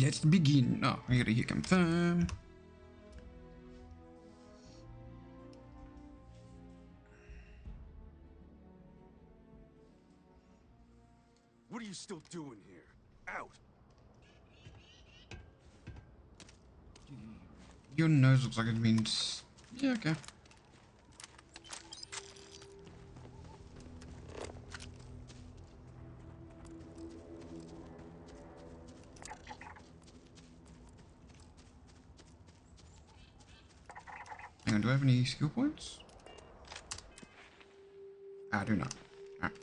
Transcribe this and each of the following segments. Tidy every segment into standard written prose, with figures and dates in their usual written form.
Let's begin. Oh, I gotta hit confirm. What are you still doing here? Out! Your nose looks like it means... Yeah, okay. Hang on, do I have any skill points? I do not. Alright.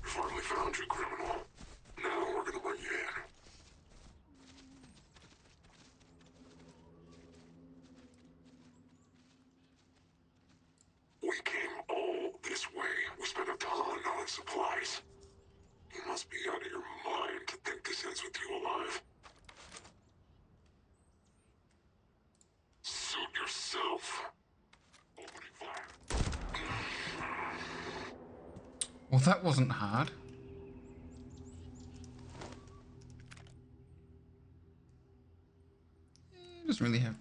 Finally found you, criminal. Now we're gonna bring you in. We came all this way. We spent a ton on supplies. You must be out of your mind to think this ends with you alive. Suit yourself. Opening fire. Well, that wasn't hard. It doesn't really have...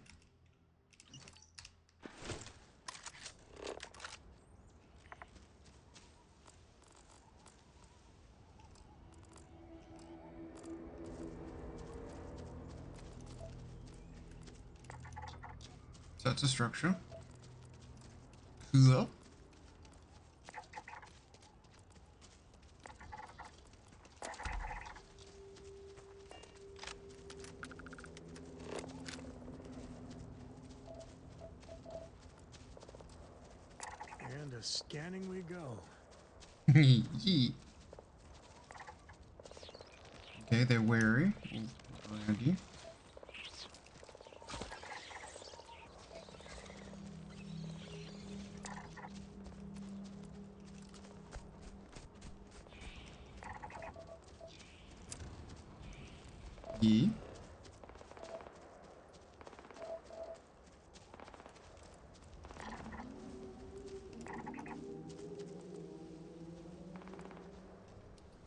So that's a structure. Cool. And a scanning we go. Yeet. Okay, they're wary around you. Yeah.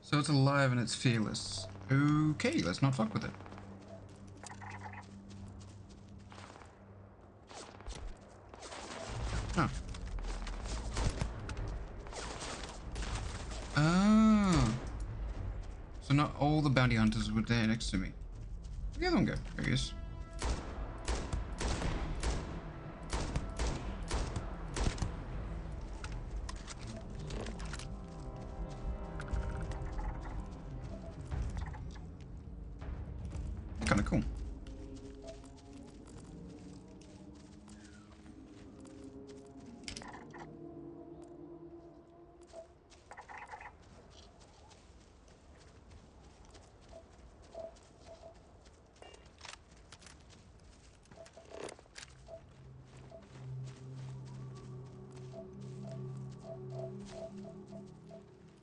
So it's alive and it's fearless. Okay, let's not fuck with it. Huh. Ah. So not all the bounty hunters were there next to me. Where'd the other one go? There he is. Kinda cool.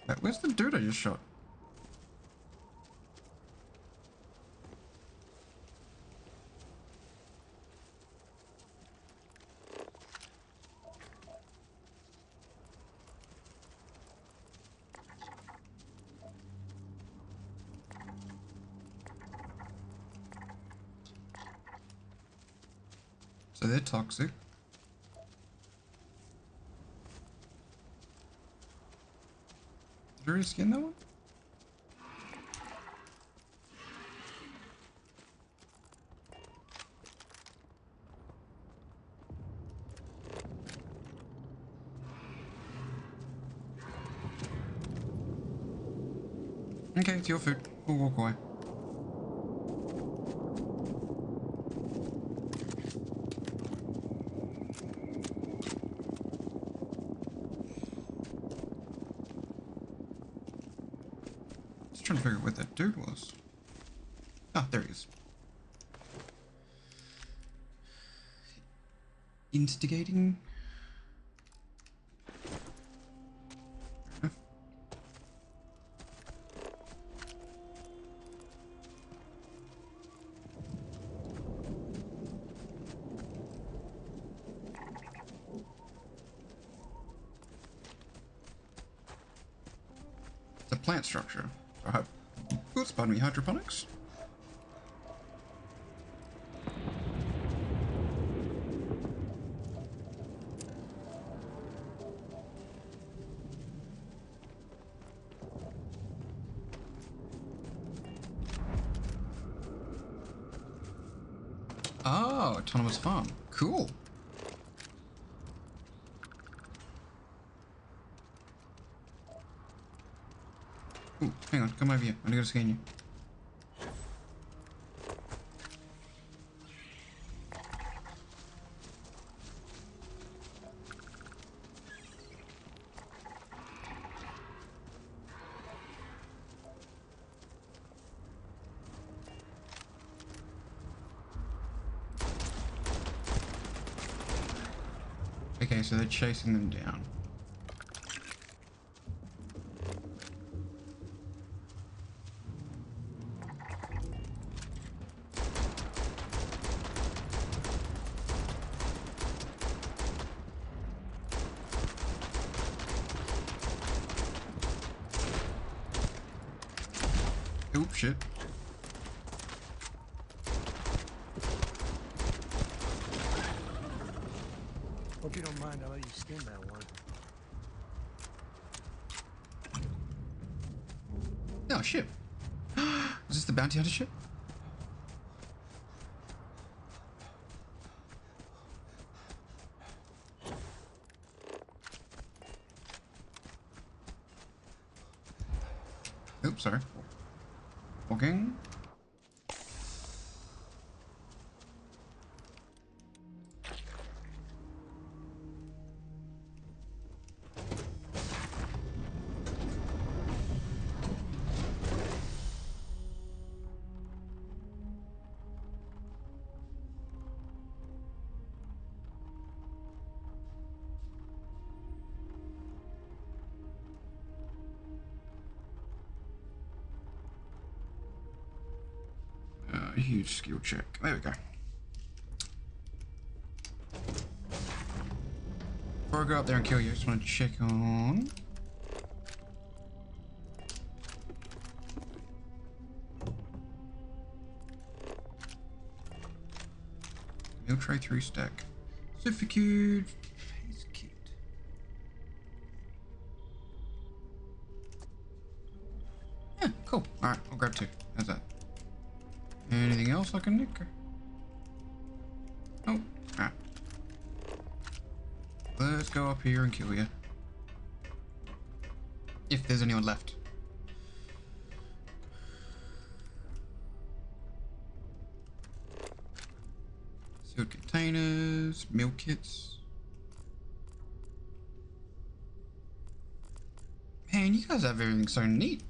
Wait, where's the dude I just shot? So they're toxic. Did I already skin that one? Okay, it's your food. We'll walk away. Just trying to figure out where that dude was. Ah, there he is. Instigating? plant structure. Oops, pardon me, hydroponics. Oh, autonomous farm. Cool. Ooh, hang on, come over here. I'm gonna scan you. Okay, so they're chasing them down. Oop, shit. Hope you don't mind, I'll let you skin that one. Oh, shit. Is this the bounty hunter ship? Oops, sorry. Walking. A huge skill check. There we go. Before I go up there and kill you, I just want to check on... Meal tray 3 stack. Certificate. Face kit. Yeah, cool. Alright, I'll grab 2. How's that? Anything else I can nick? Oh, alright. Let's go up here and kill you. If there's anyone left. Sealed containers, meal kits. Man, you guys have everything so neat.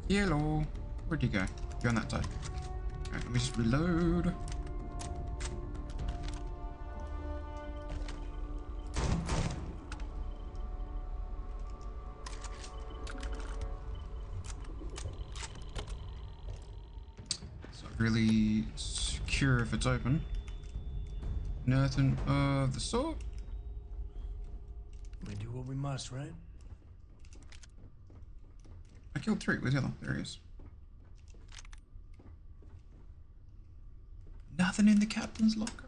Yellow. Where'd you go? You're on that side. Alright, let me just reload. It's not really secure if it's open. Nothing of the sort. We do what we must, right? I killed 3. Where's the other? There he is. Nothing in the captain's locker.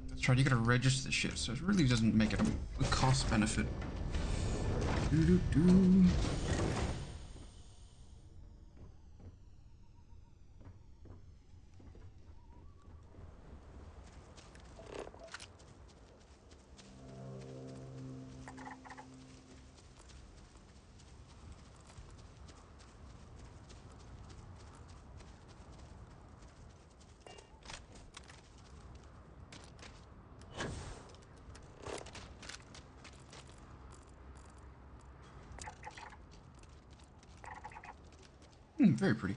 That's right, you gotta register the shit, so it really doesn't make it a cost benefit. Doo-doo-doo. Very pretty.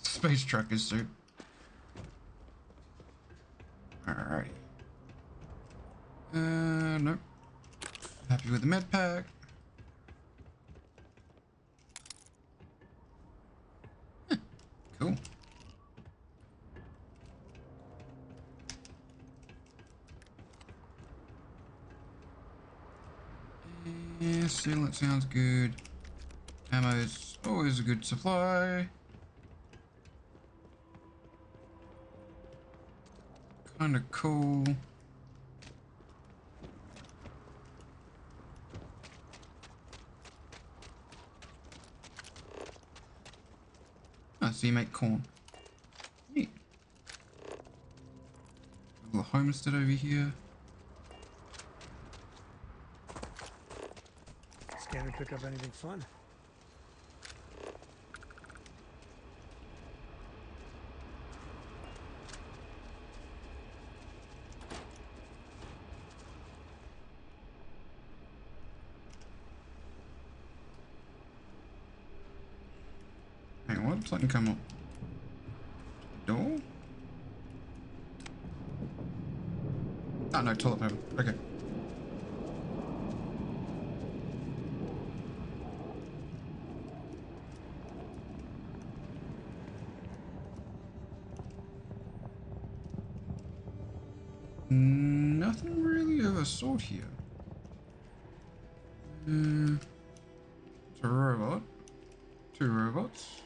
Space trucker suit. Alrighty. Nope. Happy with the med pack. Cool. Yeah, sealant sounds good. Ammo is always a good supply. Kinda cool. Ah, so you make corn. Neat. A little homestead over here. Scan and pick up anything fun? Hang on, what? Something come up. Door? Oh no, toilet paper. Okay. Nothing really of a sort here. It's a robot. Two robots.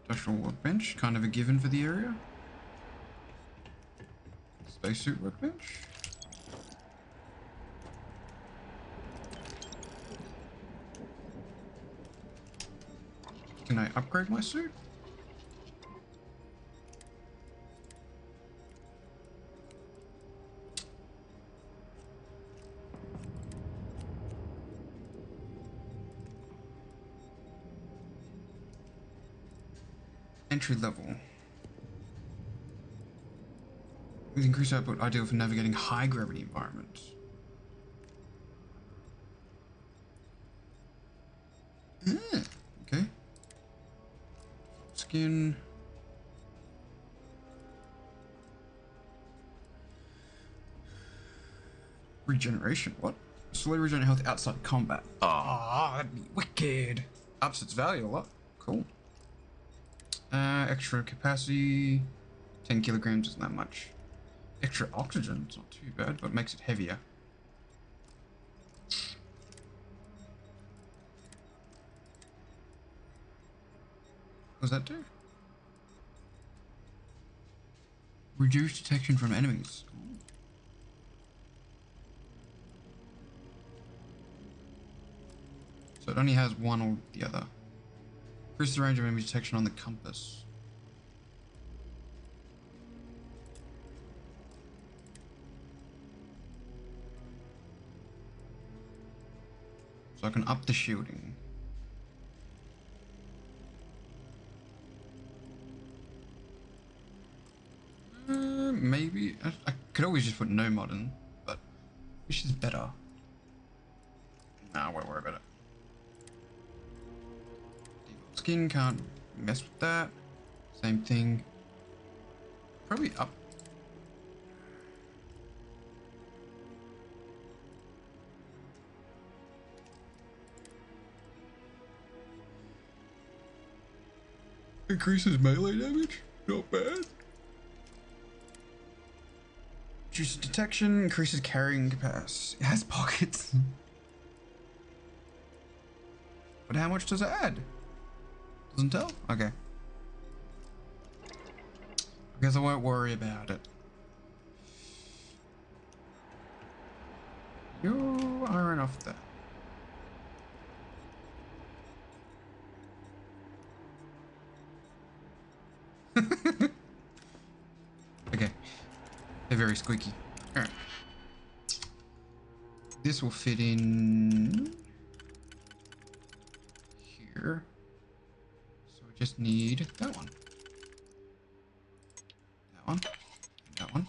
Industrial workbench, kind of a given for the area. Spacesuit workbench. Can I upgrade my suit? Entry level. With increased output, ideal for navigating high gravity environments. Okay. Skin. Regeneration. What? Slowly regenerate health outside combat. Ah, that'd be wicked. Ups its value a lot. Cool. Extra capacity. 10 kilograms isn't that much. Extra oxygen. It's not too bad, but makes it heavier. What does that do? Reduce detection from enemies. Ooh. So it only has one or the other. Increase the range of enemy detection on the compass. So I can up the shielding. Maybe. I could always just put no modern, but which is better? Nah, I won't worry about it. Default skin, can't mess with that. Same thing. Probably up. Increases melee damage? Not bad. Reduces detection, increases carrying capacity. It has pockets. But how much does it add? Doesn't tell? Okay. I guess I won't worry about it. You are enough there. Okay. They're very squeaky. Alright. this will fit in here. So we just need that one. That one. And that one.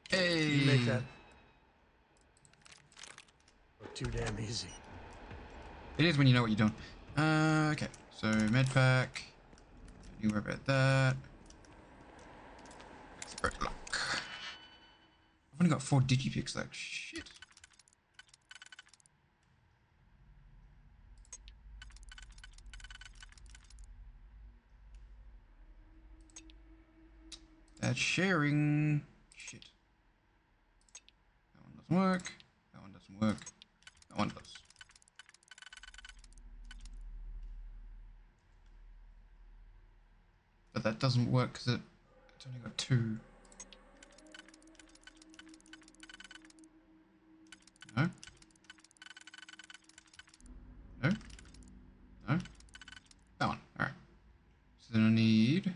Hey! You make that look too damn easy. It is when you know what you're doing. Okay. So, med pack. Don't you worry about that. Expert luck. I've only got 4 digipicks though. Shit. That's sharing. Shit. That one doesn't work. That one doesn't work. That one does. But that doesn't work because it's only got 2. No. No. No. That one. Alright. So then I need...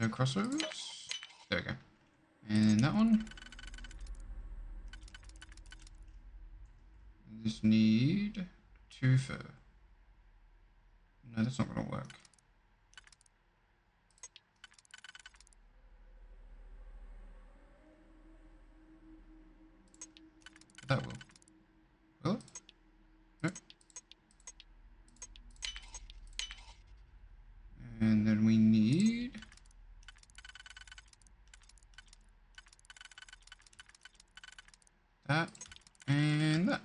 no crossovers. There we go. And that one. Just need 2 fur. No, that's not going to work. That will. Will it? Nope. And then we need... that and that.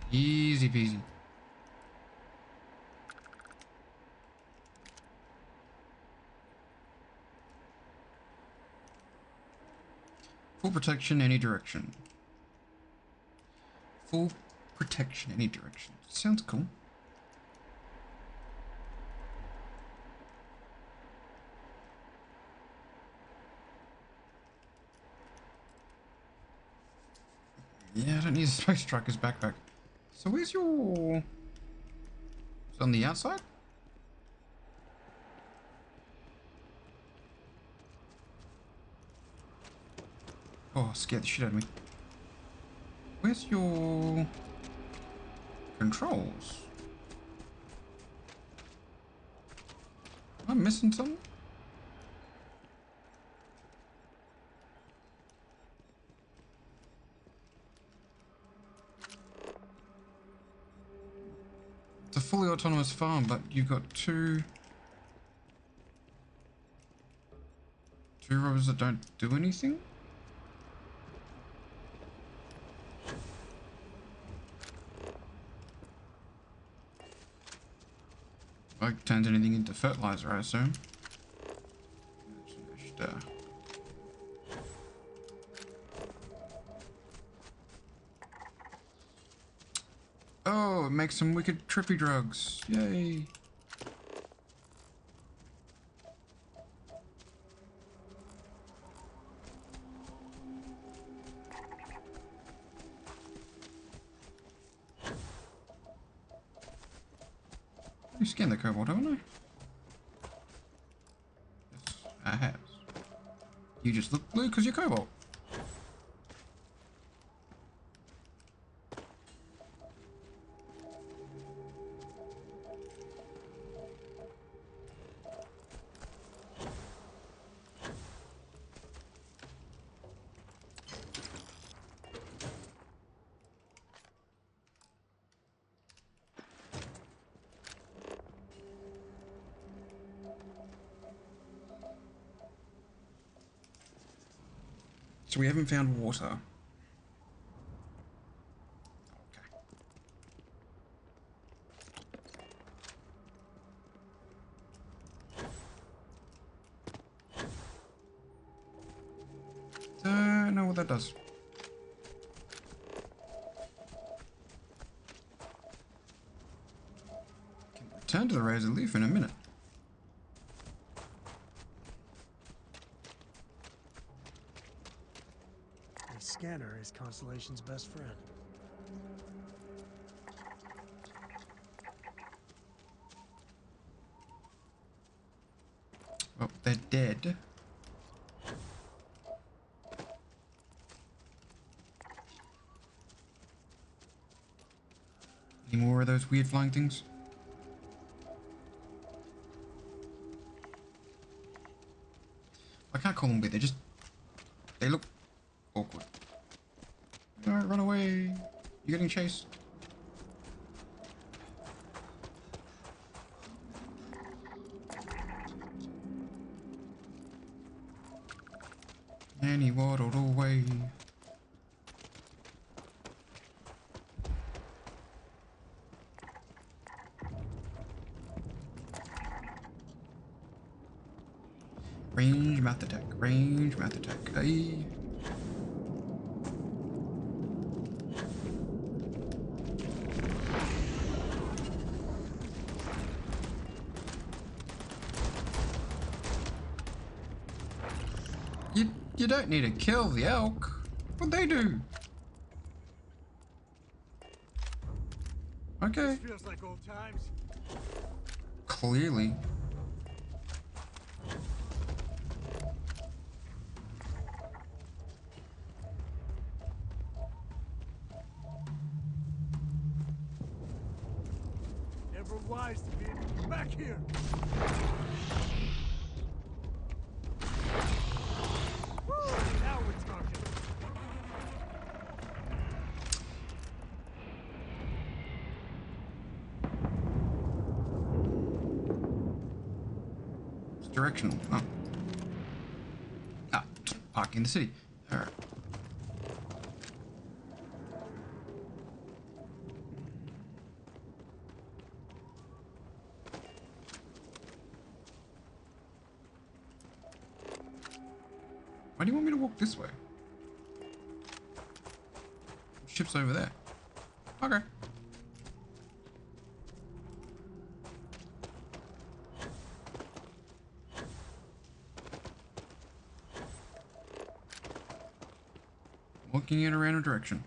Easy peasy. Full protection any direction. Full protection any direction. Sounds cool. Yeah, I don't need a Space Striker's backpack. So where's your... Is it on the outside? Oh, scared the shit out of me. Where's your... controls? Am I missing something? It's a fully autonomous farm, but you've got two robots that don't do anything? Like turns anything into fertilizer, I assume. Oh, it makes some wicked trippy drugs. Yay. You scanned the cobalt, haven't I? Yes, I have. You just look blue because you're cobalt. So we haven't found water. Don't know what that does. Can return to the razor leaf in a minute. scanner is Constellation's best friend. Oh, they're dead. Any more of those weird flying things? I can't call them weird, they look awkward. Alright, run away. You're getting chased. And he waddled away. Range math attack, range math attack. Hey. You don't need to kill the elk. What'd they do? Okay. This feels like old times. Clearly. Never wise to be back here. Woo, now we're talking. It's directional. Oh. Ah, parking in the city. Alright. Why do you want me to walk this way? Ship's over there. Okay. Walking in a random direction.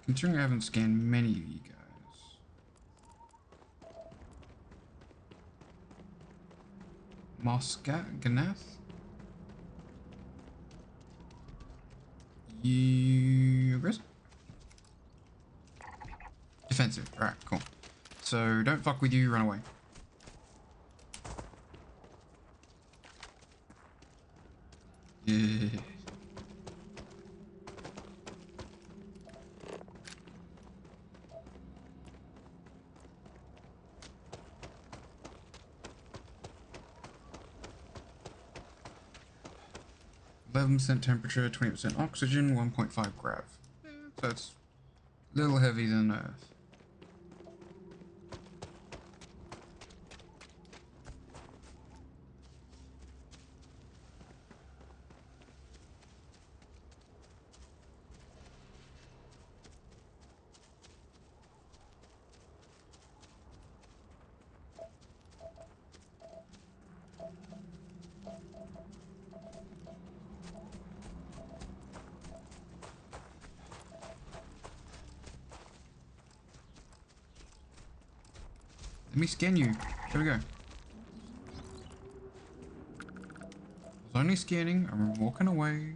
Considering I haven't scanned many of you guys. Ganath? You aggressive? Defensive. Alright, cool. So don't fuck with you, run away. Yeah. 11% temperature, 20% oxygen, 1.5 grav. Yeah, so it's a little heavier than Earth. Let me scan you. There we go. I was only scanning. I'm walking away.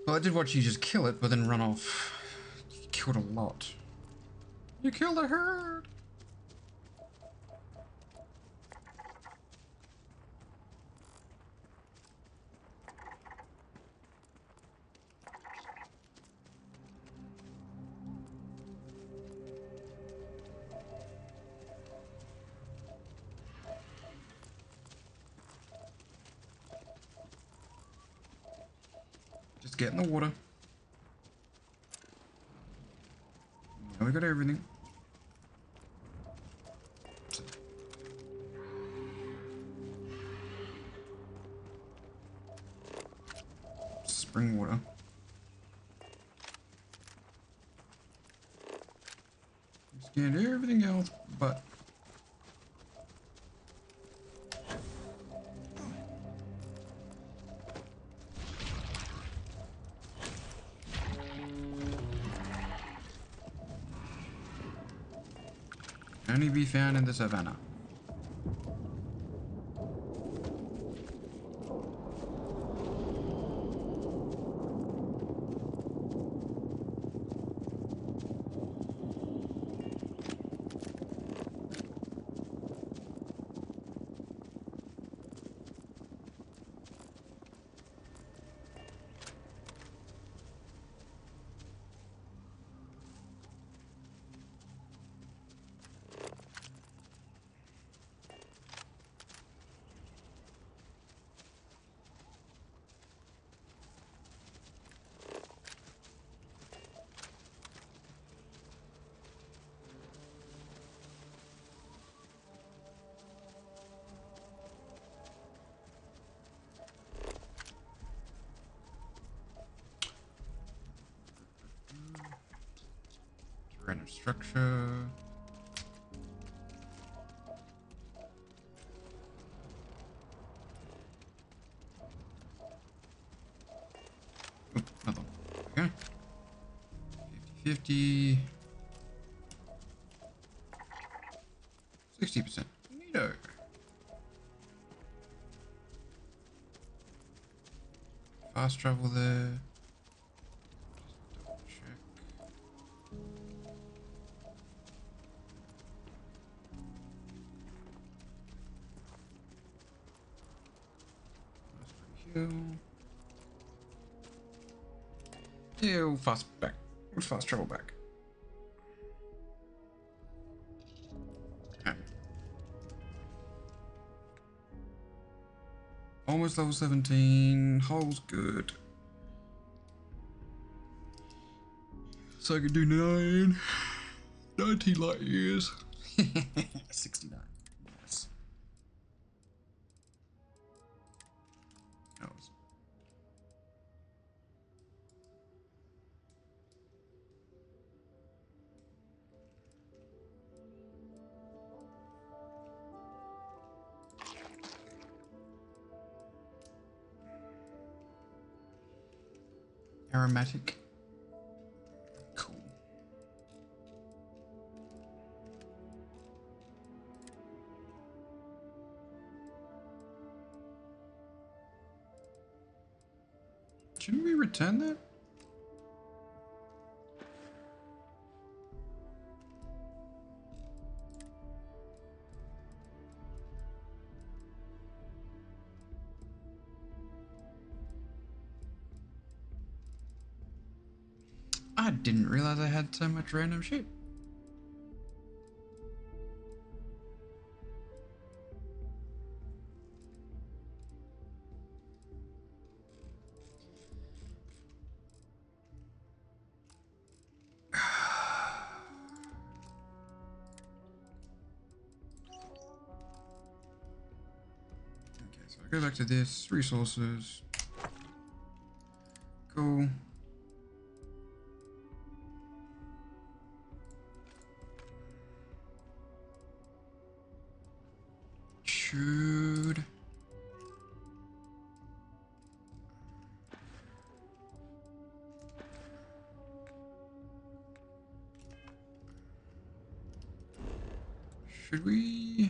Well, I did watch you just kill it, but then run off. You killed a lot. You killed a herd! Just get in the water. Now we got everything. Spring water. Just get everything else, but only be found in the savannah. Random structure. Oh, another one. Okay. 50-50. 60%. Neato. Fast travel there. Just double check. Hill. Yeah, we'll fast back. We'll fast travel back. Okay. Almost level 17. Hull's good. So I can do 19 light years. 69. Yes. That was aromatic. Cool. Shouldn't we return that? I didn't realize I had so much random shit. Okay, so I go back to this, resources. Cool. Should we?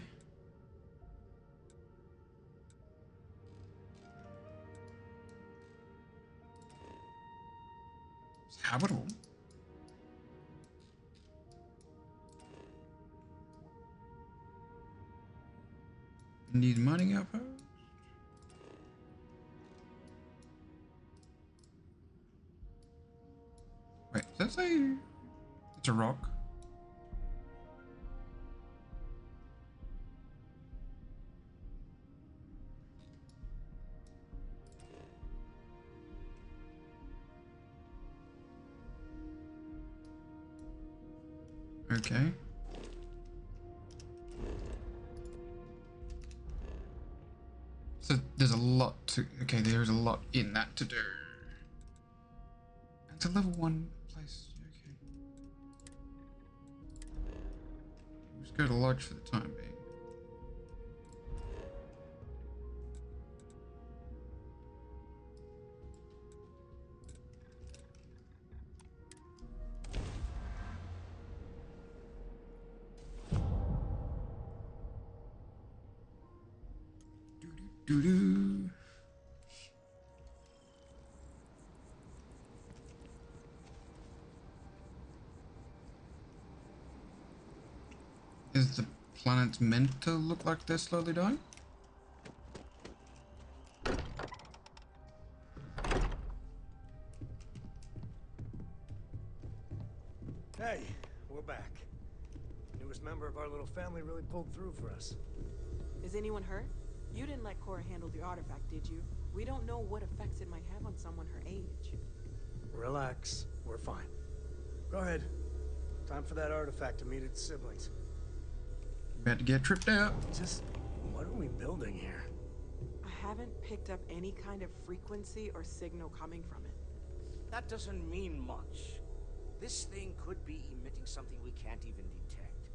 Need mining outpost. Wait, does that say it's a rock? Okay. So there's a lot to. Okay, there's a lot in that to do. It's a level 1 place. Okay. Let's go to lodge for the time being. Doo doo. Is the planet meant to look like they're slowly dying? Hey, we're back. Newest member of our little family really pulled through for us. Is anyone hurt? You didn't let Cora handle the artifact, did you? We don't know what effects it might have on someone her age. Relax, we're fine. Go ahead. Time for that artifact to meet its siblings. About to get tripped out. Just, what are we building here? I haven't picked up any kind of frequency or signal coming from it. That doesn't mean much. This thing could be emitting something we can't even detect.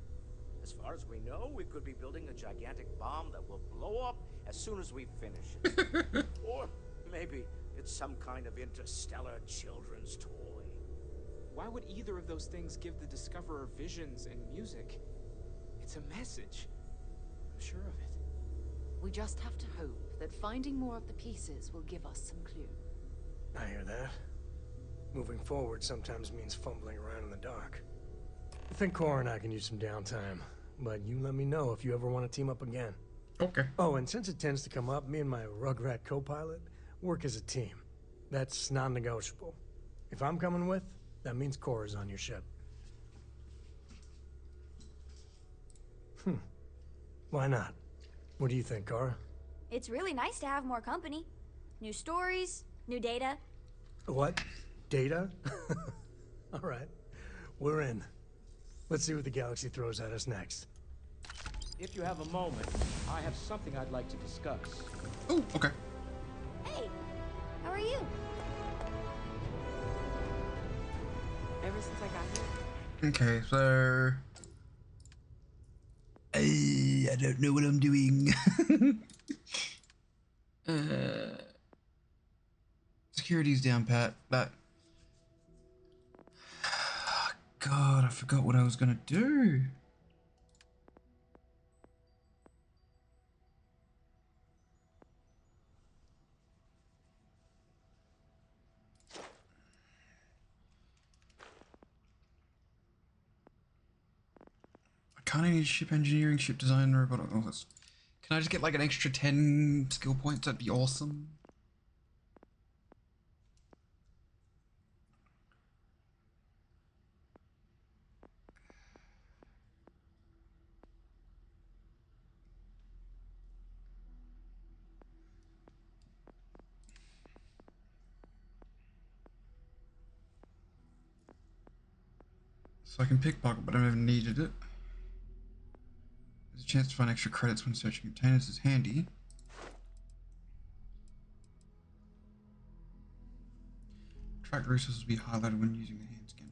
As far as we know, we could be building a gigantic bomb that will blow up as soon as we finish it. Or maybe it's some kind of interstellar children's toy. Why would either of those things give the Discoverer visions and music? It's a message. I'm sure of it. We just have to hope that finding more of the pieces will give us some clue. I hear that. Moving forward sometimes means fumbling around in the dark. I think Cora and I can use some downtime, but you let me know if you ever want to team up again. Okay. Oh, and since it tends to come up, me and my Rugrat co-pilot work as a team. That's non-negotiable. If I'm coming with, that means Cora's on your ship. Why not? What do you think, Cora? It's really nice to have more company. New stories, new data. What? Data? All right. We're in. Let's see what the galaxy throws at us next. If you have a moment, I have something I'd like to discuss. Oh, okay. Hey, how are you? Ever since I got here. Okay, so I don't know what I'm doing. Security's down pat. That God, I forgot what I was gonna do. I kind of need ship engineering, ship design, robot. All this. Can I just get like an extra 10 skill points? That'd be awesome. So I can pickpocket, but I never needed it. There's a chance to find extra credits when searching containers is handy. Track resources will be highlighted when using the hand scanner.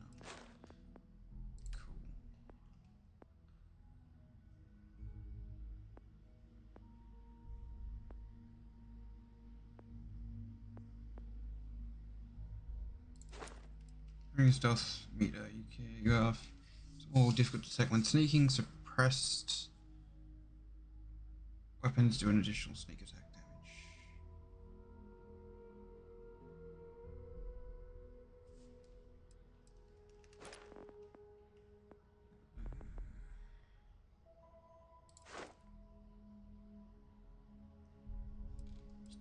Cool. Ring stealth meter, you can go off. It's all difficult to detect when sneaking, suppressed. Weapons do an additional sneak attack damage.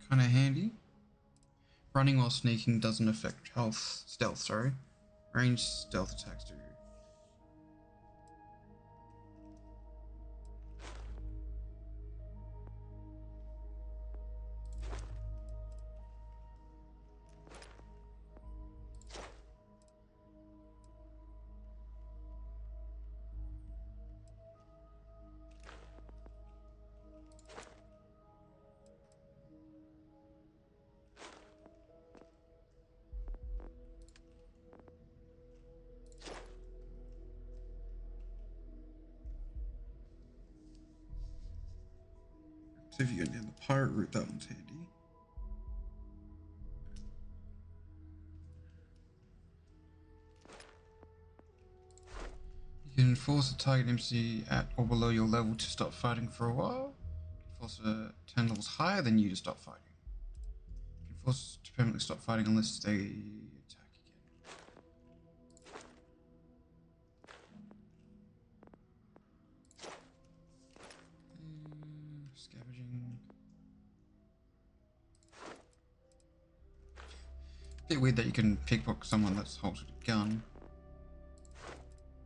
kind of handy. Running while sneaking doesn't affect stealth, sorry. Ranged stealth attacks do. So if you go down the pirate route, that one's handy. You can force a target MC at or below your level to stop fighting for a while. You can force a 10 levels higher than you to stop fighting. You can force to permanently stop fighting unless they attack again. Scavenging. Bit weird that you can pickpocket someone that's holding a gun.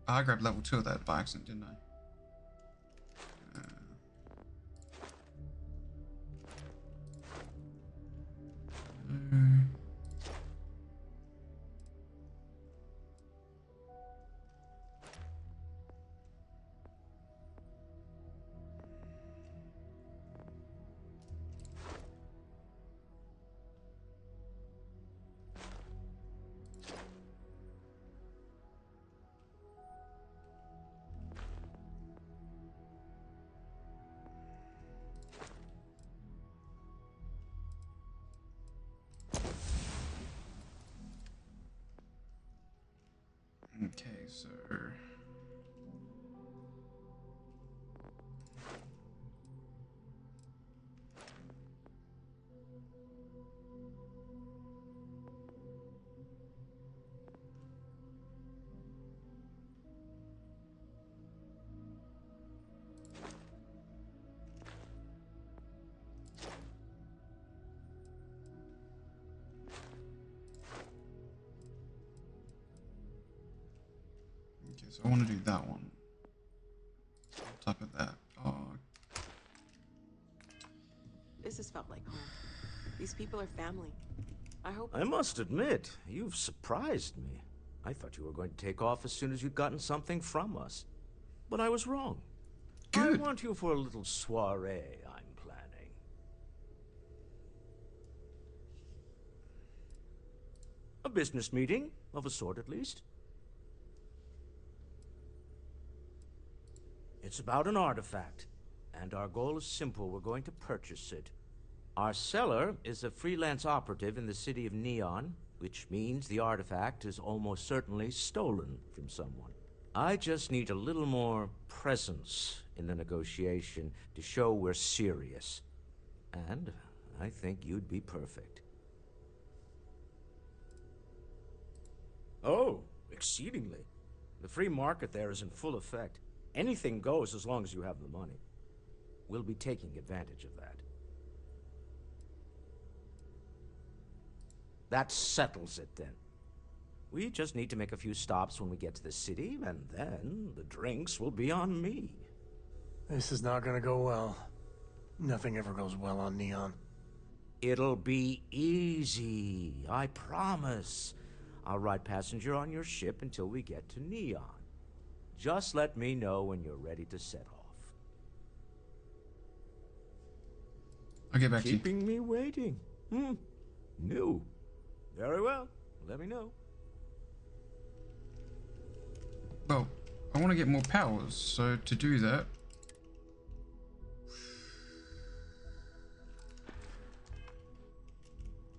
I grabbed level 2 of that by accident, didn't I? Okay, so I want to do that one. On top of that. Oh. This has felt like home. These people are family. I hope. I must admit, you've surprised me. I thought you were going to take off as soon as you'd gotten something from us. But I was wrong. Good. I want you for a little soiree I'm planning. A business meeting, of a sort at least. It's about an artifact, and our goal is simple. We're going to purchase it. Our seller is a freelance operative in the city of Neon, which means the artifact is almost certainly stolen from someone. I just need a little more presence in the negotiation to show we're serious. And I think you'd be perfect. Oh, exceedingly. The free market there is in full effect. Anything goes as long as you have the money. We'll be taking advantage of that. That settles it, then. We just need to make a few stops when we get to the city, and then the drinks will be on me. This is not gonna go well. Nothing ever goes well on Neon. It'll be easy, I promise. I'll ride passenger on your ship until we get to Neon. Just let me know when you're ready to set off. I'll get back to you. Keeping me waiting. New. Very well. Let me know. Well, I want to get more powers, so to do that...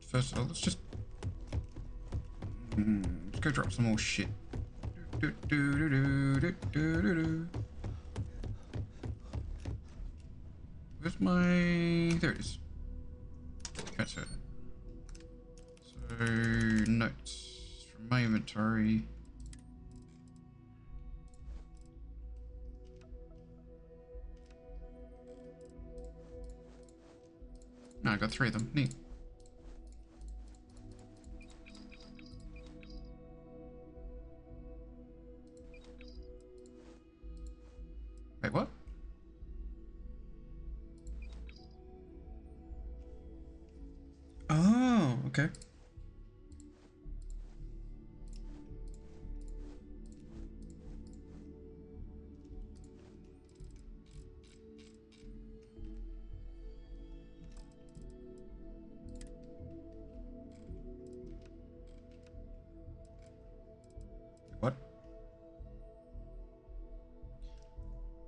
First of all, let's just... let's go drop some more shit. Where's my... There it is. Transfer. So, notes from my inventory. I got 3 of them. Neat. Wait, what? Oh, okay. What?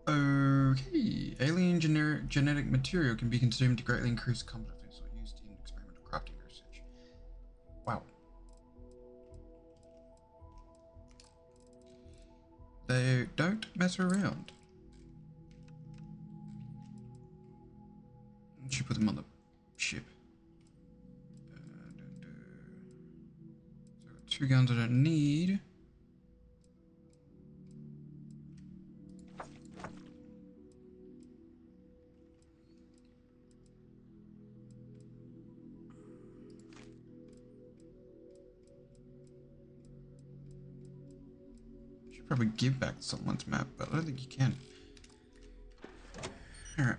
Okay. Alien genetic material can be consumed to greatly increase competence or used in experimental crafting research. Wow. They don't mess around. Should put them on the ship. So I've got 2 guns I don't need. Should probably give back someone's map, but I don't think you can. Alright.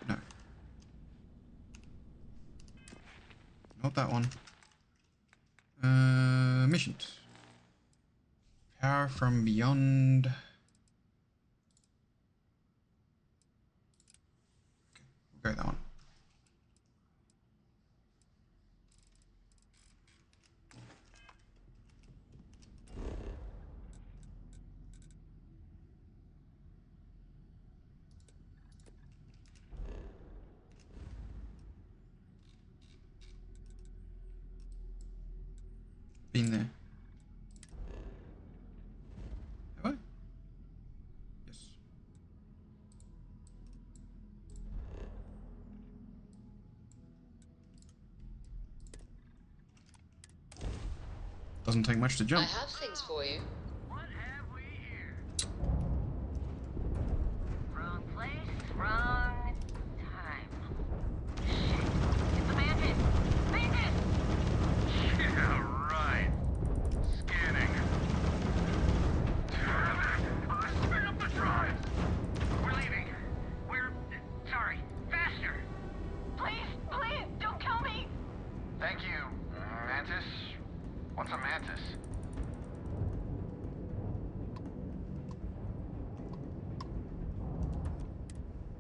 No. Not that one. Missions. Power from beyond. Okay, we'll go with that one. Been there. Have I? Yes. Doesn't take much to jump. I have things for you. What have we here? Wrong place, wrong time. Shit, it's a mantis! Mantis! Yeah, right. Scanning. Spin up the drives! We're leaving. We're... sorry. Faster! Please, please, don't kill me! Thank you, Mantis. What's a mantis?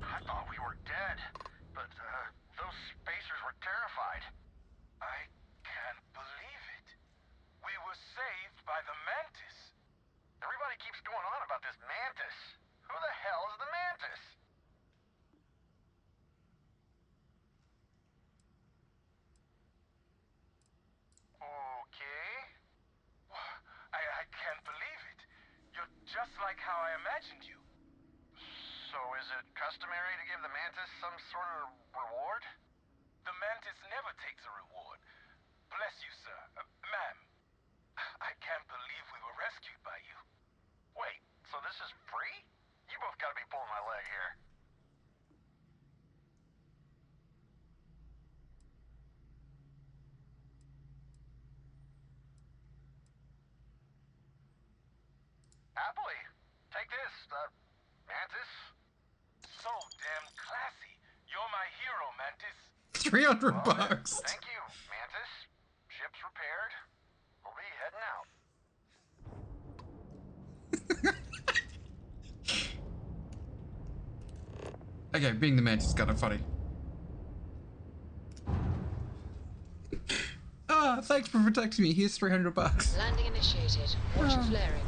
I thought we were dead, but those spacers were terrified. I can't believe it. We were saved by the mantis. Everybody keeps going on about this mantis. Who the hell is the mantis? Okay. I can't believe it. You're just like how I imagined you. So is it customary to give the mantis some sort of reward? The mantis never takes a reward. Bless you, sir. Ma'am. I can't believe we were rescued by you. Wait, so this is free? You both gotta be pulling my leg here. Happily. Take this, Mantis. So damn classy. You're my hero, Mantis. 300 bucks. Thank you, Mantis. Ship's repaired. We'll be heading out. Okay, being the mantis is kind of funny. Ah, thanks for protecting me. Here's 300 bucks. Landing initiated. Watch for flaring.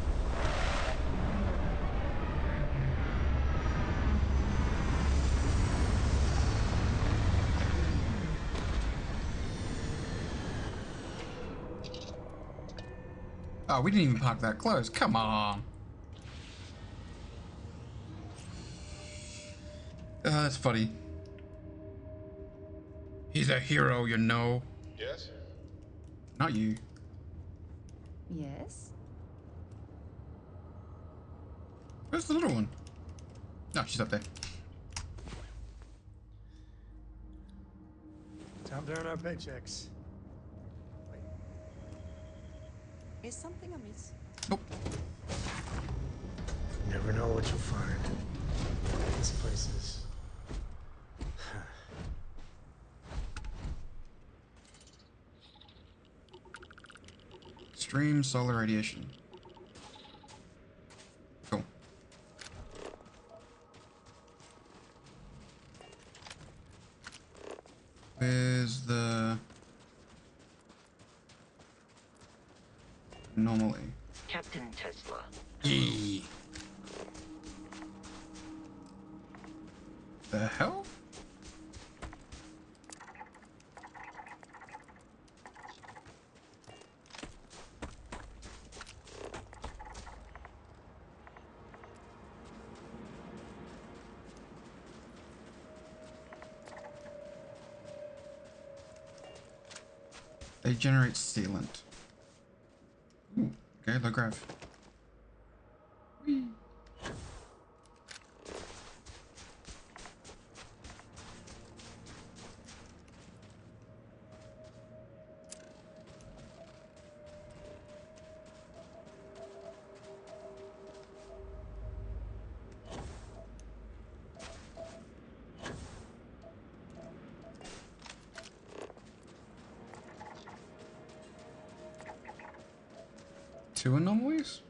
Oh, we didn't even park that close. Come on. That's funny. He's a hero, you know. Yes? Not you. Yes? Where's the little one? No, she's up there. Time to earn our paychecks. Is something amiss? Nope. You never know what you'll find. This place is... Extreme solar radiation. Cool. Where's the anomaly? Captain Tesla. Yee. The hell? They generate sealant. Ooh, okay, low grav. Whee. Two anomalies?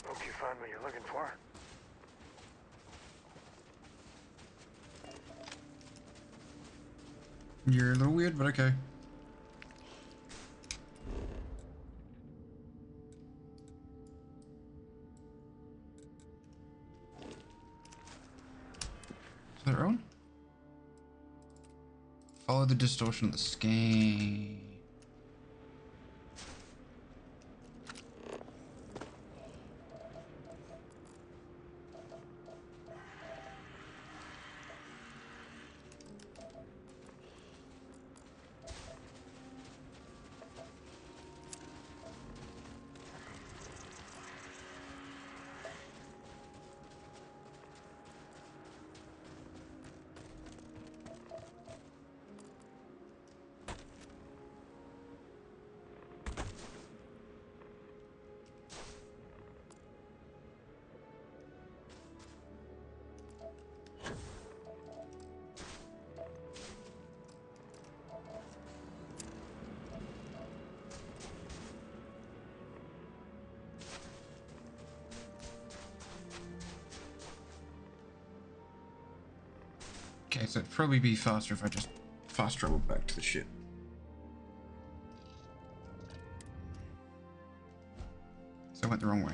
Hope you find what you're looking for. You're a little weird, but okay. Is that wrong? Follow the distortion of the scan. Okay, so it'd probably be faster if I just fast traveled back to the ship. So I went the wrong way.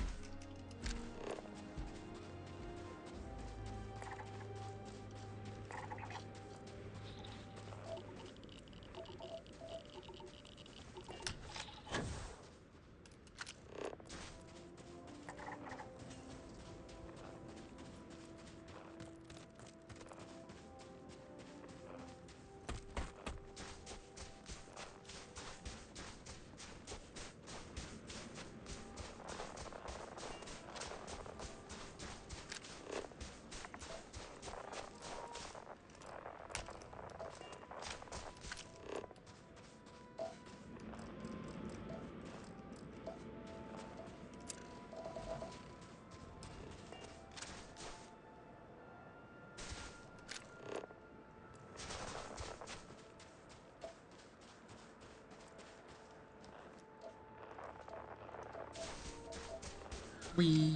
Whee!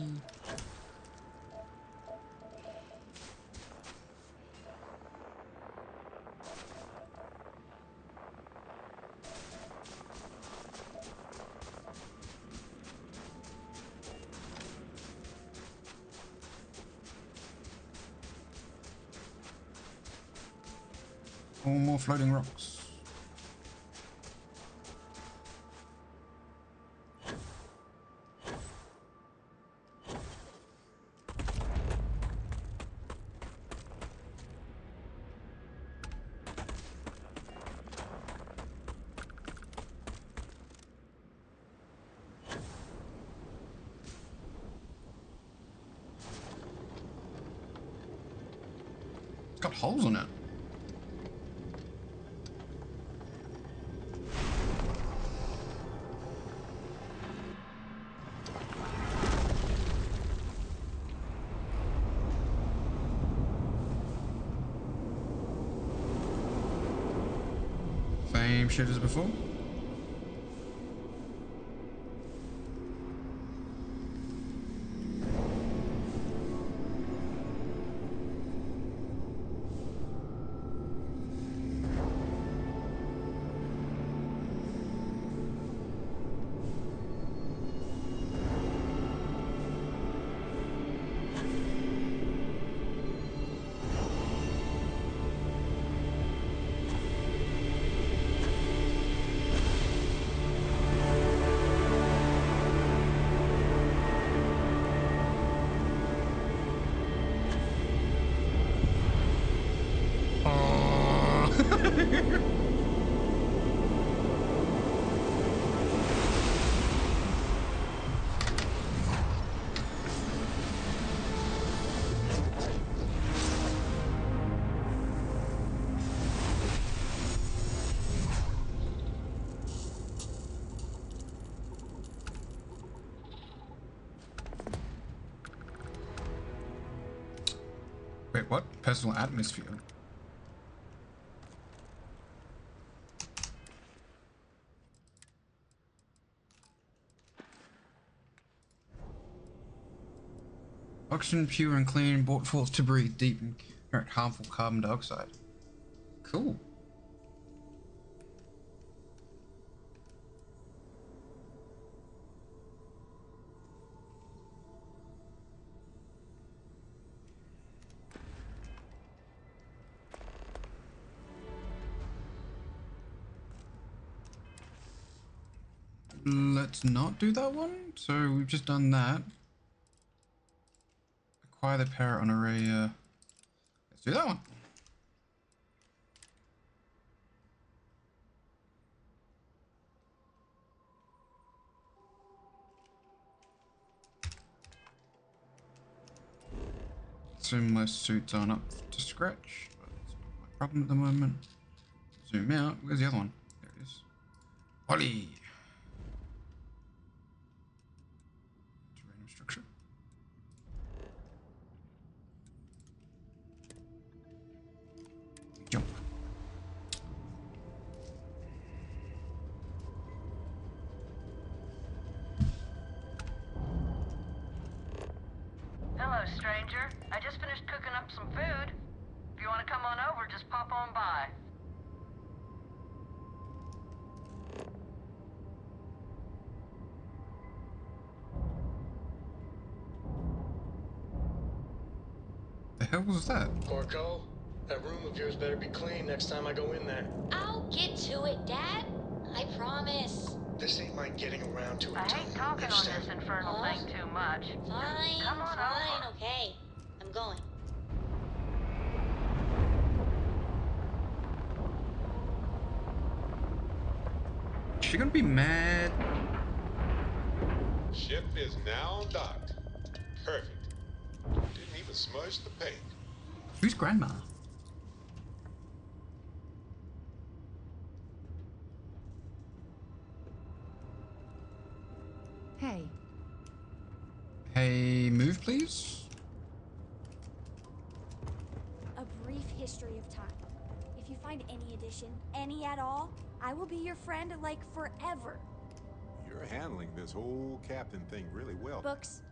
Or more floating rocks. It's got holes in it. Same shit as before. Wait, what? Personal atmosphere? Oxygen pure and clean, brought forth to breathe deep and inherent harmful carbon dioxide. Cool. Let's not do that one. So we've just done that. Acquire the parrot on array. Let's do that one. Assume my suits aren't up to scratch, but it's not my problem at the moment. Zoom out. Where's the other one? There it is. Ollie. To random structure. Jump. Hello, stranger. I just finished cooking up some food. If you want to come on over, just pop on by. The hell was that? Corco, that room of yours better be clean next time I go in there. I'll get to it, Dad. I promise. This ain't my getting around to it. I hate talking on this infernal thing too much. Fine, Come on fine, over. okay. I'm going. Is she gonna be mad? Ship is now docked. Perfect. Didn't even smudge the paint. Who's grandma? Hey. Hey, move please. A brief history of time. If you find any addition, any at all, I will be your friend like forever. You're handling this whole captain thing really well. Books,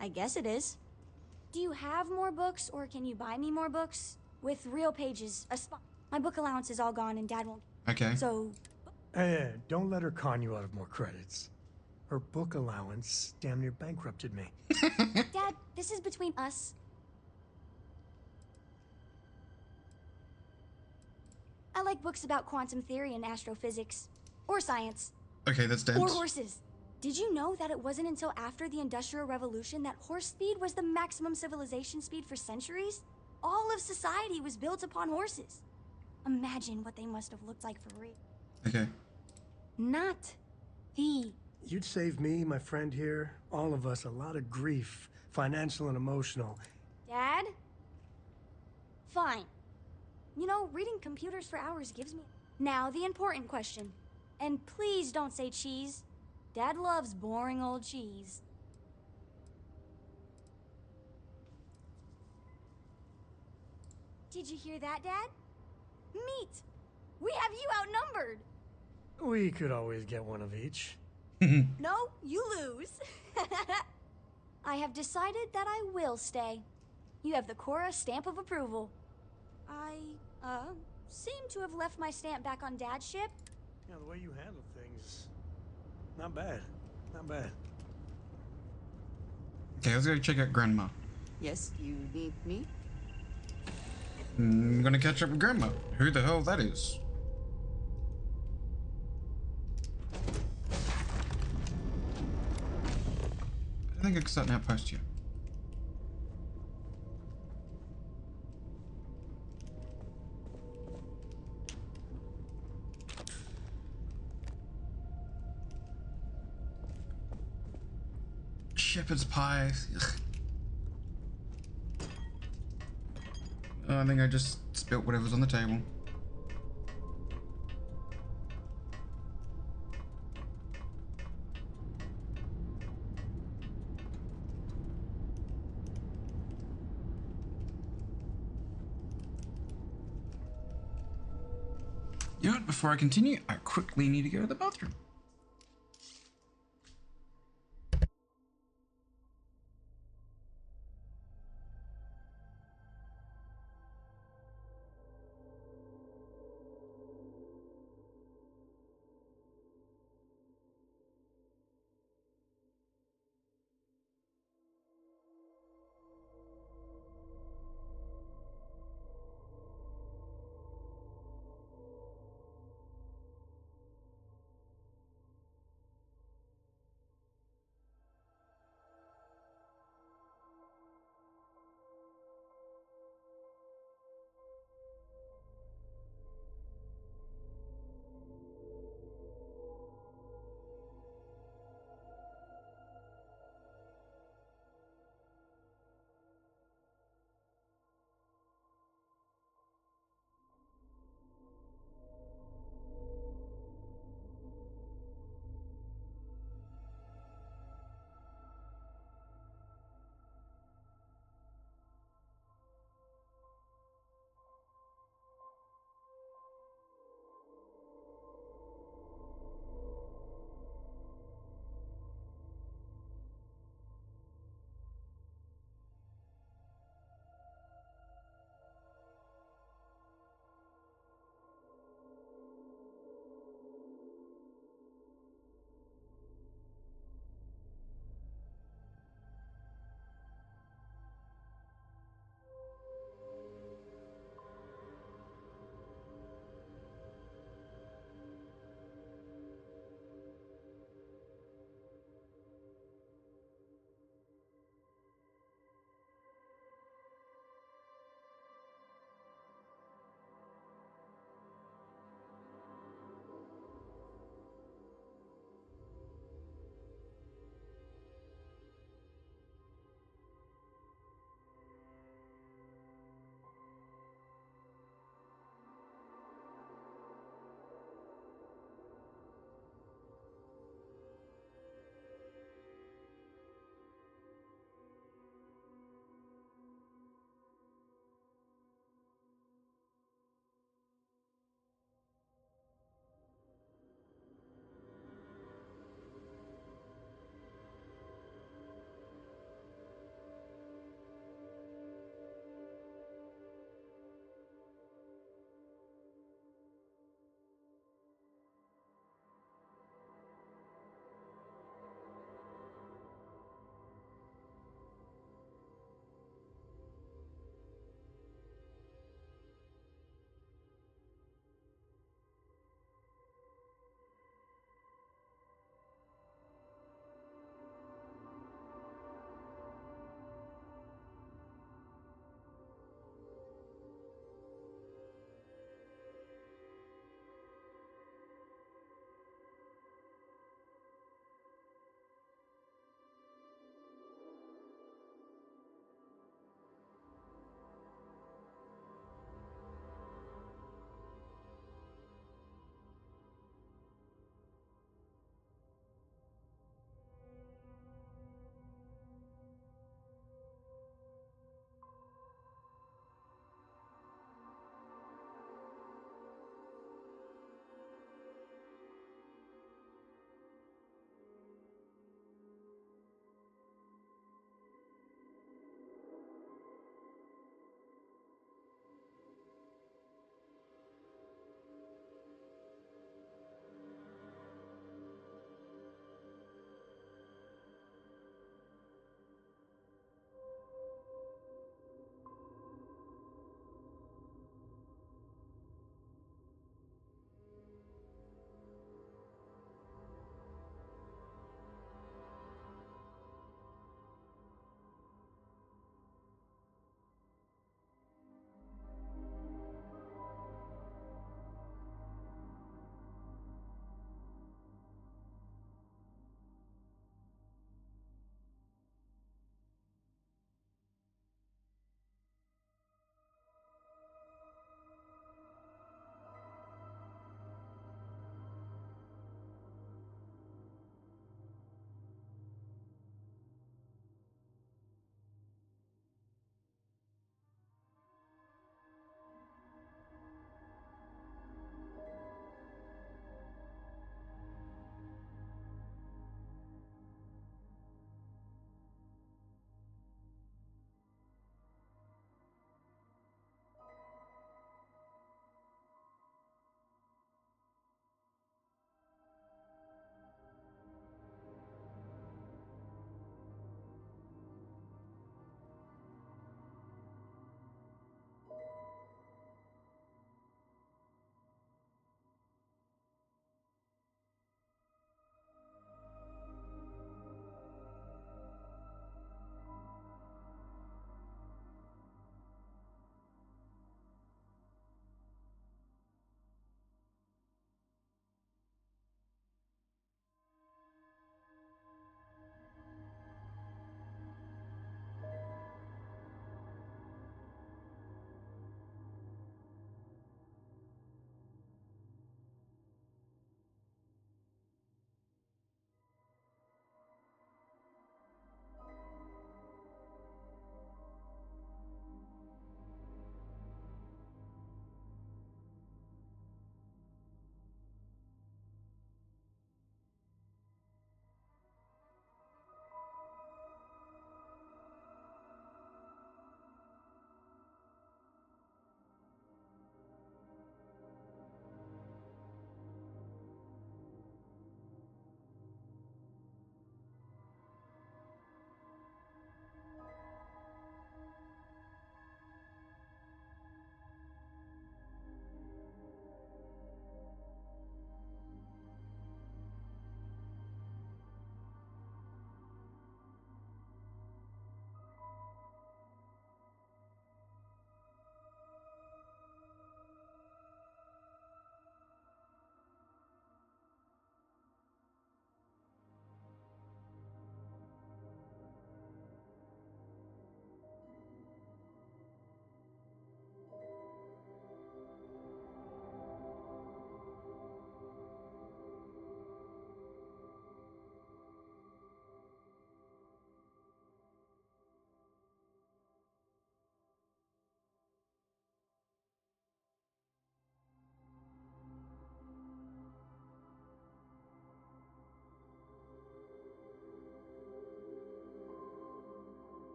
I guess it is. Do you have more books, or can you buy me more books? With real pages, my book allowance is all gone and Dad won't. Okay. So... Hey, don't let her con you out of more credits. Her book allowance damn near bankrupted me. Dad, this is between us. I like books about quantum theory and astrophysics. Or science. Okay, that's dense. Or horses. Did you know that it wasn't until after the Industrial Revolution that horse speed was the maximum civilization speed for centuries? All of society was built upon horses. Imagine what they must have looked like for real. Okay. Not the... You'd save me, my friend here, all of us, a lot of grief, financial and emotional. Dad? Fine. You know, reading computers for hours gives me... Now, the important question. And please don't say cheese. Dad loves boring old cheese. Did you hear that, Dad? Meat! We have you outnumbered! We could always get one of each. No, you lose. I have decided that I will stay. You have the Cora stamp of approval. I, seem to have left my stamp back on Dad's ship. Yeah, the way you handle things, not bad. Not bad. Okay, let's go check out Grandma. Yes, you need me? I'm gonna catch up with Grandma. Who the hell that is? I don't think I can start an outpost yet. Shepherd's pie. Ugh. Oh, I think I just spilt whatever's on the table. You know what, before I continue, I quickly need to go to the bathroom.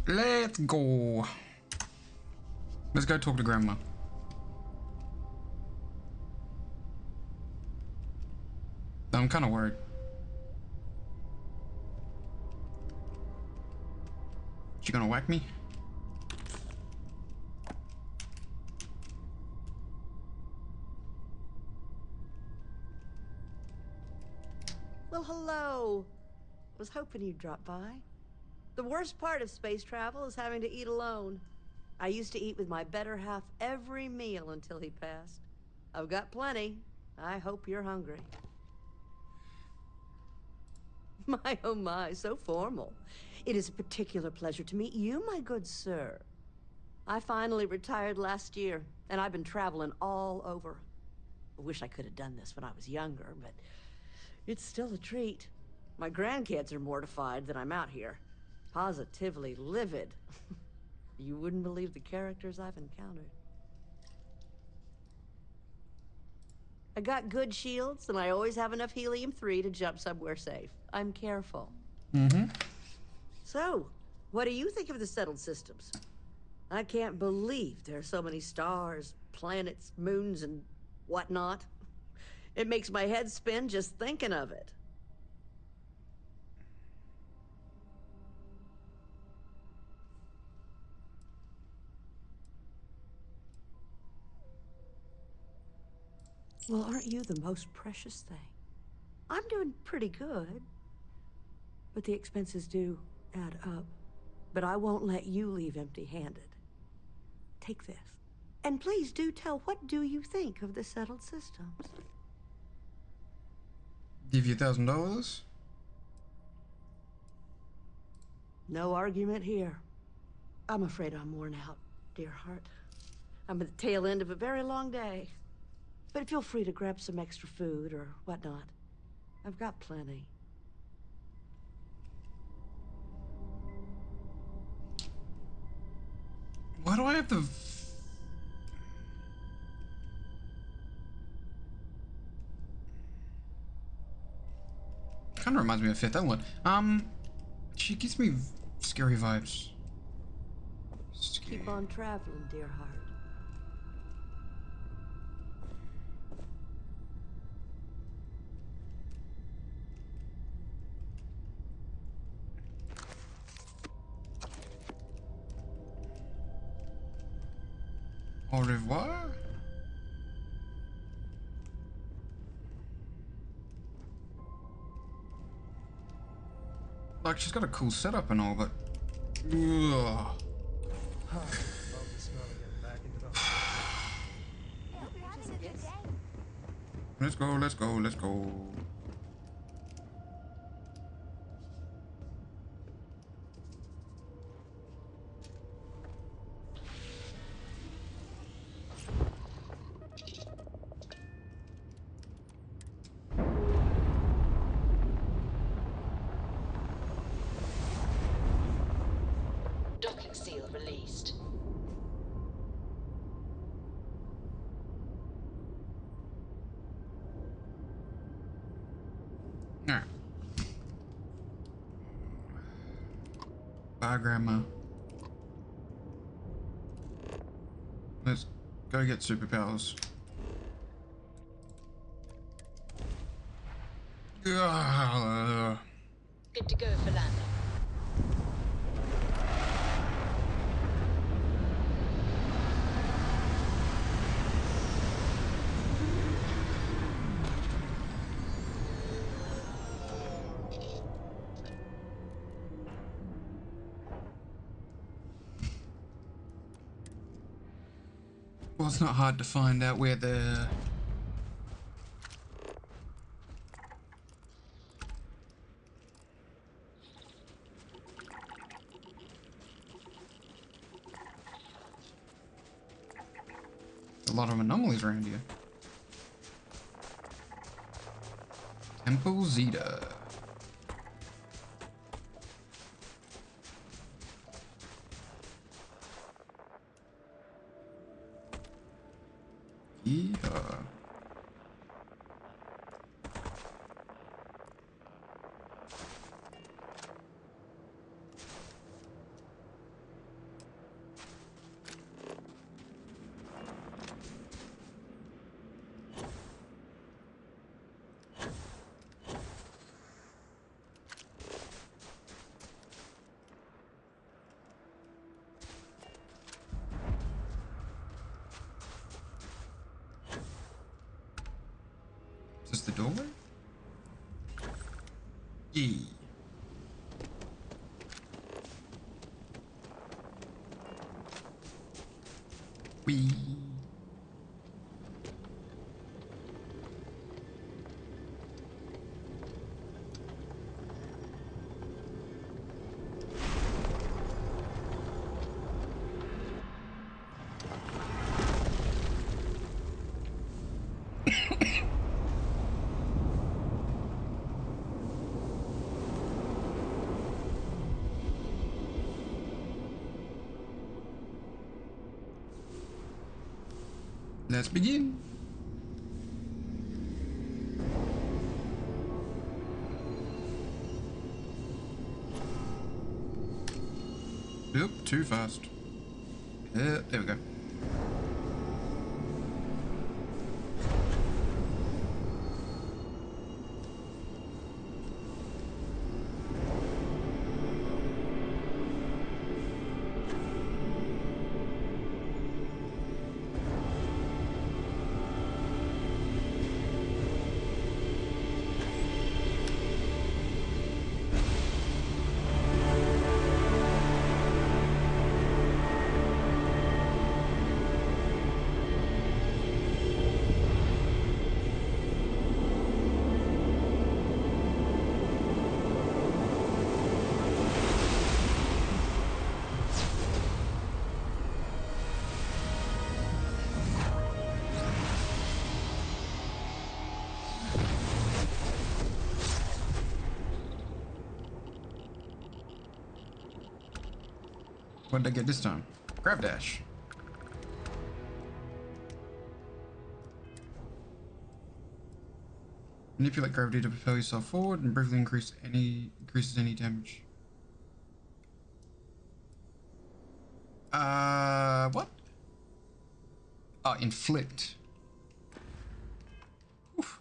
Let's go. Let's go talk to Grandma. I'm kind of worried. She gonna whack me? Well, hello. Was hoping you'd drop by. The worst part of space travel is having to eat alone. I used to eat with my better half every meal until he passed. I've got plenty. I hope you're hungry. My, oh my, so formal. It is a particular pleasure to meet you, my good sir. I finally retired last year, and I've been traveling all over. I wish I could have done this when I was younger, but it's still a treat. My grandkids are mortified that I'm out here. Positively livid. You wouldn't believe the characters I've encountered. I got good shields, and I always have enough helium-3 to jump somewhere safe. I'm careful. Mm-hmm. So, what do you think of the settled systems? I can't believe there are so many stars, planets, moons, and whatnot. It makes my head spin just thinking of it. Well, aren't you the most precious thing? I'm doing pretty good. But the expenses do add up. But I won't let you leave empty-handed. Take this. And please do tell, what do you think of the settled systems? Give you $1,000. No argument here. I'm afraid I'm worn out, dear heart. I'm at the tail end of a very long day. But feel free to grab some extra food or whatnot. I've got plenty. Why do I have the... Kind of reminds me of Fifth Element. She gives me scary vibes. Scary. Keep on traveling, dear heart. Au revoir. Like, she's got a cool setup and all, but... Ugh. Let's go, let's go, let's go. Docking seal released. Alright. Bye, Grandma. Let's go get superpowers. Ugh. Good to go for landing. Well, it's not hard to find out where the... A lot of anomalies around here. Temple Zeta. Yeah. the doorway? E. Wee. Let's begin. Oop, too fast. There we go. What did I get this time? Grab dash. Manipulate gravity to propel yourself forward and briefly increases any damage. What? Inflict. Oof.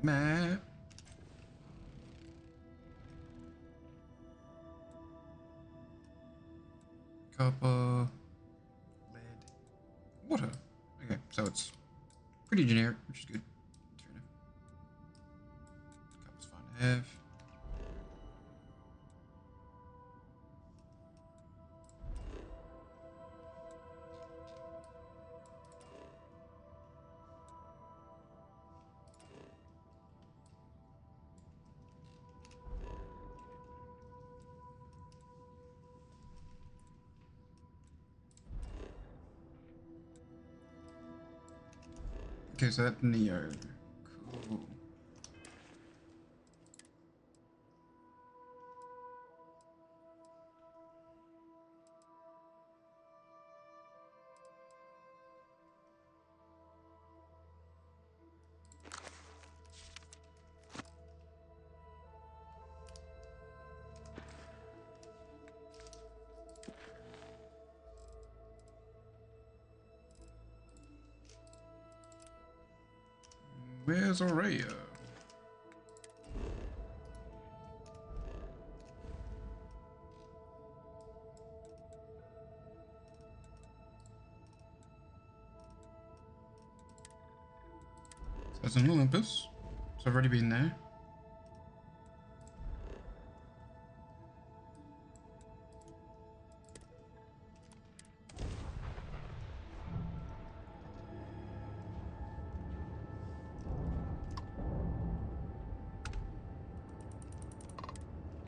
Meh. Copper, lead, water. Okay, so it's pretty generic, which is good. Fair enough. Copper's fine to have. Okay, so that's Neo. Cool. Where's Aurea? So that's an Olympus. So I've already been there.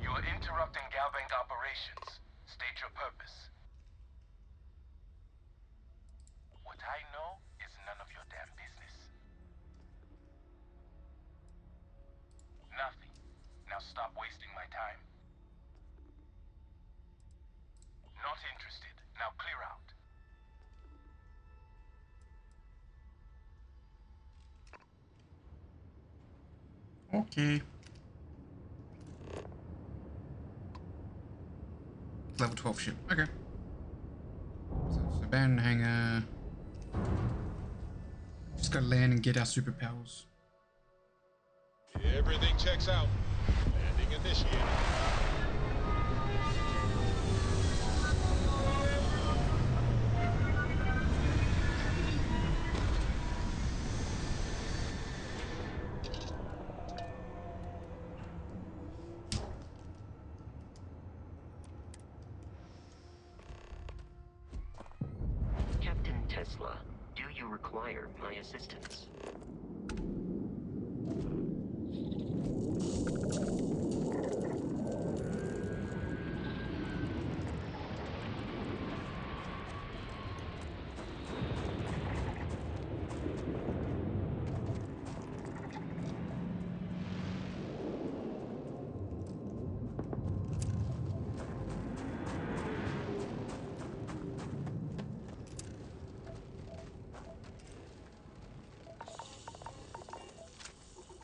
You are interrupting Galbank operations. State your purpose. What I know is none of your damn business. Nothing. Now stop wasting my time. Not interested. Now clear out. Okay. Level 12 ship. Okay. So it's abandoned hangar. Just gotta land and get our superpowers. Everything checks out. Landing initiated. Captain Tesla, do you require my assistance?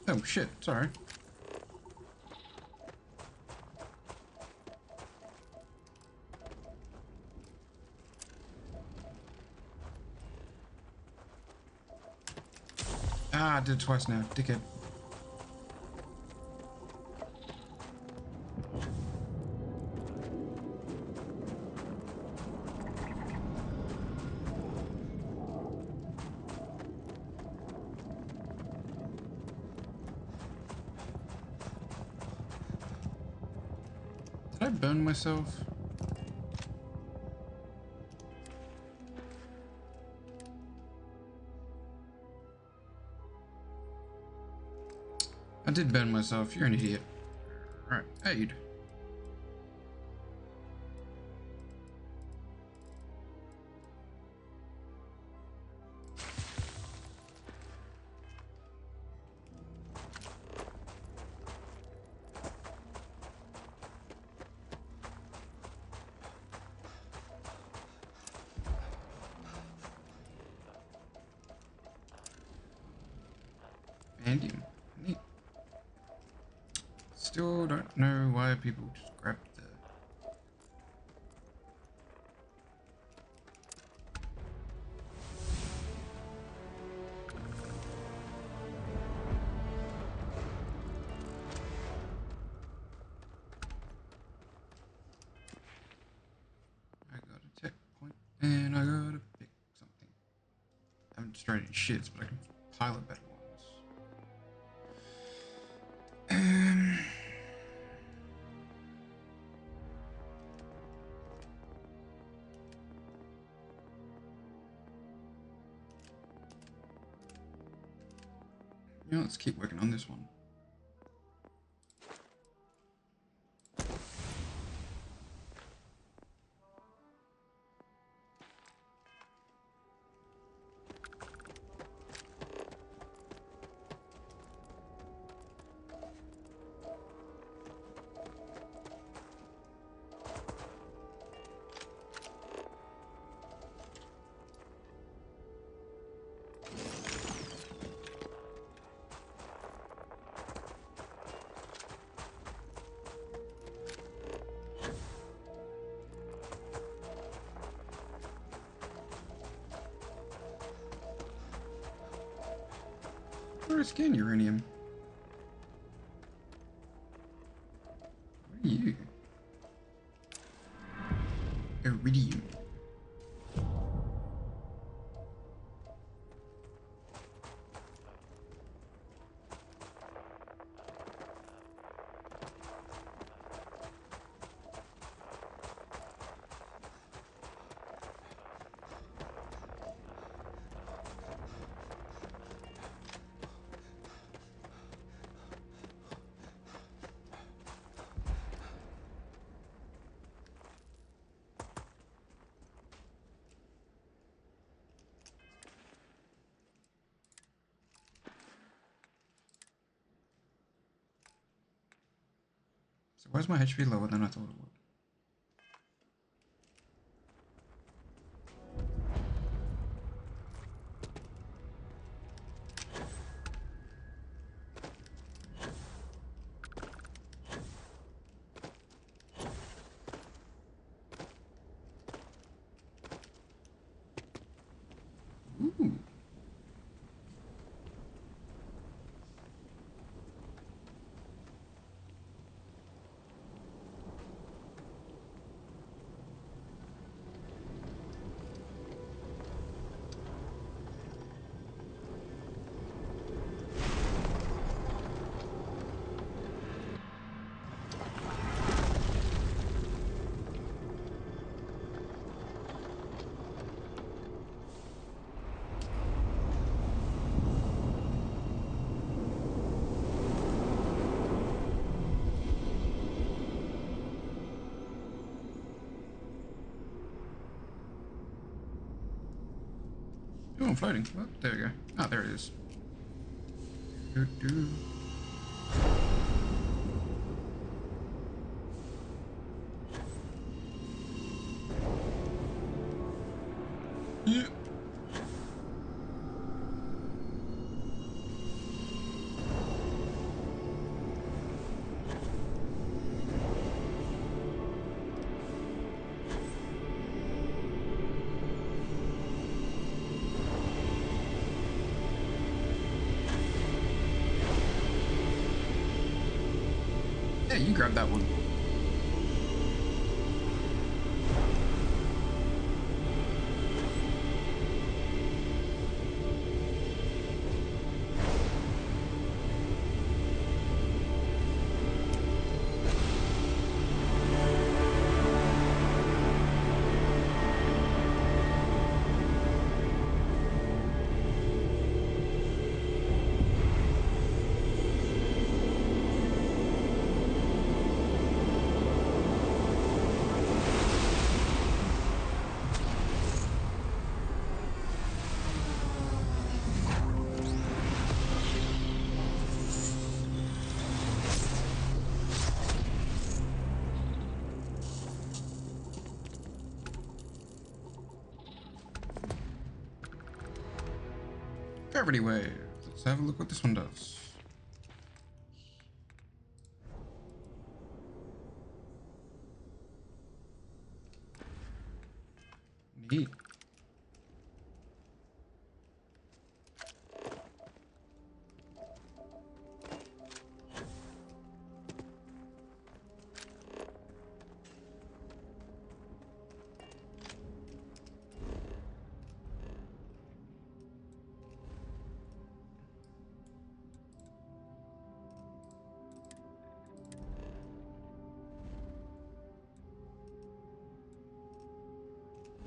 Oh shit, sorry. Ah, I did it twice now, dickhead. Did I burn myself? I did burn myself. You're an idiot. Alright, aid. Vanadium. Neat. Still don't know why people just grab the... I got a tech point and I gotta pick something. I haven't destroyed any shits, but I can pilot better ones. Yeah, let's keep working on this one. Where is scan uranium? What are you? Iridium. So where's my HP lower than I thought it would? Ooh. Oh, I'm floating. Well, there we go. Ah, there it is. Doo-doo. Yeah. Yeah, you grab that one. Gravity wave. Let's have a look what this one does. Neat.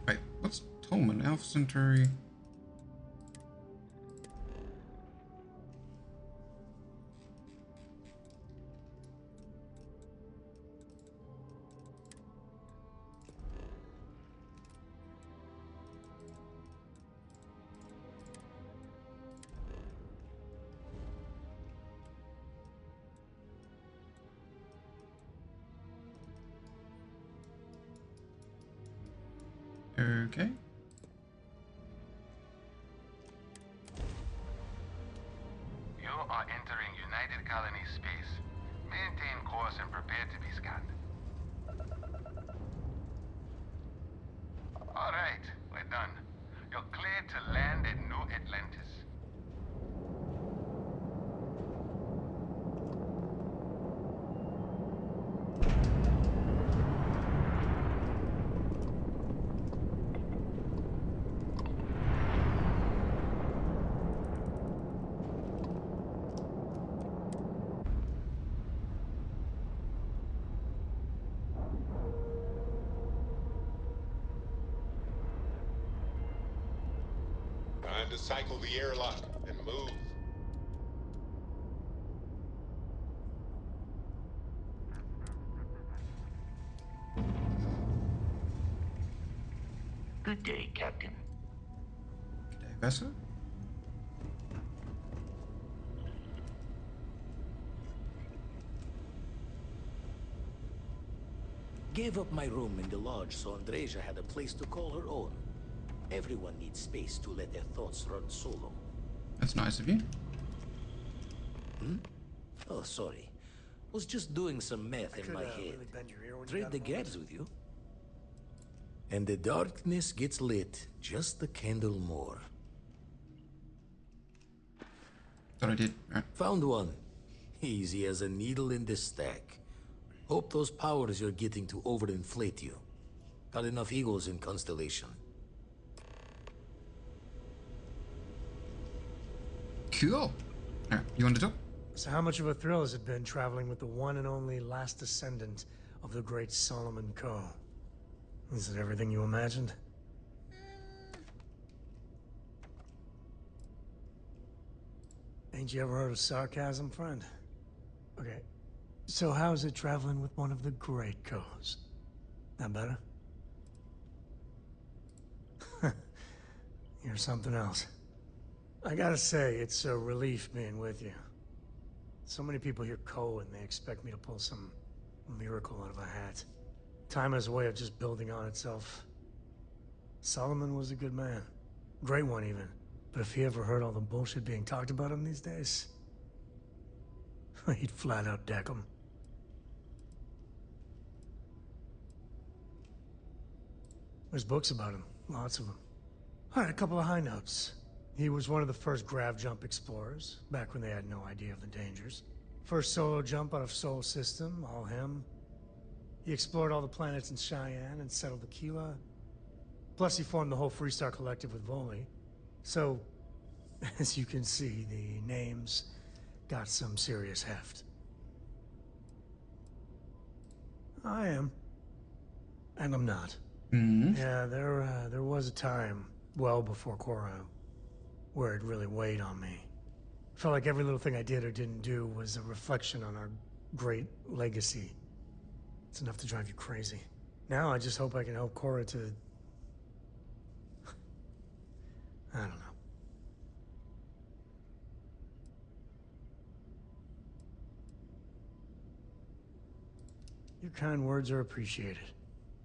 Wait, what's Tolman? Alpha Centauri. Okay. You are entering United Colony space. Maintain course and prepare to be scanned. All right, we're done. You're cleared to land at New Atlantis. Time to cycle the airlock and move. Good day, Captain. Good day, Vessa. Gave up my room in the lodge so Andreja had a place to call her own. Everyone needs space to let their thoughts run solo. That's nice of you. Oh, sorry. Was just doing some math in my head. Really bend your ear when you Trade got the a moment. gaps with you. And the darkness gets lit just a candle more. Thought I did. Right. Found one. Easy as a needle in the stack. Hope those powers you're getting to overinflate you. Got enough egos in Constellation. Cool. Alright, you want to talk? So how much of a thrill has it been traveling with the one and only last descendant of the great Solomon Coe? Is it everything you imagined? Ain't you ever heard of sarcasm, friend? Okay, so how's it traveling with one of the great Coes? That better? You're something else. I gotta say, it's a relief being with you. So many people hear Coe and they expect me to pull some miracle out of a hat. Time has a way of just building on itself. Solomon was a good man. Great one, even. But if he ever heard all the bullshit being talked about him these days, he'd flat out deck him. There's books about him. Lots of them. Alright, a couple of high notes. He was one of the first grav jump explorers, back when they had no idea of the dangers. First solo jump out of Sol System, all him. He explored all the planets in Cheyenne and settled Aquila. Plus he formed the whole Freestar Collective with Voli. So, as you can see, the names got some serious heft. I am. And I'm not. Yeah, there was a time, well before Korra, where it really weighed on me. Felt like every little thing I did or didn't do was a reflection on our great legacy. It's enough to drive you crazy. Now I just hope I can help Korra to... I don't know. Your kind words are appreciated.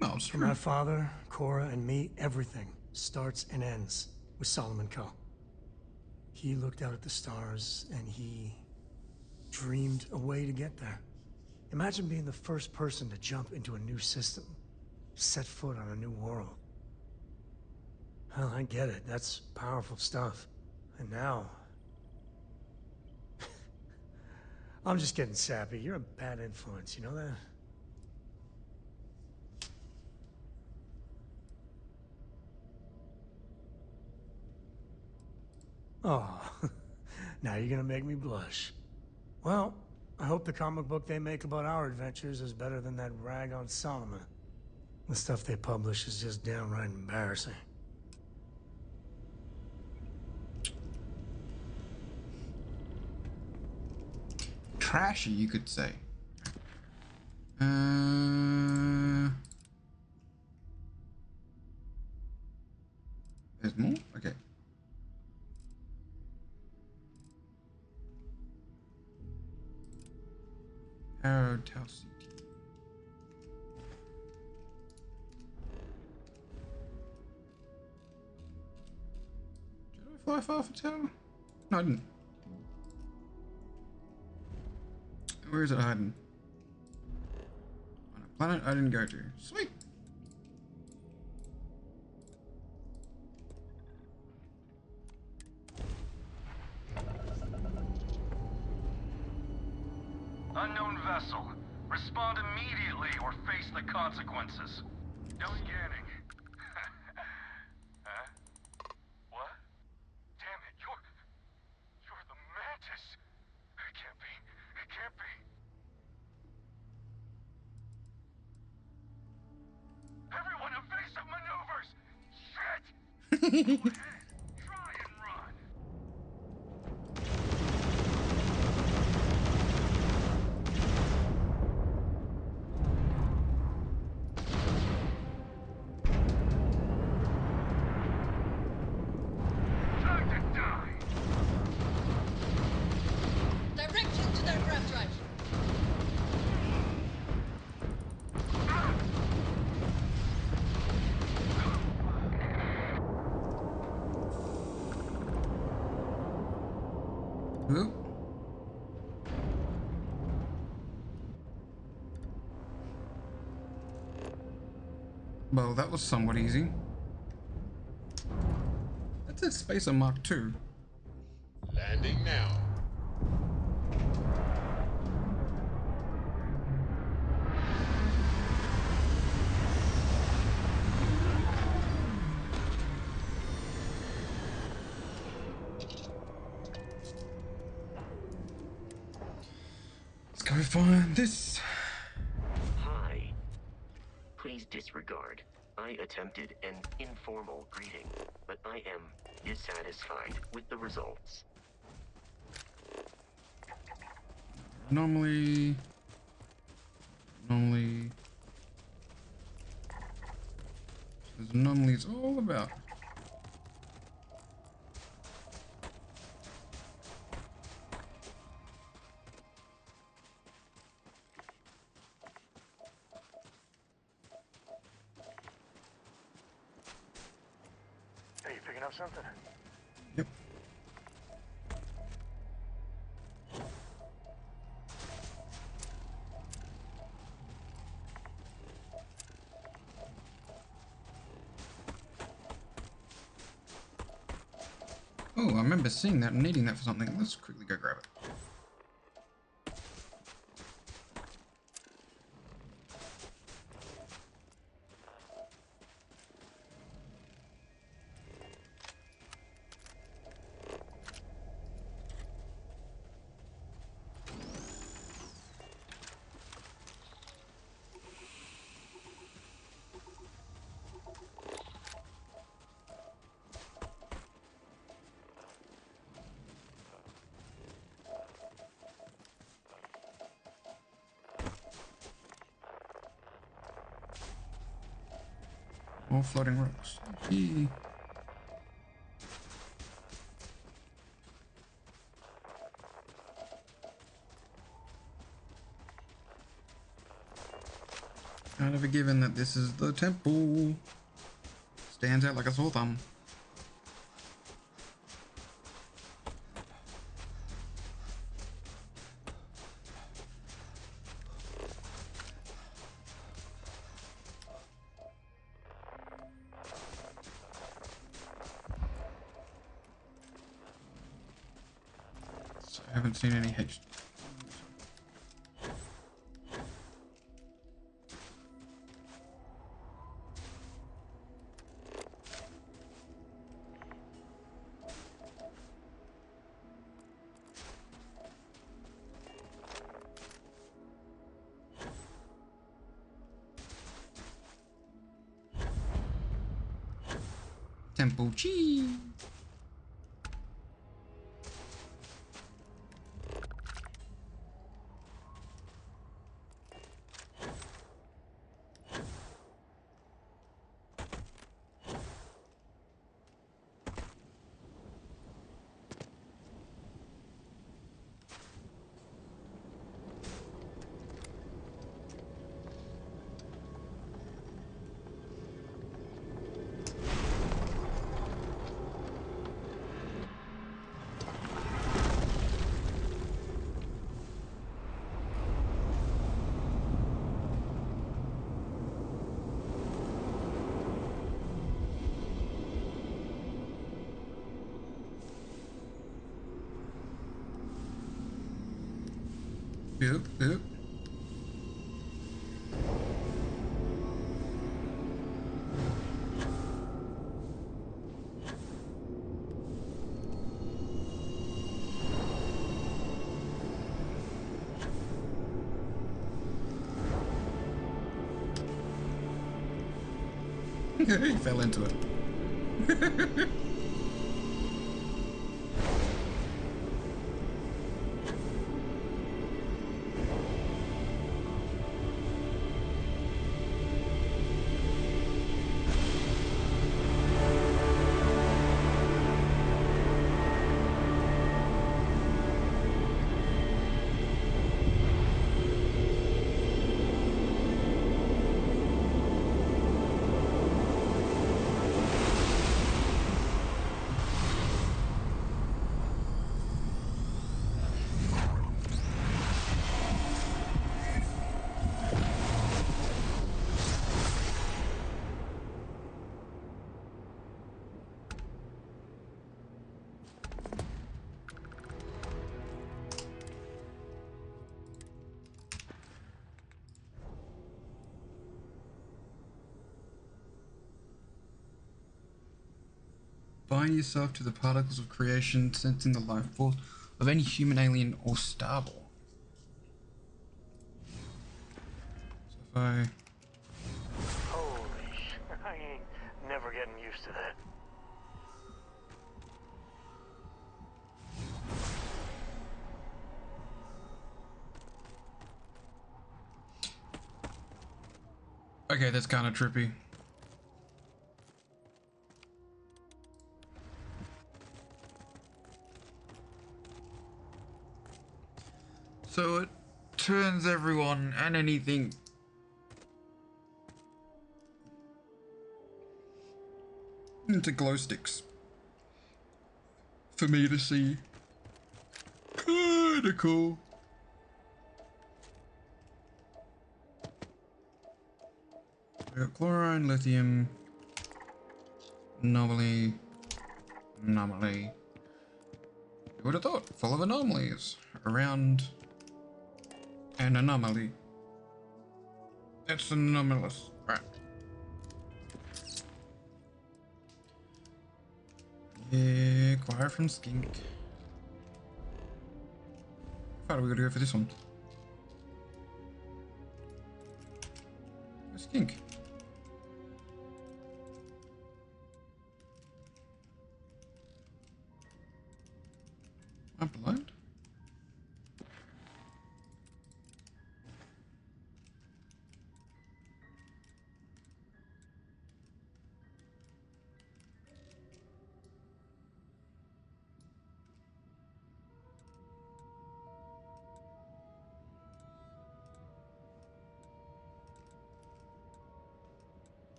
No, it's For my father, Korra, and me, everything starts and ends with Solomon Coe. He looked out at the stars, and he dreamed a way to get there. Imagine being the first person to jump into a new system, set foot on a new world. Hell, I get it. That's powerful stuff. And now... I'm just getting sappy. You're a bad influence, you know that? Oh, now you're gonna make me blush. Well, I hope the comic book they make about our adventures is better than that rag on Solomon. The stuff they publish is just downright embarrassing. Trashy, you could say. There's more? Okay. Arrow Tau CT. Did I fly far for Tau? No, I didn't. Where is it hiding? On a planet I didn't go to. Sweet! Unknown vessel. Respond immediately or face the consequences. No scanning. Huh? What? Damn it, you're the Mantis. It can't be. It can't be. Everyone, evasive maneuvers! Shit! Go ahead. Try and run. Time to die! Direction to their grav drive. Oop. Well, that was somewhat easy. That's a Spacer Mark II. Landing now. Let's go find this. Hi. Please disregard. I attempted an informal greeting, but I am dissatisfied with the results. Normally. There's anomalies all about. Hey, you picking up something? Yep. Oh, I remember seeing that and needing that for something. Let's quickly go grab it. More floating rocks. Yee. Kind of a given that this is the temple. Stands out like a sore thumb. So I haven't seen any H. Temple Chi. Yep, yep. He fell into it. Bind yourself to the particles of creation, sensing the life force of any human, alien, or starborn. So if I... Holy shit, I ain't never getting used to that. Okay, that's kind of trippy. So it turns everyone and anything into glow sticks for me to see. Kinda cool. We got chlorine, lithium, anomaly. Who would have thought? Full of anomalies. Around an anomaly. It's anomalous. Right. Yeah, acquire from Skink. How far are we gonna go for this one? Skink. I'm blind.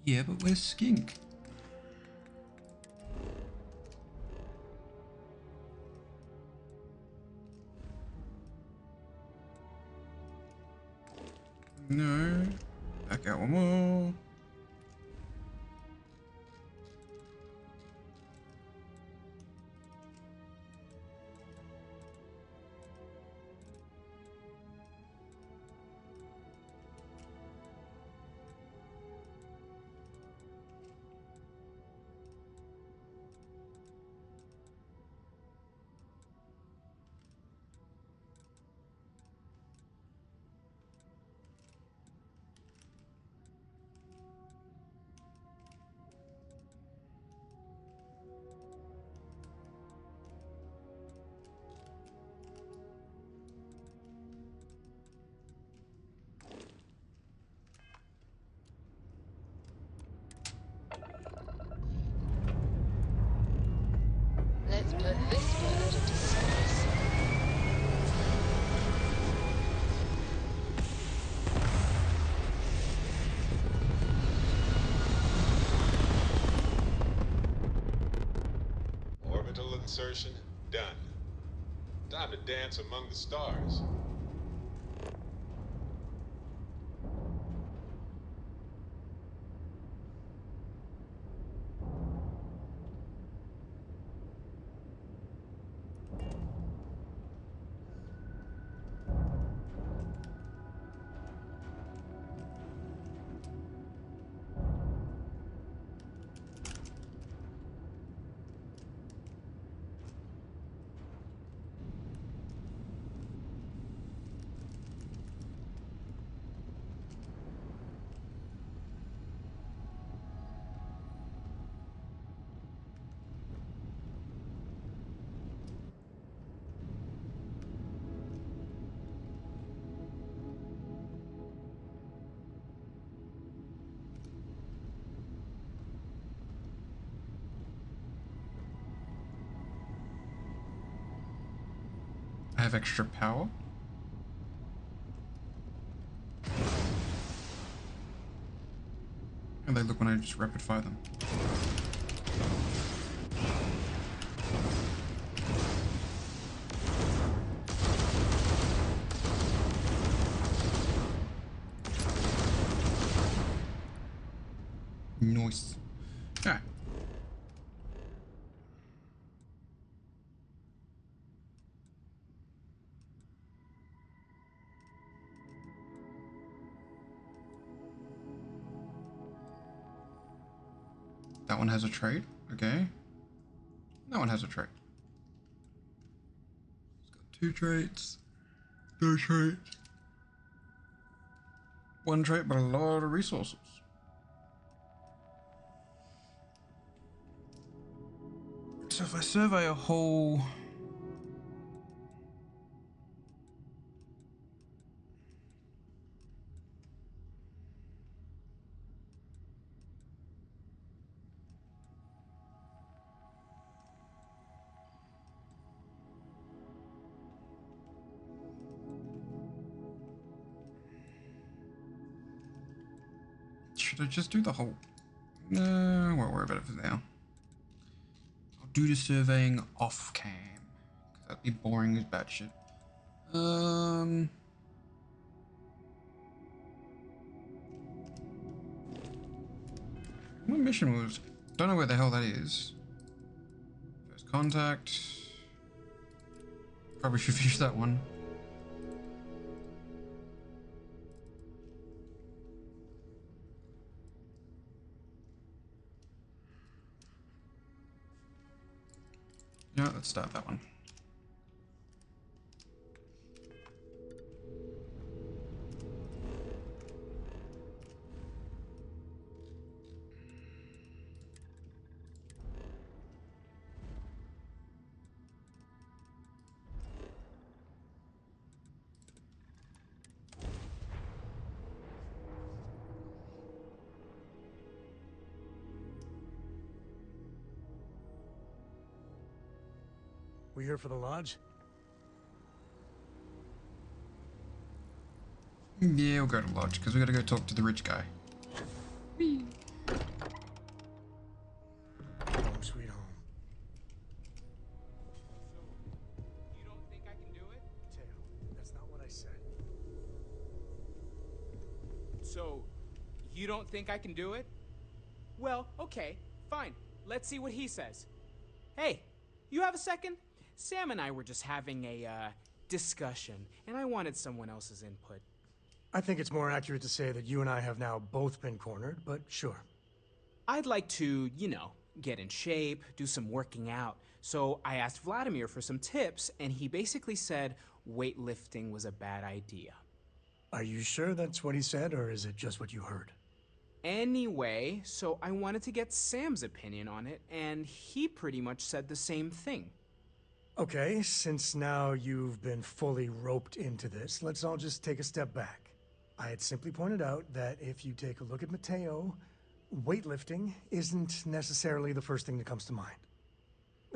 Yeah, but where's Skink? No. Back out one more. Let's put this word to service. Orbital insertion done. Time to dance among the stars. I have extra power. And they look when I just rapid fire them. Nice. Alright. That one has a trait. Okay. That one has a trait. It's got 2 traits. 2 traits. 1 trait, but a lot of resources. So if I survey a whole... Should I just do the whole... No, I won't worry about it for now. I'll do the surveying off cam. Because that'd be boring as batshit. What mission was... Don't know where the hell that is. First contact. Probably should finish that one. Yeah, let's start that one. We here for the lodge? Yeah, we'll go to lodge, because we gotta go talk to the rich guy. Whee! Home sweet home. You don't think I can do it? Mateo, that's not what I said. So, you don't think I can do it? Well, okay, fine. Let's see what he says. Hey, you have a second? Sam and I were just having a, discussion, and I wanted someone else's input. I think it's more accurate to say that you and I have now both been cornered, but sure. I'd like to, you know, get in shape, do some working out. So I asked Vladimir for some tips, and he basically said weightlifting was a bad idea. Are you sure that's what he said, or is it just what you heard? Anyway, so I wanted to get Sam's opinion on it, and he pretty much said the same thing. Okay, since now you've been fully roped into this, let's all just take a step back. I had simply pointed out that if you take a look at Mateo, weightlifting isn't necessarily the first thing that comes to mind.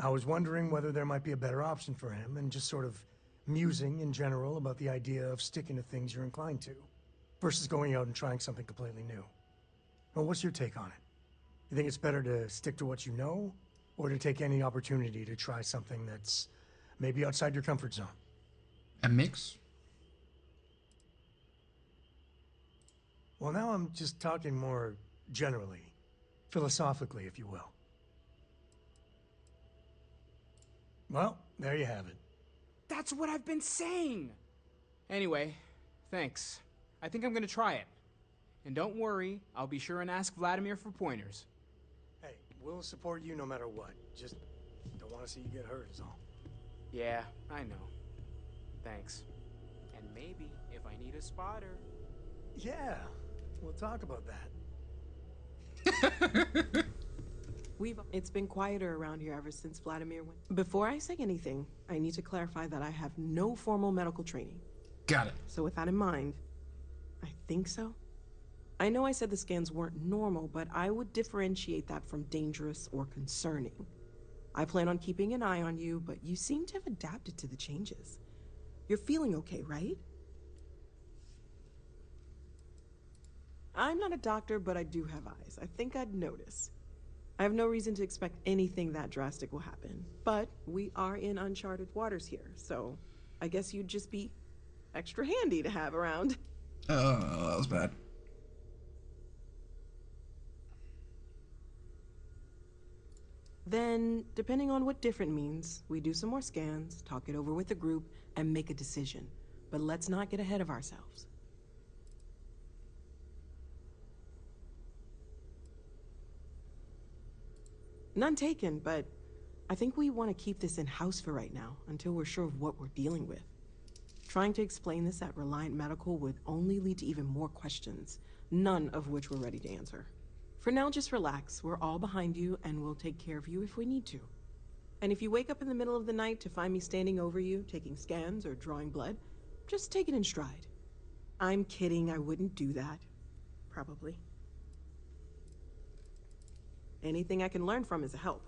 I was wondering whether there might be a better option for him, and just sort of musing in general about the idea of sticking to things you're inclined to, versus going out and trying something completely new. Well, what's your take on it? You think it's better to stick to what you know, or to take any opportunity to try something that's maybe outside your comfort zone? A mix? Well, now I'm just talking more generally, philosophically, if you will. Well, there you have it. That's what I've been saying! Anyway, thanks. I think I'm gonna try it. And don't worry, I'll be sure and ask Vladimir for pointers. Hey, we'll support you no matter what. Just don't want to see you get hurt is all. Yeah, I know. Thanks. And maybe if I need a spotter... Yeah, we'll talk about that. It's been quieter around here ever since Vladimir went. Before I say anything, I need to clarify that I have no formal medical training. Got it. So with that in mind, I think so. I know I said the scans weren't normal, but I would differentiate that from dangerous or concerning. I plan on keeping an eye on you, but you seem to have adapted to the changes. You're feeling okay, right? I'm not a doctor, but I do have eyes. I think I'd notice. I have no reason to expect anything that drastic will happen, but we are in uncharted waters here, so I guess you'd just be extra handy to have around. Oh, that was bad. Then, depending on what different means, we do some more scans, talk it over with the group, and make a decision. But let's not get ahead of ourselves. None taken, but I think we want to keep this in-house for right now, until we're sure of what we're dealing with. Trying to explain this at Reliant Medical would only lead to even more questions, none of which we're ready to answer. For now, just relax. We're all behind you, and we'll take care of you if we need to. And if you wake up in the middle of the night to find me standing over you, taking scans or drawing blood, just take it in stride. I'm kidding, I wouldn't do that. Probably. Anything I can learn from is a help.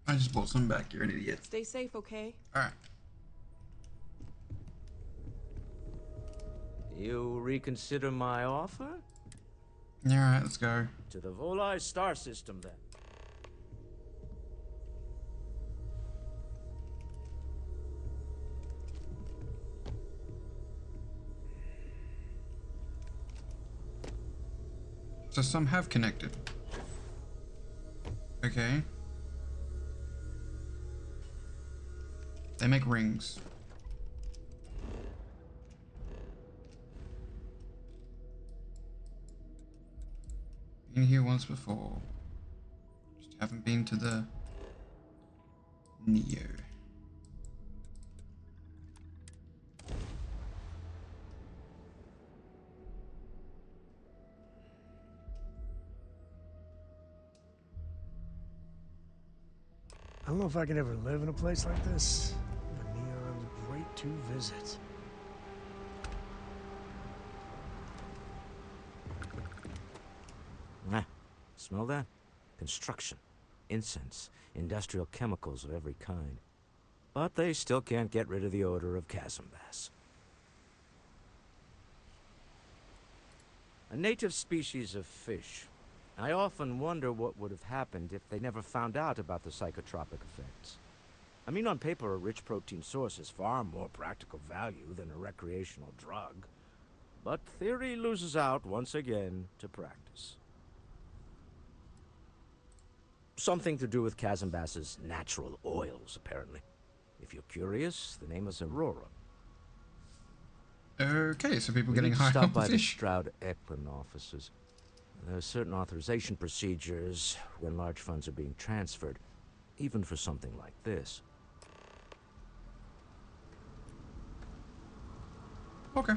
I just bought some back. You're an idiot. Stay safe, okay? Alright. You reconsider my offer? Alright, let's go. To the Volai star system, then. So some have connected. Okay. They make rings. Been here once before. Just haven't been to the Neo. I don't know if I can ever live in a place like this, but Neon's great to visit. Ah, smell that? Construction, incense, industrial chemicals of every kind. But they still can't get rid of the odor of chasm bass. A native species of fish. I often wonder what would have happened if they never found out about the psychotropic effects. I mean, on paper, a rich protein source is far more practical value than a recreational drug. But theory loses out once again to practice. Something to do with chasm bass's natural oils, apparently. If you're curious, the name is Aurora. Okay, so people We getting need to high stop on the by the fish. Stroud Eklund offices. There are certain authorization procedures when large funds are being transferred, even for something like this. Okay.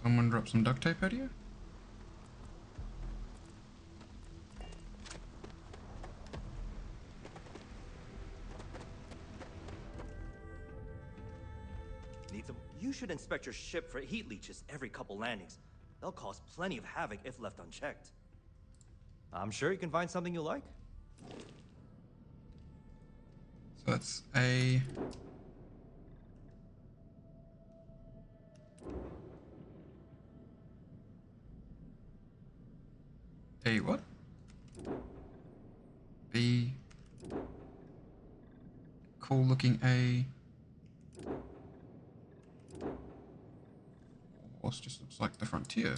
Someone drop some duct tape at you? Need some? You should inspect your ship for heat leeches every couple landings. They'll cause plenty of havoc if left unchecked. I'm sure you can find something you like. So that's a... A what? B... Cool looking A... Horse just looks like the Frontier.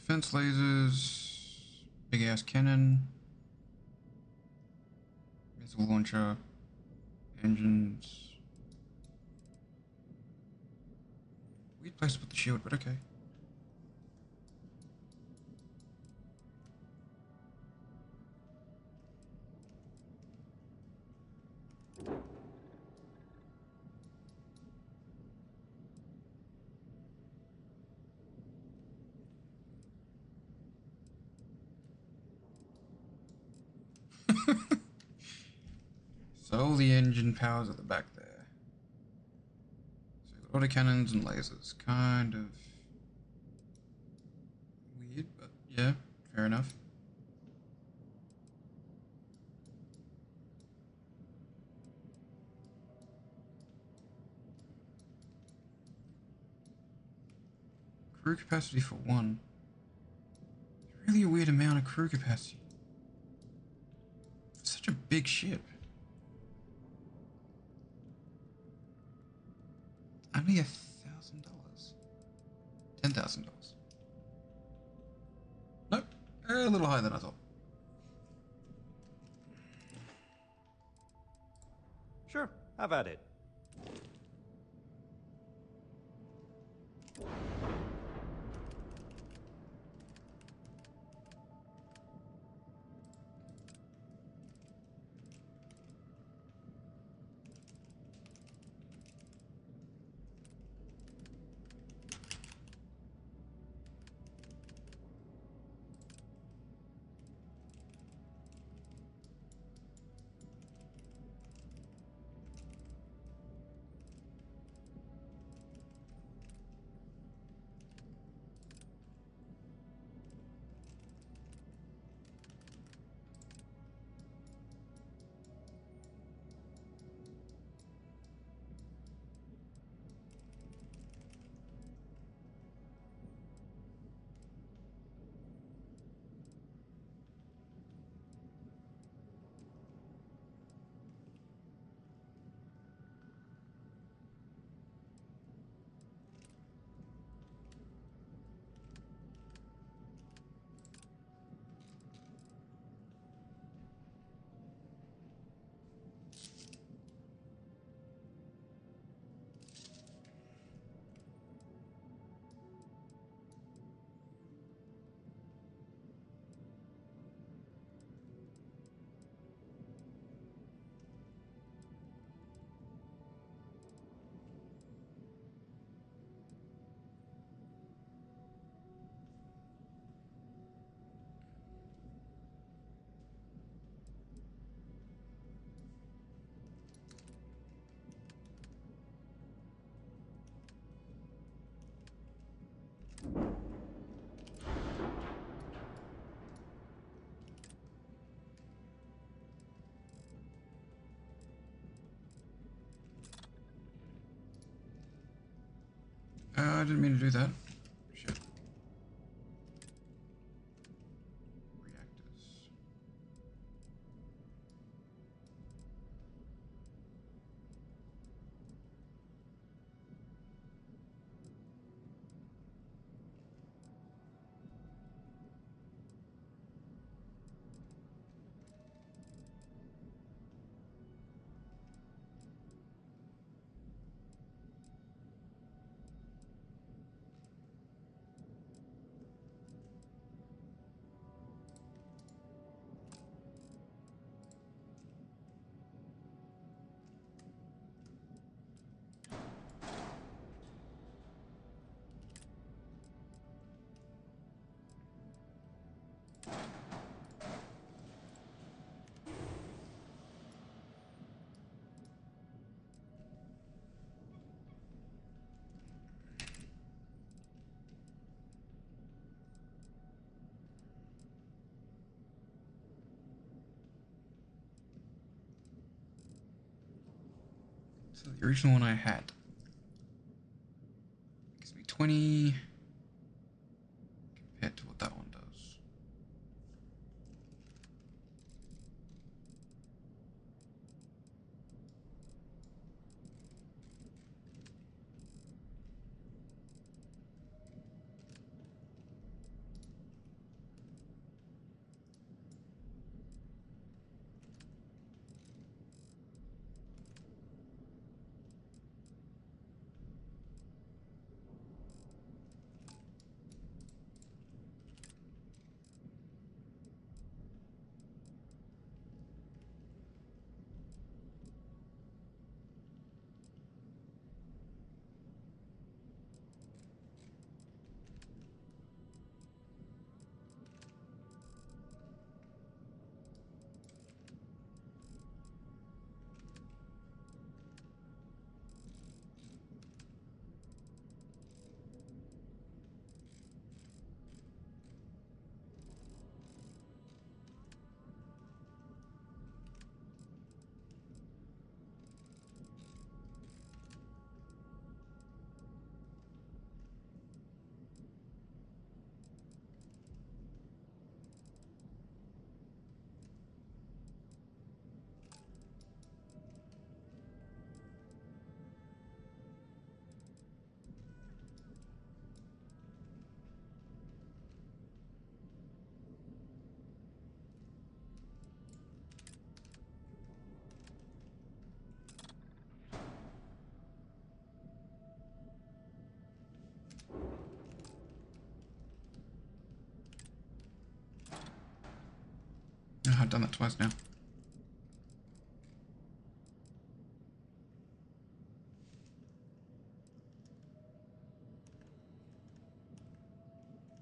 Defense lasers, big ass cannon, missile launcher, engines. Weird place to put the shield, but okay. So all the engine powers at the back there. So autocannons and lasers. Kind of weird, but yeah, fair enough. Crew capacity for 1. Really a weird amount of crew capacity. For such a big ship. Only $1,000. $10,000. Nope. A little higher than I thought. Sure, have at it. I didn't mean to do that. Shit. Reactors. So the original one I had gives me 20 compared to what that one does. I've done that twice now.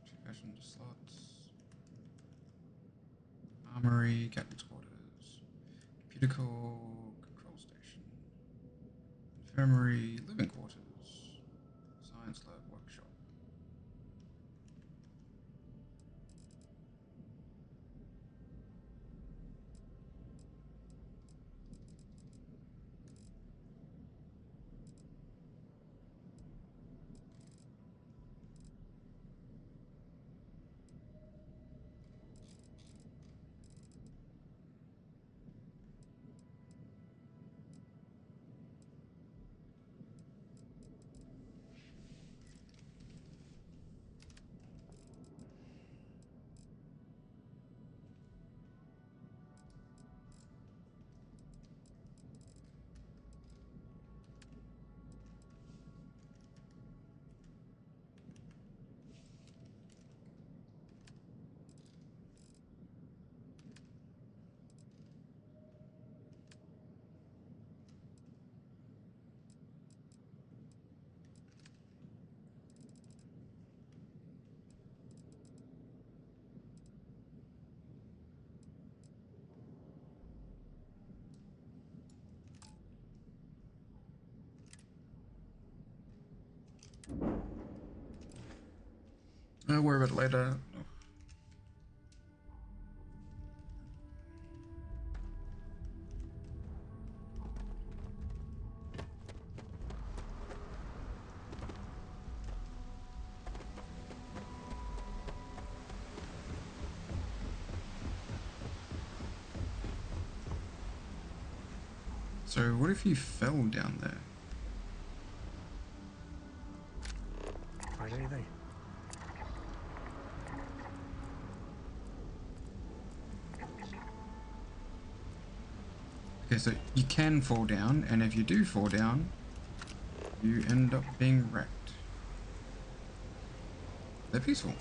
Two passenger slots. Armory, captain's quarters. Computer core, control station. Infirmary, living quarters. Science lab, workshop. I'll worry about it later. So what if you fell down there? Find anything? Okay, so you can fall down, and if you do fall down, you end up being wrecked. They're peaceful.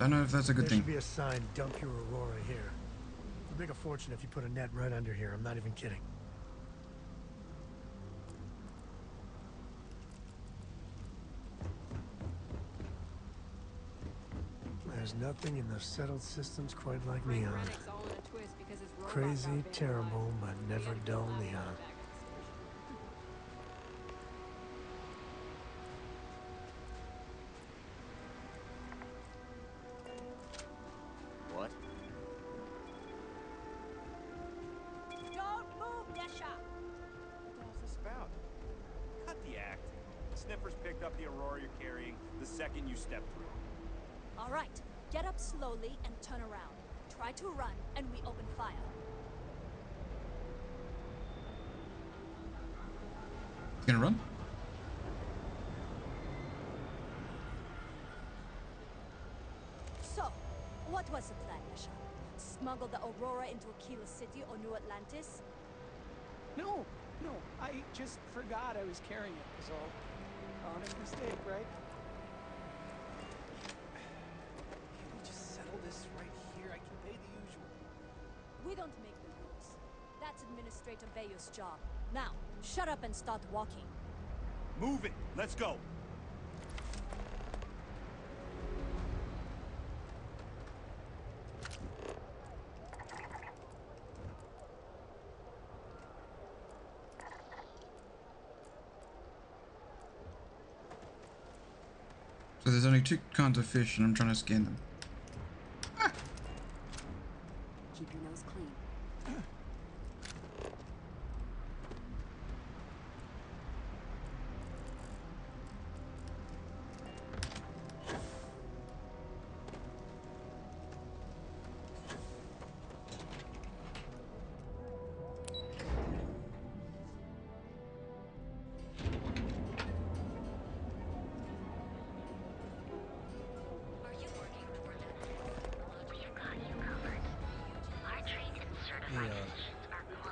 Don't know if that's a good There thing. should be a sign, dump your Aurora here. You'll make a fortune if you put a net right under here. I'm not even kidding. There's nothing in the settled systems quite like neon. Crazy, terrible, but never dull neon. What? Don't move, Desha! What the hell's this about? Cut the act. Sniffers picked up the Aurora you're carrying the second you stepped through. All right, get up slowly and turn around. Try to run, and we open fire. You gonna run? So, what was the plan, Desha? Smuggle the Aurora into Aquila City or New Atlantis? No, I just forgot I was carrying it, was all. Honest mistake, right? Can we just settle this right here? I can pay the usual. We don't make the rules. That's Administrator Bayo's job. Now, shut up and start walking. Move it! Let's go! So there's only two kinds of fish, and I'm trying to scan them. Keep your nose clean.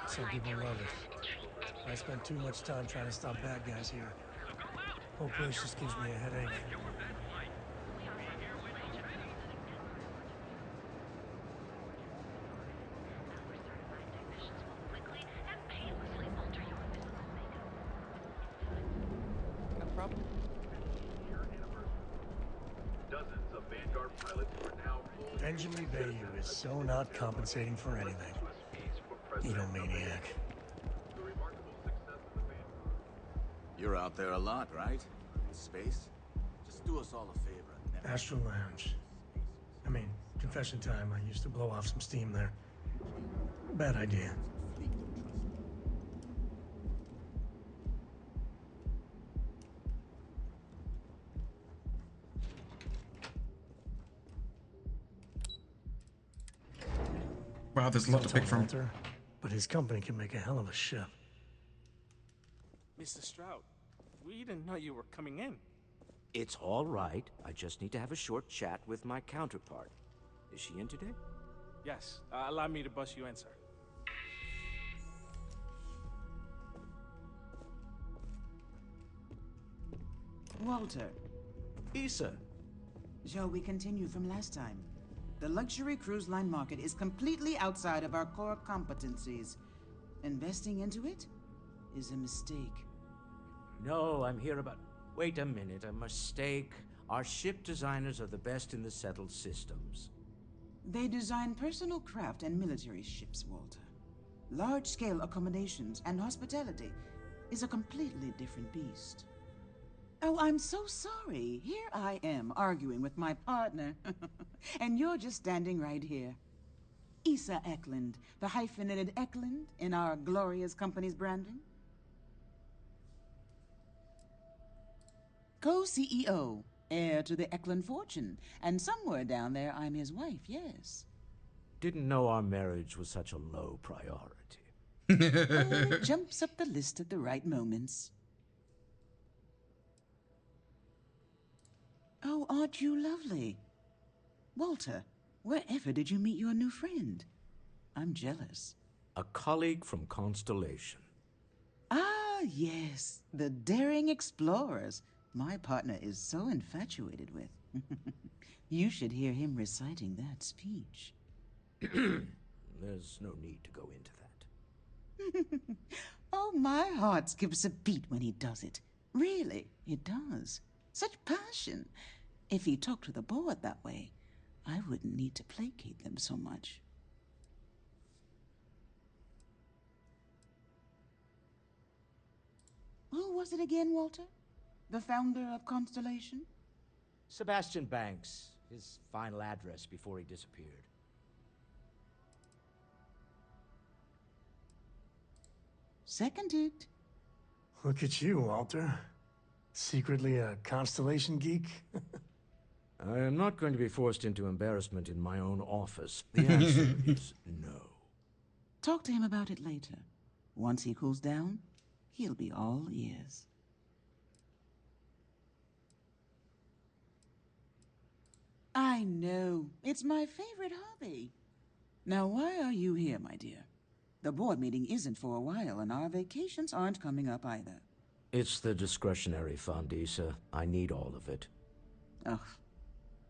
Some people love it. I spend too much time trying to stop bad guys here. Whole place just gives me a headache. Benjamin Bayou is so not compensating for anything. Egomaniac. You're out there a lot, right? In space? Just do us all a favor and never... Astral Lounge. I mean, confession time, I used to blow off some steam there. Bad idea. Wow, there's a lot to pick from. Walter, but his company can make a hell of a ship. Mr. Stroud, we didn't know you were coming in. It's all right. I just need to have a short chat with my counterpart. Is she in today? Yes, allow me to bust you in, sir. Walter. Issa. Shall we continue from last time? The luxury cruise line market is completely outside of our core competencies. Investing into it is a mistake. No, I'm here about... Wait a minute, a mistake. Our ship designers are the best in the settled systems. They design personal craft and military ships, Walter. Large-scale accommodations and hospitality is a completely different beast. Oh, I'm so sorry. Here I am arguing with my partner. And you're just standing right here. Issa Eklund, the hyphenated Eklund in our glorious company's branding. Co-CEO, heir to the Eklund fortune, and somewhere down there I'm his wife, yes. Didn't know our marriage was such a low priority. Oh, it jumps up the list at the right moments. Oh, aren't you lovely? Walter, wherever did you meet your new friend? I'm jealous. A colleague from Constellation. Ah, yes, the daring explorers my partner is so infatuated with. You should hear him reciting that speech. There's no need to go into that. Oh, my heart skips a beat when he does it. Really, it does. Such passion. If he talked to the board that way, I wouldn't need to placate them so much. Who was it again, Walter? The founder of Constellation? Sebastian Banks. His final address before he disappeared. Seconded. Look at you, Walter. Secretly a Constellation geek? I am not going to be forced into embarrassment in my own office. The answer is no. Talk to him about it later. Once he cools down, he'll be all ears. I know. It's my favorite hobby. Now, why are you here, my dear? The board meeting isn't for a while, and our vacations aren't coming up either. It's the discretionary fund, Issa. I need all of it. Ugh.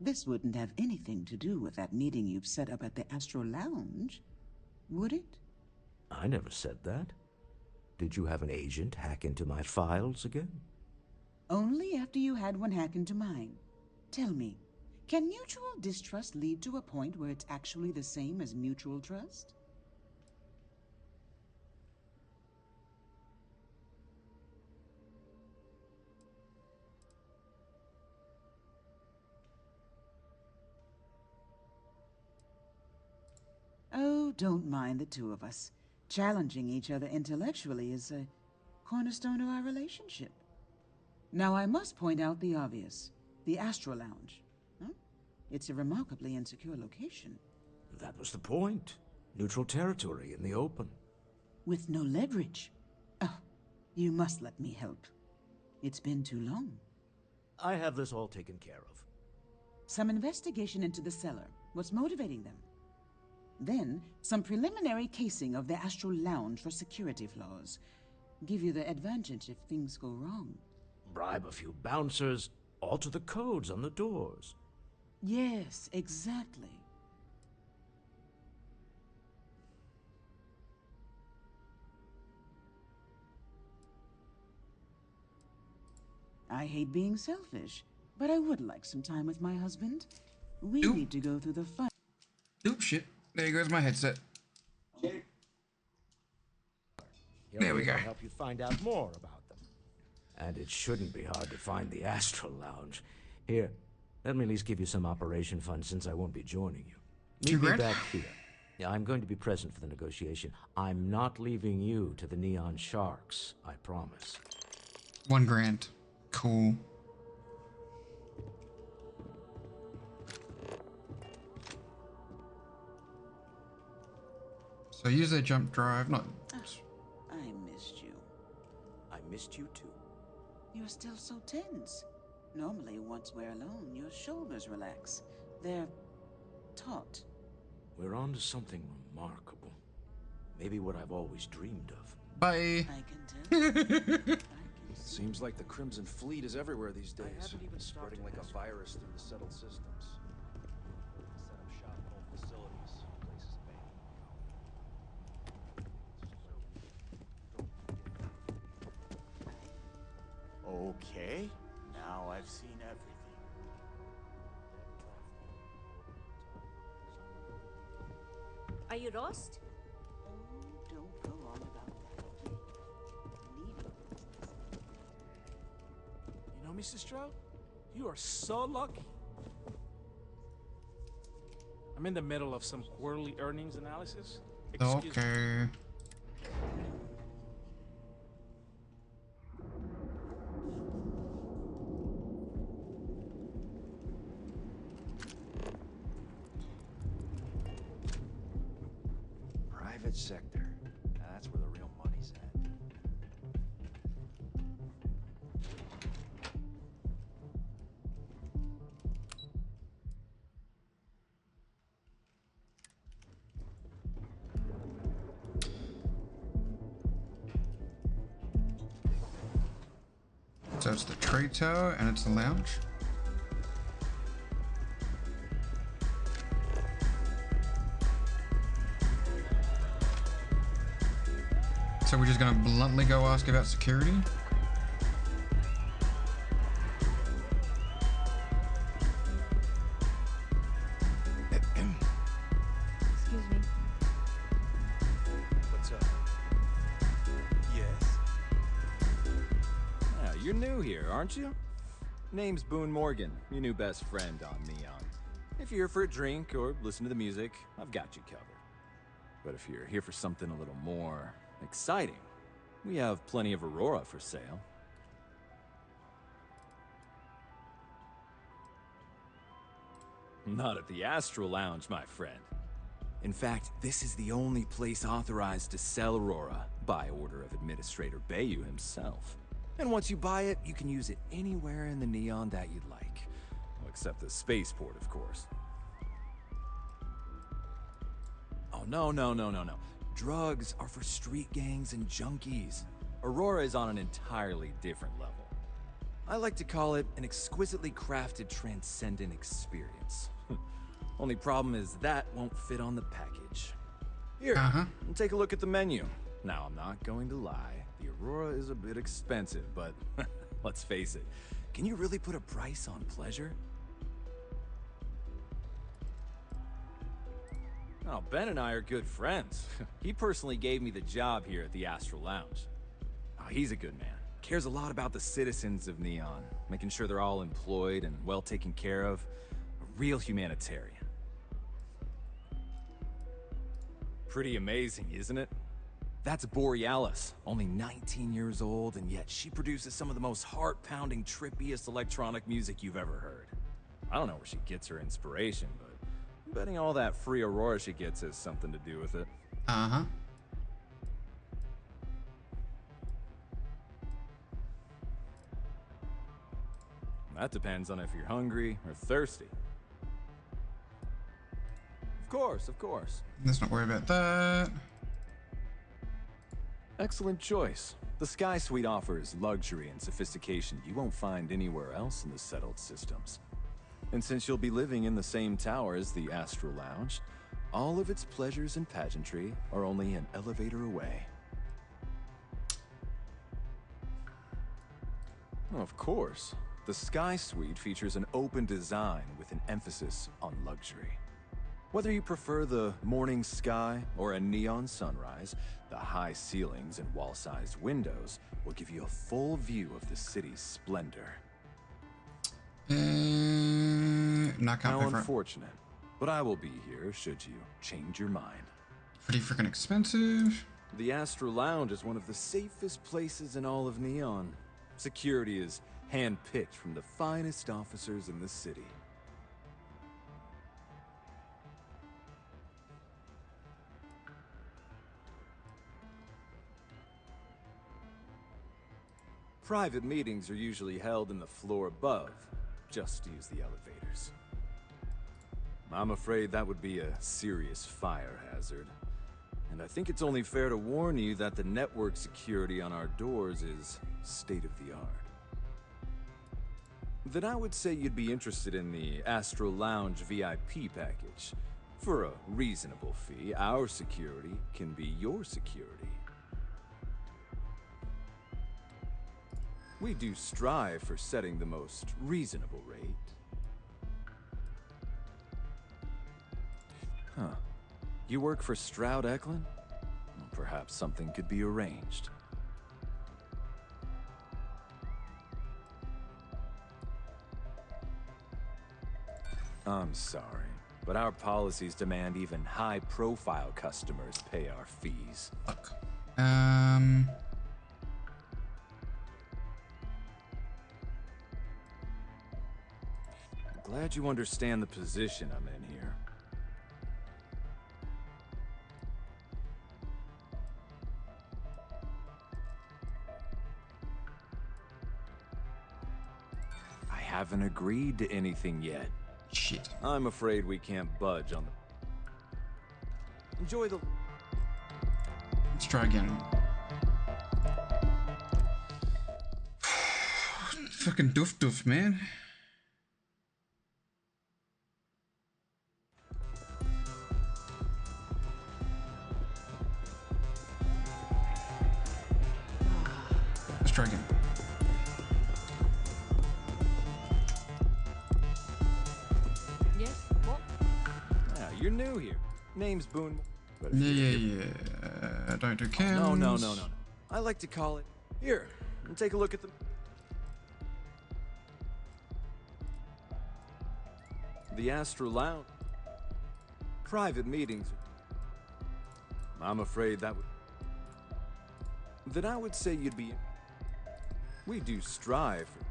This wouldn't have anything to do with that meeting you've set up at the Astro Lounge, would it? I never said that. Did you have an agent hack into my files again? Only after you had one hack into mine. Tell me, can mutual distrust lead to a point where it's actually the same as mutual trust? Oh, don't mind the two of us. Challenging each other intellectually is a cornerstone of our relationship. Now, I must point out the obvious. The Astro Lounge. Huh? It's a remarkably insecure location. That was the point. Neutral territory in the open. With no leverage. Oh, you must let me help. It's been too long. I have this all taken care of. Some investigation into the cellar. What's motivating them? Then, some preliminary casing of the Astral Lounge for security flaws. Give you the advantage if things go wrong. Bribe a few bouncers, alter the codes on the doors. Yes, exactly. I hate being selfish, but I would like some time with my husband. We need to go through the fun. Oop, shit. There goes my headset. There we go. Help you find out more about them. And it shouldn't be hard to find the Astral Lounge. Here, let me at least give you some operation funds since I won't be joining you. Meet me back here. Yeah, I'm going to be present for the negotiation. I'm not leaving you to the Neon Sharks, I promise. $1 grand. Cool. So use their jump drive, not... I missed you. I missed you too. You're still so tense. Normally, once we're alone, your shoulders relax. They're taut. We're on to something remarkable. Maybe what I've always dreamed of. Bye. I can tell. Seems like the Crimson Fleet is everywhere these days. Spreading like a virus through the settled systems. Set up shop in old facilities. Places abandoned. Okay, now I've seen everything. Are you lost? Oh, don't go on about that. You know, Mrs. Stroud, you are so lucky. I'm in the middle of some quarterly earnings analysis. Excuse me. Okay. Private sector. That's where the real money's at. So it's the trade tower and it's the lounge. So we're just gonna bluntly go ask about security? Excuse me. What's up? Yes. Ah, you're new here, aren't you? Name's Boone Morgan, your new best friend on Neon. If you're here for a drink or listen to the music, I've got you covered. But if you're here for something a little more exciting, we have plenty of Aurora for sale. Not at the Astral Lounge, my friend. In fact, this is the only place authorized to sell Aurora by order of Administrator Bayou himself. And once you buy it, you can use it anywhere in the Neon that you'd like. Well, except the spaceport, of course. Oh, no. Drugs are for street gangs and junkies. Aurora is on an entirely different level. I like to call it an exquisitely crafted transcendent experience. Only problem is that won't fit on the package. Here, take a look at the menu. Now, I'm not going to lie. The Aurora is a bit expensive, but let's face it. Can you really put a price on pleasure? Oh, Ben and I are good friends. He personally gave me the job here at the Astral Lounge. Oh, he's a good man. Cares a lot about the citizens of Neon, making sure they're all employed and well taken care of. A real humanitarian. Pretty amazing, isn't it? That's Borealis, only 19 years old, and yet she produces some of the most heart-pounding, trippiest electronic music you've ever heard. I don't know where she gets her inspiration, but I'm betting all that free Aurora she gets has something to do with it. That depends on if you're hungry or thirsty. Of course. Let's not worry about that. Excellent choice. The Sky Suite offers luxury and sophistication you won't find anywhere else in the settled systems. And since you'll be living in the same tower as the Astral Lounge, all of its pleasures and pageantry are only an elevator away. Of course. The Sky Suite features an open design with an emphasis on luxury. Whether you prefer the morning sky or a neon sunrise, the high ceilings and wall-sized windows will give you a full view of the city's splendor. Not How unfortunate, but I will be here should you change your mind. Pretty freaking expensive. The Astro Lounge is one of the safest places in all of Neon. Security is hand-picked from the finest officers in the city. Private meetings are usually held in the floor above. Just use the elevators. I'm afraid that would be a serious fire hazard. And I think it's only fair to warn you that the network security on our doors is state-of-the-art. Then I would say you'd be interested in the Astro Lounge VIP package. For a reasonable fee, our security can be your security. We do strive for setting the most reasonable rate. Huh. You work for Stroud Eklund? Well, perhaps something could be arranged. I'm sorry, but our policies demand even high-profile customers pay our fees. Look, Glad you understand the position I'm in here. I haven't agreed to anything yet. Shit. I'm afraid we can't budge on the... Enjoy the... Let's try again. Fucking doof, man. Let's try again. Yes? What? Yeah, you're new here. Name's Boone. Yeah. Don't do cams. No. I like to call it... Here, and take a look at the... The Astro Lounge. Private meetings. I'm afraid that would... Then I would say you'd be... We do strive for...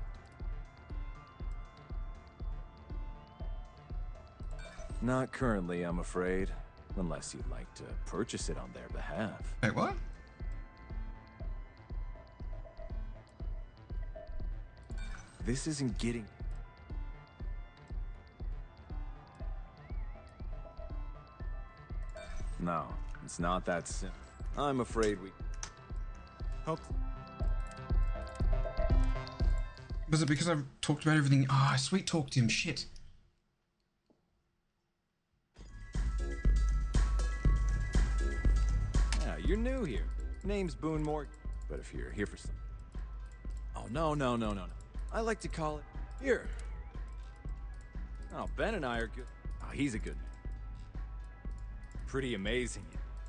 Not currently, I'm afraid. Unless you'd like to purchase it on their behalf. Wait, what? This isn't getting... No, it's not that simple. I'm afraid we... Hope... Was it because I've talked about everything? Ah, I sweet talked him. Shit. Yeah, you're new here. Name's Boone Morgan. But if you're here for some... Oh, no. I like to call it... Here. Oh, Ben and I are good. Oh, he's a good man. Pretty amazing.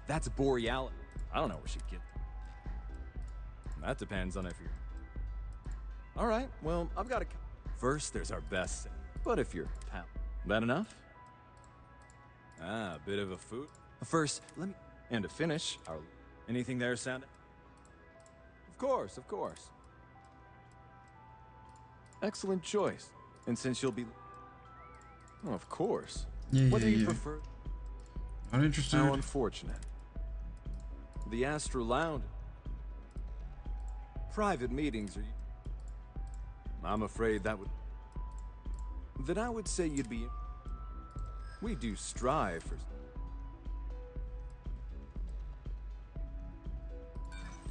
That's Borealis. I don't know where she'd get... That depends on if you're... All right, well, I've got to... First, there's our best set. But if you're... That enough? Ah, a bit of a food. First, let me... And to finish, our... Anything there, Santa? Of course. Excellent choice. And since you'll be... Oh, of course. Whether you prefer... Not interested. How unfortunate. The Astro Lounge. Private meetings are... I'm afraid that would... Then I would say you'd be... We do strive for...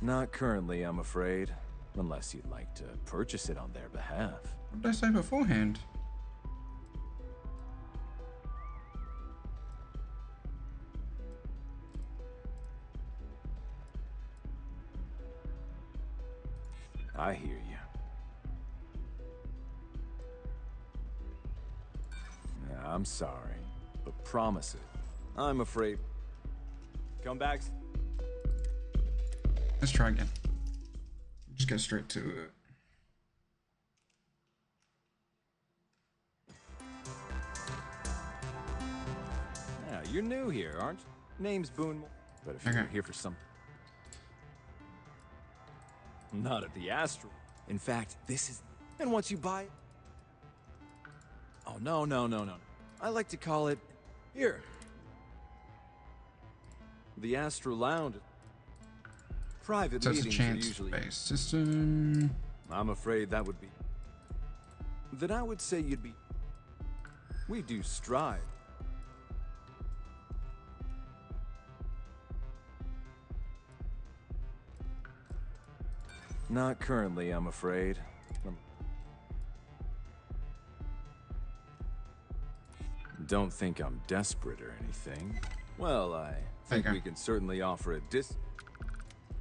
Not currently, I'm afraid. Unless you'd like to purchase it on their behalf. What did I say beforehand? I hear you. I'm sorry, but promise it. I'm afraid. Come back. Let's try again. Just go straight to it. Yeah, you're new here, aren't you? Name's Boone. But if you're here for some... Not at the Astral. In fact, this is... And once you buy... Oh, no. I like to call it... Here. The Astral Lounge. Private So it's a meetings are usually... chance-based system. I'm afraid that would be... That I would say you'd be... We do strive. Not currently, I'm afraid. Don't think I'm desperate or anything. Well, I think we can certainly offer a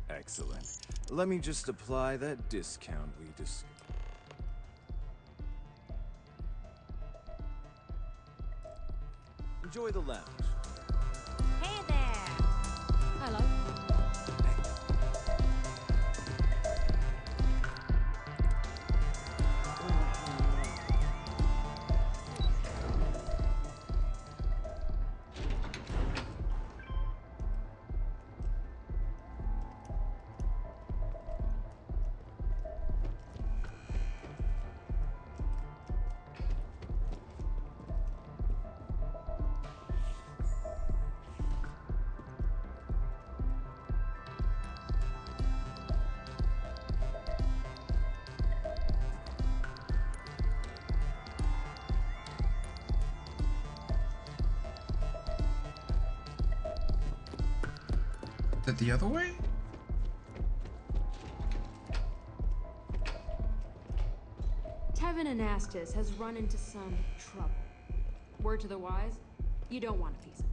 Excellent. Let me just apply that discount we discussed. Enjoy the lounge. Hey there! Hello. Is it the other way? Tevin Anastas has run into some trouble. Word to the wise, you don't want a piece of that.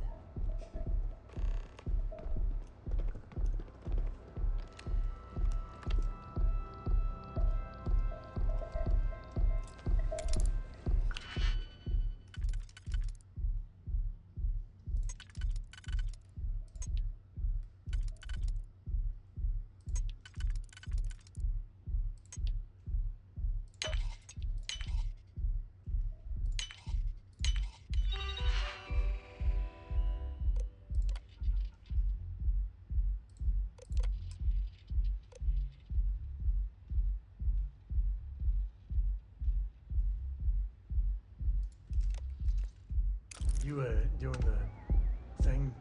You, doing the thing?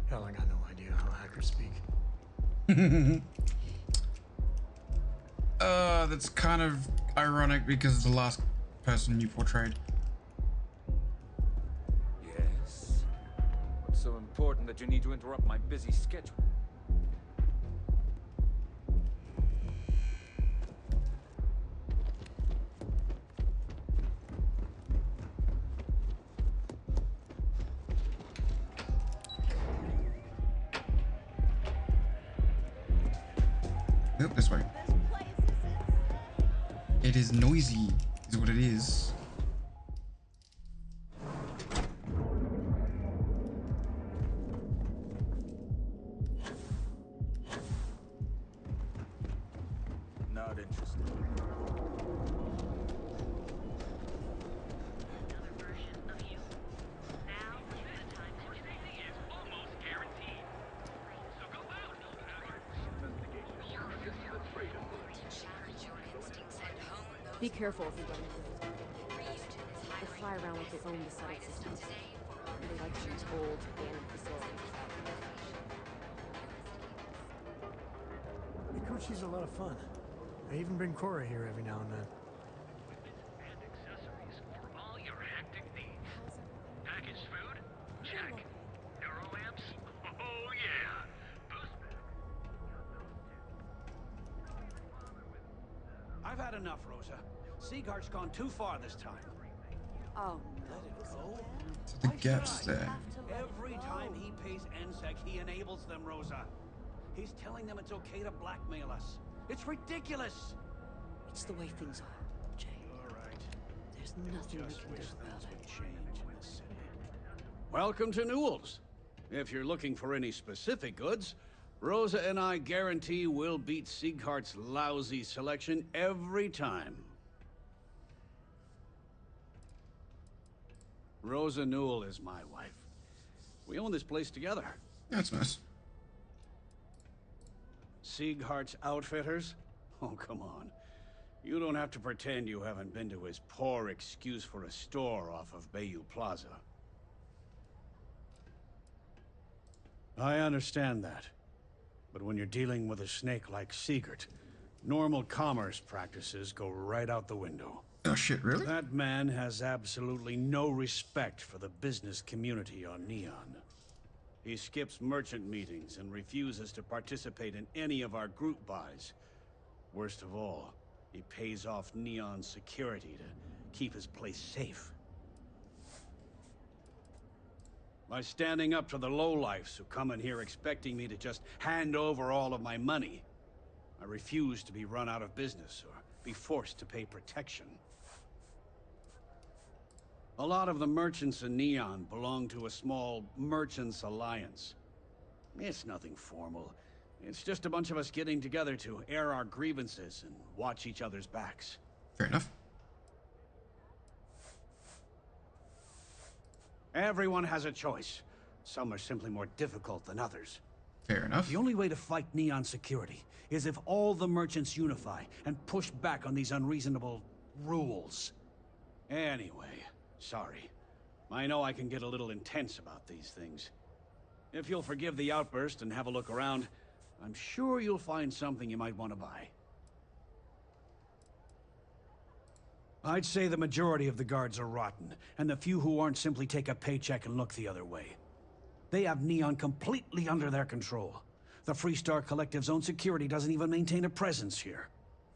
Hell, I got no idea how hackers speak. That's kind of ironic because it's the last person you portrayed. Yes? What's so important that you need to interrupt my busy schedule? Nope, this way. It is noisy, is what it is. Not interested. Be careful if you're going to They fly around like they own the settled systems. They like to use old, abandoned facilities. Mikuchi's a lot of fun. I even bring Cora here every now and then. Packaged food? Check. Neuroamps? Oh yeah. I've had enough, Rosa. Seagart's gone too far this time. Oh, Let it go. So the gap's there. Every time he pays NSEC, he enables them, Rosa. He's telling them it's okay to blackmail us. It's ridiculous. It's the way things are, Jay. All right. There's nothing we Just can do wish about things it. would change in this city. Welcome to Newell's. If you're looking for any specific goods, Rosa and I guarantee we'll beat Sieghart's lousy selection every time. Rosa Newell is my wife. We own this place together. That's nice. Sieghart's Outfitters? Oh, come on. You don't have to pretend you haven't been to his poor excuse for a store off of Bayou Plaza. I understand that. But when you're dealing with a snake like Siegert, normal commerce practices go right out the window. Oh shit, really? That man has absolutely no respect for the business community on Neon. He skips merchant meetings and refuses to participate in any of our group buys. Worst of all, he pays off Neon security to keep his place safe. By standing up to the lowlifes who come in here expecting me to just hand over all of my money, I refuse to be run out of business or be forced to pay protection. A lot of the merchants in Neon belong to a small merchants alliance. It's nothing formal. It's just a bunch of us getting together to air our grievances and watch each other's backs. Fair enough. Everyone has a choice. Some are simply more difficult than others. Fair enough. The only way to fight Neon security is if all the merchants unify and push back on these unreasonable rules. Anyway, sorry. I know I can get a little intense about these things. If you'll forgive the outburst and have a look around, I'm sure you'll find something you might want to buy. I'd say the majority of the guards are rotten, and the few who aren't simply take a paycheck and look the other way. They have Neon completely under their control. The Freestar Collective's own security doesn't even maintain a presence here.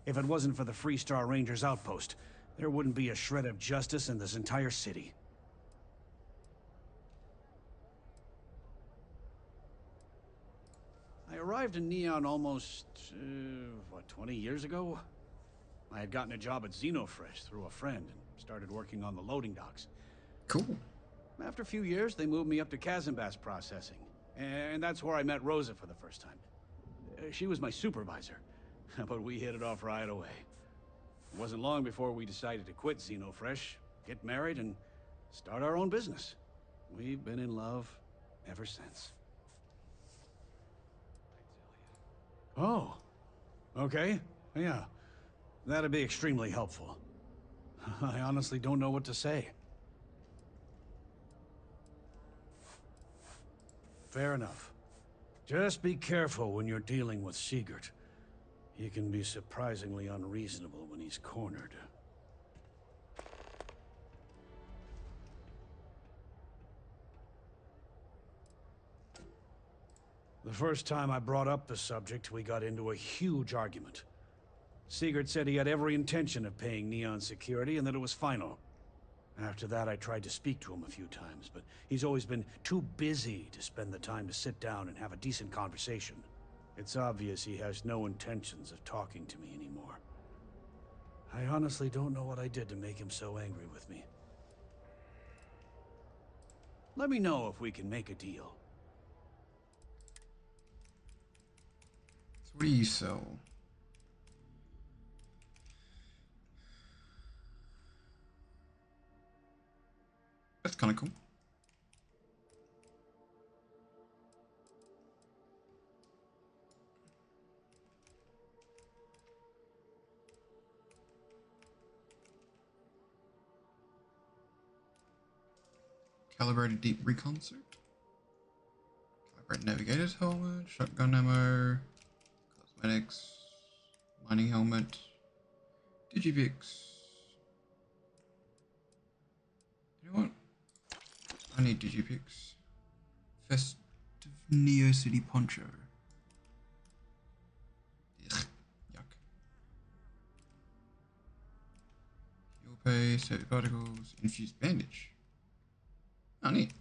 If it wasn't for the Freestar Rangers outpost, there wouldn't be a shred of justice in this entire city. I arrived in Neon almost, 20 years ago? I had gotten a job at Xenofresh through a friend and started working on the loading docks. Cool. After a few years, they moved me up to Kazanbass processing. And that's where I met Rosa for the first time. She was my supervisor, but we hit it off right away. It wasn't long before we decided to quit Xenofresh, get married, and start our own business. We've been in love ever since. Oh, okay, yeah. That'd be extremely helpful. I honestly don't know what to say. Fair enough. Just be careful when you're dealing with Siegert. He can be surprisingly unreasonable when he's cornered. The first time I brought up the subject, we got into a huge argument. Siegert said he had every intention of paying Neon security and that it was final. After that, I tried to speak to him a few times, but he's always been too busy to spend the time to sit down and have a decent conversation. It's obvious he has no intentions of talking to me anymore. I honestly don't know what I did to make him so angry with me. Let me know if we can make a deal. So what do you sell? That's kind of cool. Calibrated deep recon suit. Calibrated navigator's helmet. Shotgun ammo. Cosmetics. Mining helmet. Digipix. You know what? I need Digipix. Festive Neo City Poncho. Ugh, yuck. Fuel paste, heavy particles, infused bandage. Oh, neat.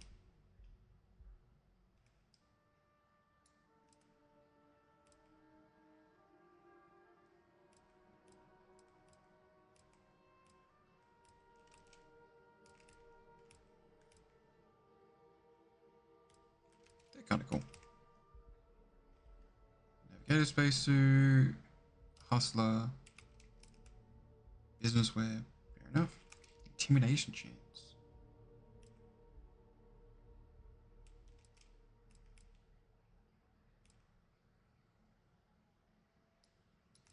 kind of cool. Navigator spacesuit, hustler, business wear, fair enough. Intimidation chains.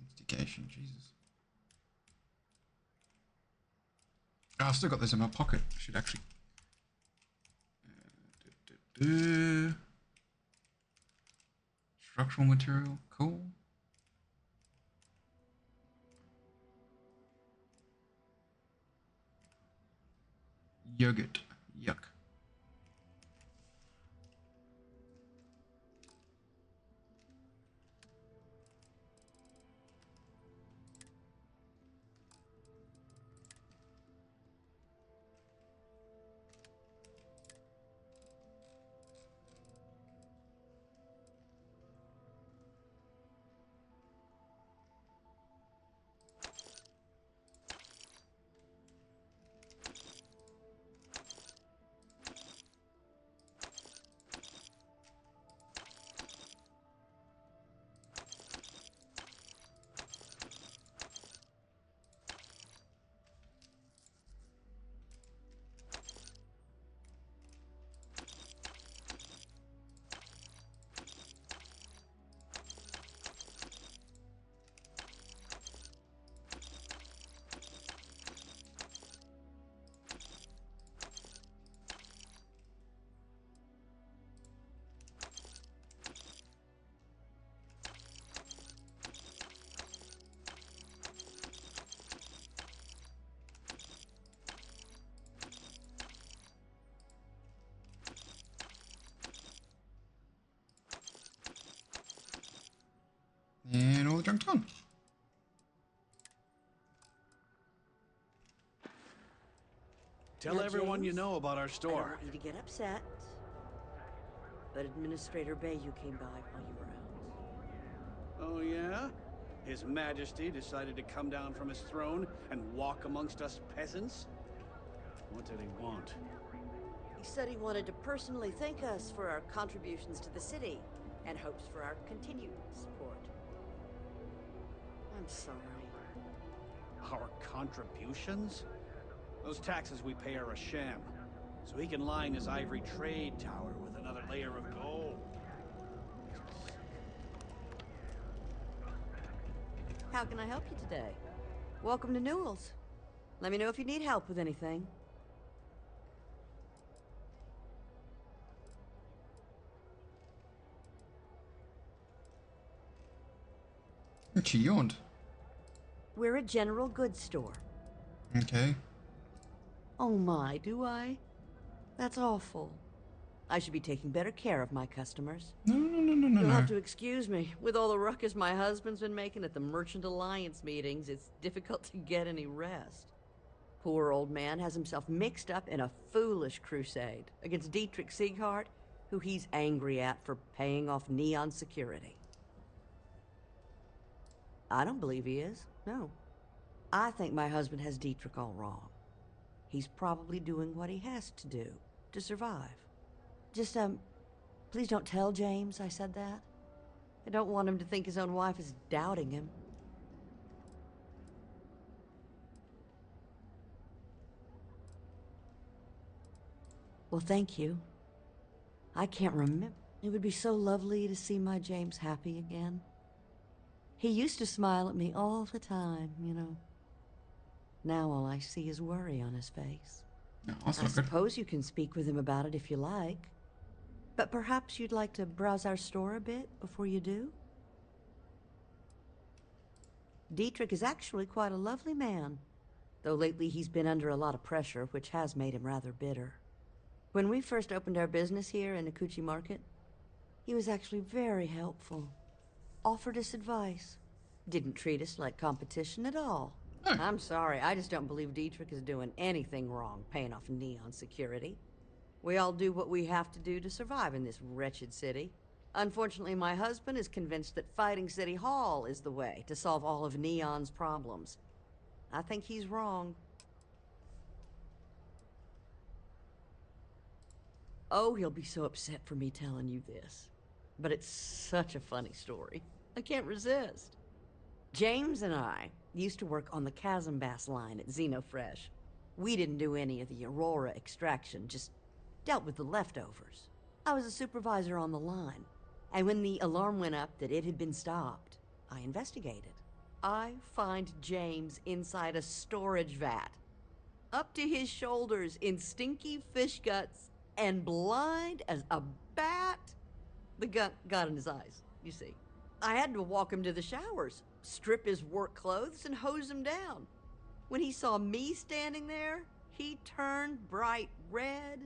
Instigation, Jesus. Oh, I've still got this in my pocket. I should actually. Structural material, cool. Yogurt, yuck. And all the junk's gone. Tell everyone you know about our I don't store. want you to get upset, but Administrator Bayou came by while you were out. Oh, yeah? His Majesty decided to come down from his throne and walk amongst us peasants? What did he want? He said he wanted to personally thank us for our contributions to the city and hopes for our continued support. I'm sorry. Our contributions? Those taxes we pay are a sham, so he can line his ivory trade tower with another layer of gold. How can I help you today? Welcome to Newell's. Let me know if you need help with anything. She yawned. We're a general goods store. Okay. Oh my, do I? That's awful. I should be taking better care of my customers. No. You'll have to excuse me. With all the ruckus my husband's been making at the Merchant Alliance meetings, it's difficult to get any rest. Poor old man has himself mixed up in a foolish crusade against Dietrich Sieghart, who he's angry at for paying off Neon security. I don't believe he is, no. I think my husband has Dietrich all wrong. He's probably doing what he has to do to survive. Just, please don't tell James I said that. I don't want him to think his own wife is doubting him. Well, thank you. I can't remember. It would be so lovely to see my James happy again. He used to smile at me all the time, you know. Now all I see is worry on his face. No, I suppose you can speak with him about it if you like. But perhaps you'd like to browse our store a bit before you do? Dietrich is actually quite a lovely man, though lately he's been under a lot of pressure, which has made him rather bitter. When we first opened our business here in Akuchi Market, he was actually very helpful. Offered us advice. Didn't treat us like competition at all. I'm sorry, I just don't believe Dietrich is doing anything wrong paying off Neon security. We all do what we have to do to survive in this wretched city. Unfortunately, my husband is convinced that fighting City Hall is the way to solve all of Neon's problems. I think he's wrong. Oh, he'll be so upset for me telling you this. But it's such a funny story. I can't resist. James and I used to work on the Chasm Bass line at Xenofresh. We didn't do any of the Aurora extraction, just dealt with the leftovers. I was a supervisor on the line, and when the alarm went up that it had been stopped, I investigated. I find James inside a storage vat, up to his shoulders in stinky fish guts, and blind as a bat. The gut got in his eyes, you see. I had to walk him to the showers, strip his work clothes, and hose him down. When he saw me standing there, he turned bright red.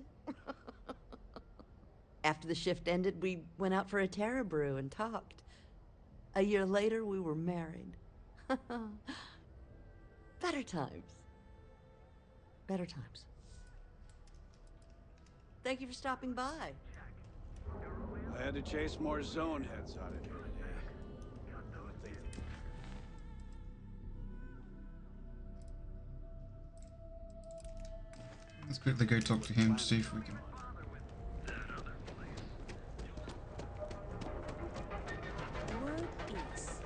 After the shift ended, we went out for a Terra brew and talked. A year later, we were married. Better times. Better times. Thank you for stopping by. I had to chase more zone heads out of here today. Don't think that... Let's quickly go talk to him to see if we can. Word is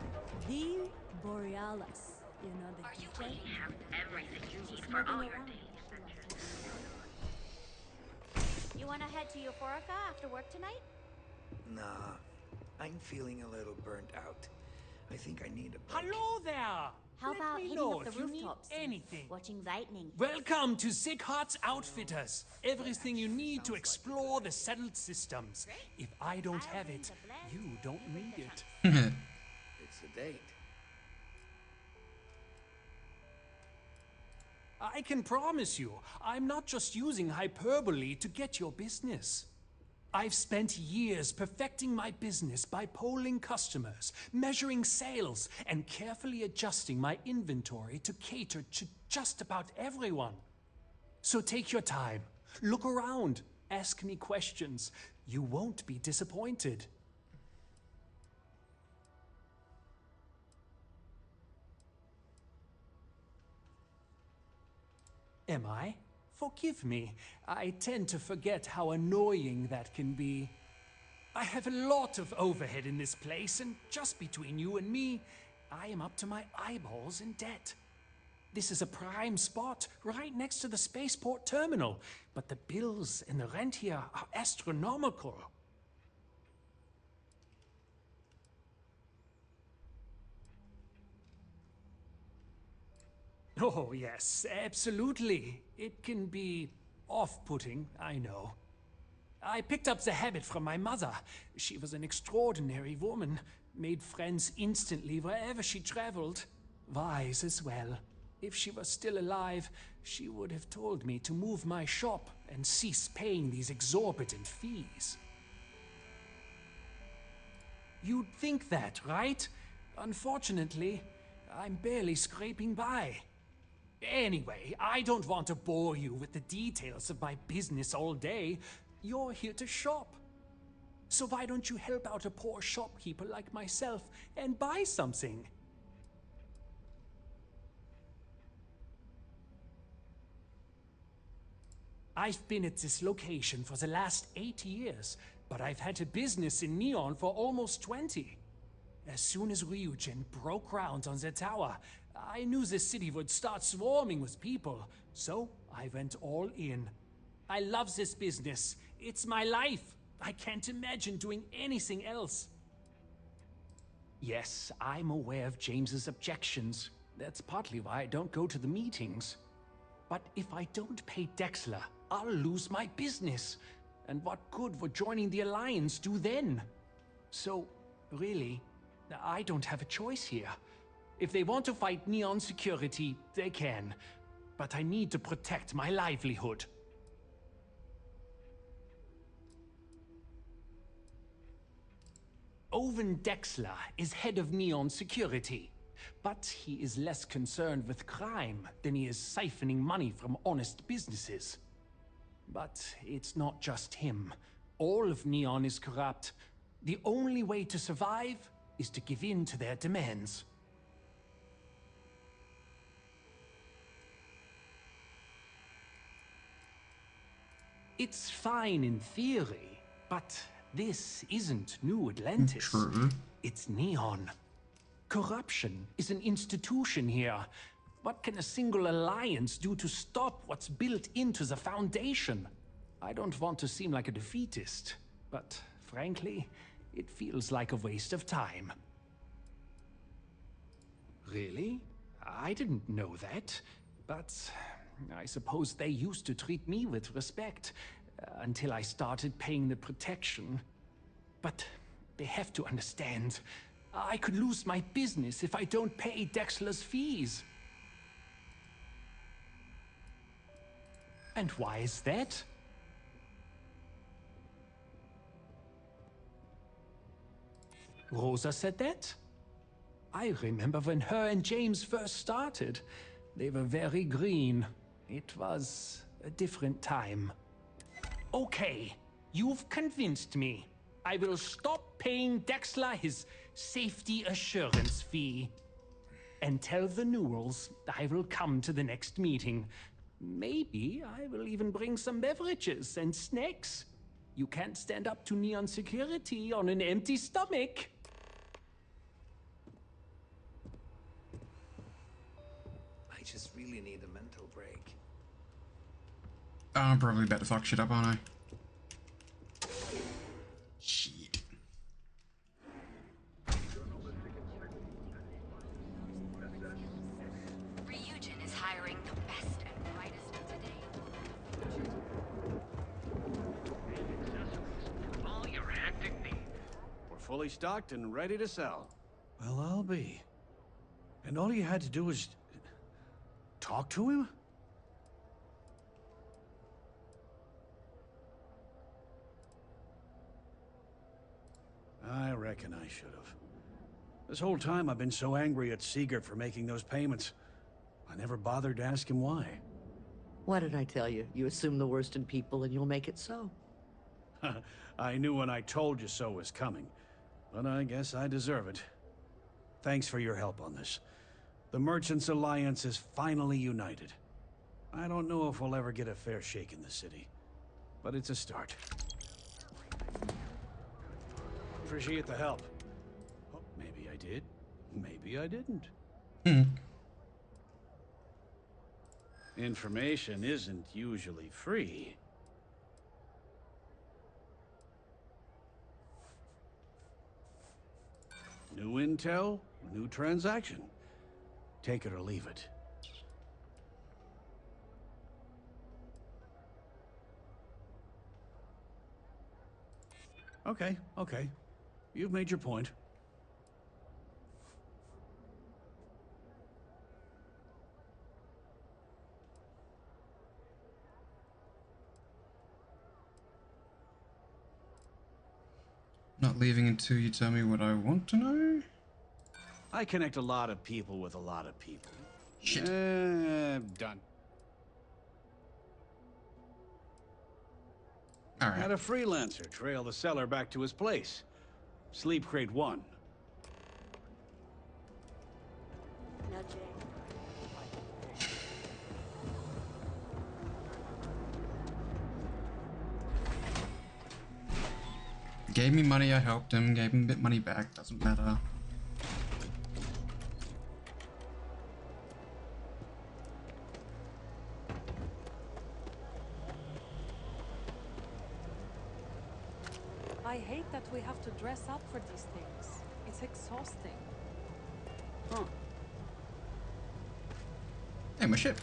the Borealis. You know the DJ? She's smoking around. You wanna head to Euphorica after work tonight? Nah, I'm feeling a little burnt out. I think I need a break. Hello there! How Let about me hitting know up the if you need rooftops? anything. Watching lightning. Welcome to Sick Heart's Outfitters. Everything you need to explore the settled systems. If I don't have it, you don't need it. It's a date. I can promise you, I'm not just using hyperbole to get your business. I've spent years perfecting my business by polling customers, measuring sales, and carefully adjusting my inventory to cater to just about everyone. So take your time, look around, ask me questions. You won't be disappointed. Am I? Forgive me. I tend to forget how annoying that can be. I have a lot of overhead in this place, and just between you and me, I am up to my eyeballs in debt. This is a prime spot, right next to the spaceport terminal, but the bills and the rent here are astronomical. Oh, yes, absolutely. It can be off-putting, I know. I picked up the habit from my mother. She was an extraordinary woman, made friends instantly wherever she traveled. Wise as well. If she was still alive, she would have told me to move my shop and cease paying these exorbitant fees. You'd think that, right? Unfortunately, I'm barely scraping by. Anyway, I don't want to bore you with the details of my business all day. You're here to shop. So why don't you help out a poor shopkeeper like myself and buy something? I've been at this location for the last 8 years, but I've had a business in Neon for almost 20. As soon as Ryujin broke ground on the tower, I knew the city would start swarming with people, so I went all in. I love this business. It's my life. I can't imagine doing anything else. Yes, I'm aware of James's objections. That's partly why I don't go to the meetings. But if I don't pay Dexler, I'll lose my business. And what good would joining the Alliance do then? So, really, I don't have a choice here. If they want to fight Neon Security, they can. But I need to protect my livelihood. Owen Dexler is head of Neon Security. But he is less concerned with crime than he is siphoning money from honest businesses. But it's not just him. All of Neon is corrupt. The only way to survive is to give in to their demands. It's fine in theory, but this isn't New Atlantis. True. It's Neon. Corruption is an institution here. What can a single alliance do to stop what's built into the foundation? I don't want to seem like a defeatist, but frankly, it feels like a waste of time. Really? I didn't know that, but I suppose they used to treat me with respect until I started paying the protection. But they have to understand, I could lose my business if I don't pay Dexler's fees. And why is that? Rosa said that? I remember when her and James first started. They were very green. It was a different time. Okay, you've convinced me. I will stop paying Dexler his safety assurance fee. And tell the Newells I will come to the next meeting. Maybe I will even bring some beverages and snacks. You can't stand up to Neon security on an empty stomach. I just really need a mental break. I'm probably about to fuck shit up, aren't I? Shit. Ryujin is hiring the best and brightest of today. All your hectic needs. We're fully stocked and ready to sell. Well, I'll be. And all you had to do was talk to him? I reckon I should have. This whole time I've been so angry at Siegert for making those payments. I never bothered to ask him why. What did I tell you? You assume the worst in people and you'll make it so. I knew when I told you so was coming, but I guess I deserve it. Thanks for your help on this. The Merchants Alliance is finally united. I don't know if we'll ever get a fair shake in the city, but it's a start. Appreciate the help. Oh, maybe I did. Maybe I didn't. Information isn't usually free. New intel, new transaction. Take it or leave it. Okay. You've made your point. Not leaving until you tell me what I want to know? I connect a lot of people with a lot of people. Shit. Done. All right. Had a freelancer trail the seller back to his place. Sleep Crate 1. Gave me money, I helped him, gave him a bit money back, doesn't matter. I hate that we have to dress up for these things. It's exhausting. Huh. Hey, my ship.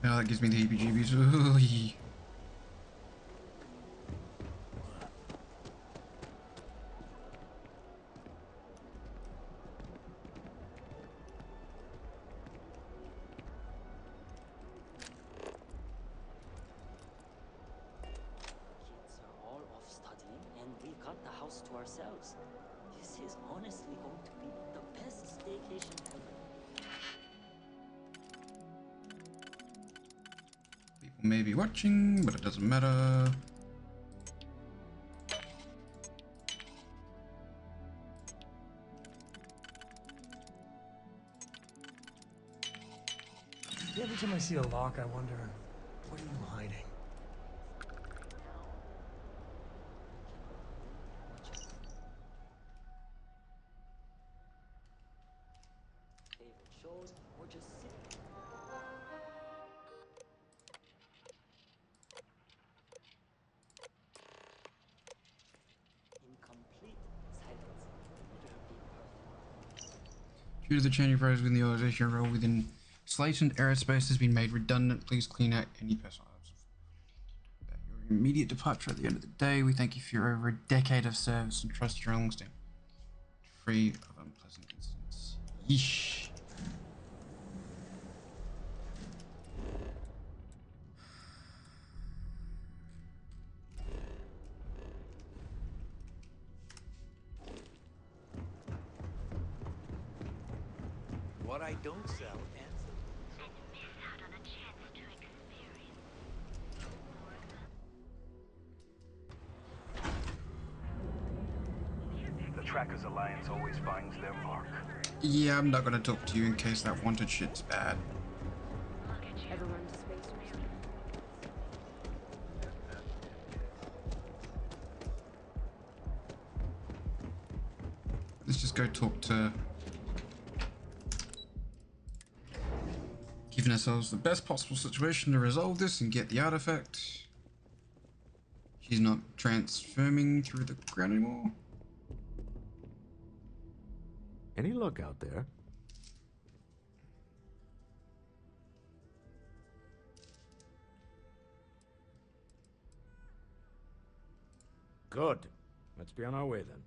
Now that gives me the heebie-jeebies. Ooh, yee. Kids are all off studying, and we got the house to ourselves. This is honestly going to be the best staycation ever. People may be watching, but it doesn't matter. Every time I see a lock, I wonder, what are you hiding? Favorite shows, or just sit in complete silence. Better be perfect. Due to the changing priorities within the organization, your role within Slatent Aerospace has been made redundant. Please clean out any personal items. Your immediate departure at the end of the day. We thank you for your over a decade of service and trust your long-standing, free of unpleasant incidents. Yeesh. What I don't sell ends The Trackers Alliance always finds their mark. Yeah, I'm not gonna talk to you in case that wanted shit's bad. Ever run to spacers? Let's just go talk to... Giving ourselves the best possible situation to resolve this and get the artifact. She's not transforming through the ground anymore. Any luck out there? Good. Let's be on our way then.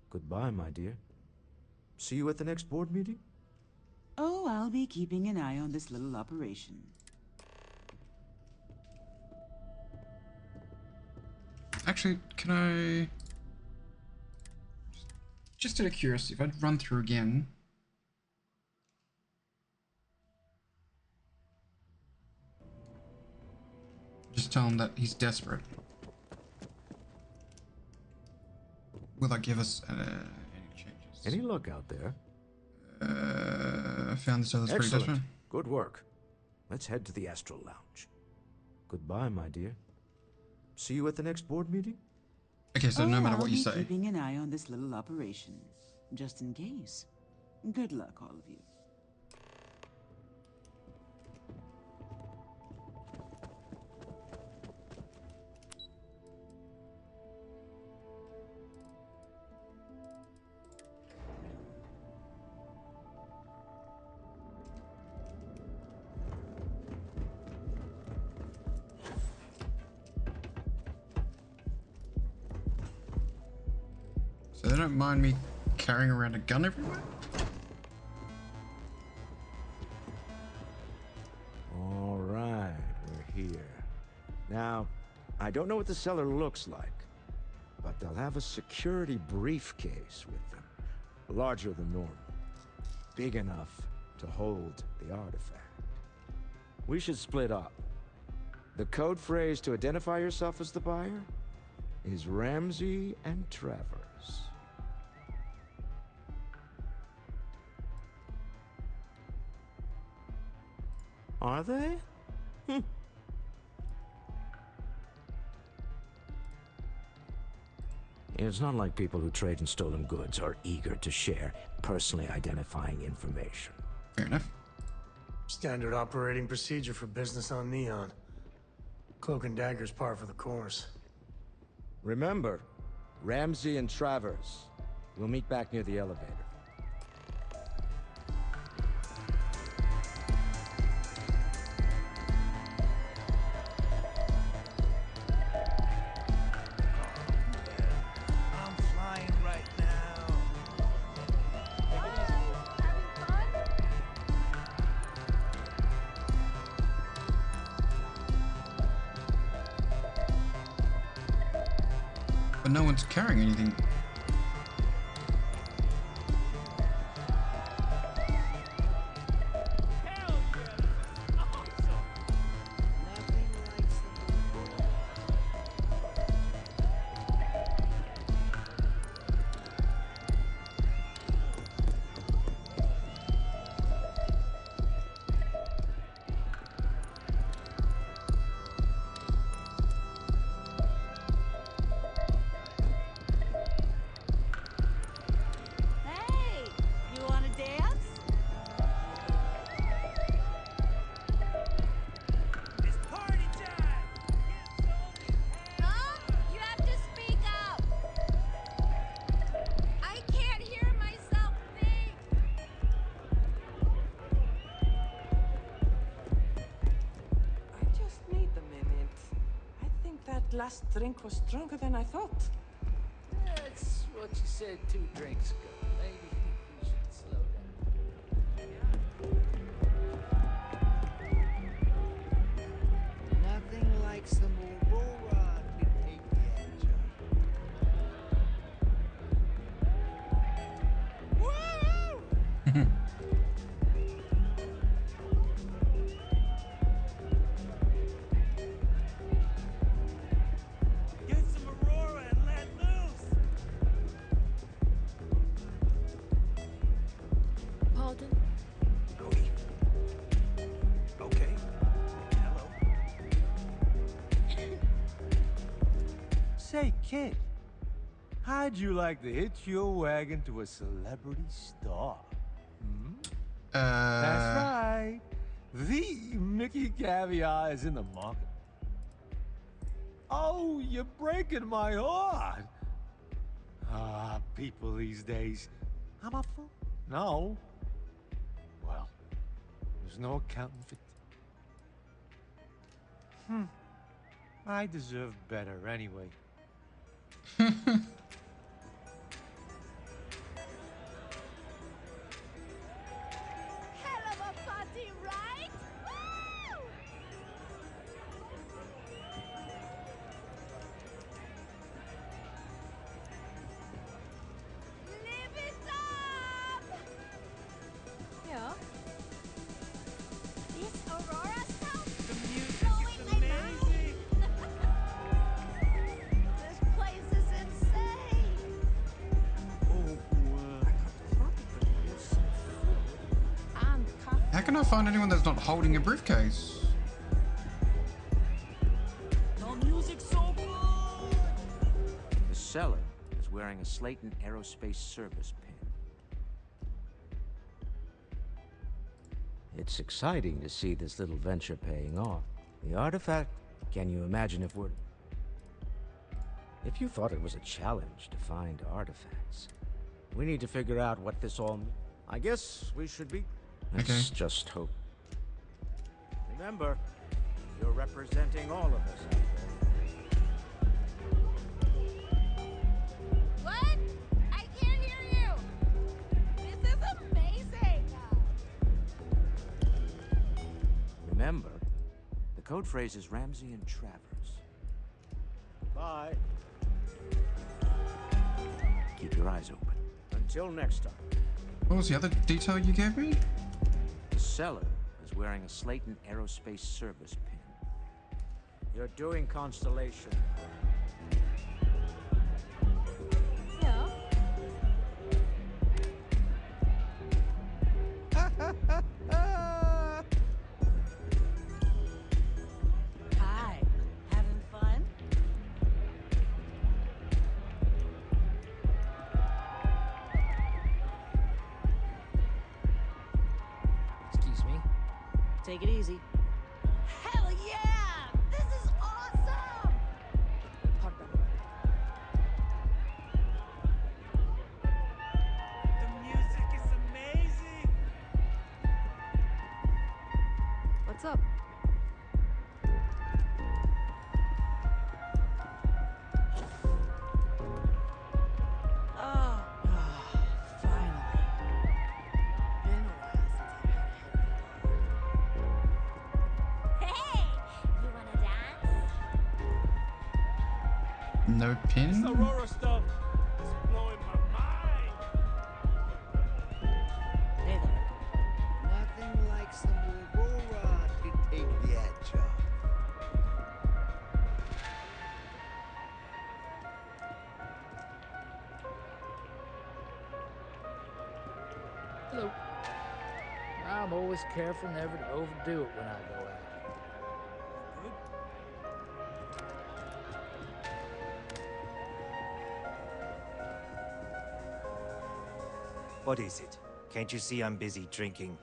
Goodbye, my dear. See you at the next board meeting? Oh, I'll be keeping an eye on this little operation. Actually, can I... Just out of curiosity, if I'd run through again... Just tell him that he's desperate. Will that give us any changes? Any luck out there? I found this other's pretty Excellent. desperate. Good work. Let's head to the Astral Lounge. Goodbye, my dear. See you at the next board meeting? Okay, so no matter what you I'll say. be keeping an eye on this little operation, just in case. Good luck, all of you. So they don't mind me carrying around a gun everywhere? All right, we're here. Now, I don't know what the cellar looks like, but they'll have a security briefcase with them. Larger than normal. Big enough to hold the artifact. We should split up. The code phrase to identify yourself as the buyer is Ramsey and Travers. Are they? It's not like people who trade in stolen goods are eager to share personally identifying information. Fair enough. Standard operating procedure for business on Neon. Cloak and Dagger's par for the course. Remember, Ramsey and Travers. We'll meet back near the elevator. I'm flying right now. But no one's carrying anything. That last drink was stronger than I thought. That's what you said 2 drinks ago. Maybe you should slow down. Nothing like some Aurora to take the edge off. Woo! Get some Aurora and let loose! Pardon? Cody. Okay. Hello. Say, kid, how'd you like to hitch your wagon to a celebrity star? Hmm? That's right. The Mickey Caviar is in the market. Oh, you're breaking my heart. Ah, people these days. I'm a fool. No. Well, there's no accounting for... I deserve better anyway. Hell of a party, right? Woo! Live it up! Yeah. This Aurora stuff? The music Blowing is my mind. amazing. This place is insane. And coffee. How can I find anyone that's not holding a briefcase? The music's so good! The seller is wearing a Slayton Aerospace Service pin. It's exciting to see this little venture paying off. The artifact, can you imagine if you thought it was a challenge to find artifacts? We need to figure out what this all means. I guess we should be... Let's just hope. Remember, you're representing all of us out there. What? I can't hear you. This is amazing. Remember, the code phrase is Ramsey and Travers. Bye. Keep your eyes open. Until next time. What was the other detail you gave me? The seller is wearing a Slayton Aerospace Service pin. You're doing Constellation. Yeah. Hi. Having fun? Excuse me. Take it easy. Hell yeah! This is awesome! Pardon. The music is amazing. What's up? Oh, finally. Been a while since I've had a heavy Hey! You wanna dance? No pin? This Aurora stuff is blowing my mind. Hey there. Nothing like some Aurora to take the edge off. Hello. I'm always careful never to overdo it when I go out. What is it? Can't you see I'm busy drinking?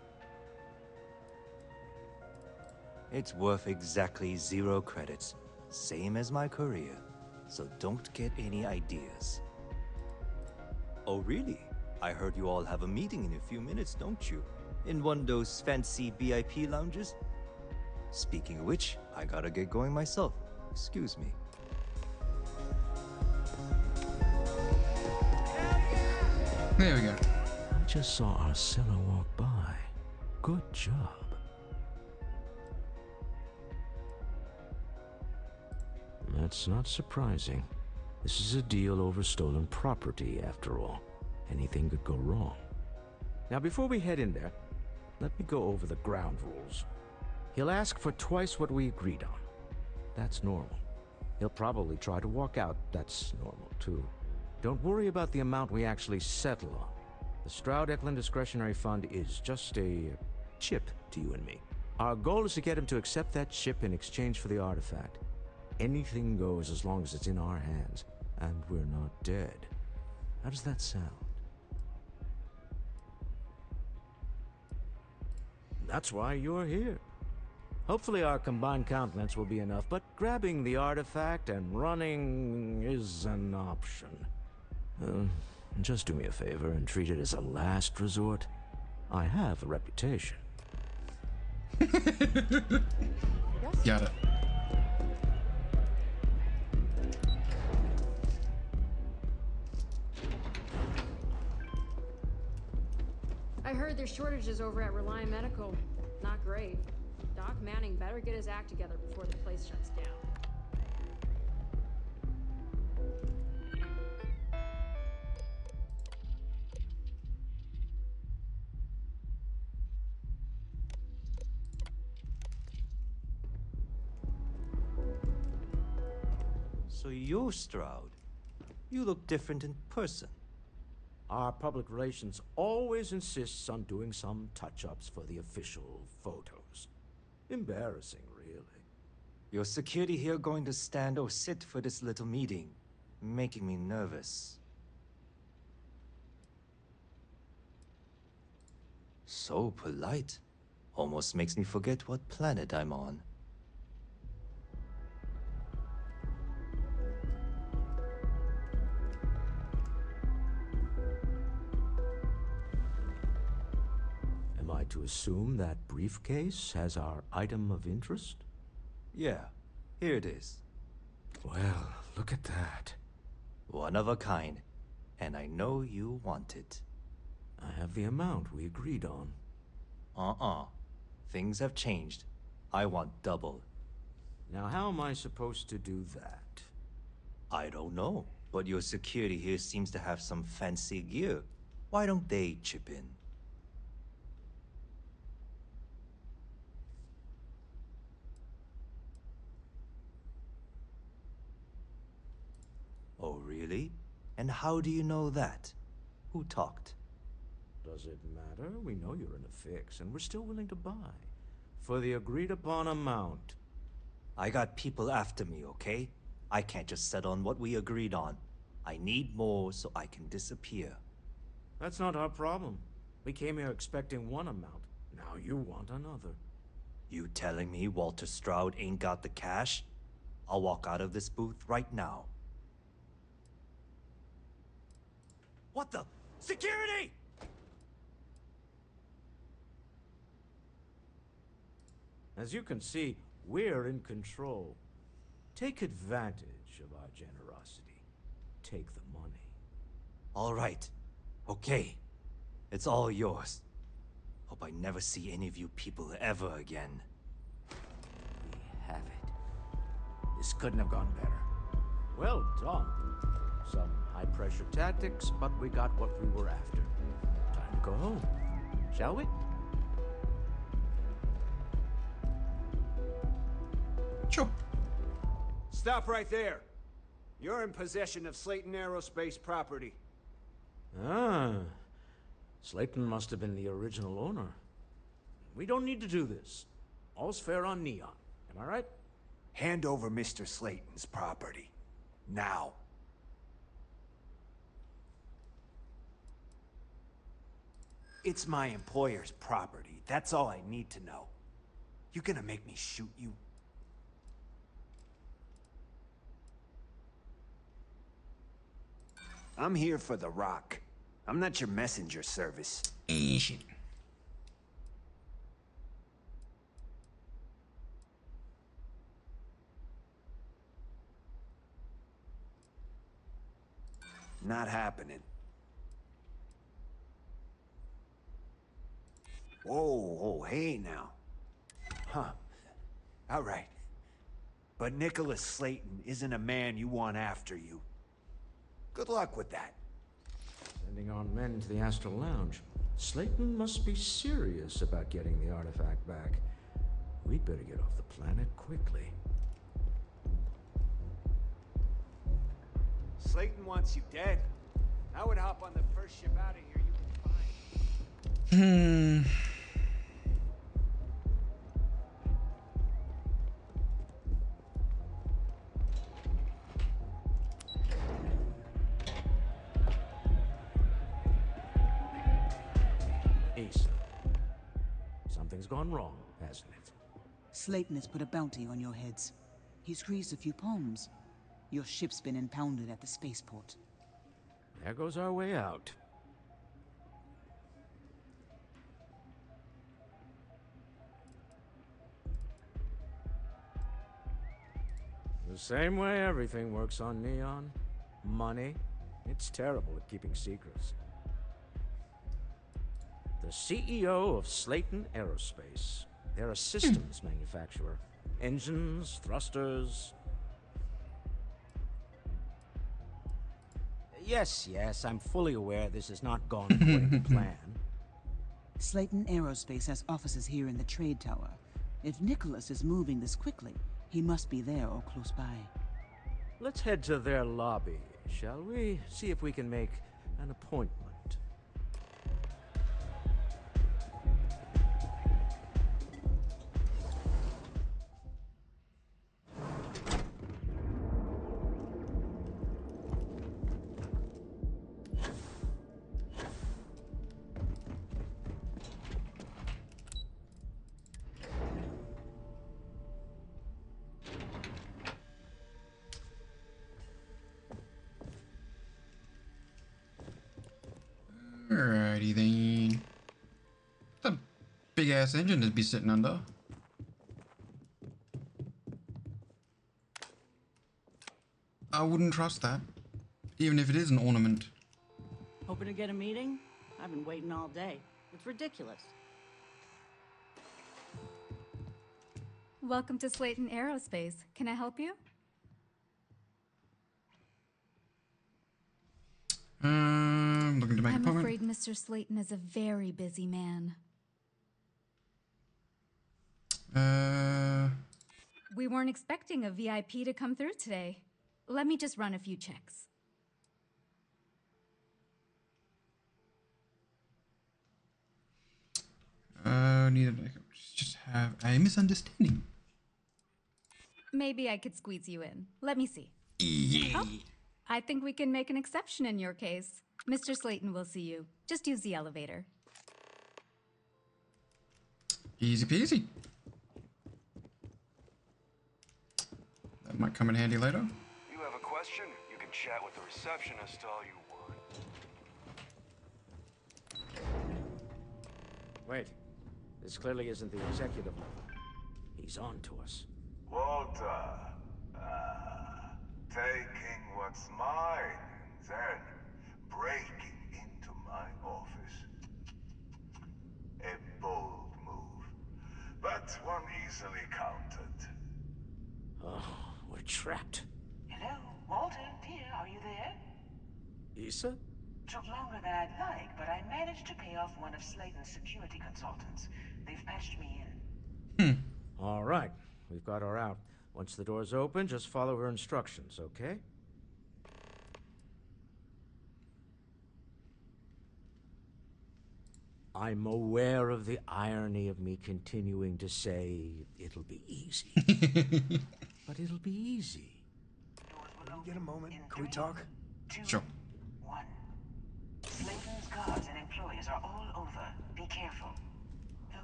It's worth exactly 0 credits, same as my career. So don't get any ideas. Oh, really? I heard you all have a meeting in a few minutes, don't you? In one of those fancy VIP lounges? Speaking of which, I gotta get going myself. Excuse me. There we go. I just saw Arcilla walk by. Good job. That's not surprising. This is a deal over stolen property, after all. Anything could go wrong. Now, before we head in there, let me go over the ground rules. He'll ask for twice what we agreed on. That's normal. He'll probably try to walk out. That's normal, too. Don't worry about the amount we actually settle on. The Stroud-Eklund Discretionary Fund is just a chip to you and me. Our goal is to get him to accept that chip in exchange for the artifact. Anything goes as long as it's in our hands, and we're not dead. How does that sound? That's why you're here. Hopefully our combined countenance will be enough, but grabbing the artifact and running is an option. Just do me a favor and treat it as a last resort. I have a reputation. Got it. I heard there's shortages over at Reliant Medical. Not great. Doc Manning better get his act together before the place shuts down. So you're Stroud. You look different in person. Our public relations always insists on doing some touch-ups for the official photos. Embarrassing, really. Your security here going to stand or sit for this little meeting, making me nervous. So polite. Almost makes me forget what planet I'm on. Am I to assume that briefcase has our item of interest? Yeah, here it is. Well, look at that. One of a kind. And I know you want it. I have the amount we agreed on. Things have changed. I want double. Now, how am I supposed to do that? I don't know, but your security here seems to have some fancy gear. Why don't they chip in? Oh, really? And how do you know that? Who talked? Does it matter? We know you're in a fix, and we're still willing to buy. For the agreed-upon amount. I got people after me, okay? I can't just settle on what we agreed on. I need more so I can disappear. That's not our problem. We came here expecting one amount. Now you want another. You telling me Walter Stroud ain't got the cash? I'll walk out of this booth right now. What the? Security! As you can see, we're in control. Take advantage of our generosity. Take the money. All right. Okay. It's all yours. Hope I never see any of you people ever again. We have it. This couldn't have gone better. Well done. Some high-pressure tactics, but we got what we were after. Time to go home. Shall we? Sure. Stop right there. You're in possession of Slayton Aerospace property. Ah. Slayton must have been the original owner. We don't need to do this. All's fair on Neon. Am I right? Hand over Mr. Slayton's property. Now. It's my employer's property. That's all I need to know. You gonna make me shoot you? I'm here for the rock. I'm not your messenger service. Shit. Not happening. Whoa, hey now. Huh. All right. But Nicholas Slayton isn't a man you want after you. Good luck with that. Sending our men into the Astral Lounge. Slayton must be serious about getting the artifact back. We'd better get off the planet quickly. Slayton wants you dead. I would hop on the first ship out of here you can find. Asa. Something's gone wrong, hasn't it? Slayton has put a bounty on your heads. He squeezed a few palms. Your ship's been impounded at the spaceport. There goes our way out. The same way everything works on Neon. Money. It's terrible at keeping secrets. The CEO of Slayton Aerospace. They're a systems manufacturer. Engines, thrusters. Yes, I'm fully aware this has not gone according to plan. Slayton Aerospace has offices here in the trade tower. If Nicholas is moving this quickly, he must be there or close by. Let's head to their lobby, shall we? See if we can make an appointment. Alrighty then. What a big ass engine to be sitting under. I wouldn't trust that, even if it is an ornament. Hoping to get a meeting? I've been waiting all day. It's ridiculous. Welcome to Slayton Aerospace. Can I help you? Looking to make an I'm appointment. afraid Mr. Slayton is a very busy man. We weren't expecting a VIP to come through today. Let me just run a few checks. Just have a misunderstanding. Maybe I could squeeze you in. Let me see. Yeah. Oh, I think we can make an exception in your case. Mr. Slayton will see you. Just use the elevator. Easy peasy. That might come in handy later. You have a question? You can chat with the receptionist all you want. Wait. This clearly isn't the executive level. He's on to us. Walter, taking what's mine and then breaking into my office. A bold move, but one easily countered. Oh, we're trapped. Hello, Walter, dear, are you there? Issa? Took longer than I'd like, but I managed to pay off one of Slayton's security consultants. They've patched me in. All right. We've got her out. Once the door's open, just follow her instructions, okay? I'm aware of the irony of me continuing to say it'll be easy. But it'll be easy. Can we get a moment? Can we talk? Sure. Slayton's guards and employees are all over. Be careful.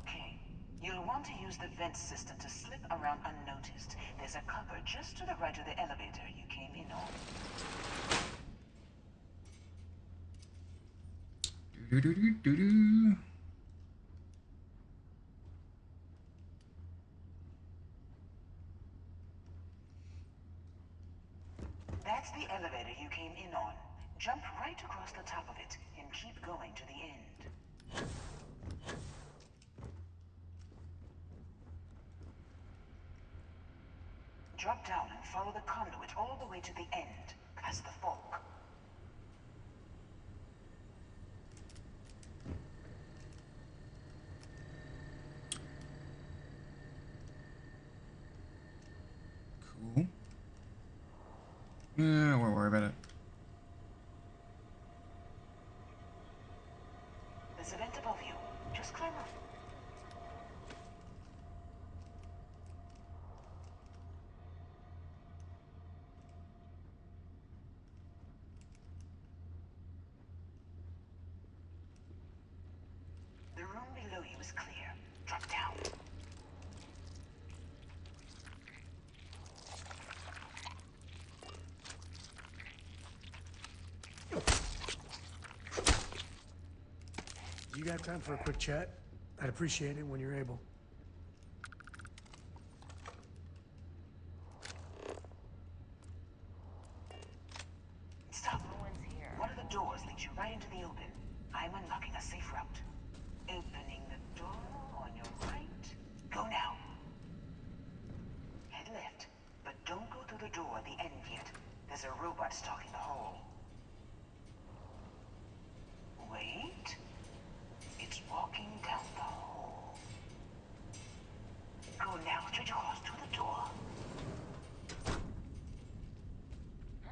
Okay. You'll want to use the vent system to slip around unnoticed. There's a cupboard just to the right of the elevator you came in on. Do-do-do-do-do. That's the elevator you came in on. Jump right across the top of it and keep going to the end. drop down and follow the conduit all the way to the end, past the fork. Cool. Yeah, I won't worry about it. There's a vent above you. Just climb up. The room below you is clear. Drop down. You got time for a quick chat? I'd appreciate it when you're able. Stop. One of the doors leads you right into the open. I'm unlocking a safe route. Opening the door on your right. Go now. Head left, but don't go through the door at the end yet. There's a robot stalking the hall. Wait. It's walking down the hall. Go now, straight across to the door.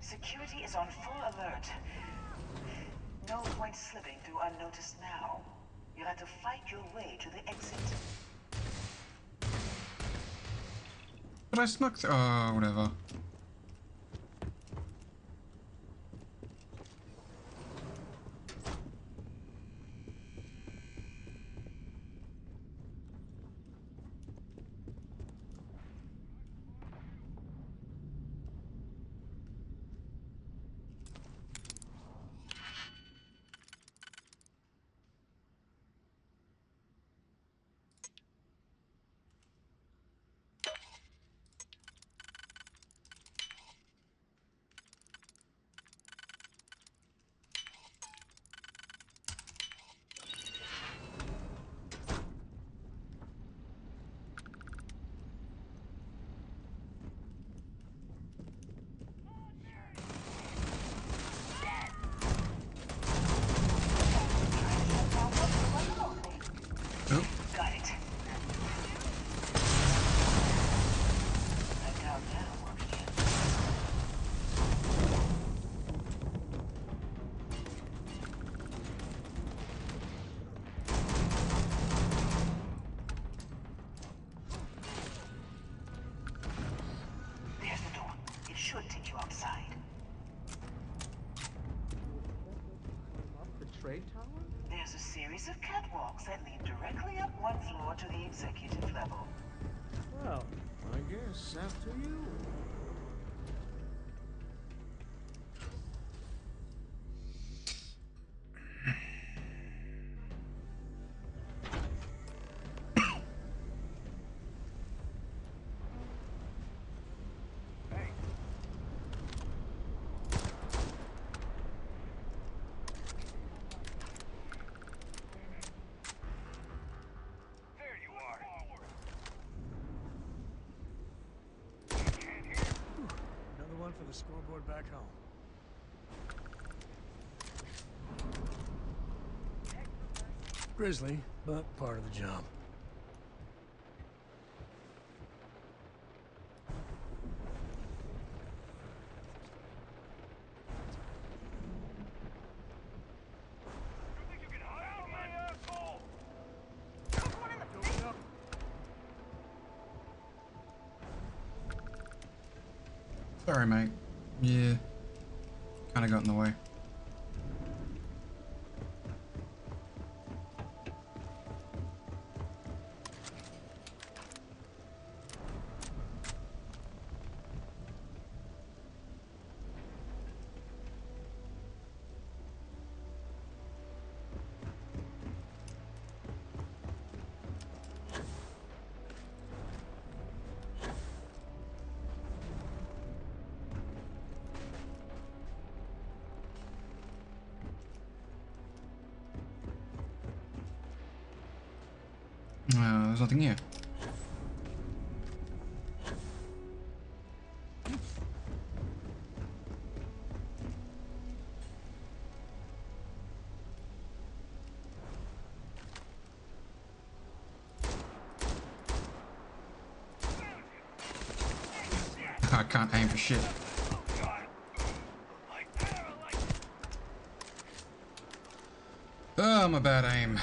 Security is on full alert. No point slipping through unnoticed now. You'll have to fight your way to the exit. But I snuck through. Oh, whatever. Trade tower? There's a series of catwalks that lead directly up one floor to the executive level. Well, I guess after you. For the scoreboard back home. Grisly, but part of the job. Sorry, mate. Yeah. Kinda got in the way. There's nothing here. I can't aim for shit. Oh, I'm a bad aim.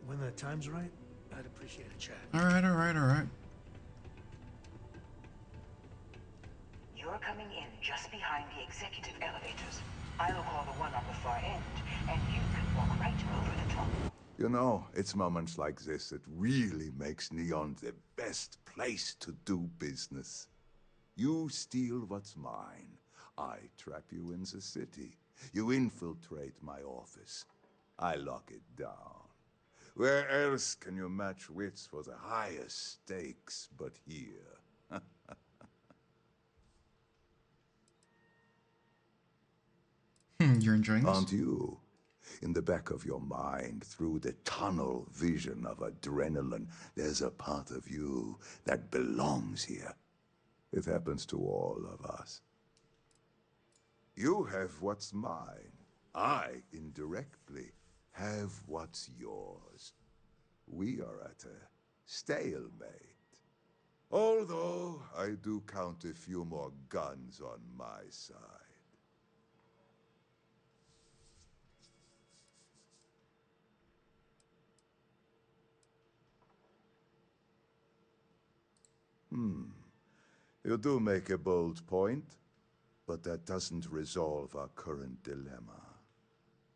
When the time's right, I'd appreciate a chat. Alright. You're coming in just behind the executive elevators. I'll call the one on the far end, and you can walk right over the top. You know, it's moments like this that really makes Neon the best place to do business. You steal what's mine. I trap you in the city. You infiltrate my office. I lock it down. Where else can you match wits for the highest stakes but here? You're enjoying this? Aren't you? In the back of your mind, through the tunnel vision of adrenaline, there's a part of you that belongs here. It happens to all of us. You have what's mine. I, indirectly, have what's yours. We are at a stalemate. Although, I do count a few more guns on my side. You do make a bold point, but that doesn't resolve our current dilemma.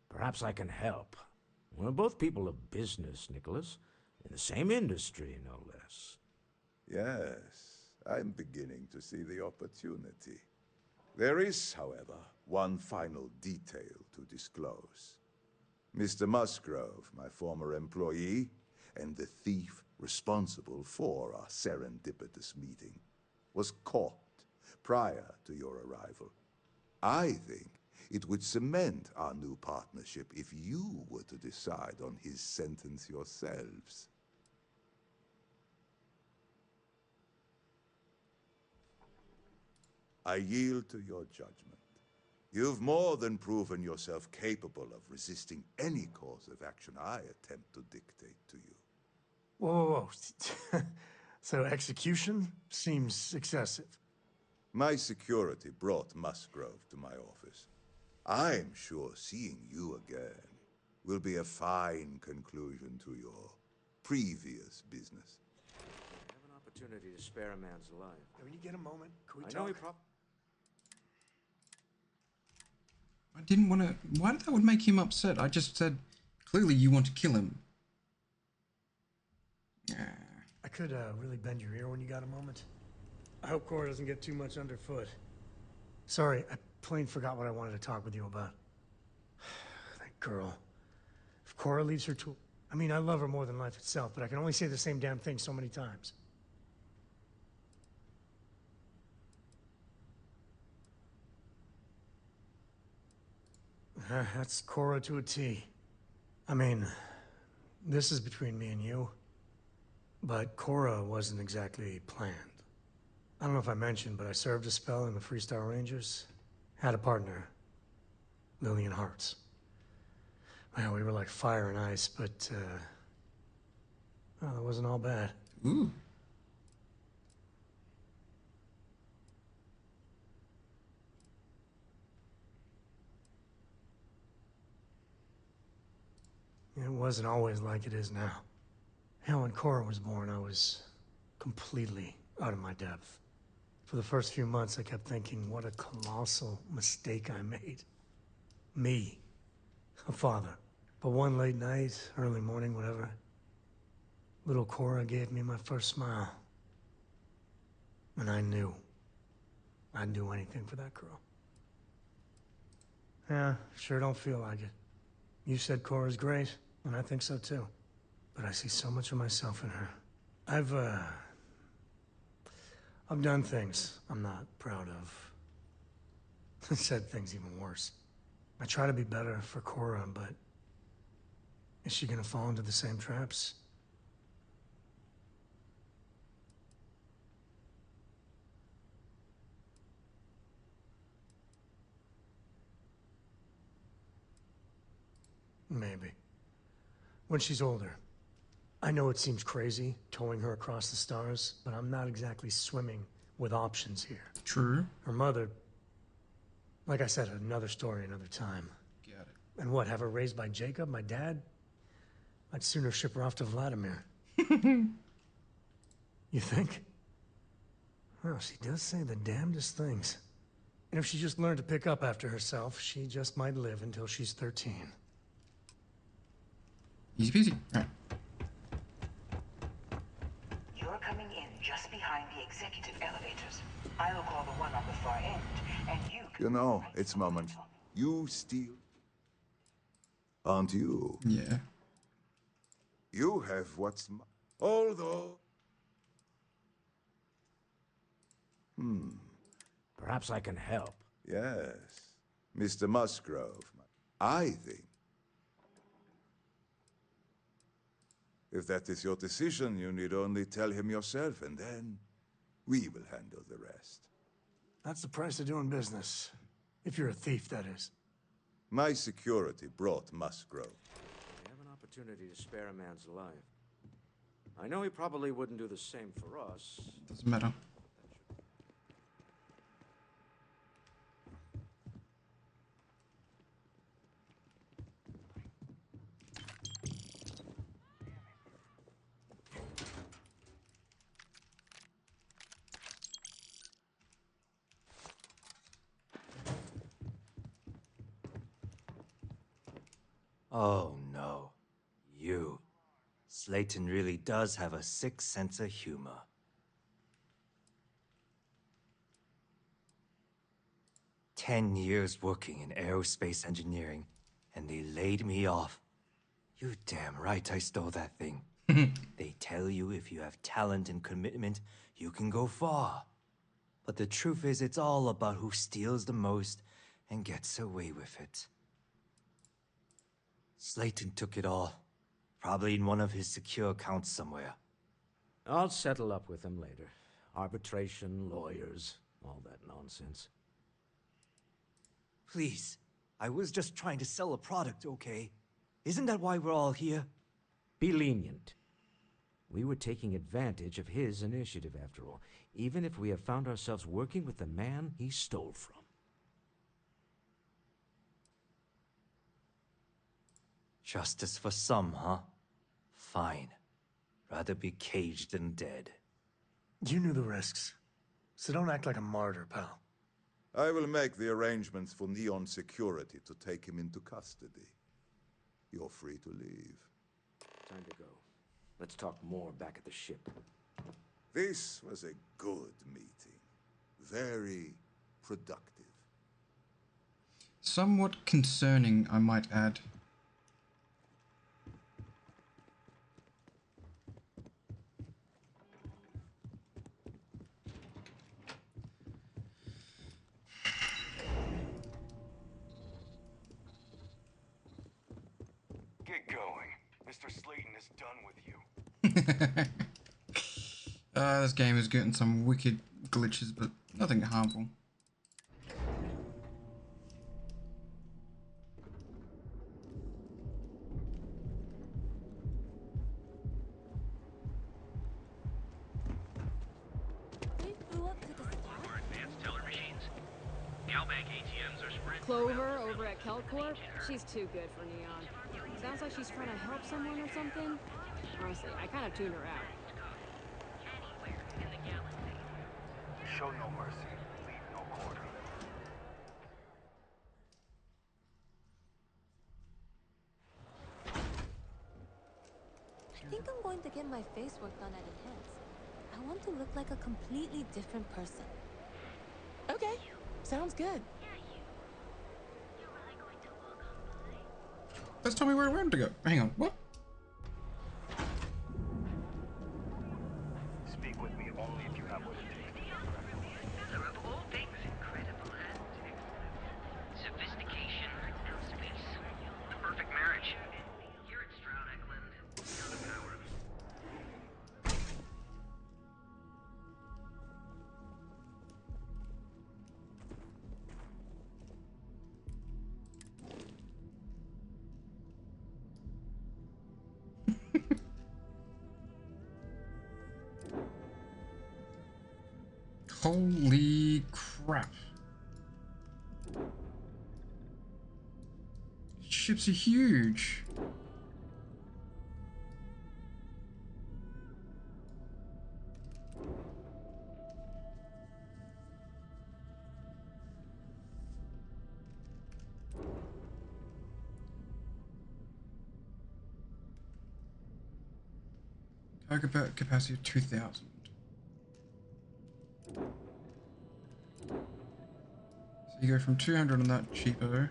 Perhaps I can help. We're both people of business, Nicholas. In the same industry, no less. Yes, I'm beginning to see the opportunity. There is, however, one final detail to disclose. Mr. Musgrove, my former employee, and the thief responsible for our serendipitous meeting, was caught prior to your arrival. I think it would cement our new partnership if you were to decide on his sentence yourselves. I yield to your judgment. You've more than proven yourself capable of resisting any course of action I attempt to dictate to you. Whoa. So execution seems excessive. My security brought Musgrove to my office. I'm sure seeing you again will be a fine conclusion to your previous business. I have an opportunity to spare a man's life. When you get a moment, could we I talk? know he probably... I didn't want to... Why that would make him upset? I just said, clearly you want to kill him. I could really bend your ear when you got a moment. I hope Cora doesn't get too much underfoot. Sorry, I plain forgot what I wanted to talk with you about. That girl. If Cora leaves her tool... I mean, I love her more than life itself, but I can only say the same damn thing so many times. That's Cora to a T. I mean, this is between me and you, but Cora wasn't exactly planned. I don't know if I mentioned, but I served a spell in the Freestyle Rangers. Had a partner, Lillian Hartz. Well, we were like fire and ice, but, well, it wasn't all bad. Ooh. It wasn't always like it is now. Hell, when Cora was born, I was completely out of my depth. For the first few months, I kept thinking, what a colossal mistake I made. Me, a father. But one late night, early morning, whatever, little Cora gave me my first smile. And I knew I'd do anything for that girl. Yeah, sure don't feel like it. You said Cora's great, and I think so too. But I see so much of myself in her. I've done things I'm not proud of. Said things even worse. I try to be better for Cora, but is she gonna fall into the same traps? Maybe. When she's older. I know it seems crazy, towing her across the stars, but I'm not exactly swimming with options here. True. Her mother... Like I said, another story, another time. Get it. And what, have her raised by Jacob, my dad? I'd sooner ship her off to Vladimir. You think? Well, she does say the damnedest things. And if she just learned to pick up after herself, she just might live until she's 13. Easy peasy. Right. You're coming in just behind the executive elevators. I'll call the one on the far end, and you can... You know, it's moment. You steal... Aren't you? Yeah. You have what's... Although... Perhaps I can help. Yes. Mr. Musgrove. I think... If that is your decision, you need only tell him yourself, and then we will handle the rest. That's the price of doing business. If you're a thief, that is. My security brought Musgrove. We have an opportunity to spare a man's life. I know he probably wouldn't do the same for us. Doesn't matter. Oh no. You. Slayton really does have a sick sense of humor. "10 years working in aerospace engineering, and they laid me off. You damn right I stole that thing. They tell you if you have talent and commitment, you can go far. But the truth is, it's all about who steals the most and gets away with it. Slayton took it all. Probably in one of his secure accounts somewhere. I'll settle up with him later. Arbitration, lawyers, all that nonsense. Please, I was just trying to sell a product, okay? Isn't that why we're all here? Be lenient. We were taking advantage of his initiative, after all, even if we have found ourselves working with the man he stole from. Justice for some, huh? Fine. Rather be caged than dead. You knew the risks, so don't act like a martyr, pal. I will make the arrangements for Neon Security to take him into custody. You're free to leave. Time to go. Let's talk more back at the ship. This was a good meeting. Very productive. Somewhat concerning, I might add. Get going. Mr. Slayton is done with you. This game is getting some wicked glitches, but nothing harmful. Clover over at Kelcorp? She's too good for Neon. Sounds like she's trying to help someone or something. Honestly, I kind of tuned her out. Show no mercy, leave no quarter. I think I'm going to get my face work done at Enhance. I want to look like a completely different person. Okay, sounds good. Let's tell me where to go. Hang on, what? Speak with me only if you have what it takes. Mother of all things incredible and excellent. Sophistication and space. The perfect marriage. Here at Stroud Eklund, feel the power of Holy crap. Ships are huge. Cargo capacity of 2,000. So you go from 200 on that cheapo.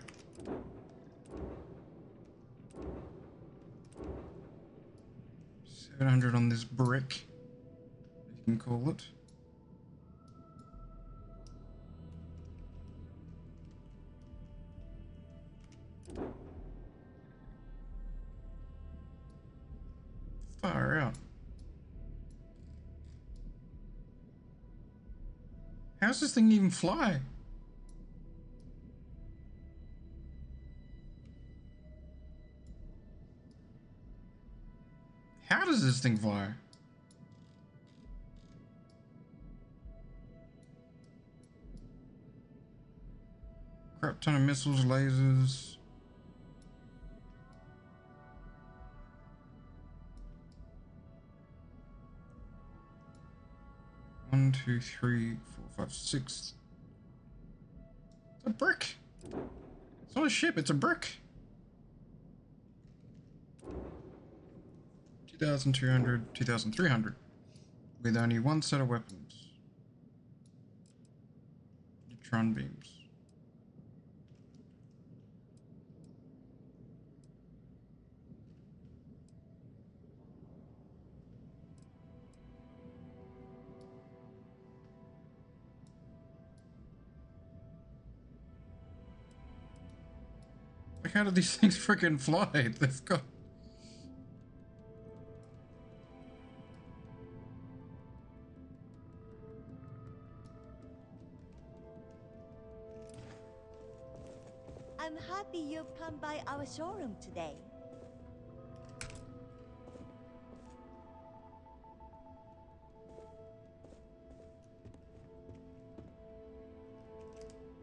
700 on this brick, you can call it. Far out. How's this thing even fly? How does this thing fly? Crap ton of missiles, lasers. One, two, three, four, five, six. It's a brick. It's not a ship, it's a brick. 2,200, 2,300. With only one set of weapons. Neutron beams. Like, how do these things freaking fly? They've got... I'm happy you've come by our showroom today.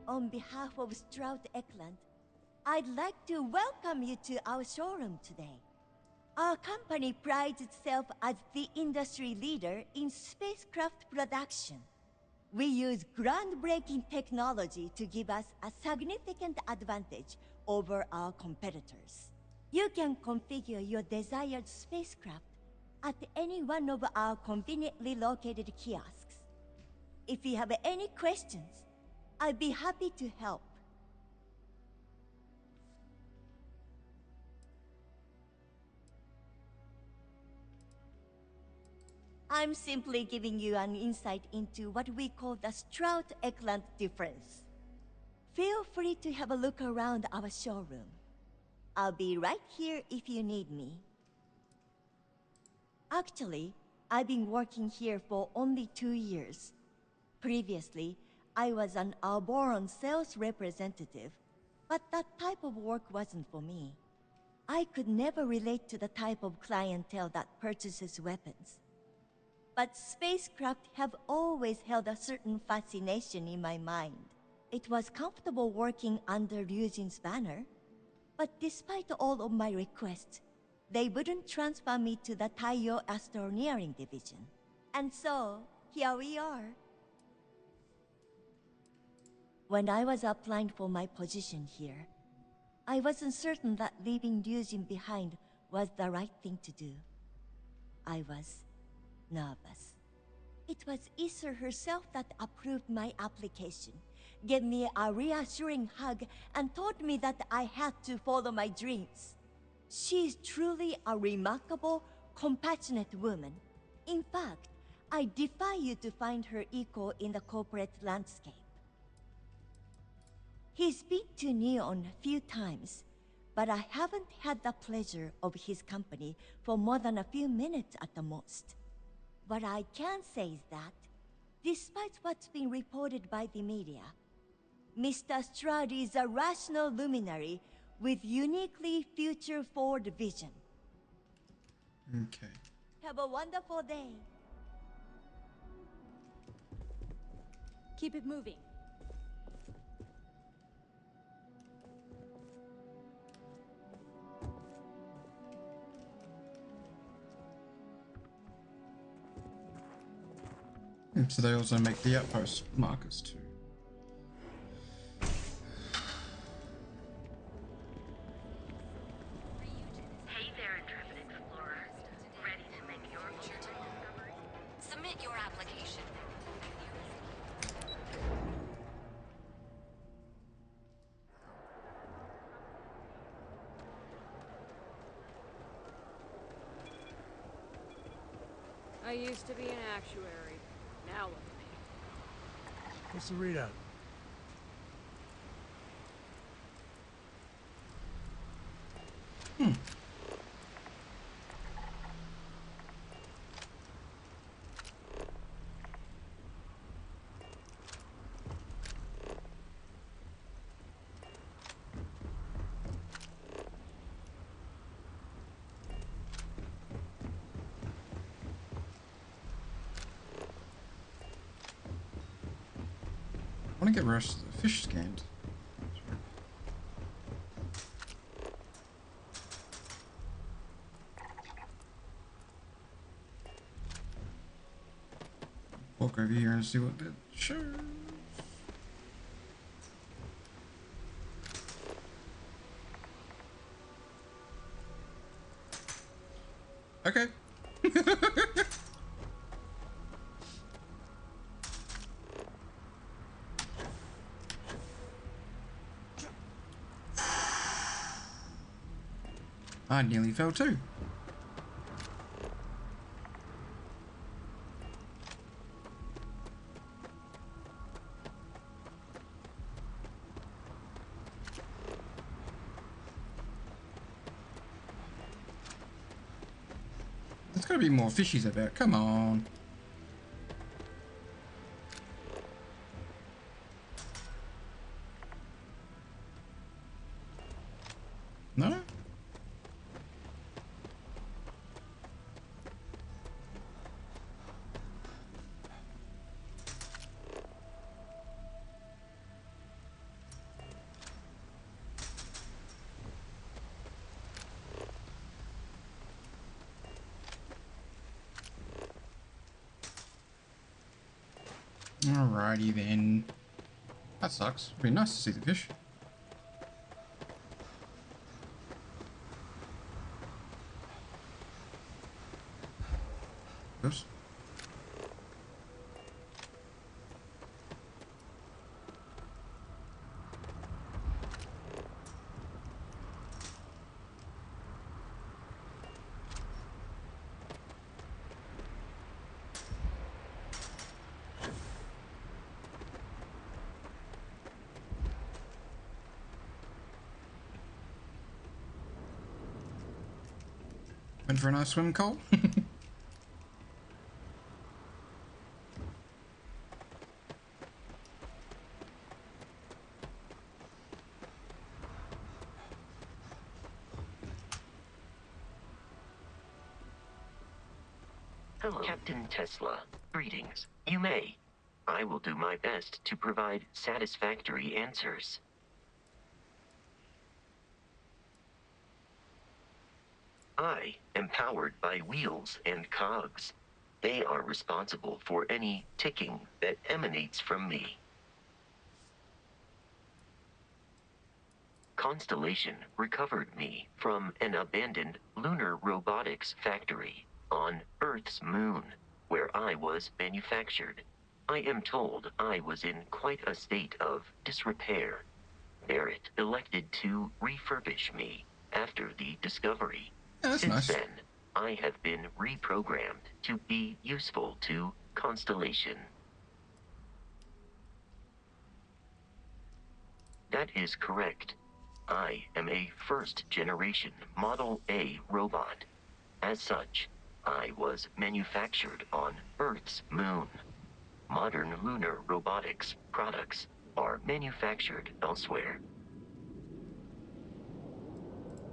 On behalf of Stroud Eklund, I'd like to welcome you to our showroom today. Our company prides itself as the industry leader in spacecraft production. We use groundbreaking technology to give us a significant advantage over our competitors. You can configure your desired spacecraft at any one of our conveniently located kiosks. If you have any questions, I'd be happy to help. I'm simply giving you an insight into what we call the Stroud-Eklund difference. Feel free to have a look around our showroom. I'll be right here if you need me. Actually, I've been working here for only 2 years. Previously, I was an Alboron sales representative, but that type of work wasn't for me. I could never relate to the type of clientele that purchases weapons. But spacecraft have always held a certain fascination in my mind. It was comfortable working under Ryujin's banner, but despite all of my requests, they wouldn't transfer me to the Taiyo Astroneering Division. And so, here we are. When I was applying for my position here, I wasn't certain that leaving Ryujin behind was the right thing to do. I was nervous. It was Isser herself that approved my application, gave me a reassuring hug, and told me that I had to follow my dreams. She is truly a remarkable, compassionate woman. In fact, I defy you to find her equal in the corporate landscape. He's been to Neon a few times, but I haven't had the pleasure of his company for more than a few minutes at the most. What I can say is that, despite what's been reported by the media, Mr. Stroud is a rational luminary with uniquely future-forward vision. Okay. Have a wonderful day. Keep it moving. So they also make the outpost markers too. Hey there, intrepid explorer. Ready to make your ultimate discovery? Submit your application. I used to be an actuary. Now look at me. What's the readout? I want to get rest of the fish scanned. Walk over here and see what that shows. Okay. I nearly fell too. There's gotta be more fishies about. Come on. No? Alrighty then. That sucks. It'd be nice to see the fish. Oops. Went for a nice swim, Cole. Hello, Captain Tesla. Greetings. You may. I will do my best to provide satisfactory answers. I am powered by wheels and cogs. They are responsible for any ticking that emanates from me. Constellation recovered me from an abandoned lunar robotics factory on Earth's moon, where I was manufactured. I am told I was in quite a state of disrepair. Barrett elected to refurbish me after the discovery. That's Since nice. then, I have been reprogrammed to be useful to Constellation. That is correct. I am a first-generation Model A robot. As such, I was manufactured on Earth's moon. Modern lunar robotics products are manufactured elsewhere.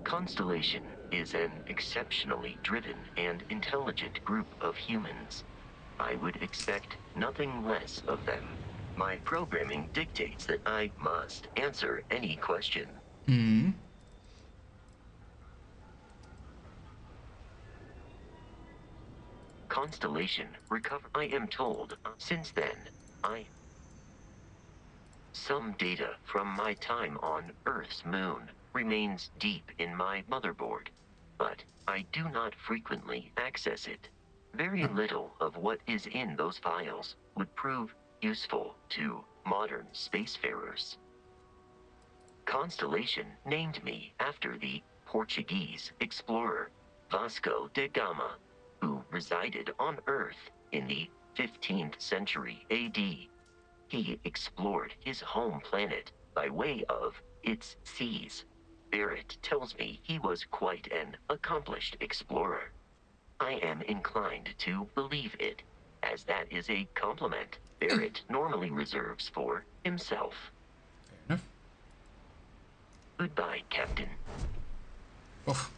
Constellation is an exceptionally driven and intelligent group of humans. I would expect nothing less of them. My programming dictates that I must answer any question. Hmm. Constellation recover. I am told. Since then, some data from my time on Earth's moon remains deep in my motherboard, but I do not frequently access it. Very little of what is in those files would prove useful to modern spacefarers. Constellation named me after the Portuguese explorer Vasco da Gama, who resided on Earth in the 15th century AD. He explored his home planet by way of its seas. Barrett tells me he was quite an accomplished explorer. I am inclined to believe it, as that is a compliment Barrett normally reserves for himself. Fair enough. Goodbye, Captain. Oof.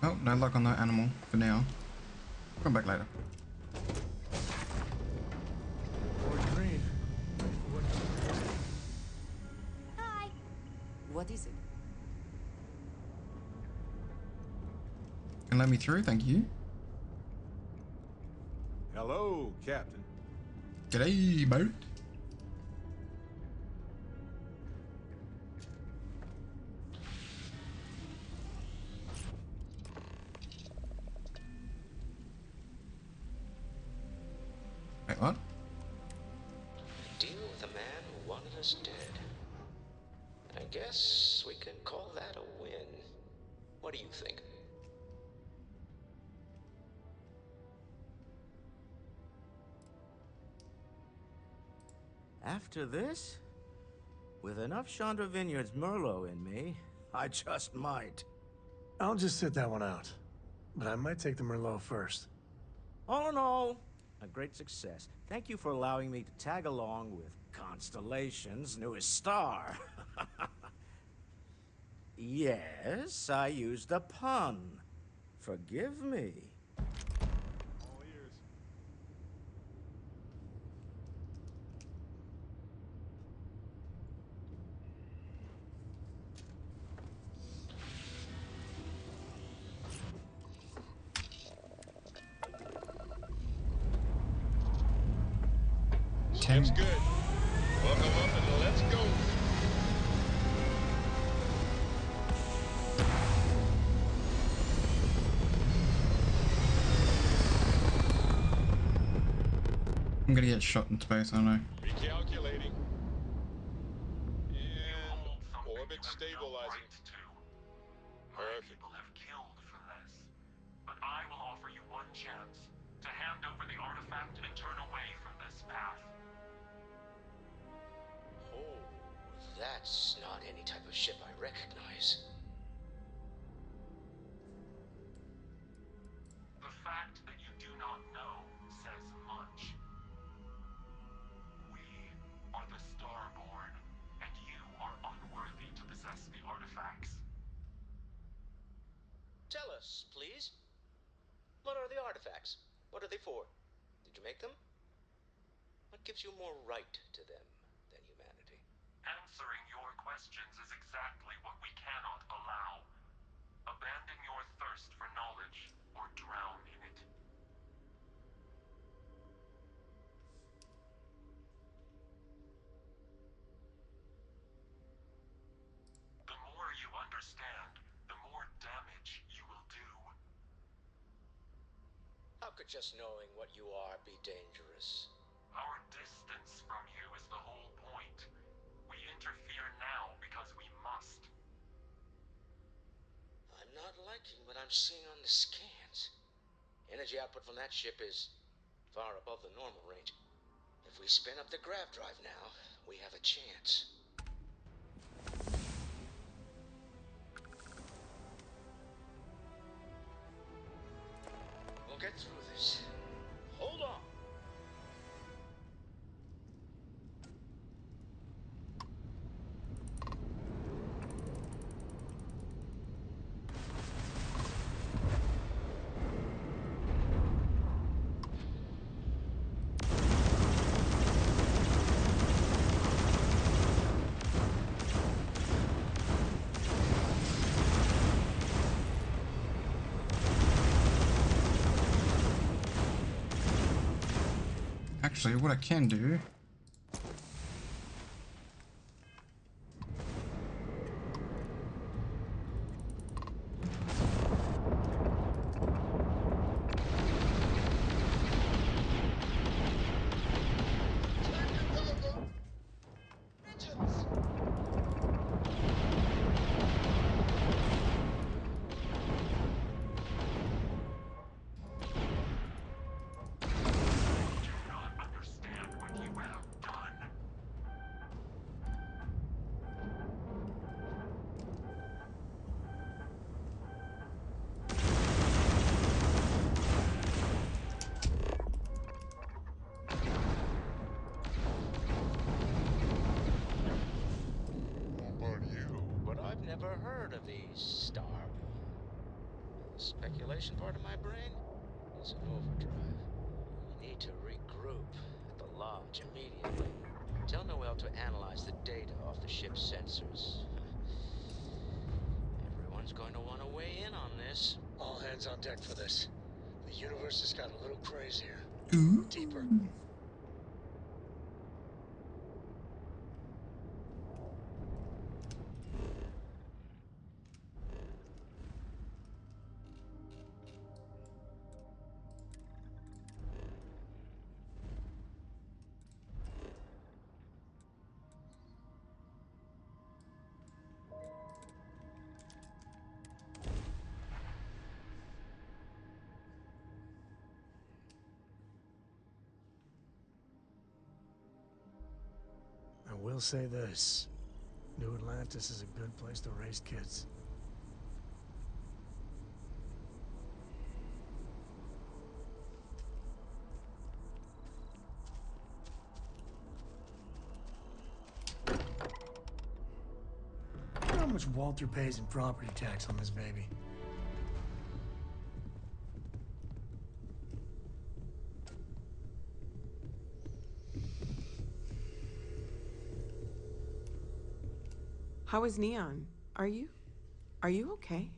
Oh, no luck on that animal for now. Come back later. Green. Hi. What is it? Can let me through, thank you. Hello, Captain. G'day, boat. Wait, what? Deal with a man who wanted us dead. I guess we can call that a win. What do you think? After this, with enough Chandra Vineyards Merlot in me, I just might. I'll just sit that one out. But I might take the Merlot first. All in all, a great success. Thank you for allowing me to tag along with Constellation's newest star. Yes, I used a pun. Forgive me. All ears. Ten. Good. Buckle up and let's go. I'm gonna get shot in space, aren't I? Recalculating. And orbit stabilizing. Perfect. People have killed for less. But I will offer you one chance to hand over the artifact and turn away from this path. Oh, that's not any type of ship I recognize. The fact that you do not know says much. We are the Starborn, and you are unworthy to possess the artifacts. Tell us, please. What are the artifacts? What are they for? Did you make them? What gives you more right to them than humanity? Answering your questions is exactly what we cannot allow. Abandon your thirst for knowledge, or drown in it. The more you understand, the more damage you will do. How could just knowing what you are be dangerous? Our distance from you is the whole point. We interfere now because we must. I'm not liking what I'm seeing on the scans. Energy output from that ship is far above the normal range. If we spin up the grav drive now, we have a chance. get through this. Hold on. Actually, what I can do... Never heard of these Starfield. The speculation part of my brain is in overdrive. We need to regroup at the lodge immediately. Tell Noel to analyze the data off the ship's sensors. Everyone's going to want to weigh in on this. All hands on deck for this. The universe has got a little crazier. Deeper. I will say this. New Atlantis is a good place to raise kids. I wonder how much Walter pays in property tax on this baby. How is Neon? Are you okay?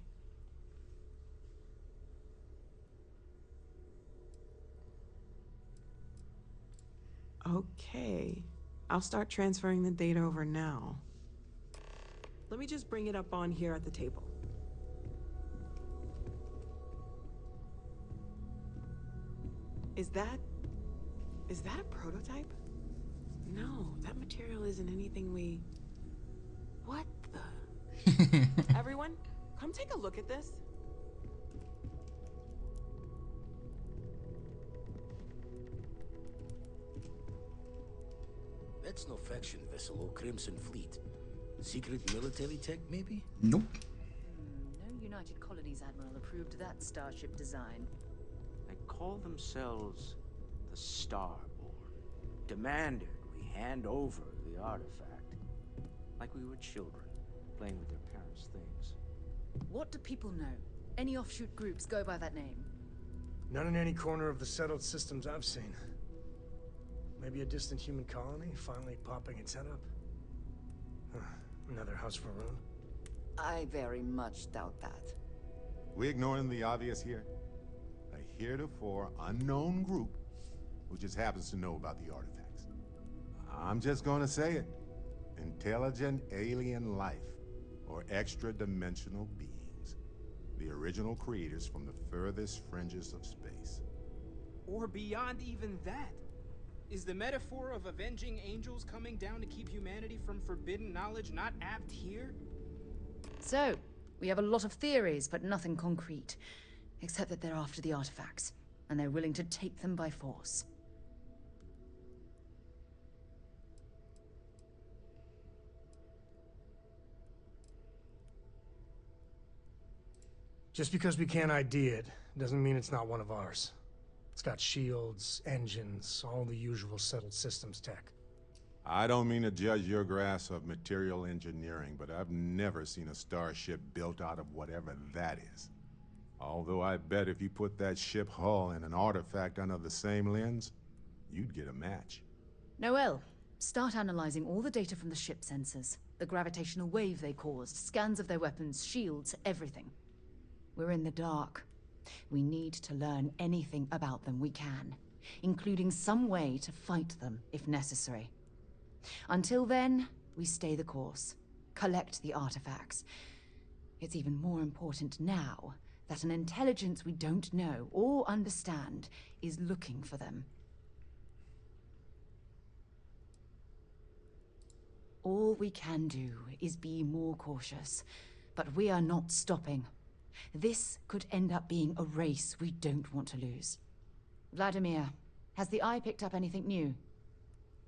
Okay. I'll start transferring the data over now. Let me just bring it up on here at the table. Is that a prototype? No, that material isn't anything we... What the? Everyone, come take a look at this. That's no faction vessel or Crimson Fleet. Secret military tech, maybe? Nope. No United Colonies Admiral approved that starship design. They call themselves the Starborn. Demanded we hand over the artifact. Like we were children, playing with their parents' things. What do people know? Any offshoot groups go by that name? None in any corner of the settled systems I've seen. Maybe a distant human colony finally popping its head up? Another house for Rune? I very much doubt that. We ignoring the obvious here? A heretofore unknown group who just happens to know about the artifacts. I'm just gonna say it. Intelligent alien life, or extra-dimensional beings. The original creators from the furthest fringes of space. Or beyond even that. Is the metaphor of avenging angels coming down to keep humanity from forbidden knowledge not apt here? So, we have a lot of theories, but nothing concrete. Except that they're after the artifacts, and they're willing to take them by force. Just because we can't ID it, doesn't mean it's not one of ours. It's got shields, engines, all the usual settled systems tech. I don't mean to judge your grasp of material engineering, but I've never seen a starship built out of whatever that is. Although I bet if you put that ship hull and an artifact under the same lens, you'd get a match. Noel, start analyzing all the data from the ship sensors. The gravitational wave they caused, scans of their weapons, shields, everything. We're in the dark. We need to learn anything about them we can, including some way to fight them if necessary. Until then, we stay the course, collect the artifacts. It's even more important now that an intelligence we don't know or understand is looking for them. All we can do is be more cautious, but we are not stopping. This could end up being a race we don't want to lose. Vladimir, has the Eye picked up anything new?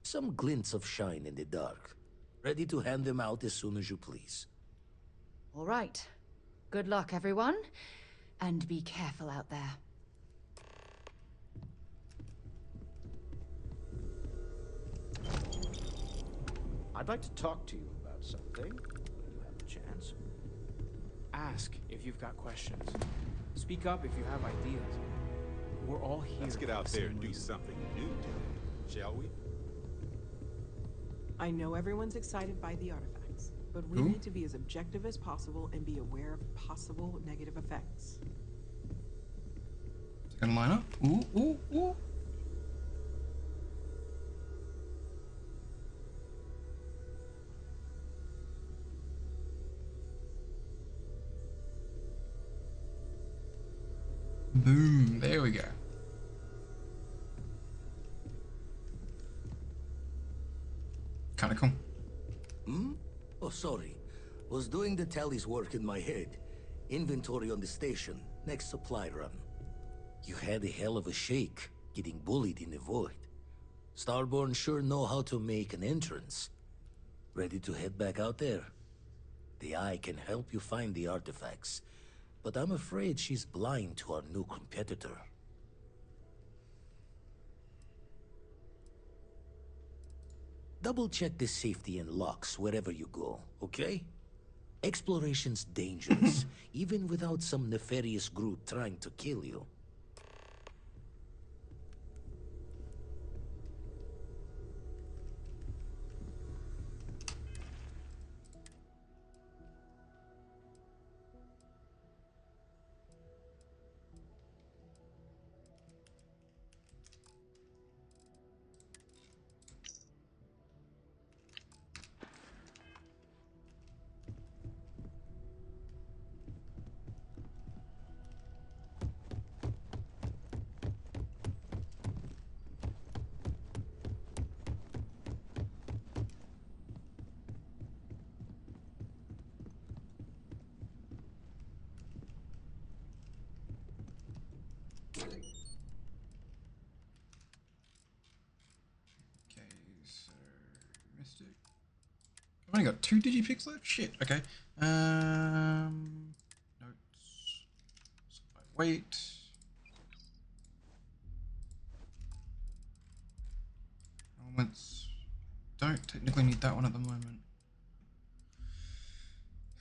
Some glints of shine in the dark. Ready to hand them out as soon as you please. All right. Good luck, everyone. And be careful out there. I'd like to talk to you about something. You have the chance. Ask if you've got questions. Speak up if you have ideas. We're all here. Let's get for out the there same and do reason. something new, shall we? I know everyone's excited by the artifacts, but we need to be as objective as possible and be aware of possible negative effects. Is it gonna line up? Ooh, ooh, ooh. Boom, there we go. Kinda cool. Hmm? Oh, sorry. Was doing the tallies work in my head. Inventory on the station, next supply run. You had a hell of a shake, getting bullied in the void. Starborn sure know how to make an entrance. Ready to head back out there? The Eye can help you find the artifacts, but I'm afraid she's blind to our new competitor. Double-check the safety and locks wherever you go, okay? Exploration's dangerous, even without some nefarious group trying to kill you. Okay, so Mystic. I've only got 2 digipics left? Shit, okay. Notes. Wait. Elements. Don't technically need that one at the moment.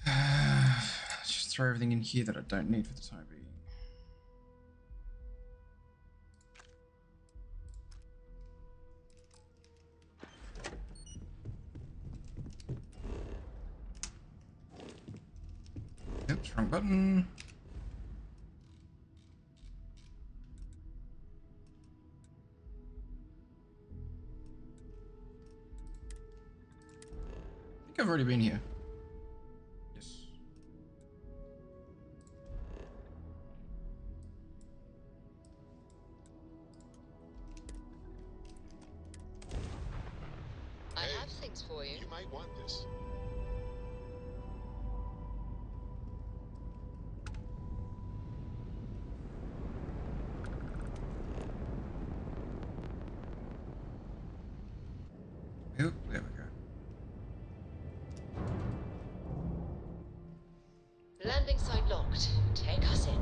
Let's just throw everything in here that I don't need for the time being. Oops, wrong button. I think I've already been here. Yes. I have things for you. You might want this. Oop, there we go. Landing site locked. Take us in.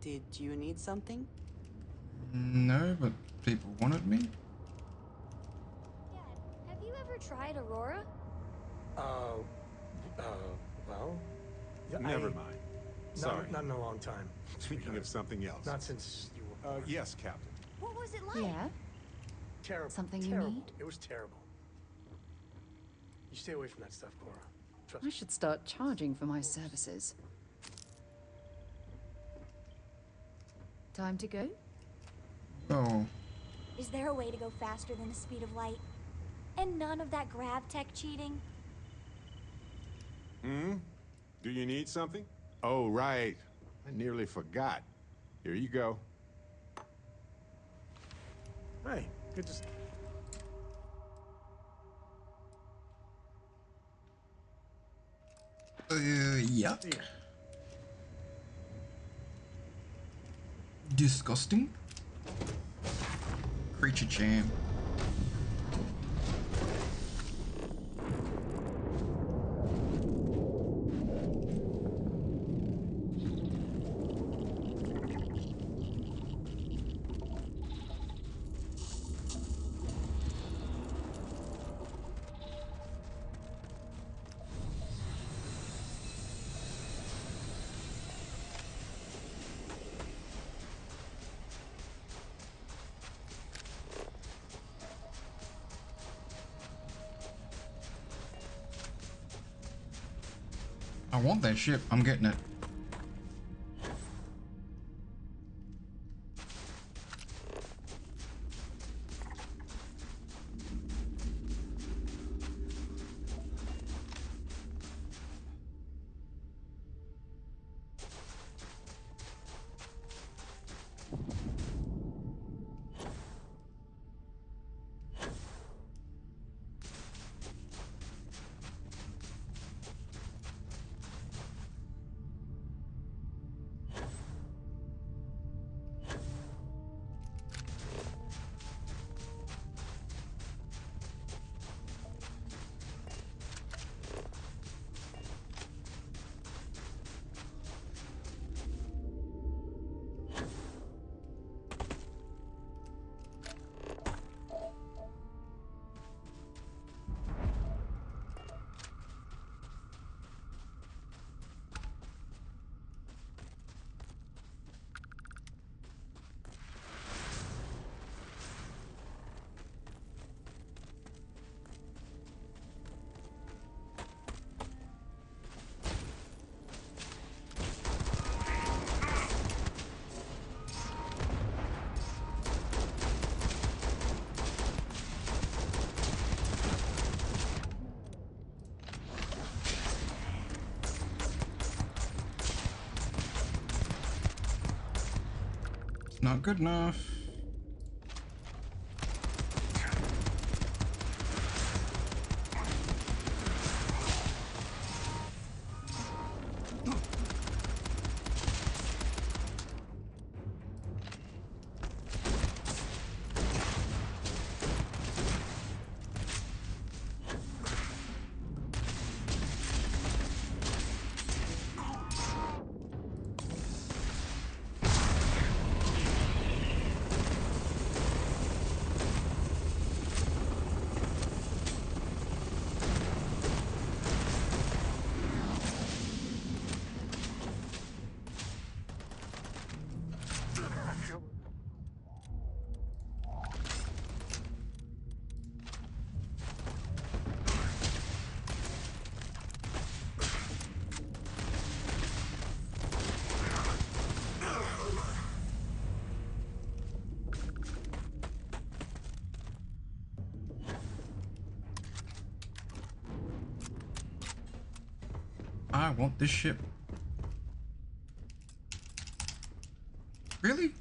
Did you need something? No, but people wanted me. Have you ever tried Aurora? Well? Yeah, Never mind. Sorry. Not in a long time. Thinking of something else. Not since you were born. Yes, Captain. What was it like? Yeah? Terrible. Something you terrible. need? It was terrible. You stay away from that stuff, Cora. Trust I me. should start charging for my services. Time to go? Oh. Is there a way to go faster than the speed of light? And none of that grav tech cheating? Do you need something? Oh, right. I nearly forgot. Here you go. Hey, good to... Yeah. Disgusting. Creature jam. I want that ship. I'm getting it. Not good enough. I want this ship. Really?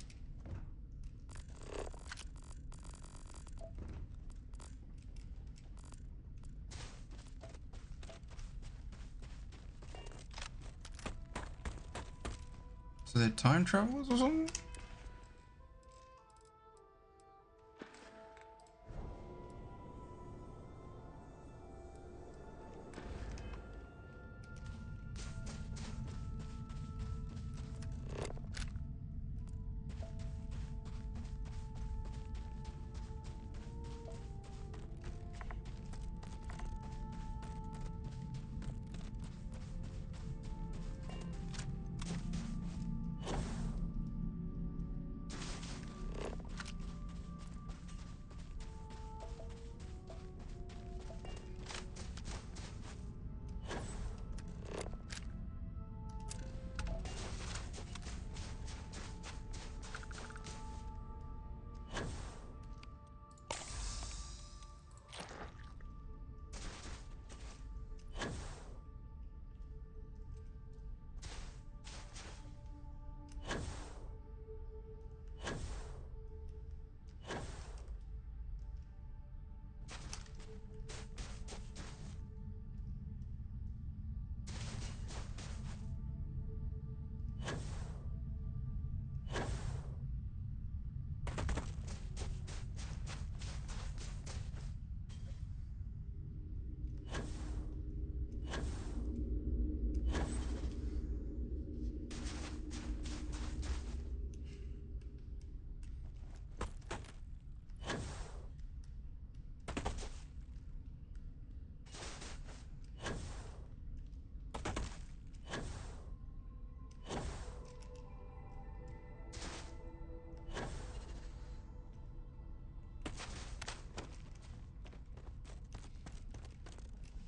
So they're time travelers or something?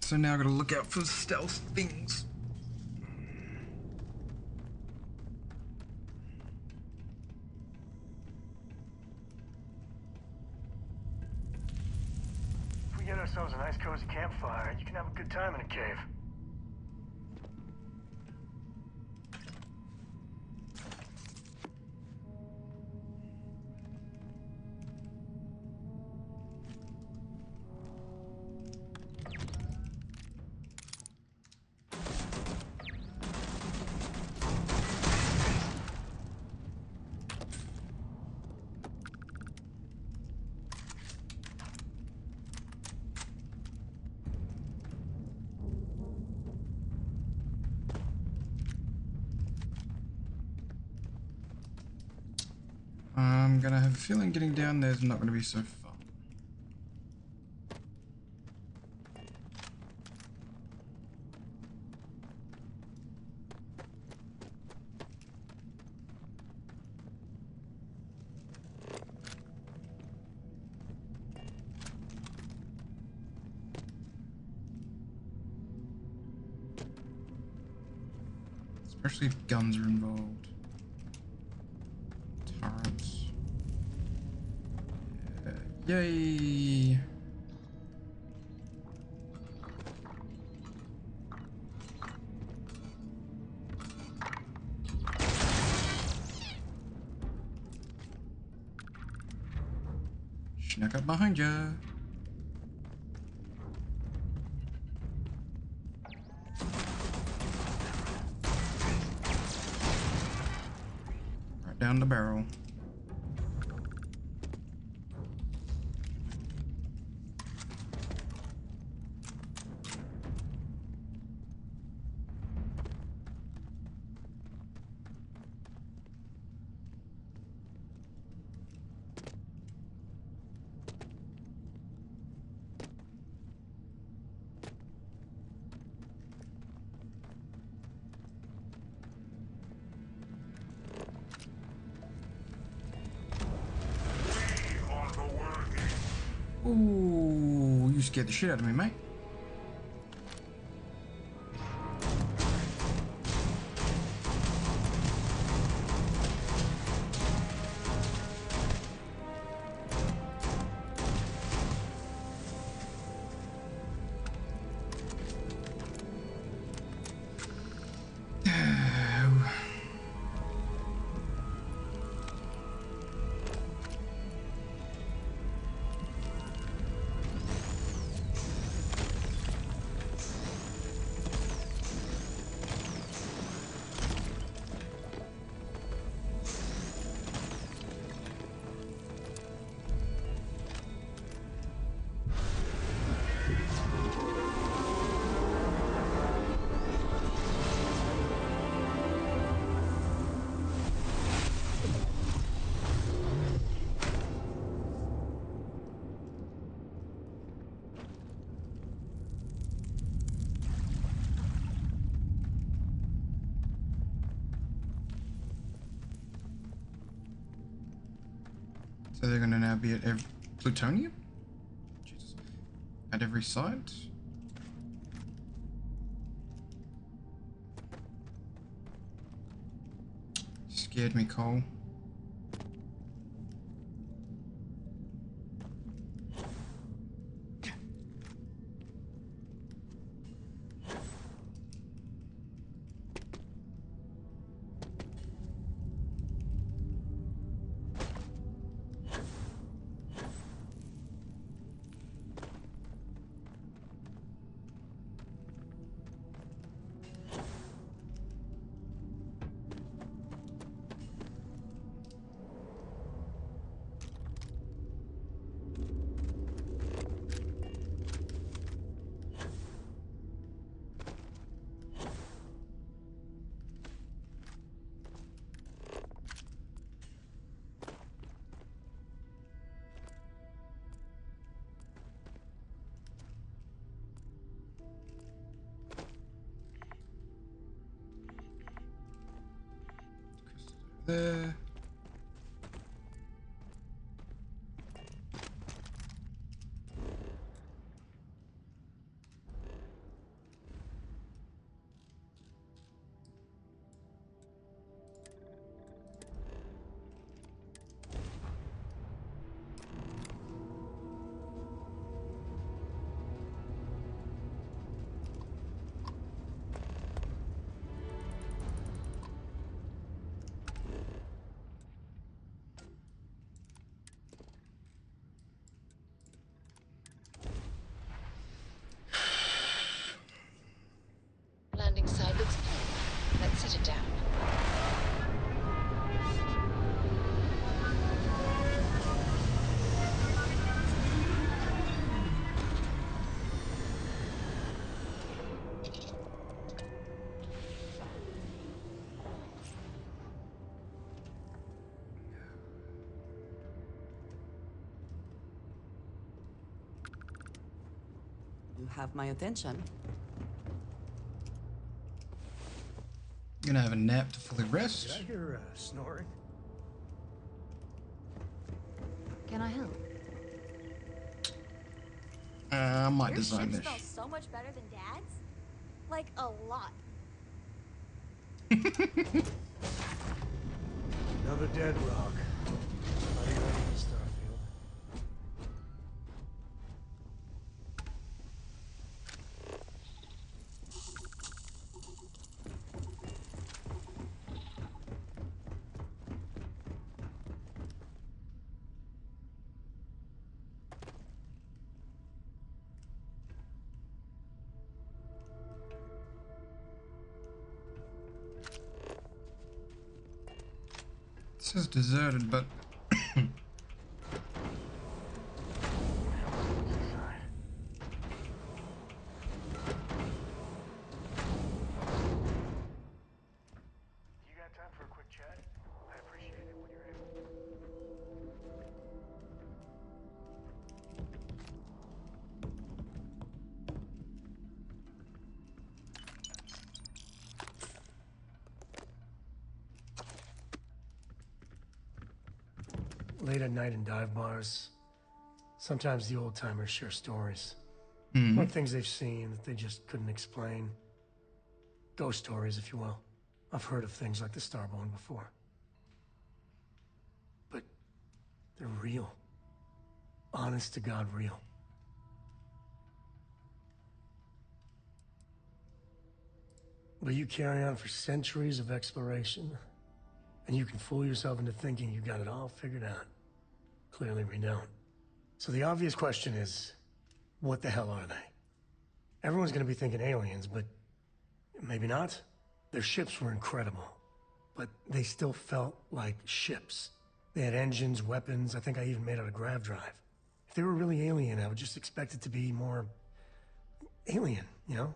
So now I gotta look out for stealth things. If we get ourselves a nice cozy campfire, you can have a good time in a cave. I'm gonna have a feeling getting down there is not gonna be so fun. Especially if guns are involved. Turrets. Yeah. Yay! Snuck up behind ya. Right down the barrel. Ooh, you scared the shit out of me, mate. So they're gonna now be at plutonium? Jesus. At every site? Scared me, Cole. There. Landing side looks clean. Let's set it down. You have my attention. Gonna have a nap to fully rest. Did I hear snoring? Can I help? I might Your design ship this. smells so much better than Dad's. Like a lot. Another dead rock. Are you ready for Starfield? This is deserted, but You got time for a quick chat? I appreciate it when you're able. Late at night in dive bars, sometimes the old timers share stories. About things they've seen that they just couldn't explain. Ghost stories, if you will. I've heard of things like the Starborn before. But they're real. Honest to God, real. But you carry on for centuries of exploration, and you can fool yourself into thinking you got it all figured out. Clearly we don't. So the obvious question is, what the hell are they? Everyone's gonna be thinking aliens, but maybe not. Their ships were incredible, but they still felt like ships. They had engines, weapons, I think I even made out a grav drive. If they were really alien, I would just expect it to be more alien, you know?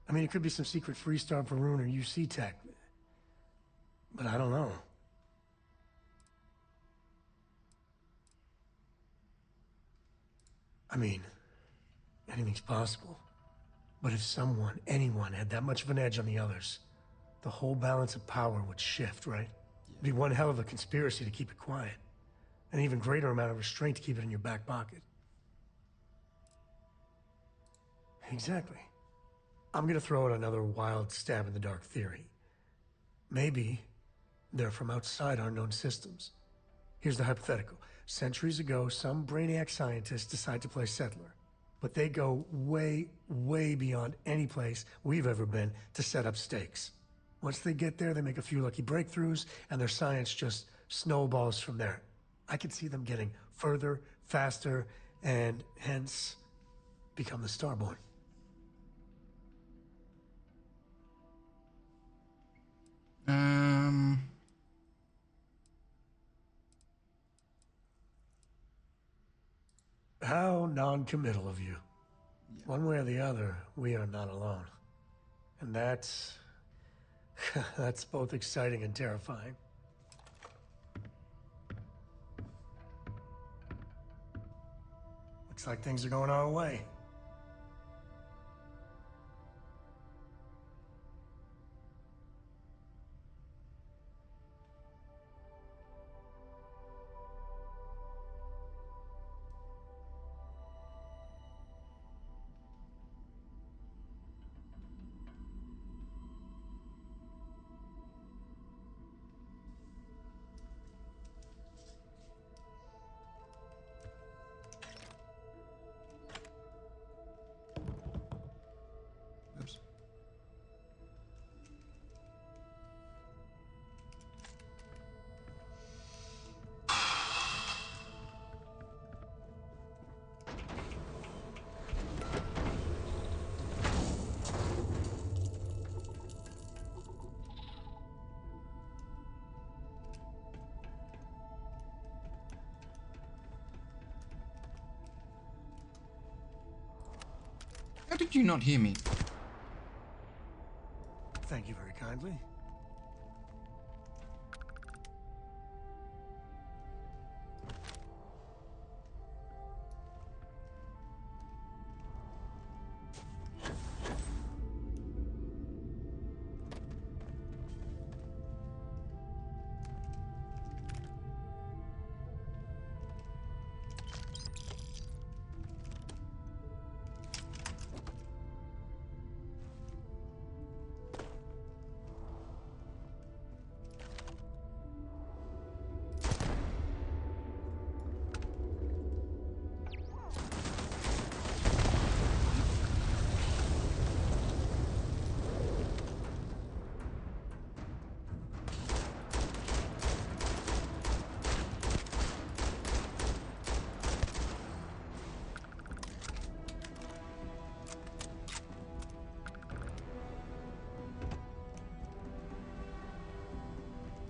I mean, it could be some secret Freestar Varun or UC tech, but I don't know. I mean, anything's possible. But if someone, anyone, had that much of an edge on the others, the whole balance of power would shift, right? It'd be one hell of a conspiracy to keep it quiet. An even greater amount of restraint to keep it in your back pocket. Exactly. I'm gonna throw out another wild stab in the dark theory. Maybe they're from outside our known systems. Here's the hypothetical. Centuries ago, some brainiac scientists decide to play settler. But they go way, way beyond any place we've ever been to set up stakes. Once they get there, they make a few lucky breakthroughs, and their science just snowballs from there. I could see them getting further, faster, and hence become the Starborn. How non-committal of you. Yeah. One way or the other, we are not alone. And that's... that's both exciting and terrifying. Looks like things are going our way. Oops. How did you not hear me? Thank you very kindly.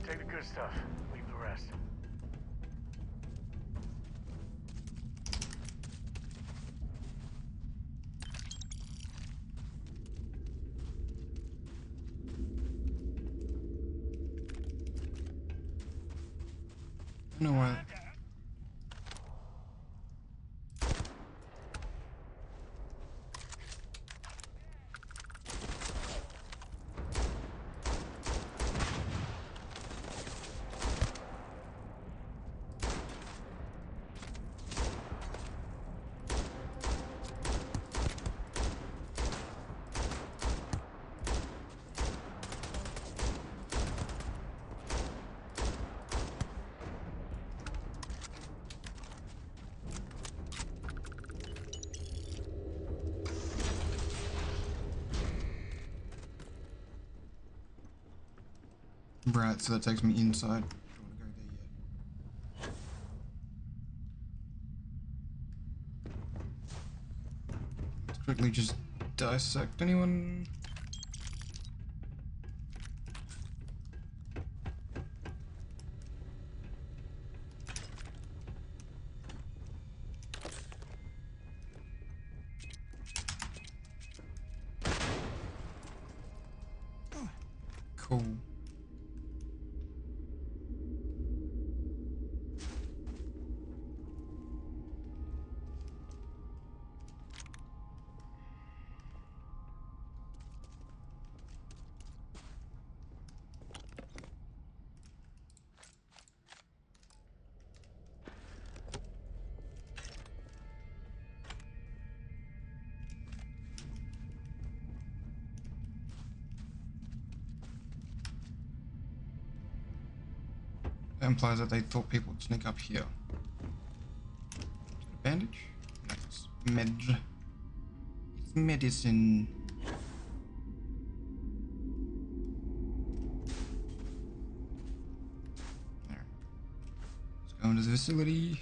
Take the good stuff, leave the rest. I don't know why. Right, so that takes me inside. Don't want to go there yet. Let's quickly just dissect anyone. Cool. That implies that they thought people would sneak up here. Bandage? No, it's med. It's medicine. There. Let's go into the facility.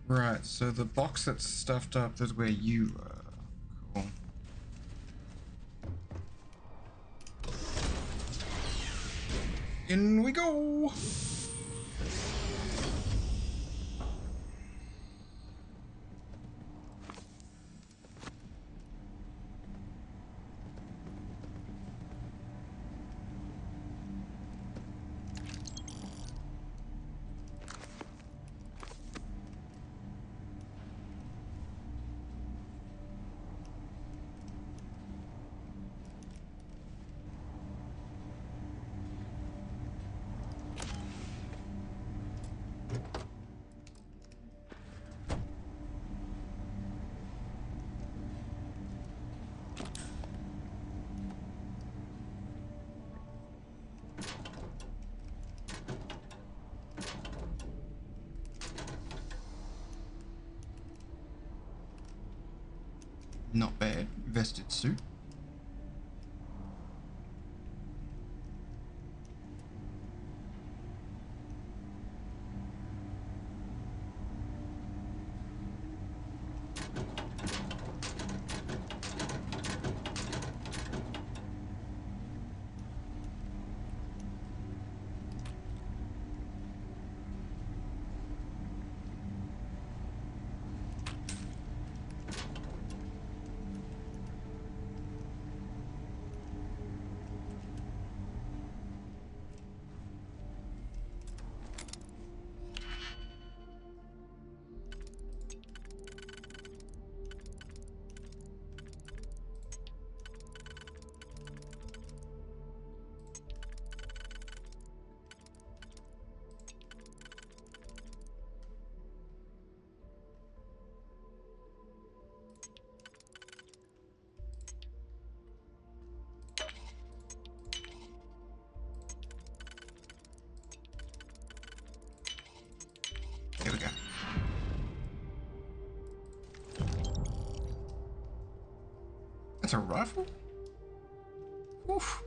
Right, so the box that's stuffed up is where you are. Cool. In we go! Not bad. Vested suit. Here we go. That's a rifle? Oof.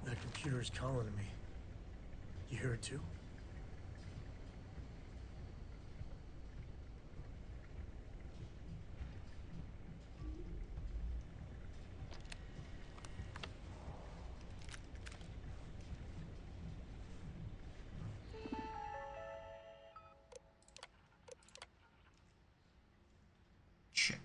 That computer's calling to me. You hear it too? Check.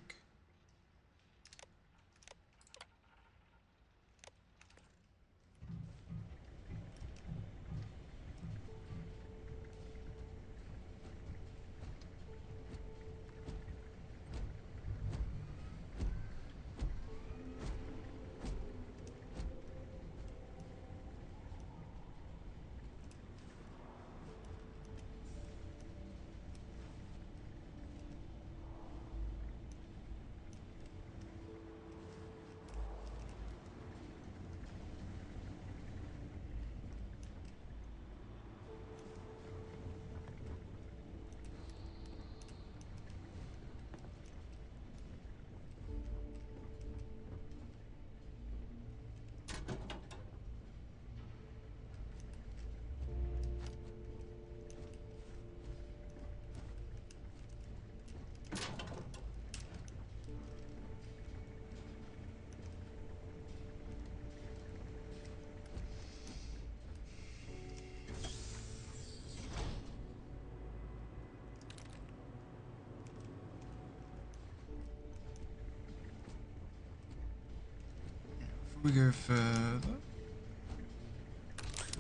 Before we go further.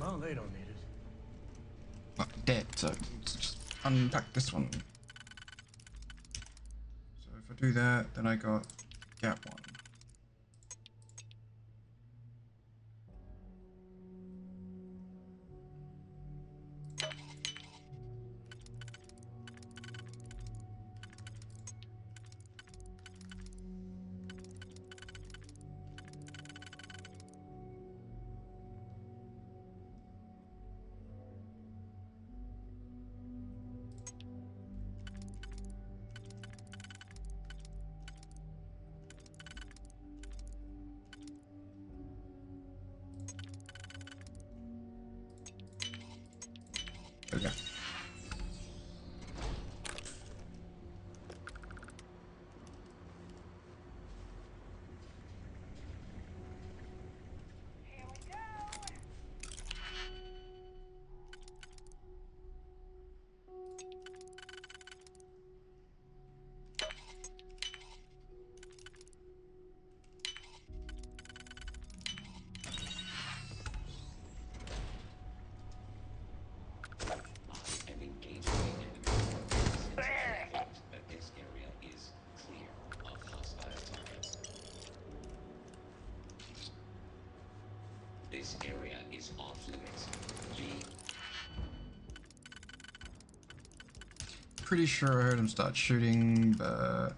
Well, they don't need it. Well, dead, so let's just unpack this one. So if I do that, then I got gap one. Okay. This area is off limits. Pretty sure I heard him start shooting, but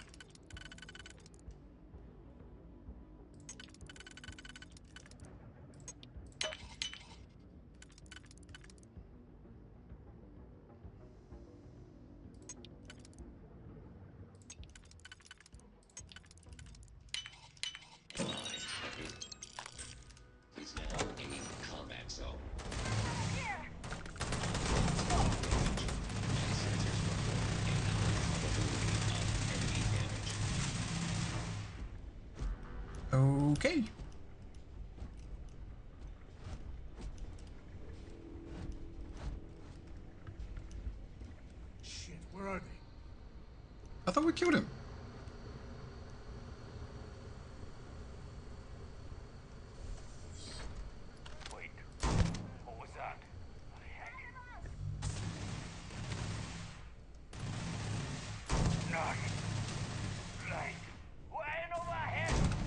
is now in combat zone. okay. Shit, where are they? I thought we killed him. Wait, what was that? Nice. Right. Way over here.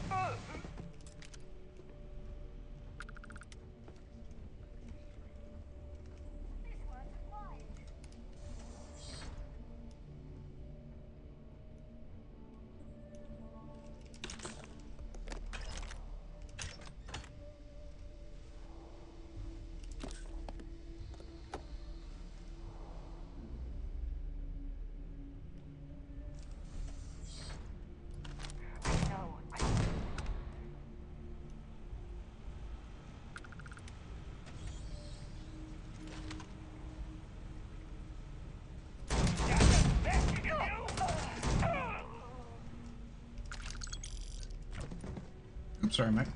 Oops, sorry, mate.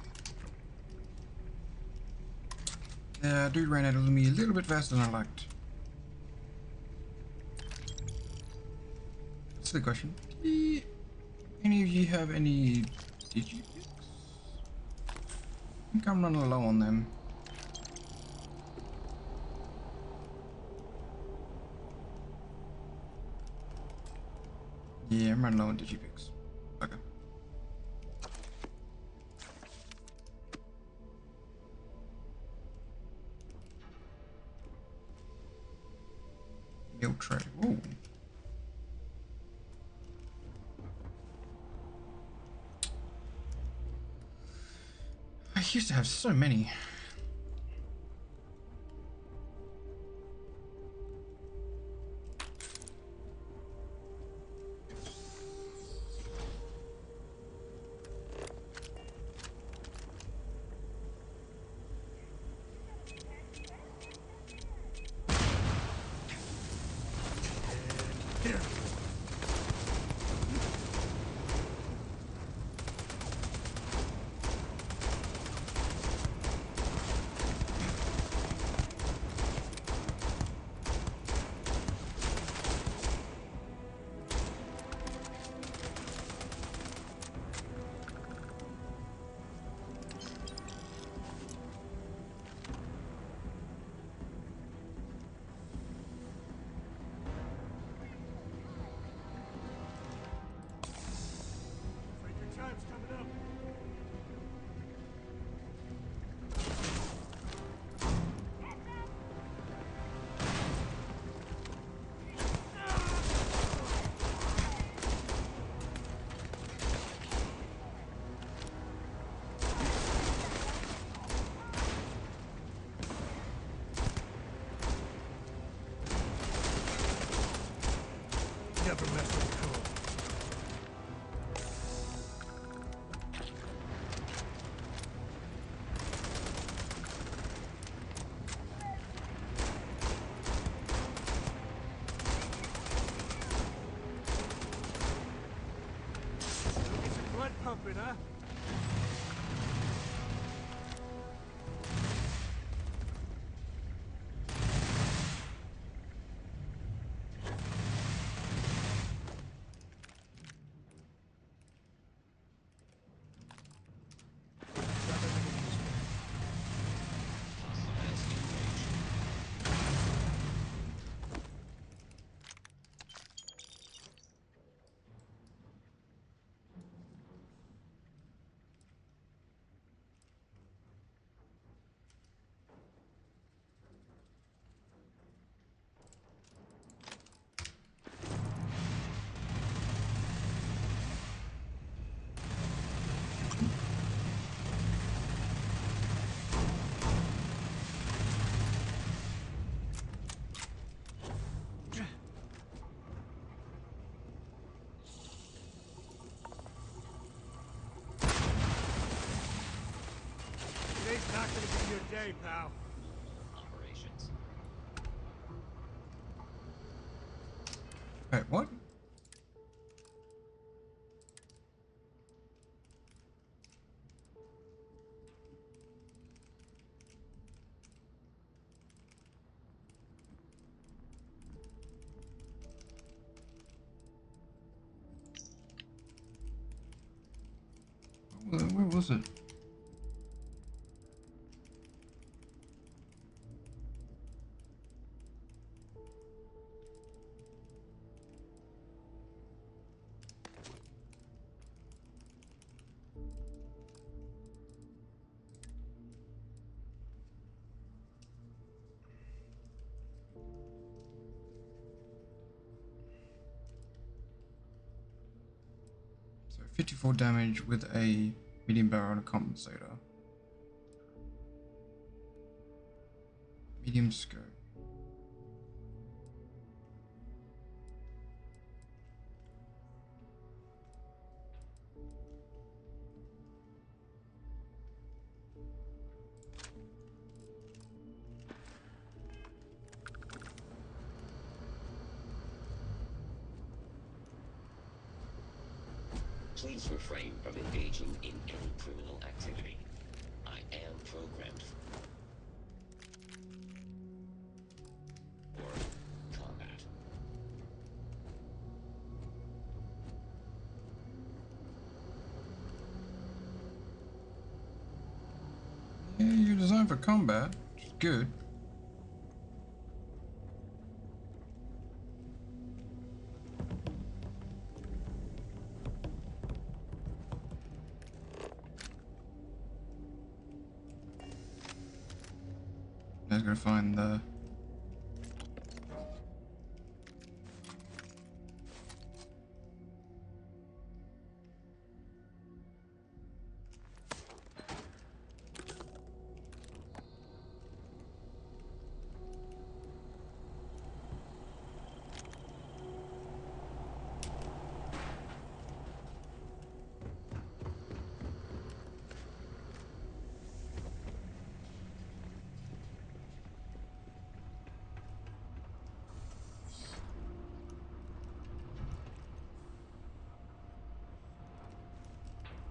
Yeah, dude ran out of me a little bit faster than I liked. That's the question. Any of you have any digipicks? I think I'm running low on them. Yeah, I'm running low on digipicks. Okay. Milk tray. Ooh. I used to have so many. never mess with cool. Get some blood pumping, huh? Today's not gonna be your day, pal. Operations. Wait, what? Where was it? So 54 damage with a medium barrel and a compensator. Medium scope. Please refrain from engaging in any criminal activity. I am programmed for combat. Yeah, you're designed for combat, which is good. I was gonna find the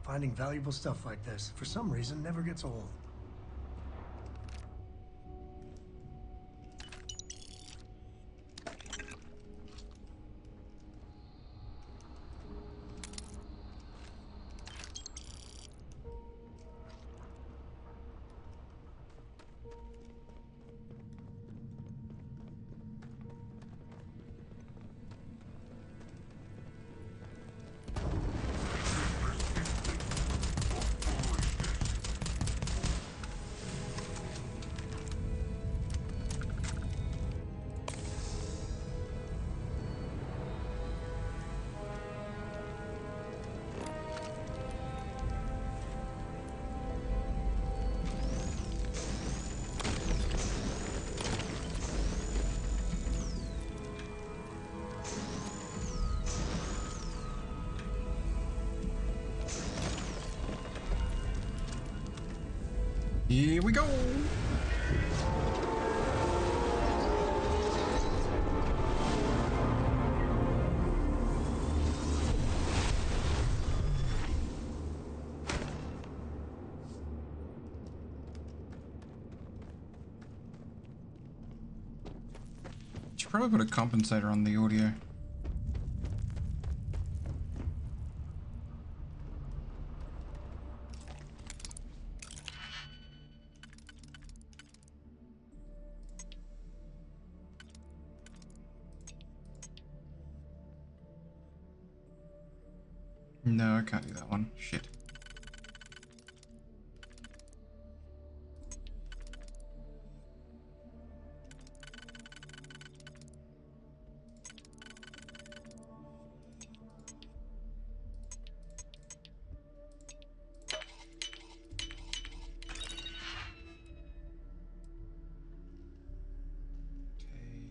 Finding valuable stuff like this, for some reason, never gets old. Here we go. Should probably put a compensator on the audio. No, I can't do that one. Shit.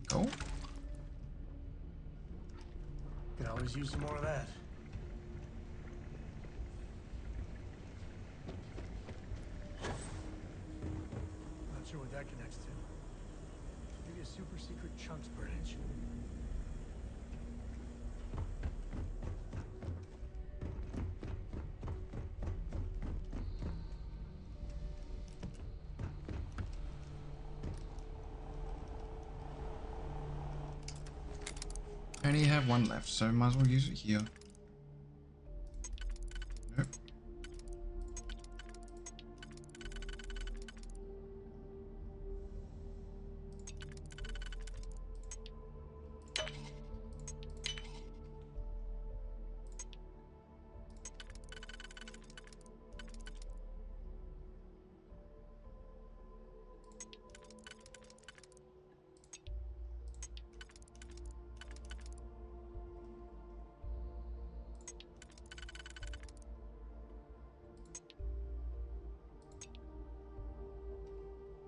Go. Could always use some more of that. Not sure what that connects to. Maybe a super secret chunks branch. I only have one left, so might as well use it here. Nope.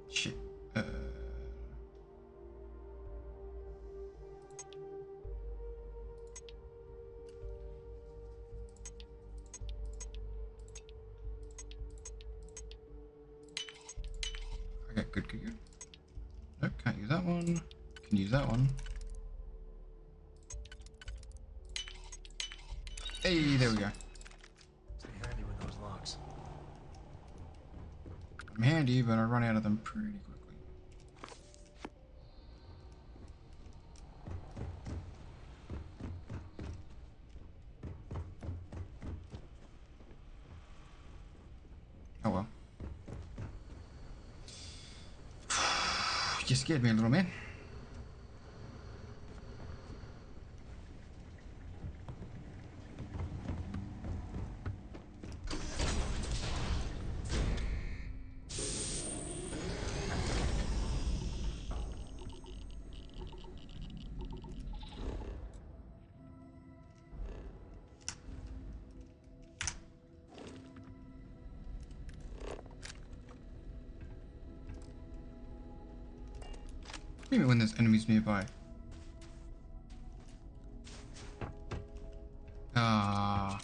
Shit. Okay, good. Nope, can't use that one. Can use that one. Hey, there we go. Stay handy with those locks. I'm handy, but I run out of them pretty quickly. Oh well. You scared me a little, man. Maybe when there's enemies nearby. Ah.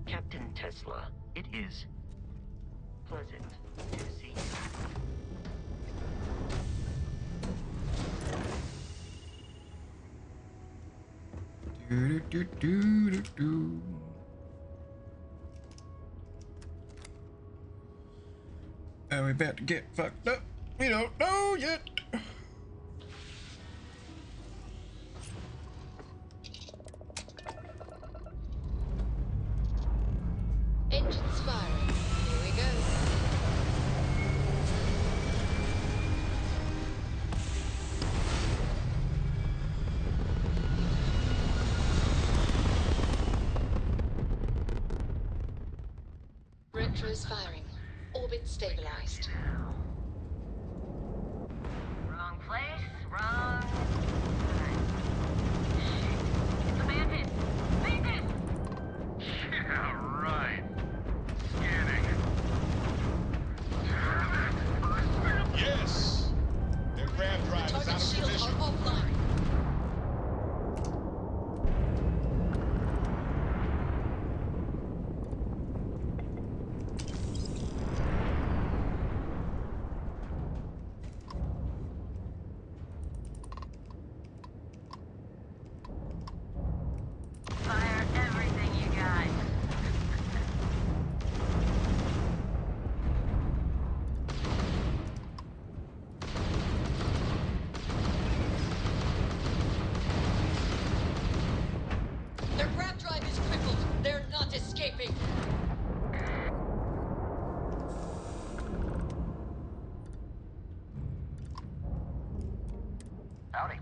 Captain Tesla, it is pleasant to see you. Do. Are we about to get fucked up? We don't know yet. Engines firing. Here we go. Retro's firing. Orbit stabilized. Wrong place, wrong time. It's a bandit! Bandit! Yeah, right. Scanning. escaping. Howdy.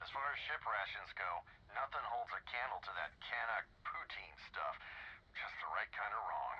As far as ship rations go, nothing holds a candle to that Canuck poutine stuff. Just the right kind of wrong.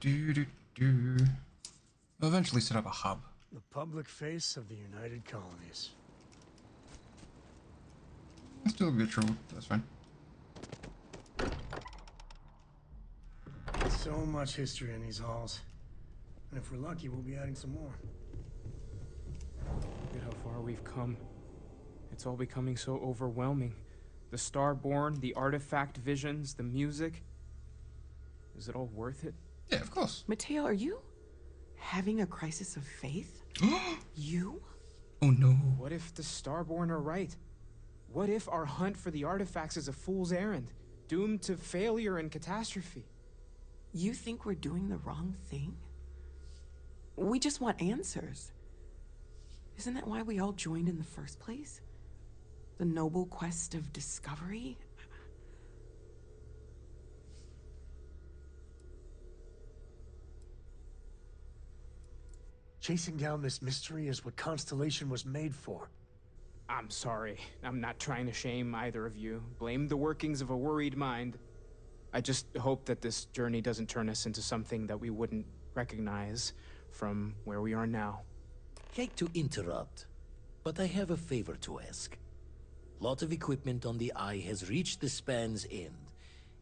Do. I'll eventually set up a hub. The public face of the United Colonies. Let's do a bit of trouble. That's fine. So much history in these halls. And if we're lucky, we'll be adding some more. Look at how far we've come. It's all becoming so overwhelming. The Starborn, the artifact visions, the music. Is it all worth it? Yeah, of course. Mateo, are you having a crisis of faith? You? Oh no. What if the Starborn are right? What if our hunt for the artifacts is a fool's errand, doomed to failure and catastrophe? You think we're doing the wrong thing? We just want answers. Isn't that why we all joined in the first place? The noble quest of discovery? Chasing down this mystery is what Constellation was made for. I'm sorry. I'm not trying to shame either of you. Blame the workings of a worried mind. I just hope that this journey doesn't turn us into something that we wouldn't recognize from where we are now. Hate to interrupt, but I have a favor to ask. Lot of equipment on the Eye has reached the span's end.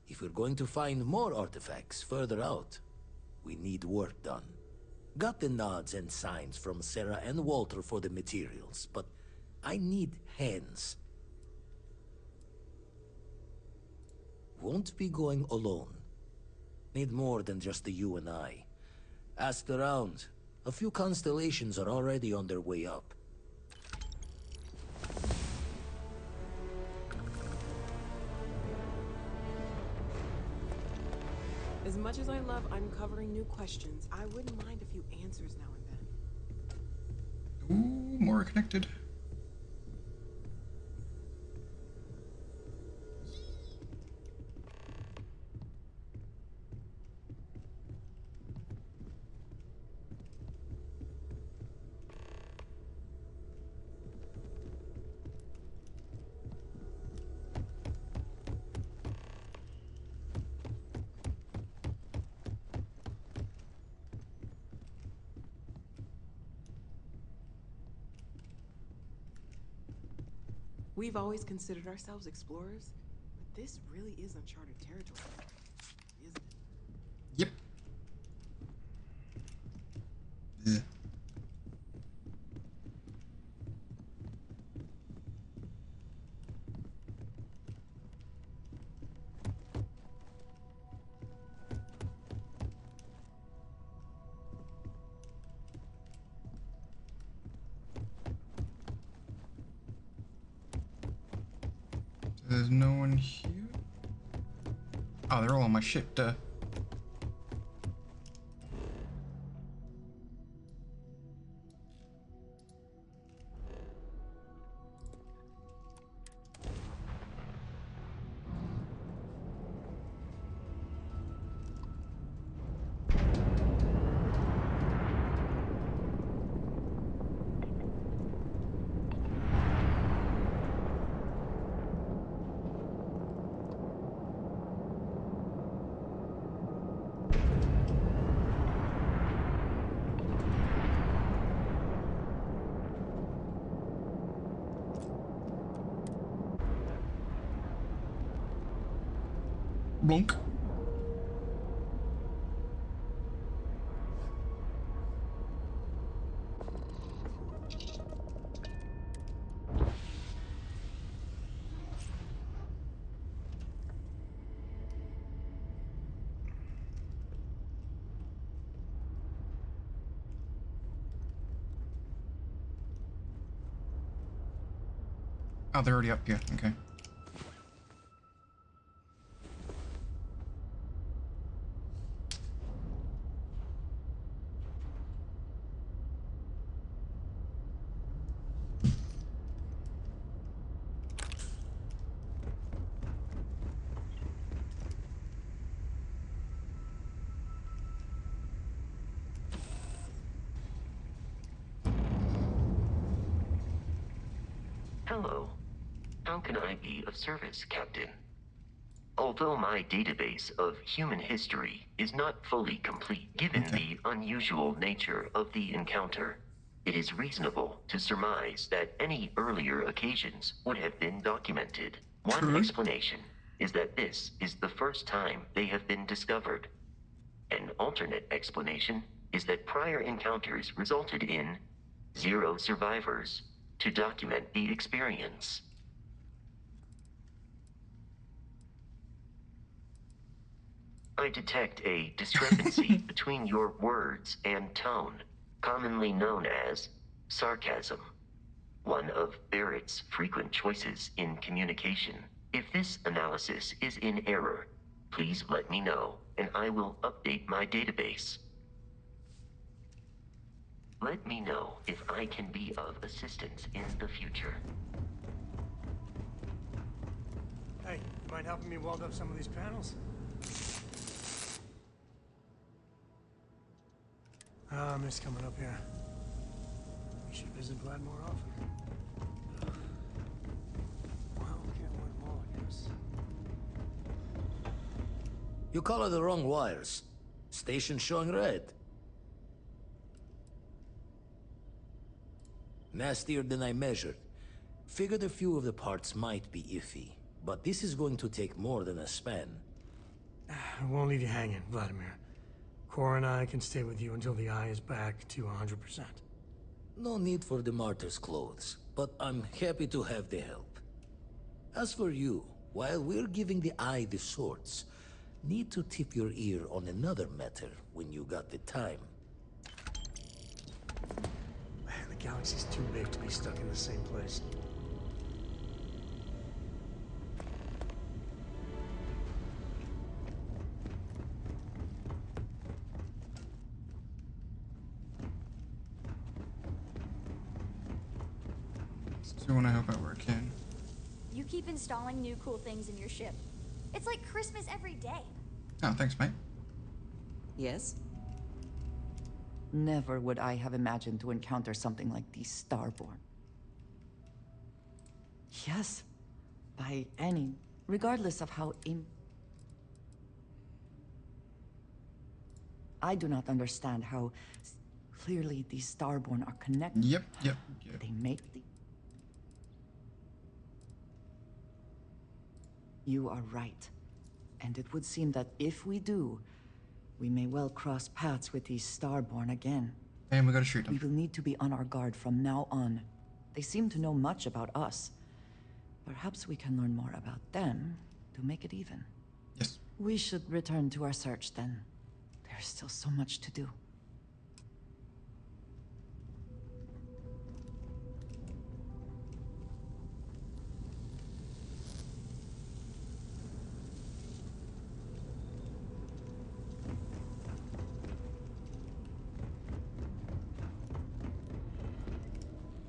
If we're going to find more artifacts further out, we need work done. Got the nods and signs from Sarah and Walter for the materials, but I need hands. Won't be going alone. Need more than just the you and I. Asked around. A few constellations are already on their way up. As much as I love uncovering new questions, I wouldn't mind a few answers now and then. Ooh, more connected. We've always considered ourselves explorers, but this really is uncharted territory, isn't it? Yep. Yeah. There's no one here. Oh, they're all on my ship, duh. Blunk. Oh, they're already up here. Okay. Hello. How can I be of service, Captain? Although my database of human history is not fully complete, given the unusual nature of the encounter, it is reasonable to surmise that any earlier occasions would have been documented. One explanation is that this is the first time they have been discovered. An alternate explanation is that prior encounters resulted in 0 survivors to document the experience. I detect a discrepancy between your words and tone, commonly known as sarcasm, one of Barrett's frequent choices in communication. If this analysis is in error, please let me know, and I will update my database. Let me know if I can be of assistance in the future. Hey, you mind helping me weld up some of these panels? I miss coming up here. We should visit Vlad more often. Well, can't win them all, I guess. You color the wrong wires. Station showing red. Nastier than I measured. Figured a few of the parts might be iffy, but this is going to take more than a span. I won't leave you hanging, Vladimir. Cora and I can stay with you until the eye is back to 100%. No need for the martyr's clothes, but I'm happy to have the help. As for you, while we're giving the eye the sorts, need to tip your ear on another matter when you got the time. Man, the galaxy's too big to be stuck in the same place. Still want to help out where I can. You keep installing new cool things in your ship. It's like Christmas every day. Oh, thanks, mate. Yes? Never would I have imagined to encounter something like these Starborn. Yes, by any, regardless of how I do not understand how clearly these Starborn are connected. Yep. They make the... You are right. And it would seem that if we do, we may well cross paths with these Starborn again. And we gotta shoot them. We will need to be on our guard from now on. They seem to know much about us. Perhaps we can learn more about them to make it even. Yes. We should return to our search then. There's still so much to do.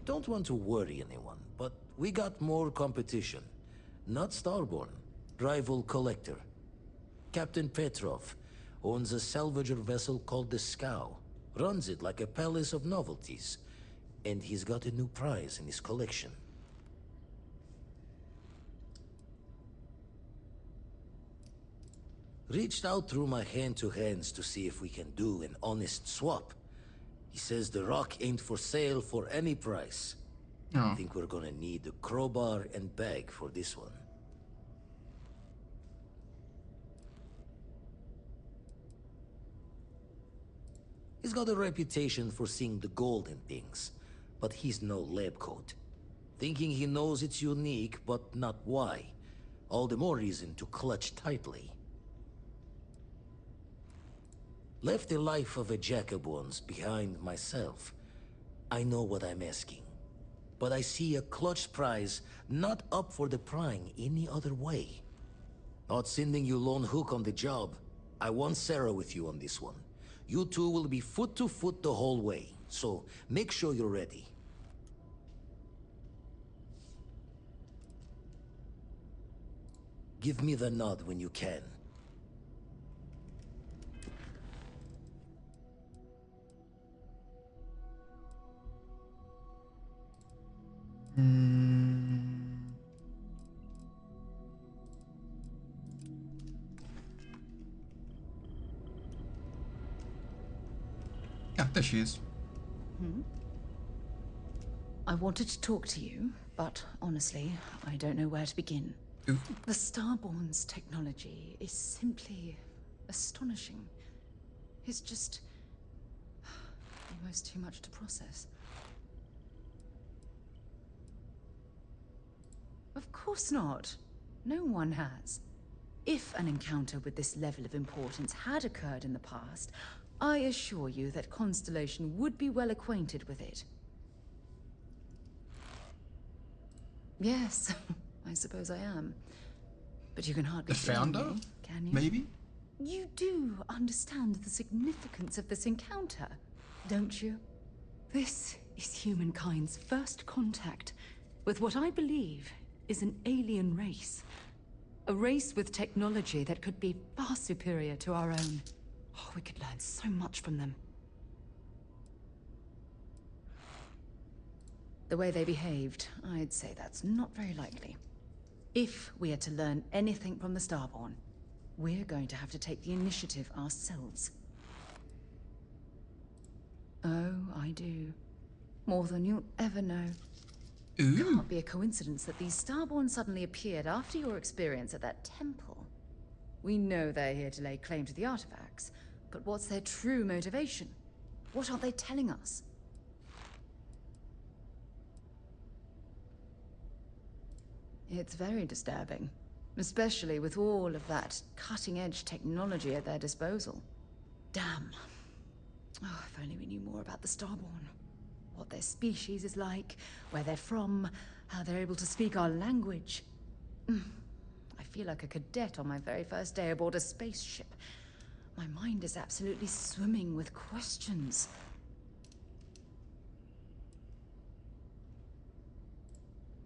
Don't want to worry anyone, but we got more competition. Not Starborn, rival collector. Captain Petrov owns a salvager vessel called the Scow. Runs it like a palace of novelties. And he's got a new prize in his collection. Reached out through my hand-to-hands to see if we can do an honest swap. He says the rock ain't for sale for any price. I think we're gonna need a crowbar and bag for this one. He's got a reputation for seeing the gold in things, but he's no lab coat. Thinking he knows it's unique, but not why. All the more reason to clutch tightly. Left the life of a Jacobons behind myself. I know what I'm asking. but I see a clutch prize not up for the prying any other way. Not sending you lone hook on the job. I want Sarah with you on this one. You two will be foot to foot the whole way, so make sure you're ready. Give me the nod when you can. Yeah, there she is. I wanted to talk to you, but honestly, I don't know where to begin. Ooh. The Starborn's technology is simply astonishing. It's just almost too much to process. Of course not. No one has. If an encounter with this level of importance had occurred in the past, I assure you that Constellation would be well acquainted with it. Yes, I suppose I am. But you can hardly The founder? blame me, can you? Maybe? You do understand the significance of this encounter, don't you? This is humankind's first contact with what I believe is an alien race. A race with technology that could be far superior to our own. Oh, we could learn so much from them. The way they behaved, I'd say that's not very likely. If we are to learn anything from the Starborn, we're going to have to take the initiative ourselves. Oh, I do. More than you'll ever know. It can't be a coincidence that these Starborn suddenly appeared after your experience at that temple. We know they're here to lay claim to the artifacts, but what's their true motivation? What aren't they telling us? It's very disturbing, especially with all of that cutting-edge technology at their disposal. Damn. Oh, if only we knew more about the Starborn. What their species is like, where they're from, how they're able to speak our language. I feel like a cadet on my very first day aboard a spaceship. My mind is absolutely swimming with questions.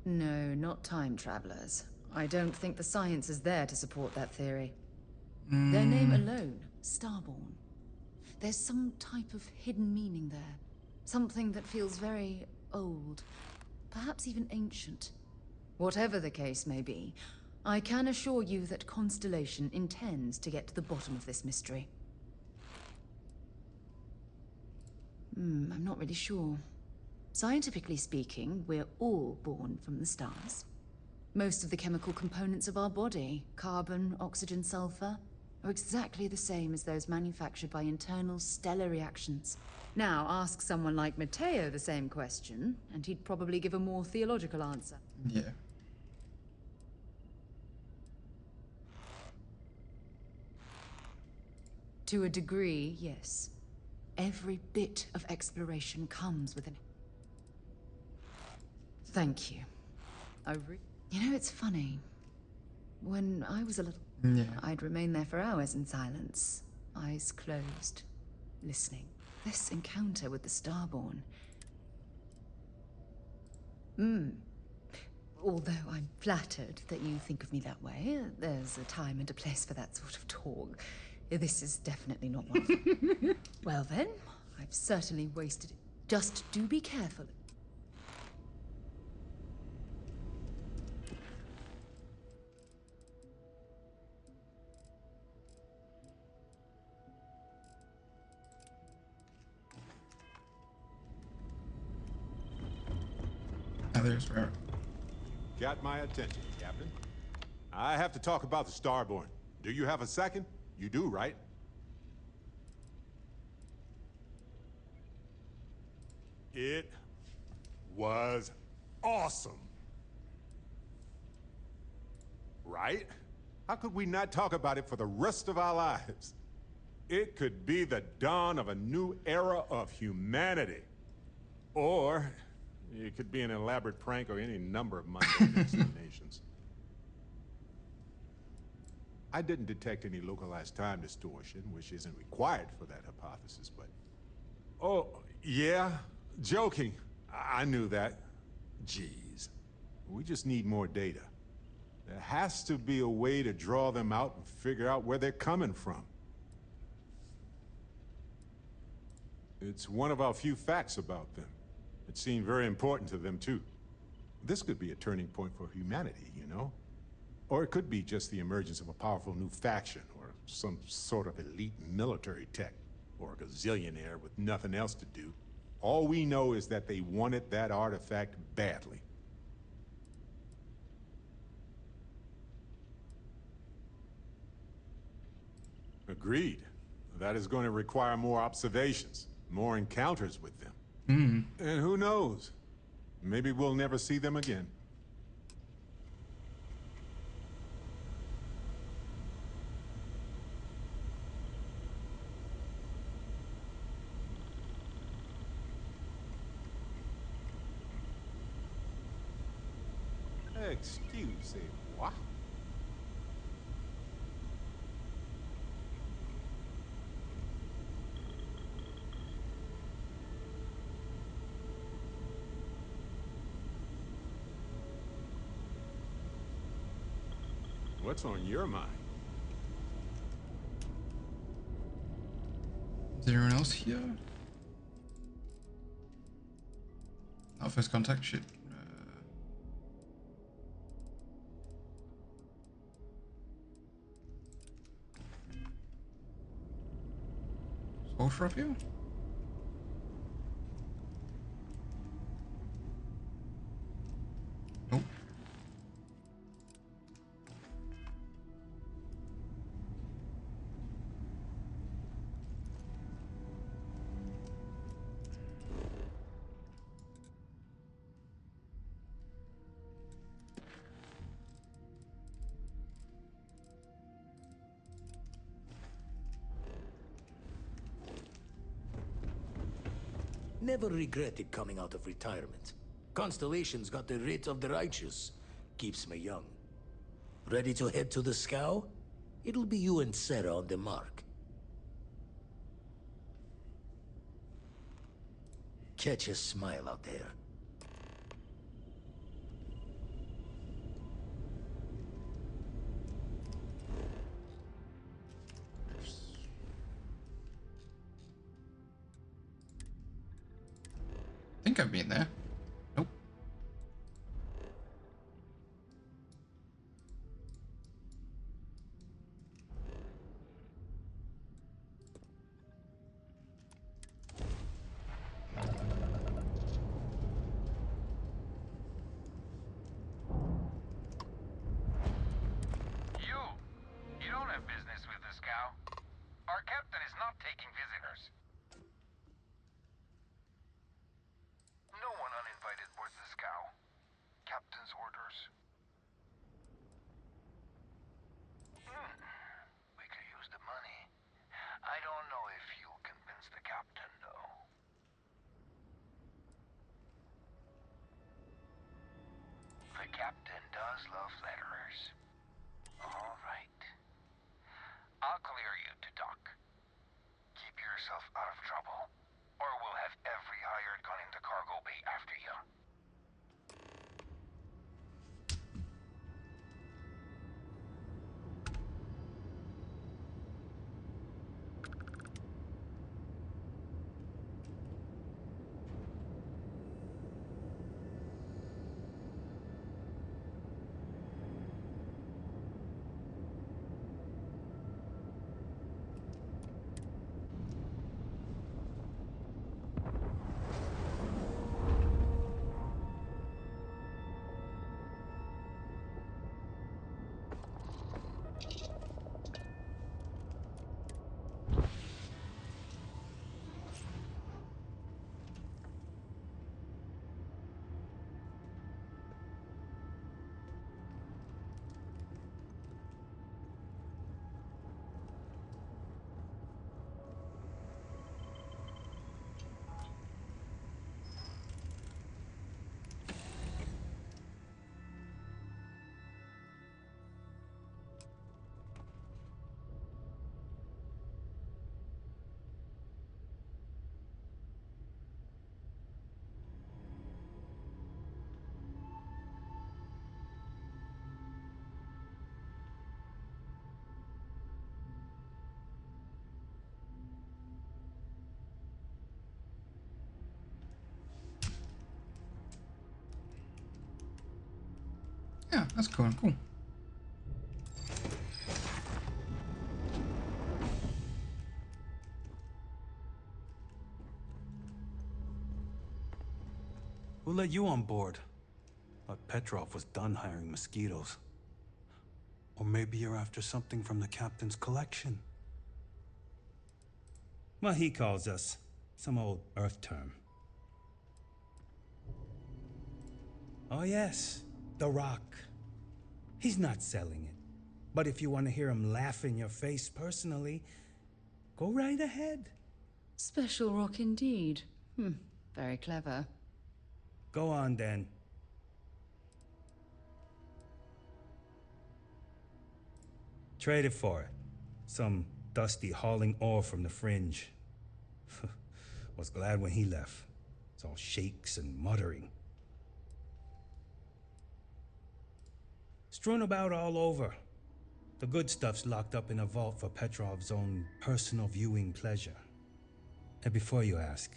No, not time travelers. I don't think the science is there to support that theory. Their name alone, Starborn. There's some type of hidden meaning there. Something that feels very old, perhaps even ancient. Whatever the case may be, I can assure you that Constellation intends to get to the bottom of this mystery. I'm not really sure. Scientifically speaking, we're all born from the stars. Most of the chemical components of our body, carbon, oxygen, sulfur, are exactly the same as those manufactured by internal stellar reactions. Now, ask someone like Matteo the same question, and he'd probably give a more theological answer. Yeah. To a degree, yes. Every bit of exploration comes with an... Thank you. You know, it's funny. When I was a little... Yeah. I'd remain there for hours in silence, eyes closed, listening. This encounter with the Starborn... Although I'm flattered that you think of me that way, there's a time and a place for that sort of talk. This is definitely not one of them. Well then, I've certainly wasted it. Just do be careful. There's Rare. Got my attention, Captain. I have to talk about the Starborn. Do you have a second? You do, right? It was awesome. Right? How could we not talk about it for the rest of our lives? It could be the dawn of a new era of humanity. Or It could be an elaborate prank or any number of mundane explanations. I didn't detect any localized time distortion, which isn't required for that hypothesis, but... Oh, yeah? Joking. I knew that. Jeez. We just need more data. There has to be a way to draw them out and figure out where they're coming from. It's one of our few facts about them. It seemed very important to them, too. This could be a turning point for humanity, you know? Or it could be just the emergence of a powerful new faction, or some sort of elite military tech, or a gazillionaire with nothing else to do. All we know is that they wanted that artifact badly. Agreed. That is going to require more observations, more encounters with them. And who knows? Maybe we'll never see them again. Excusez-moi. What's on your mind? Is there anyone else here? Not first contact, shit. Ultra up here? Nope. Never regretted coming out of retirement. Constellation's got the writ of the righteous. Keeps me young. Ready to head to the scow? It'll be you and Sarah on the mark. Catch a smile out there. I think I've been there. Nope. You don't have business with the scow. Our captain is not taking visitors. No one uninvited boards the scow. Captain's orders. We could use the money. I don't know if you'll convince the captain, though. The captain does love letters. All right. I'll clear you to dock. Keep yourself out of trouble, or we'll have every hired gun in the cargo bay after you. Yeah, that's cool. Cool. Who let you on board? Thought Petrov was done hiring mosquitoes. Or maybe you're after something from the captain's collection. Well, he calls us. Some old Earth term. Oh yes, the Rock. He's not selling it. But if you want to hear him laugh in your face personally, go right ahead. Special rock indeed. Very clever. Go on then. Trade it for it. Some dusty hauling ore from the fringe. Was glad when he left. It's all shakes and muttering. Strewn about all over. The good stuff's locked up in a vault for Petrov's own personal viewing pleasure. And before you ask,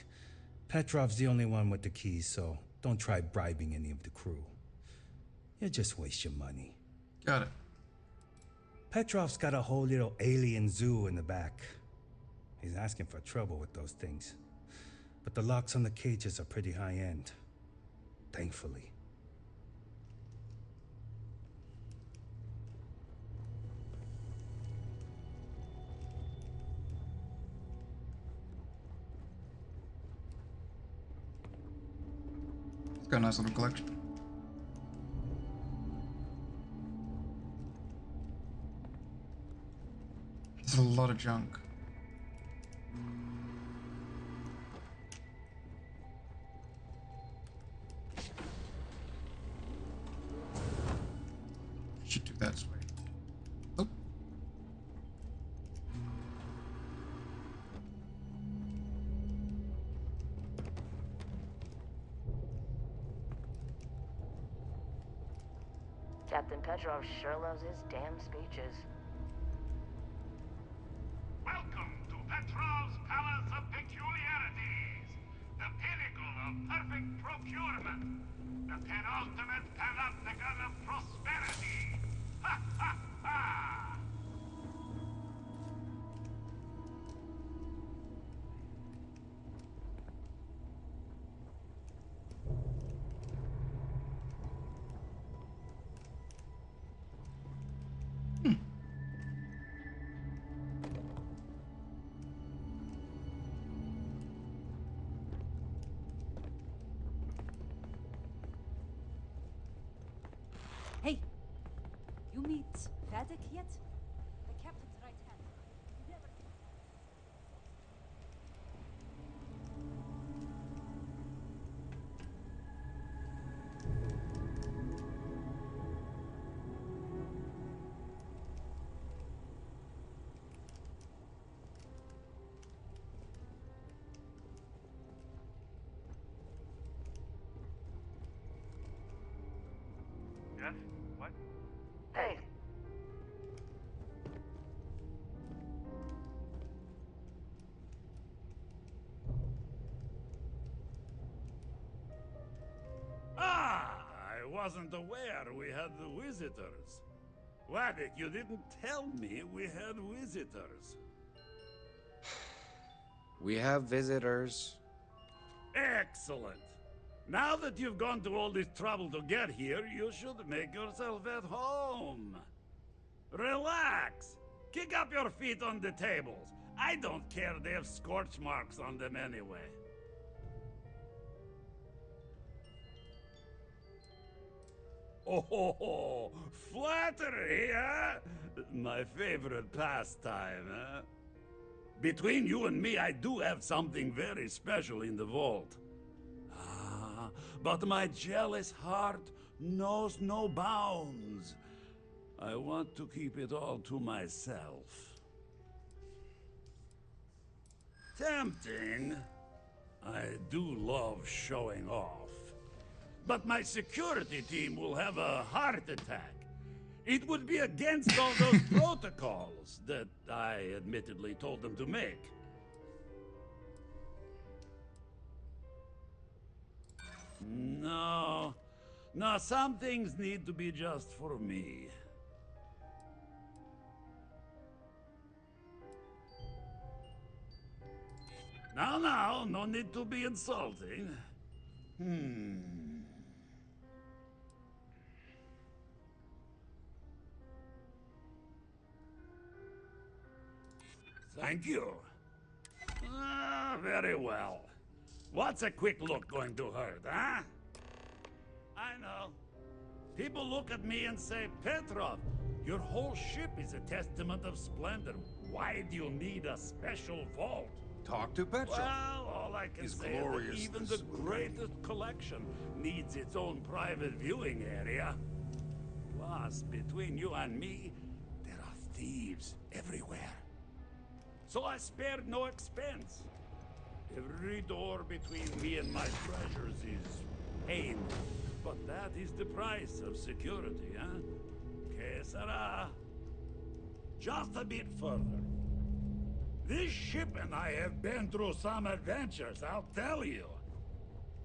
Petrov's the only one with the keys, so don't try bribing any of the crew. You'll just waste your money. Got it. Petrov's got a whole little alien zoo in the back. He's asking for trouble with those things. But the locks on the cages are pretty high-end. Thankfully. It's got a nice little collection. There's a lot of junk. Should do that way. Oh. Captain Petrov sure loves his damn speeches. Welcome to Petrov's Palace of Peculiarities, the pinnacle of perfect procurement, the penultimate panopticon of prosperity. Ha ha ha! Hey, you meet Vadik yet? The captain's right hand. You never... Yes? What? Hey. Ah, I wasn't aware we had the visitors. Wadik, you didn't tell me we had visitors. We have visitors. Excellent. Now that you've gone to all this trouble to get here, you should make yourself at home. Relax. Kick up your feet on the tables. I don't care, they have scorch marks on them anyway. Oh, flattery, huh? My favorite pastime, huh? Between you and me, I do have something very special in the vault. Ah, but my jealous heart knows no bounds. I want to keep it all to myself. Tempting. I do love showing off. But my security team will have a heart attack. It would be against all those protocols that I admittedly told them to make. No, No, some things need to be just for me. Now, no need to be insulting. Thank you. Very well. What's a quick look going to hurt, huh? I know. People look at me and say, Petrov, your whole ship is a testament of splendor. Why do you need a special vault? Talk to Petrov. Well, all I can He's say is that glorious, even this the Lunardi. greatest collection needs its own private viewing area. Plus, between you and me, there are thieves everywhere. So I spared no expense. Every door between me and my treasures is painful. But that is the price of security, huh? Que sera? Just a bit further. This ship and I have been through some adventures, I'll tell you.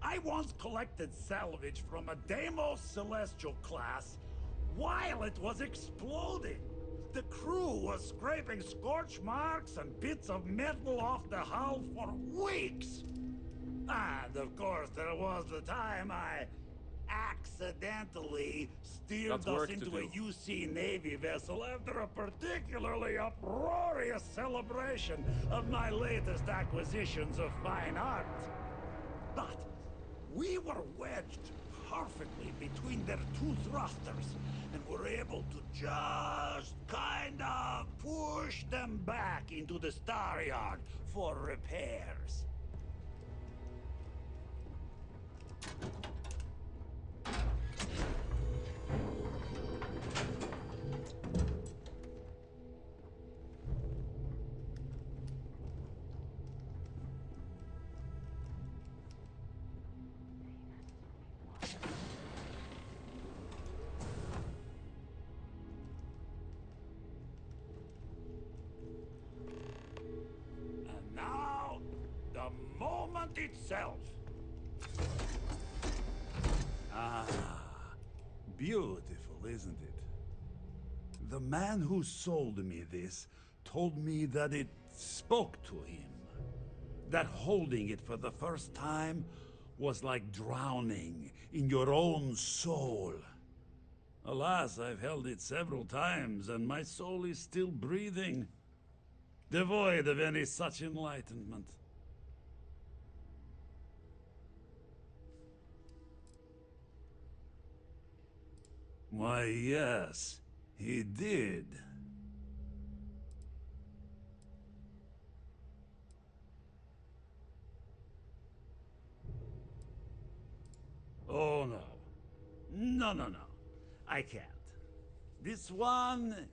I once collected salvage from a Deimos Celestial class while it was exploding. The crew was scraping scorch marks and bits of metal off the hull for weeks. And of course, there was the time I accidentally steered us into a UC Navy vessel after a particularly uproarious celebration of my latest acquisitions of fine art. But we were wedged perfectly between their two thrusters and were able to just kind of push them back into the Star Yard for repairs. And now, the moment itself. Ah, beautiful, isn't it? The man who sold me this told me that it spoke to him. That holding it for the first time was like drowning in your own soul. Alas, I've held it several times, and my soul is still breathing, devoid of any such enlightenment. Why, yes, he did. Oh, no. No. I can't. This one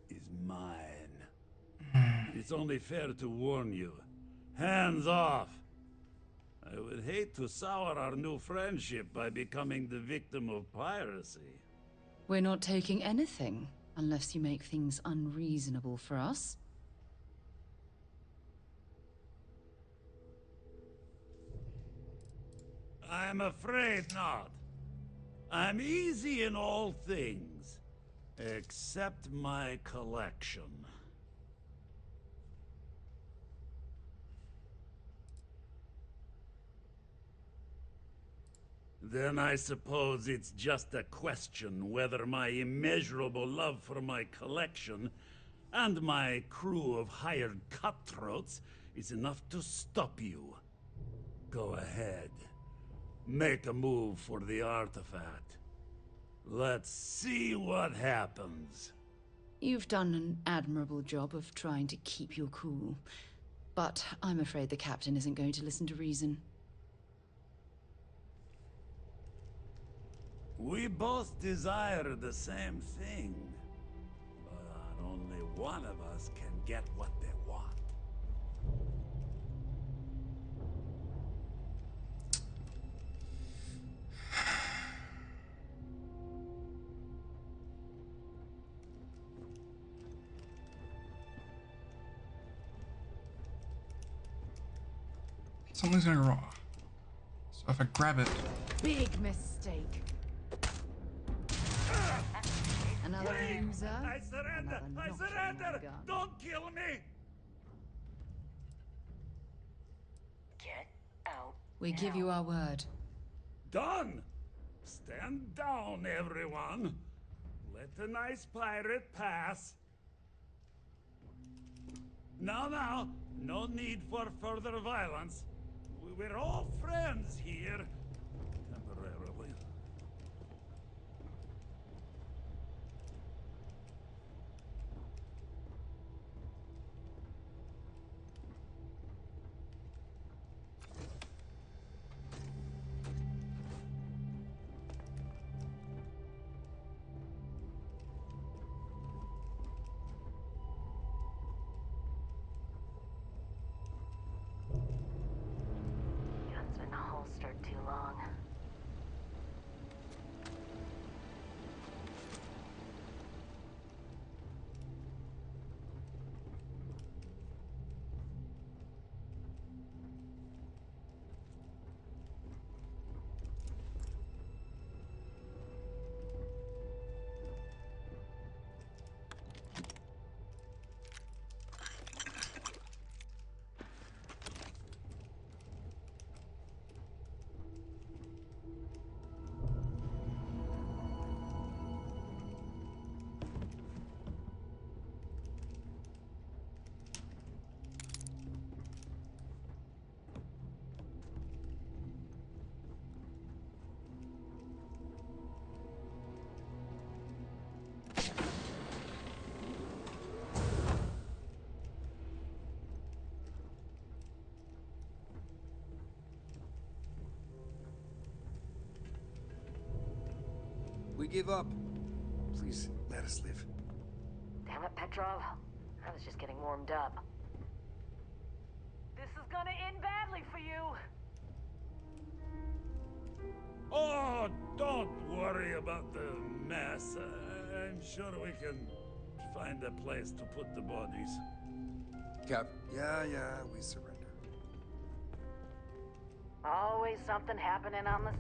is mine. It's only fair to warn you. Hands off. I would hate to sour our new friendship by becoming the victim of piracy. We're not taking anything, unless you make things unreasonable for us. I'm afraid not. I'm easy in all things, except my collection. Then I suppose it's just a question whether my immeasurable love for my collection and my crew of hired cutthroats is enough to stop you. Go ahead. Make a move for the artifact. Let's see what happens. You've done an admirable job of trying to keep your cool, but I'm afraid the captain isn't going to listen to reason. We both desire the same thing, but only one of us can get what they want. Something's going wrong. So if I grab it... Big mistake. Another game! loser. I surrender! Another I notch on surrender! my gun. Don't kill me! Get out. We give you our word. Done! Stand down, everyone. Let the nice pirate pass. Now, no need for further violence. We're all friends here. Temporarily. Gun's been holstered too long. We give up. Please, let us live. Damn it, Petrov. I was just getting warmed up. This is gonna end badly for you. Oh, don't worry about the mess. I'm sure we can find a place to put the bodies. Cap, yeah, we surrender. Always something happening on this.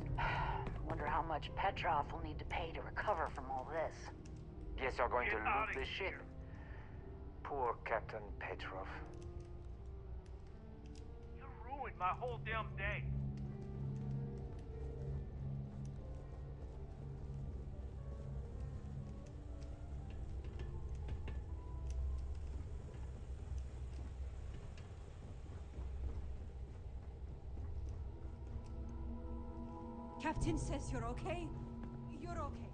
Wonder how much Petrov will need to pay to recover from all this. Guess you're going to loot the ship. Poor Captain Petrov. You ruined my whole damn day. Captain says you're okay. You're okay.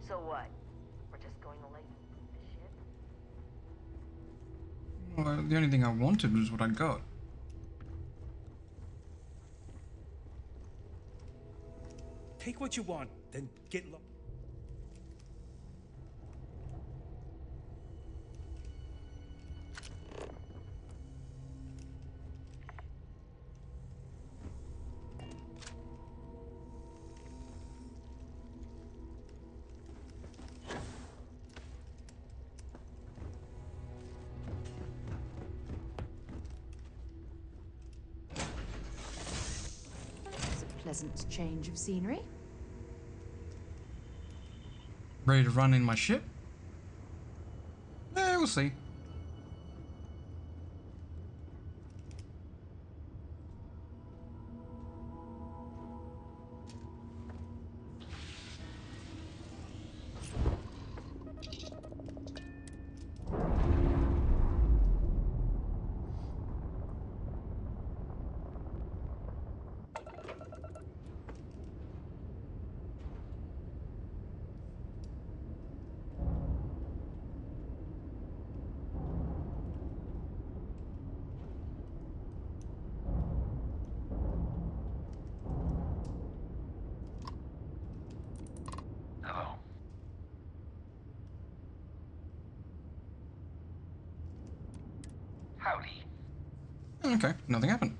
So what? We're just going to lay the ship? Well, the only thing I wanted was what I got. Take what you want, then get lost. It's a pleasant change of scenery. Ready to run in my ship? We'll see. Hello. Howdy. Okay, nothing happened.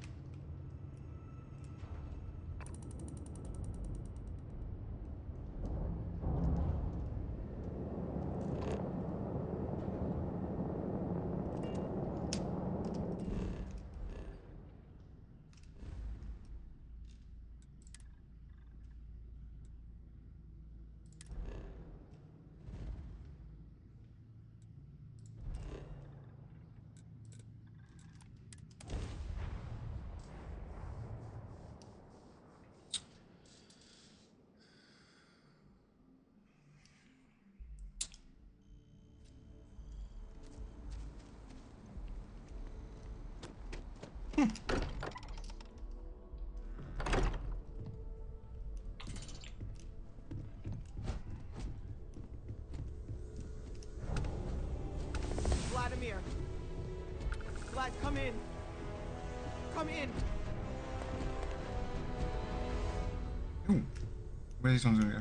Vlad, come in. Come in. Ooh. Where these ones gonna go?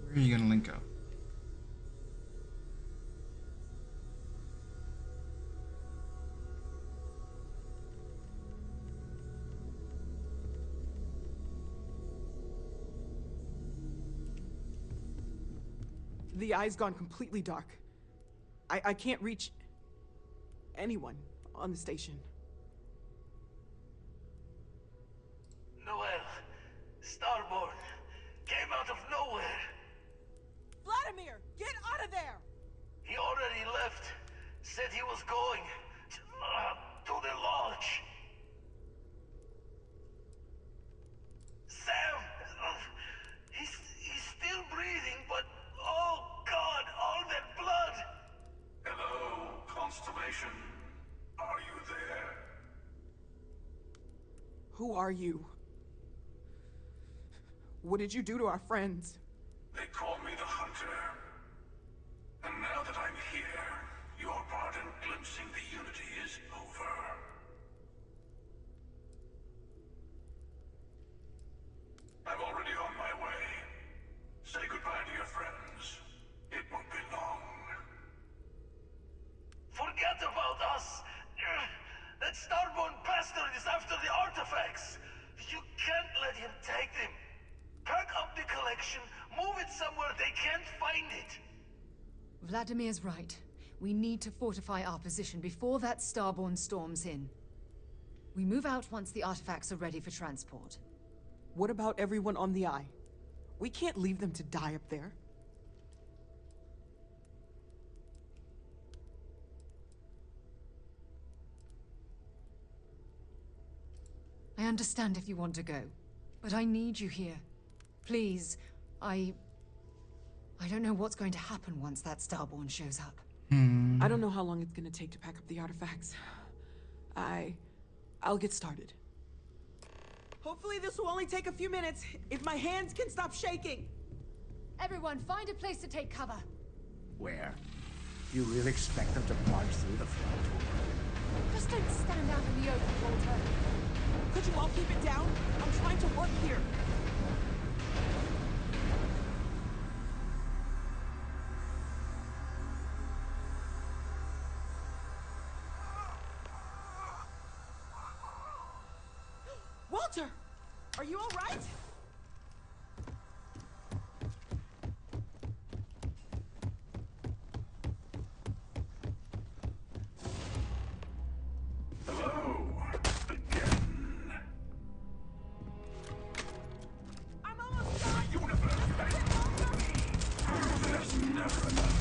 Where are you gonna link up? The eye's gone completely dark. I can't reach anyone on the station. Noel, Starborn, came out of nowhere. Vladimir, get out of there! He already left. Said he was going to the lodge. Sam, he's still breathing, but oh God, all that blood. Hello, Constellation. Are you there? Who are you? What did you do to our friends? They call me the Hunter. And now that I'm here, your part in glimpsing the Unity is over. I'm already on my way. Say goodbye to your friends. It won't be long. Forget about us! That Starborn bastard is after the artifacts! You can't let him take them! Pack up the collection, move it somewhere they can't find it! Vladimir's right. We need to fortify our position before that Starborn storms in. We move out once the artifacts are ready for transport. What about everyone on the Eye? We can't leave them to die up there. I understand if you want to go, but I need you here. Please, I don't know what's going to happen once that Starborn shows up. I don't know how long it's gonna take to pack up the artifacts. I'll get started. Hopefully this will only take a few minutes, if my hands can stop shaking. Everyone, find a place to take cover. Where? You really expect them to barge through the front door? Just don't stand out in the open, Walter. Could you all keep it down? I'm trying to work here. Walter! Are you all right? Hello. I'm almost done! There's never enough.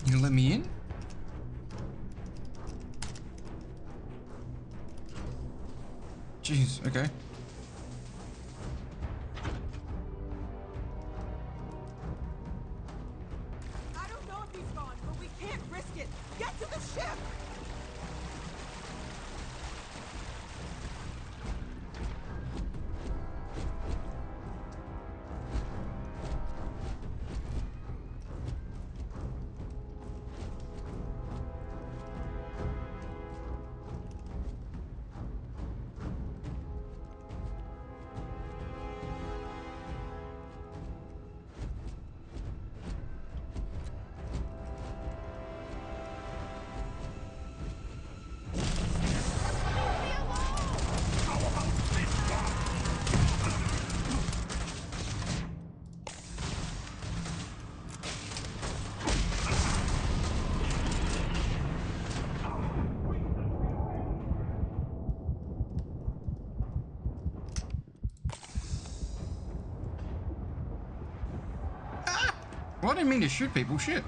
You gonna let me in? Jeez, okay. I don't know if he's gone, but we can't risk it. Get to the ship! Well, I didn't mean to shoot people. Shit.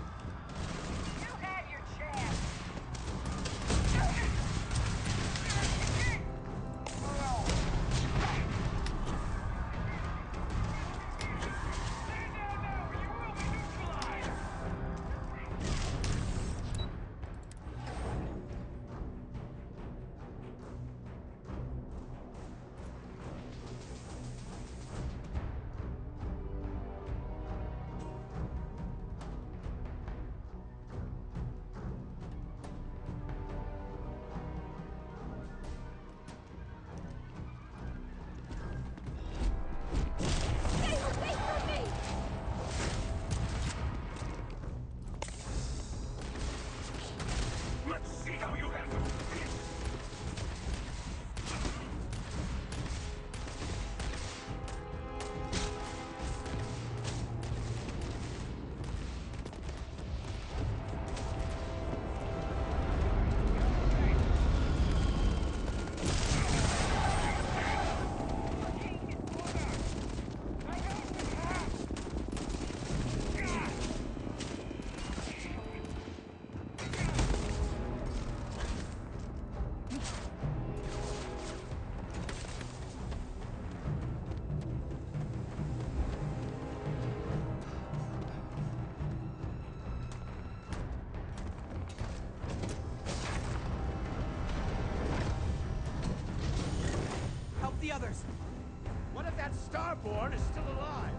Let's see how you handle this. Help the others. What if that Starborn is still alive?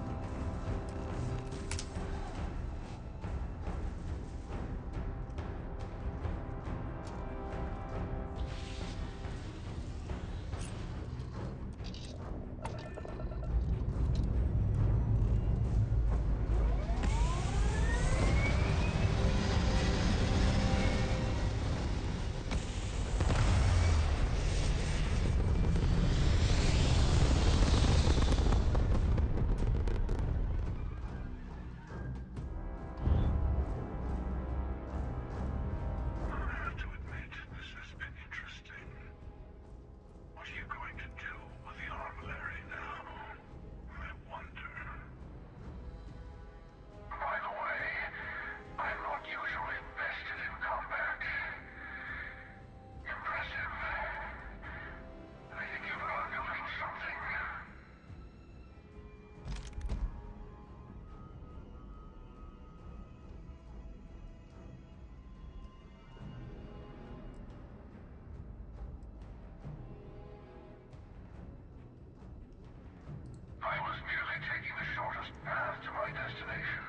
I was merely taking the shortest path to my destination.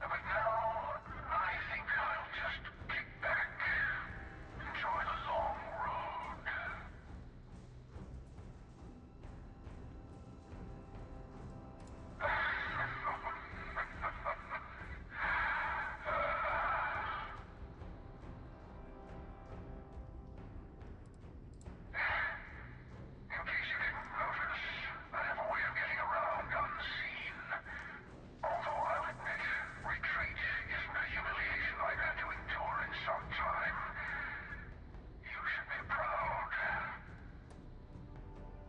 But now, I think I'll just kick back, enjoy the long road. In case you didn't notice, I have a way of getting around unseen. Although I'll admit, retreat isn't a humiliation I've had to endure in some time. You should be proud.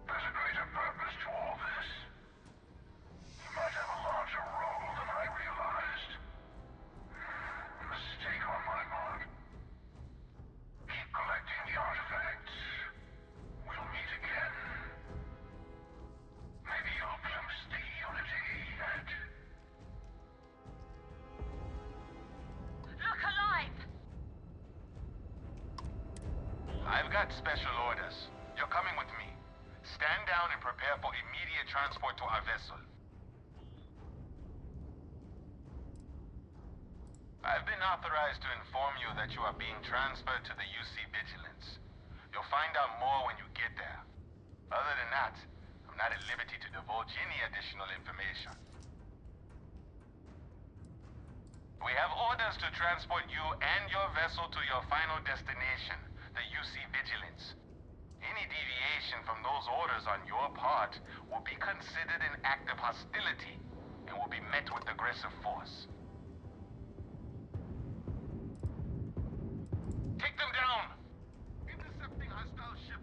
There's a greater purpose to all this. You might have a larger role than I realized. Mistake on my part. Keep collecting the artifacts. We'll meet again. Maybe you'll glimpse the unity yet. Look alive! I've got special orders. You're coming with me. Stand down and prepare for immediate transport to our vessel. I've been authorized to inform you that you are being transferred to the UC Vigilance. You'll find out more when you get there. Other than that, I'm not at liberty to divulge any additional information. We have orders to transport you and your vessel to your final destination, the UC Vigilance. Any deviation from those orders on your part will be considered an act of hostility and will be met with aggressive force. Take them down! Intercepting hostile ship.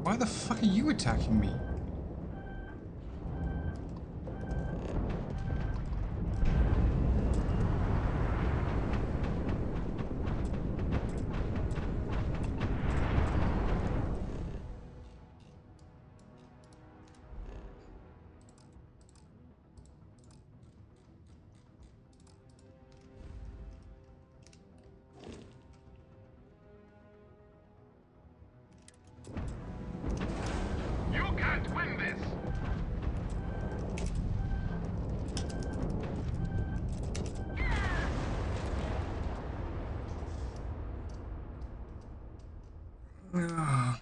Why the fuck are you attacking me?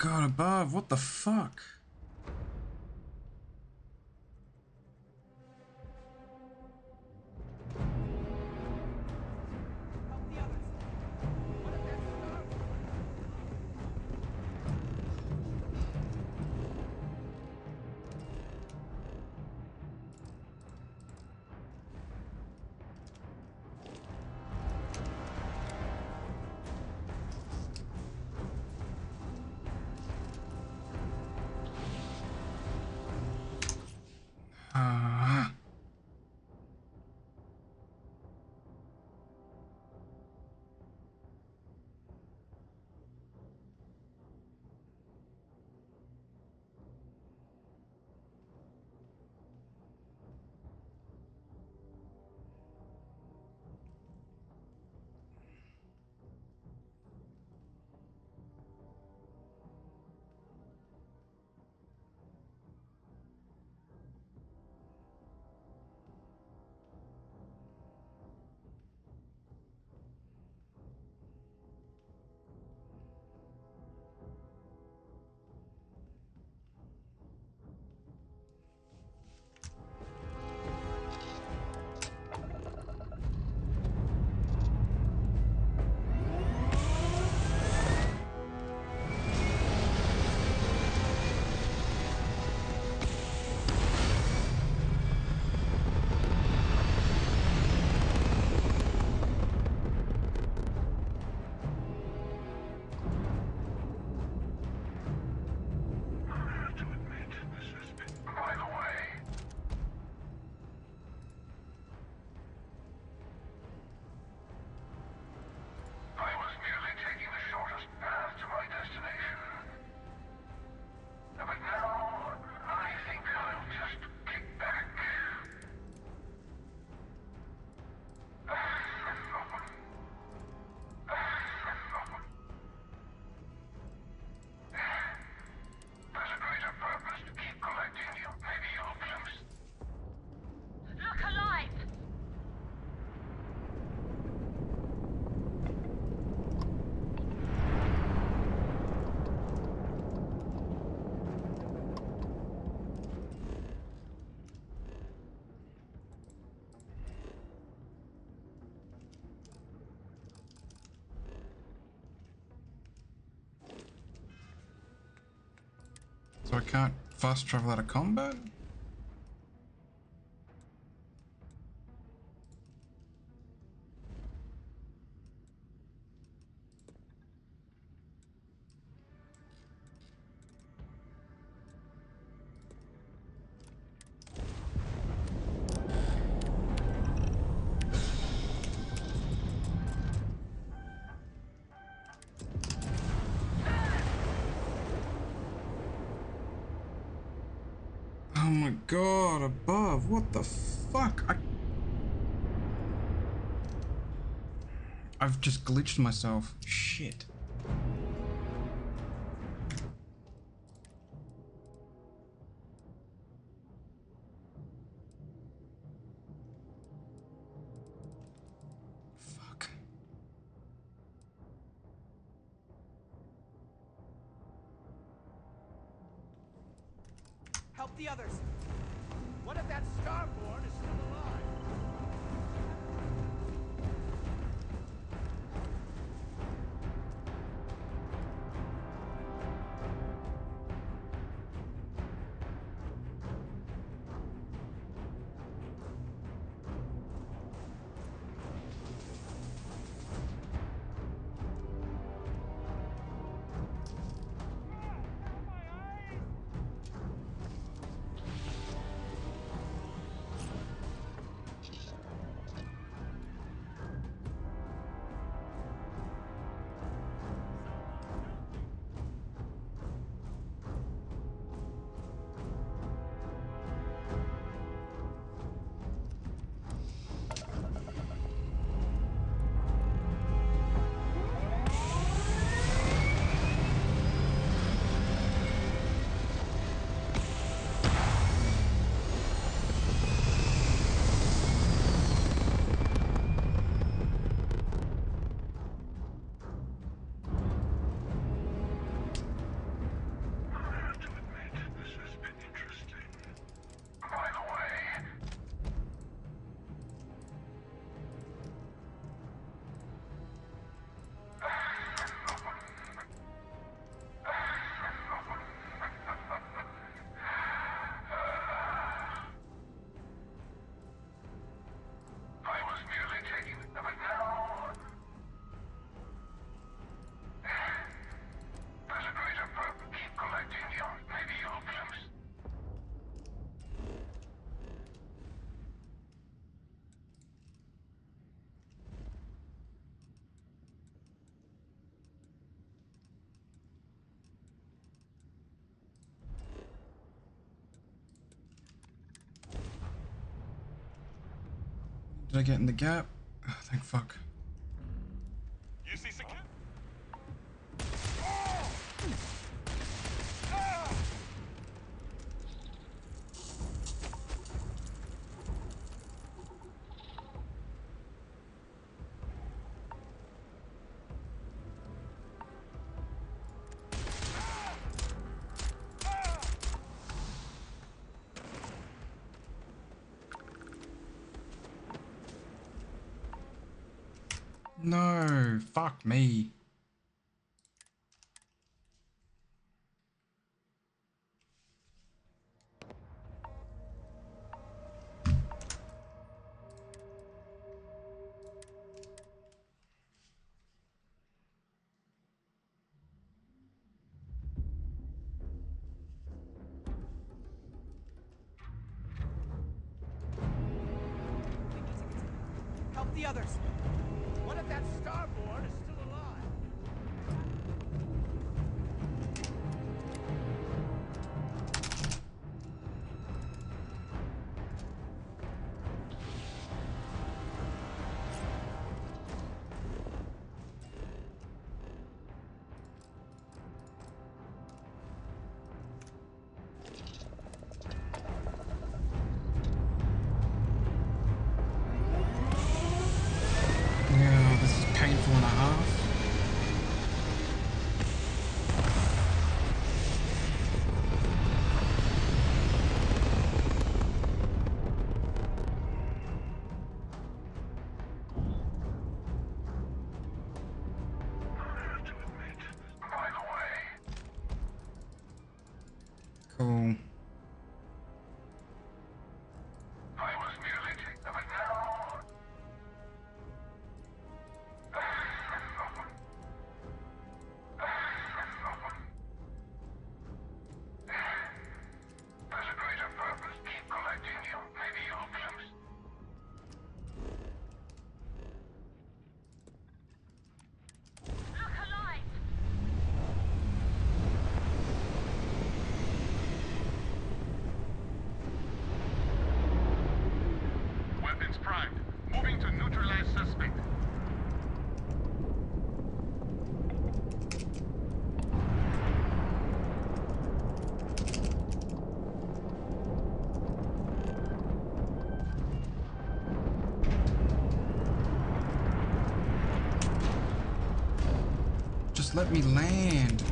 god, above, what the fuck? So I can't fast travel out of combat? Oh my god, above, what the fuck? I've just glitched myself. Shit. Fuck. Help the others. What if that Starborn is still alive? Did I get in the gap? Oh, thank fuck. You see some... No, fuck me. Help the others. What if that starboard is still alive? Yeah, this is painful and a half. Cool. I was merely taken of it now. There's a greater purpose. Keep collecting you. Maybe you'll glimpse. Look alive! Weapons primed. Moving to neutralize suspect. Just let me land.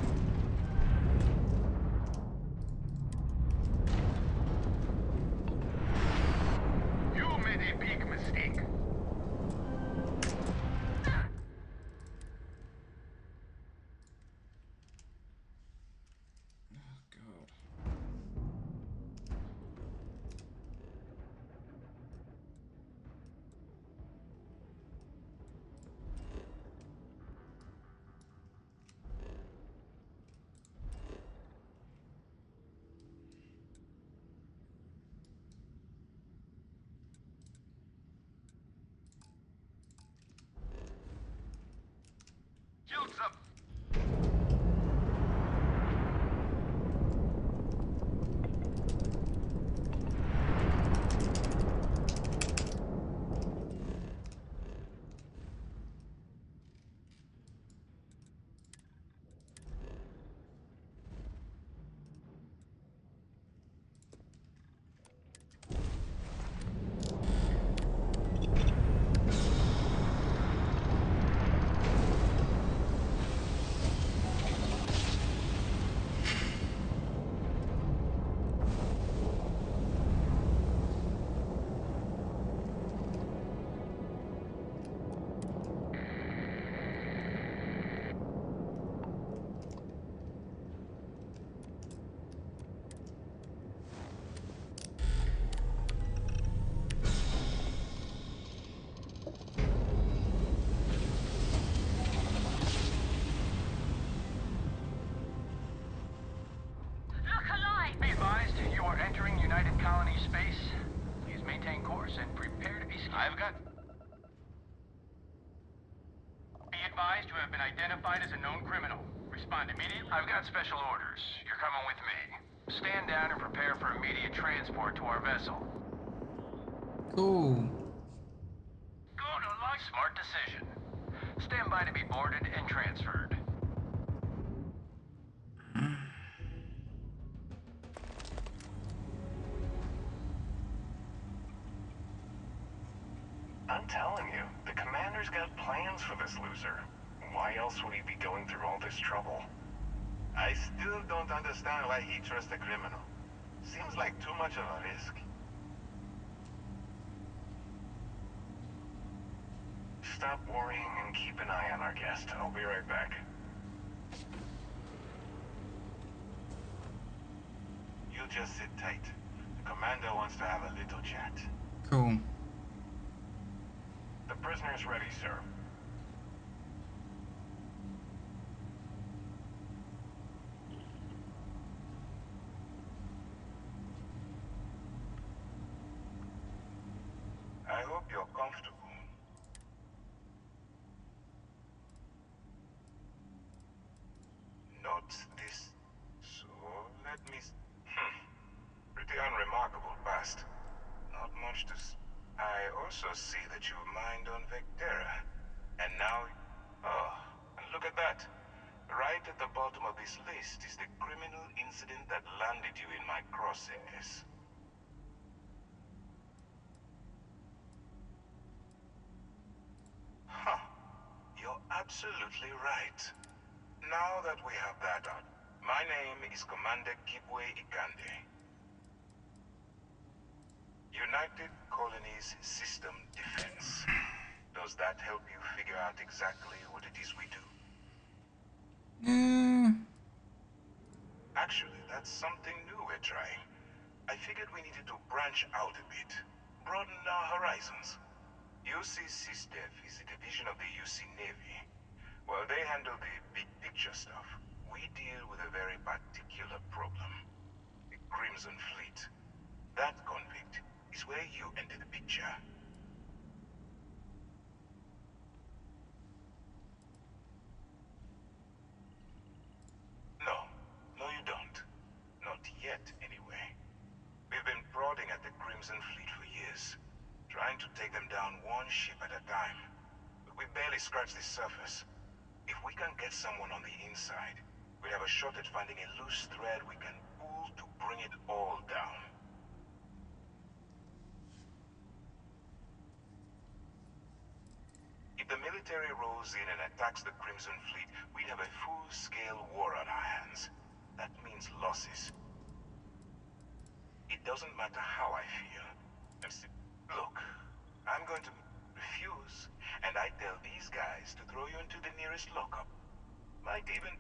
You made a big mistake. God. Shields up. Look alive! Be advised, you are entering United Colony space. Please maintain course and prepare to be scanned. I've got... Be advised, you have been identified as a known criminal. Respond immediately. I've got special orders. You're coming with me. Stand down and prepare for immediate transport to our vessel. Cool. Smart decision. Stand by to be boarded and transferred. I'm telling you, the commander's got plans for this loser. Why else would he be going through all this trouble? I still don't understand why he trusts a criminal. Seems like too much of a risk. Stop worrying and keep an eye on our guest. I'll be right back. You just sit tight. The commander wants to have a little chat. Cool. The prisoner's ready, sir. I hope you're comfortable. Not this. So, let me... Pretty unremarkable past. Not much to... I also see that you mined on Vectera. And now... Oh, and look at that. Right at the bottom of this list is the criminal incident that landed you in my crosshairs. Huh. You're absolutely right. Now that we have that out, my name is Commander Kibwe Ikande. United Colonies System Defense. Does that help you figure out exactly what it is we do? Actually, that's something new we're trying. I figured we needed to branch out a bit, broaden our horizons. UC SysDev is a division of the UC Navy. Well, they handle the big picture stuff. We deal with a very particular problem. The Crimson Fleet. That convict is where you enter the picture. No, you don't. Not yet, anyway. We've been prodding at the Crimson Fleet for years, trying to take them down one ship at a time. But we barely scratched the surface. If we can get someone on the inside, we have a shot at finding a loose thread we can pull to bring it all down. If the military rolls in and attacks the Crimson Fleet, we'd have a full-scale war on our hands. That means losses. It doesn't matter how I feel. Look, I'm going to refuse, and I tell these guys to throw you into the nearest lockup. Might even...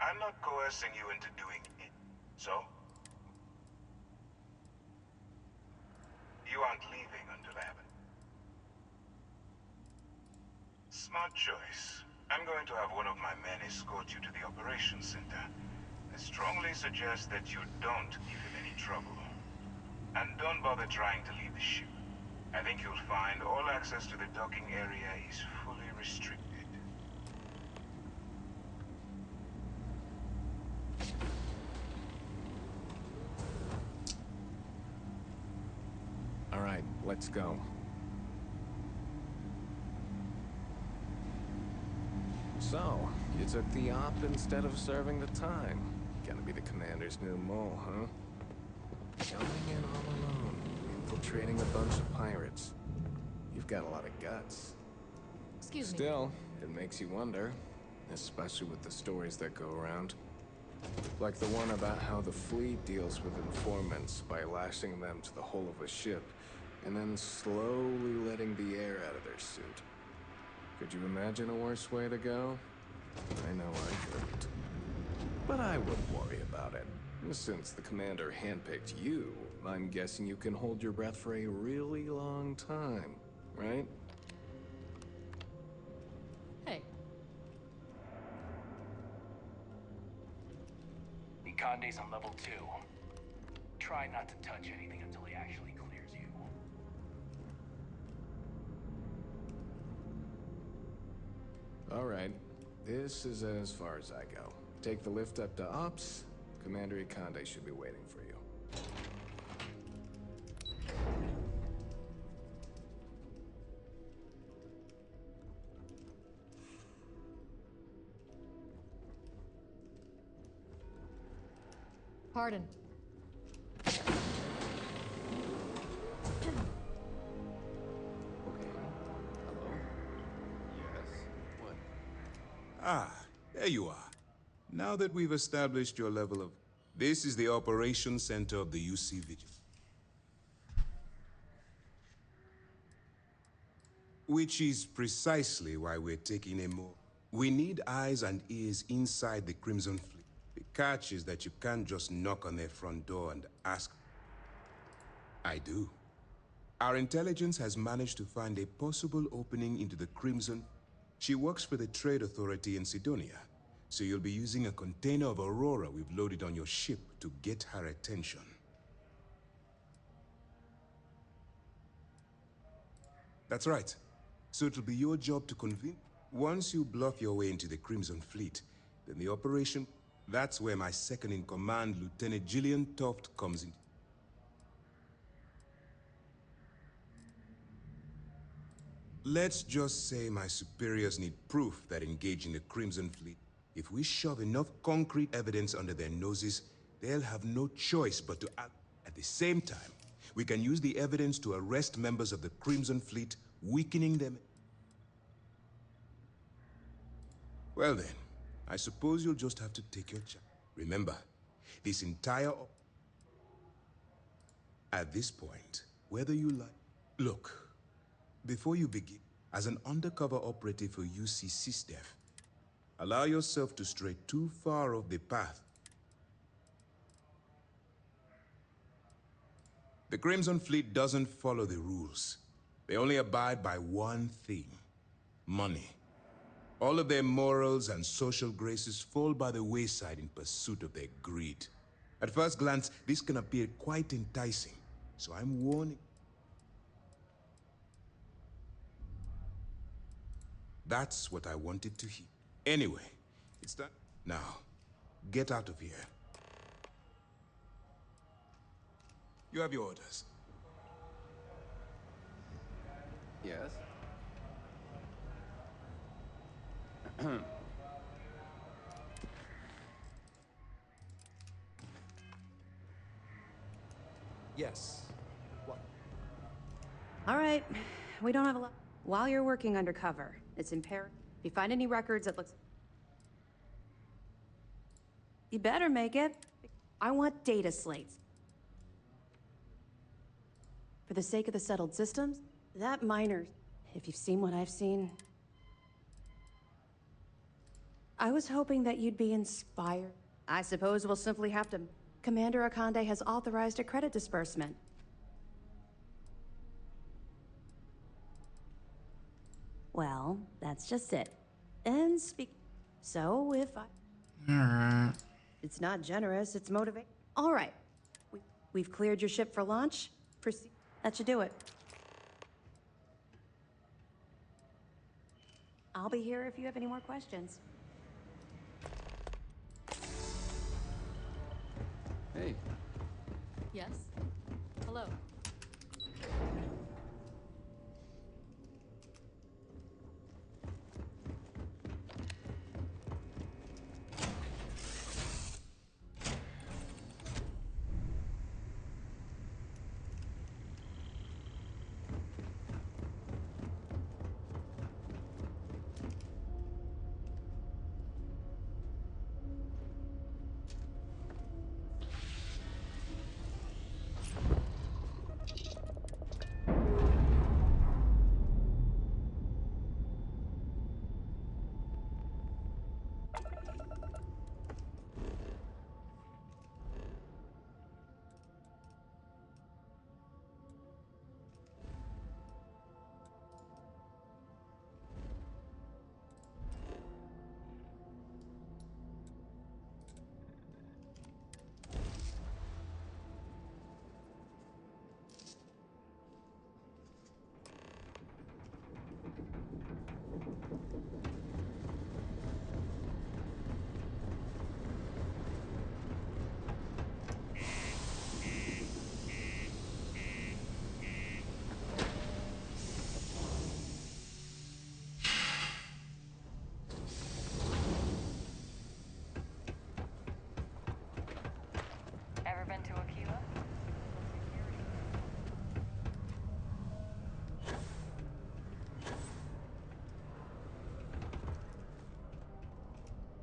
I'm not coercing you into doing it, so? You aren't leaving until I have it. Smart choice. I'm going to have one of my men escort you to the operations center. I strongly suggest that you don't give him any trouble. And don't bother trying to leave the ship. I think you'll find all access to the docking area is fully restricted. All right, let's go. So, you took the op instead of serving the time. Gonna be the commander's new mole, huh? Coming in all alone, infiltrating a bunch of pirates. You've got a lot of guts. Excuse me. Still, it makes you wonder, especially with the stories that go around. Like the one about how the fleet deals with informants by lashing them to the hull of a ship and then slowly letting the air out of their suit. Could you imagine a worse way to go? I know I couldn't. But I wouldn't worry about it. Since the commander handpicked you, I'm guessing you can hold your breath for a really long time, right? Hey. Ikande's on level 2. Try not to touch anything until he actually clears you. All right. This is as far as I go. Take the lift up to Ops. Commander Ikande should be waiting for you. Pardon. Ah, there you are. Now that we've established your level of... This is the operations center of the UC Vigil. Which is precisely why we're taking a more... We need eyes and ears inside the Crimson Fleet. The catch is that you can't just knock on their front door and ask... I do. Our intelligence has managed to find a possible opening into the Crimson. She works for the Trade Authority in Sidonia, so you'll be using a container of Aurora we've loaded on your ship to get her attention. That's right. So it'll be your job to convince... Once you bluff your way into the Crimson Fleet, then the operation... That's where my second-in-command, Lieutenant Gillian Toft, comes in. Let's just say my superiors need proof that engaging the Crimson Fleet, if we shove enough concrete evidence under their noses, they'll have no choice but to act. At the same time, we can use the evidence to arrest members of the Crimson Fleet, weakening them. Well then, I suppose you'll just have to take your chance. Remember, this entire... At this point, whether you like... Look. Before you begin, as an undercover operative for UC SysDef, allow yourself to stray too far off the path. The Crimson Fleet doesn't follow the rules. They only abide by one thing: money. All of their morals and social graces fall by the wayside in pursuit of their greed. At first glance, this can appear quite enticing, so I'm warning. That's what I wanted to hear. Anyway, it's done. Now, get out of here. You have your orders. Yes? Yes. What? All right. We don't have a lot. While you're working undercover, it's imperative. If you find any records that looks... You better make it. I want data slates. For the sake of the settled systems, that miner... If you've seen what I've seen... I was hoping that you'd be inspired. I suppose we'll simply have to... Commander Akande has authorized a credit disbursement. Well, that's just it. And speak... So, if I... Alright. It's not generous, it's motivating. All right. We've cleared your ship for launch. Proceed. That should do it. I'll be here if you have any more questions. Hey. Yes? Hello.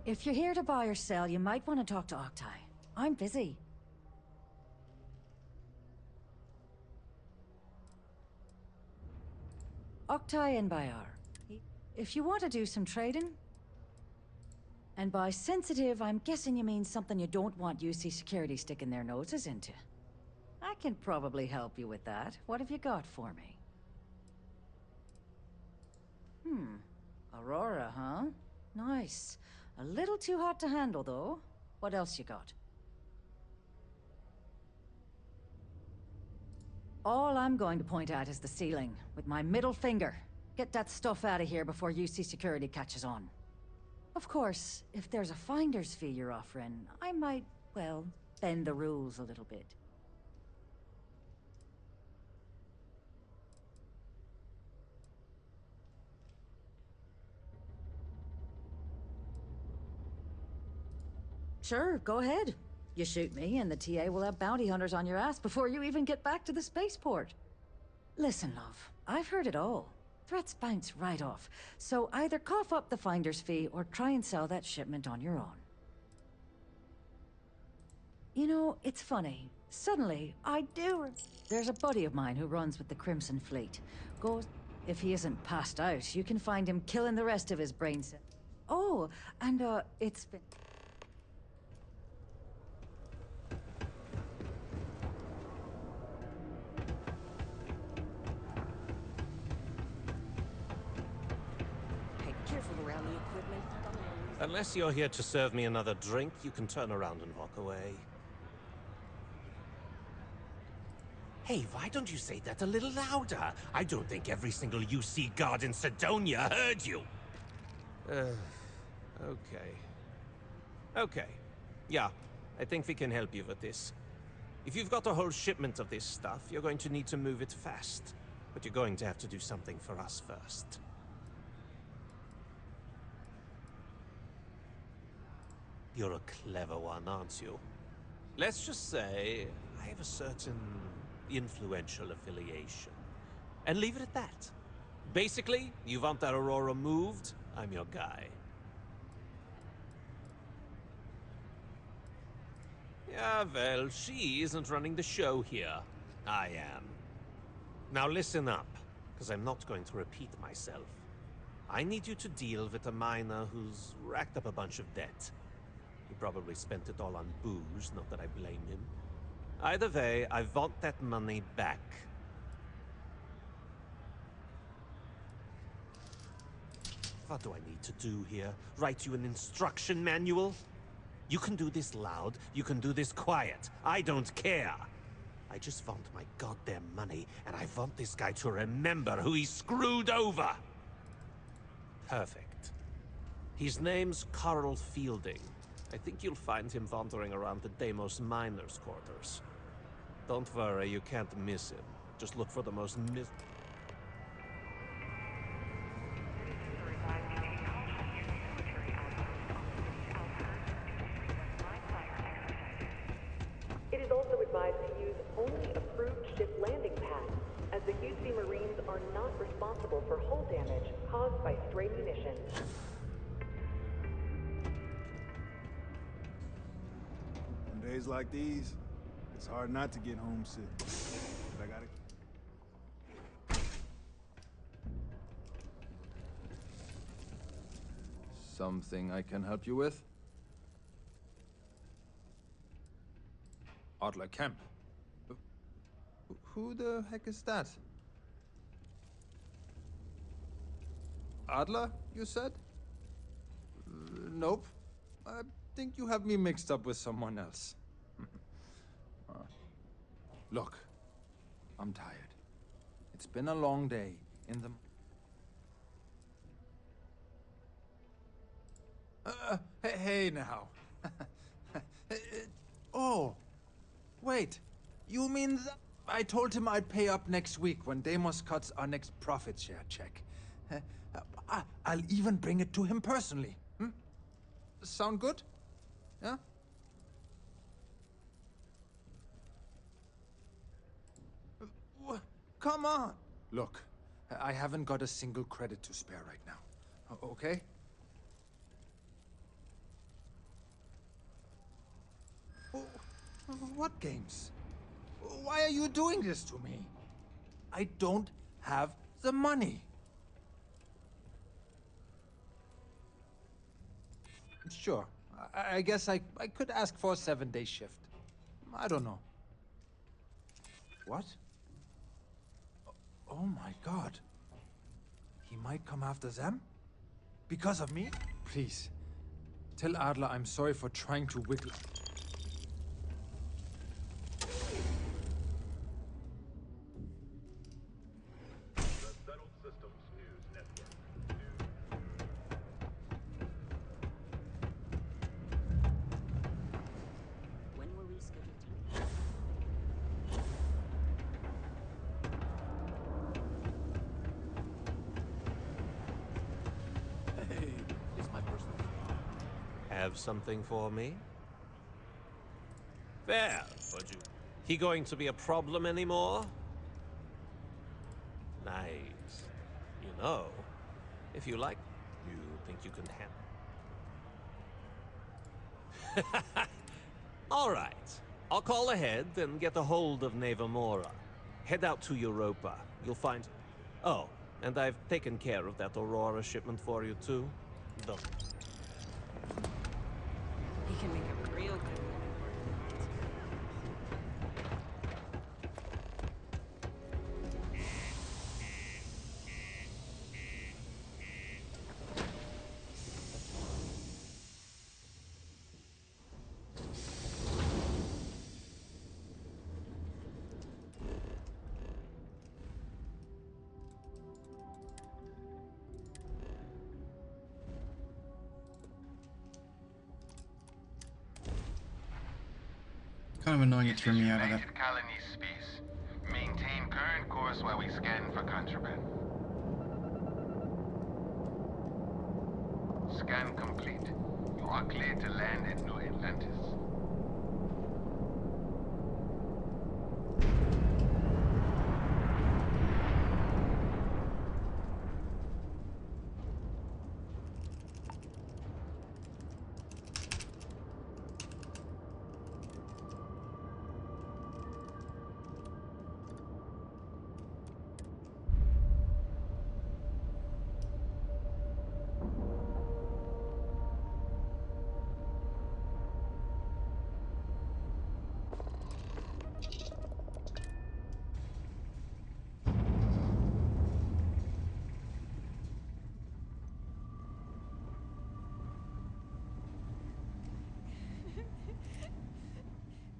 If you're here to buy or sell, you might want to talk to Octai. I'm busy. Octai and Bayar. If you want to do some trading... And by sensitive, I'm guessing you mean something you don't want UC security sticking their noses into. I can probably help you with that. What have you got for me? Aurora, huh? Nice. A little too hot to handle, though. What else you got? All I'm going to point at is the ceiling, with my middle finger. Get that stuff out of here before UC security catches on. Of course, if there's a finder's fee you're offering, I might, well, bend the rules a little bit. Sure, go ahead. You shoot me, and the TA will have bounty hunters on your ass before you even get back to the spaceport. Listen, love, I've heard it all. Threats bounce right off, so either cough up the finder's fee or try and sell that shipment on your own. You know, it's funny. Suddenly, There's a buddy of mine who runs with the Crimson Fleet. If he isn't passed out, you can find him killing the rest of his brain cells. Oh, and it's been... Careful around the equipment. Unless you're here to serve me another drink, you can turn around and walk away. Hey, why don't you say that a little louder? I don't think every single UC guard in Sidonia heard you. Okay. Okay. Yeah, I think we can help you with this. If you've got a whole shipment of this stuff, you're going to need to move it fast. But you're going to have to do something for us first. You're a clever one, aren't you? Let's just say I have a certain influential affiliation. And leave it at that. Basically, you want that Aurora moved, I'm your guy. Yeah, well, she isn't running the show here. I am. Now listen up, because I'm not going to repeat myself. I need you to deal with a miner who's racked up a bunch of debt. He probably spent it all on booze, not that I blame him. Either way, I want that money back. What do I need to do here? Write you an instruction manual? You can do this loud, you can do this quiet. I don't care. I just want my goddamn money, and I want this guy to remember who he screwed over. Perfect. His name's Carl Fielding. I think you'll find him wandering around the Deimos miners' quarters. Don't worry, you can't miss him. Just look for the most It is also advised to use only approved ship landing pads, as the UC Marines are not responsible for hull damage caused by stray munitions. On days like these, it's hard not to get homesick. But I gotta... Something I can help you with? Adler Kemp. Who the heck is that? Adler, you said? Nope. I think you have me mixed up with someone else. Look, I'm tired. It's been a long day in the... hey now. Oh, wait. You mean that? I told him I'd pay up next week when Deimos cuts our next profit share check. I'll even bring it to him personally. Sound good? Yeah? Come on! Look, I haven't got a single credit to spare right now. Okay? What games? Why are you doing this to me? I don't have the money. Sure, I guess I could ask for a 7-day shift. I don't know. What? Oh my god. He might come after them? Because of me? Please, tell Adler I'm sorry for trying to wiggle... When were we scheduled to meet? Hey, it's my personal. Have something for me? Well, would you? He going to be a problem anymore? Nice. You know, if you like, you think you can handle. All right. I'll call ahead and get a hold of Nevamora. Head out to Europa. You'll find... Oh, and I've taken care of that Aurora shipment for you, too. Don't... He can make a real good living. Kind of annoying it threw me out of that. United Colony space. Maintain current course while we scan for contraband. Scan complete. You are cleared to land at New Atlantis.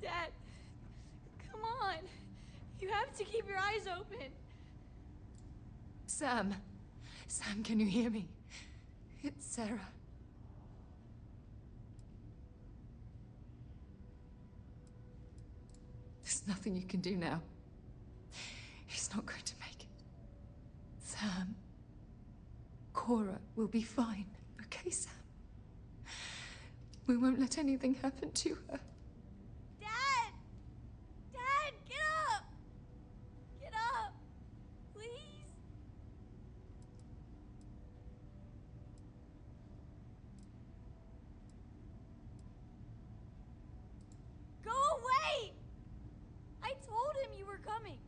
Dad, come on. You have to keep your eyes open. Sam. Sam, can you hear me? It's Sarah. There's nothing you can do now. He's not going to make it. Sam. Cora will be fine. Okay, Sam? We won't let anything happen to her. Dad! Dad, get up! Get up! Please? Go away! I told him you were coming.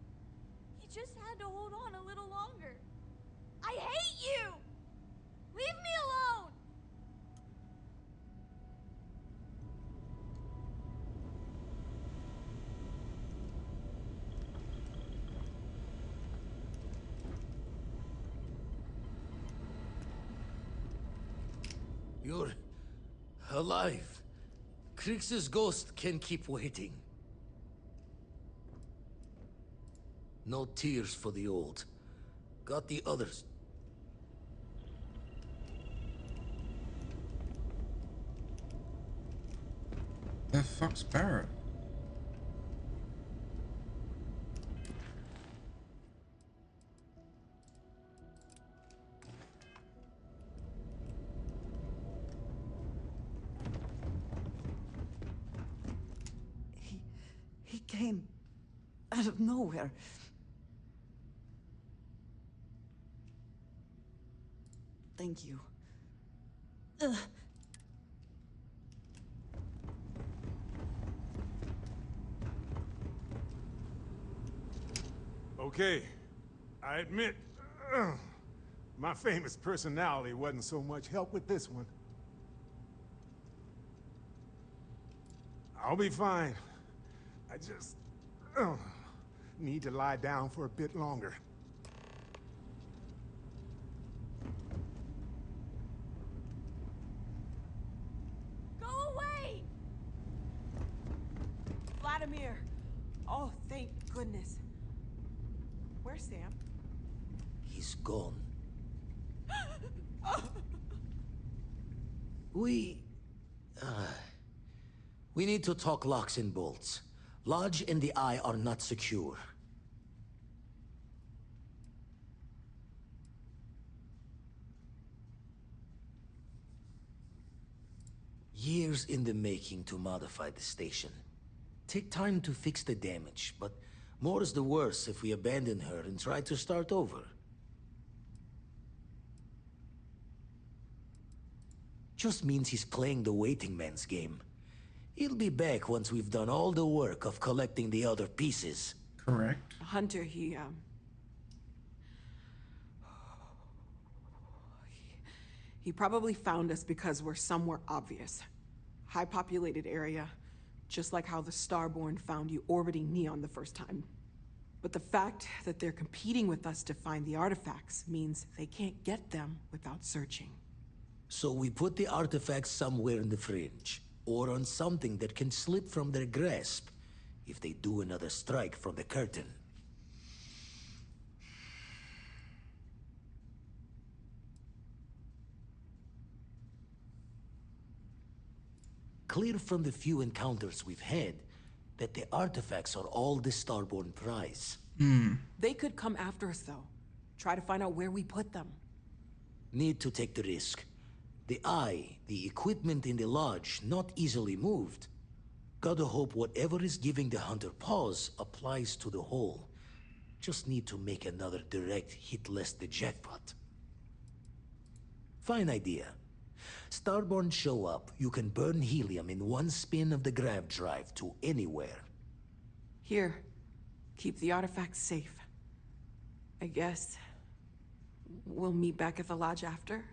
He just had to hold on a little longer. I hate you! Leave me alone! You're alive. Krix's ghost can keep waiting. No tears for the old. Got the others. The fuck's Barrett? He came out of nowhere. Thank you. Okay, I admit, my famous personality wasn't so much help with this one. I'll be fine. I just need to lie down for a bit longer. Go away! Vladimir! Oh, thank goodness. Where's Sam? He's gone. We need to talk locks and bolts. Lodge and the Eye are not secure. Years in the making to modify the station. Take time to fix the damage, but more is the worse if we abandon her and try to start over. Just means he's playing the waiting man's game. He'll be back once we've done all the work of collecting the other pieces. Correct. Hunter, he probably found us because we're somewhere obvious. High-populated area, just like how the Starborn found you orbiting Neon the first time. But the fact that they're competing with us to find the artifacts means they can't get them without searching. So we put the artifacts somewhere in the fringe, or on something that can slip from their grasp if they do another strike from the curtain. Clear from the few encounters we've had that the artifacts are all the Starborn prize. They could come after us, though. Try to find out where we put them. Need to take the risk. The Eye, the equipment in the lodge, not easily moved. Gotta hope whatever is giving the Hunter pause applies to the whole. Just need to make another direct hit less the jackpot. Fine idea. Starborn show up, you can burn helium in one spin of the grav drive to anywhere. Here, keep the artifacts safe. I guess we'll meet back at the lodge after?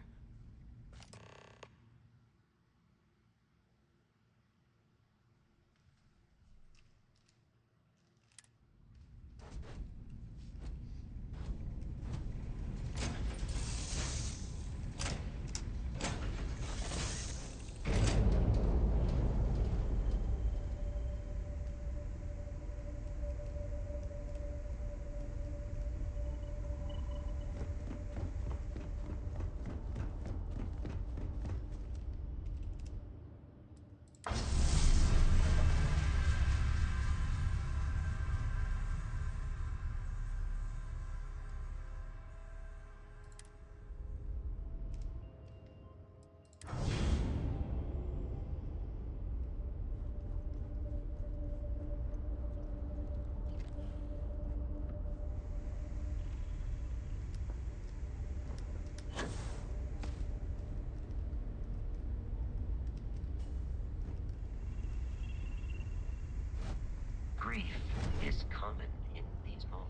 Grief is common in these moments.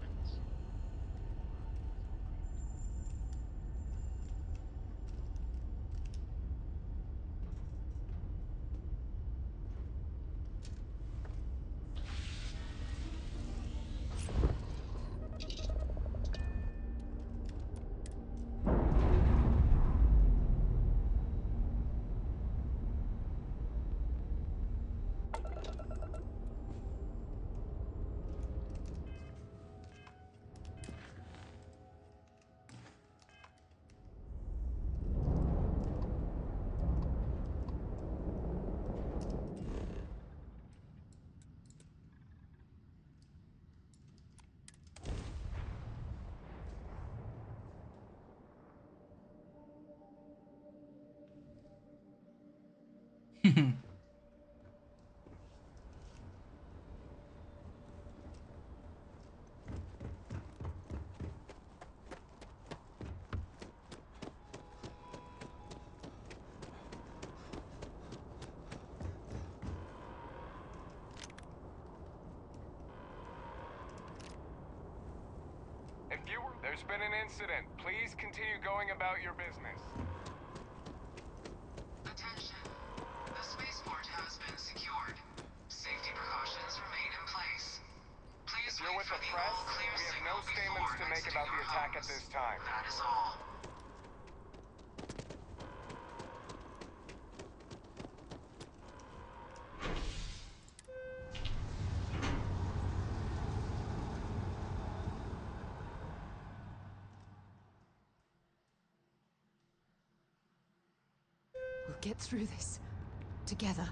There's been an incident. Please continue going about your business. Attention. The spaceport has been secured. Safety precautions remain in place. Please If you're wait with for the the press, all-clear we have signal no statements before to make exiting about the your attack at homes. this time. That is all. We'll get through this. Together.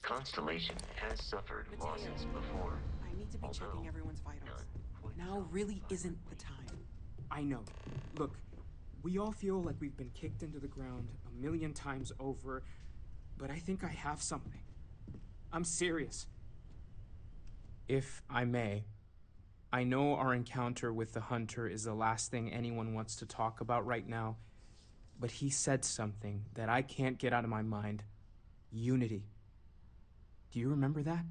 Constellation has suffered losses before. I need to be checking everyone's vitals. Now really isn't the time. I know. Look, we all feel like we've been kicked into the ground a million times over, but I think I have something. I'm serious. If I may, I know our encounter with the Hunter is the last thing anyone wants to talk about right now, but he said something that I can't get out of my mind. Unity. Do you remember that?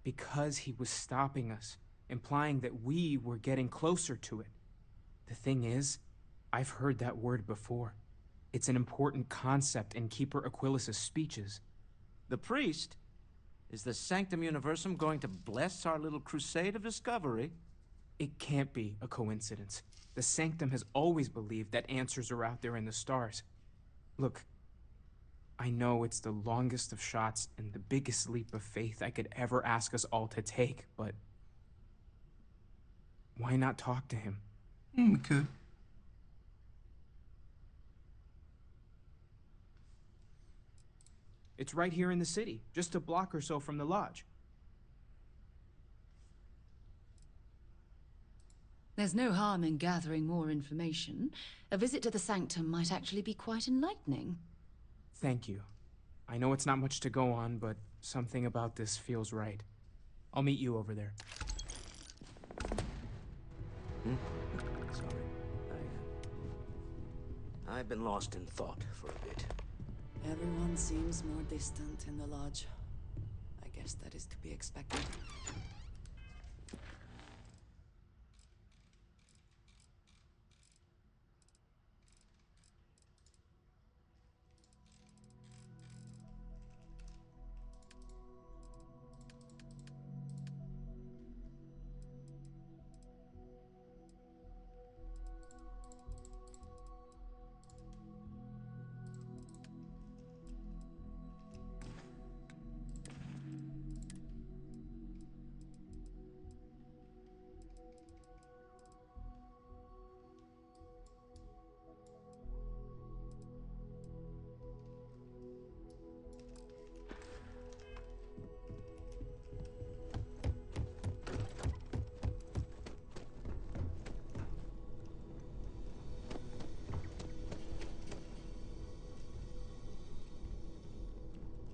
Because he was stopping us, implying that we were getting closer to it. The thing is, I've heard that word before. It's an important concept in Keeper Aquilas's speeches. The priest? Is the Sanctum Universum going to bless our little crusade of discovery? It can't be a coincidence. The Sanctum has always believed that answers are out there in the stars. Look, I know it's the longest of shots and the biggest leap of faith I could ever ask us all to take, but why not talk to him? We could. It's right here in the city, just a block or so from the lodge. There's no harm in gathering more information. A visit to the Sanctum might actually be quite enlightening. Thank you. I know it's not much to go on, but something about this feels right. I'll meet you over there. Sorry. I've been lost in thought for a bit. Everyone seems more distant in the lodge. I guess that is to be expected.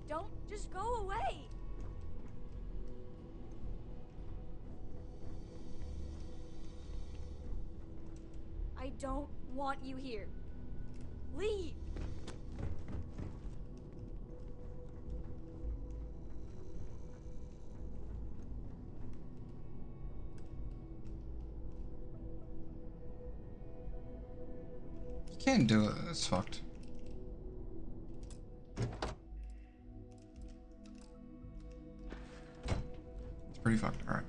Don't just go away! I don't want you here. Leave! You can't do it. It's fucked. It's pretty fucked. All right.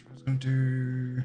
That's what I was gonna do.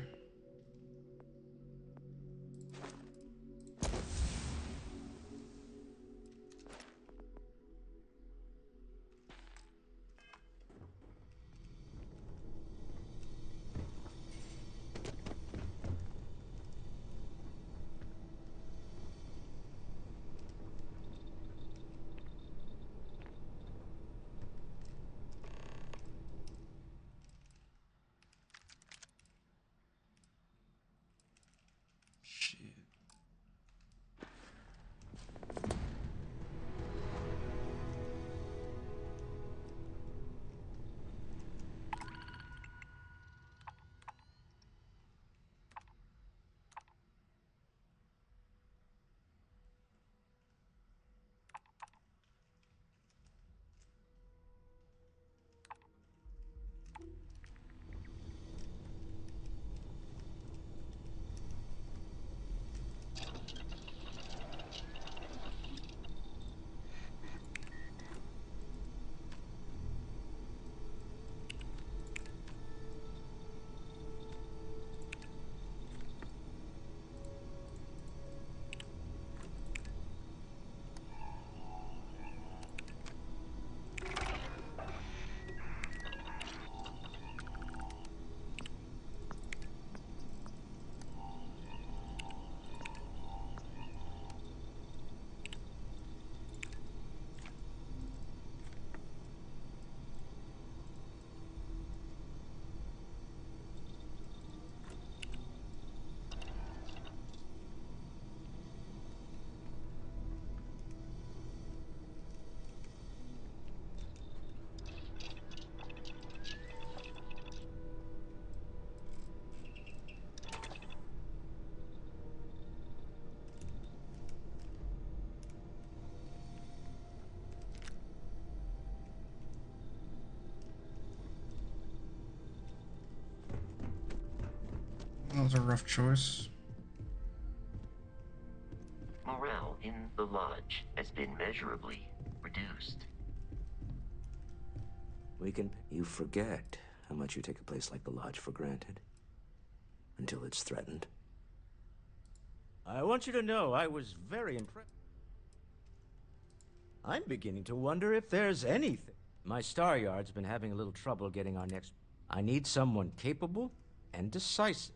That was a rough choice. Morale in the lodge has been measurably reduced. You forget how much you take a place like the lodge for granted. Until it's threatened. I want you to know I was very impressed. I'm beginning to wonder if there's anything. My star yard's been having a little trouble getting our next... I need someone capable and decisive.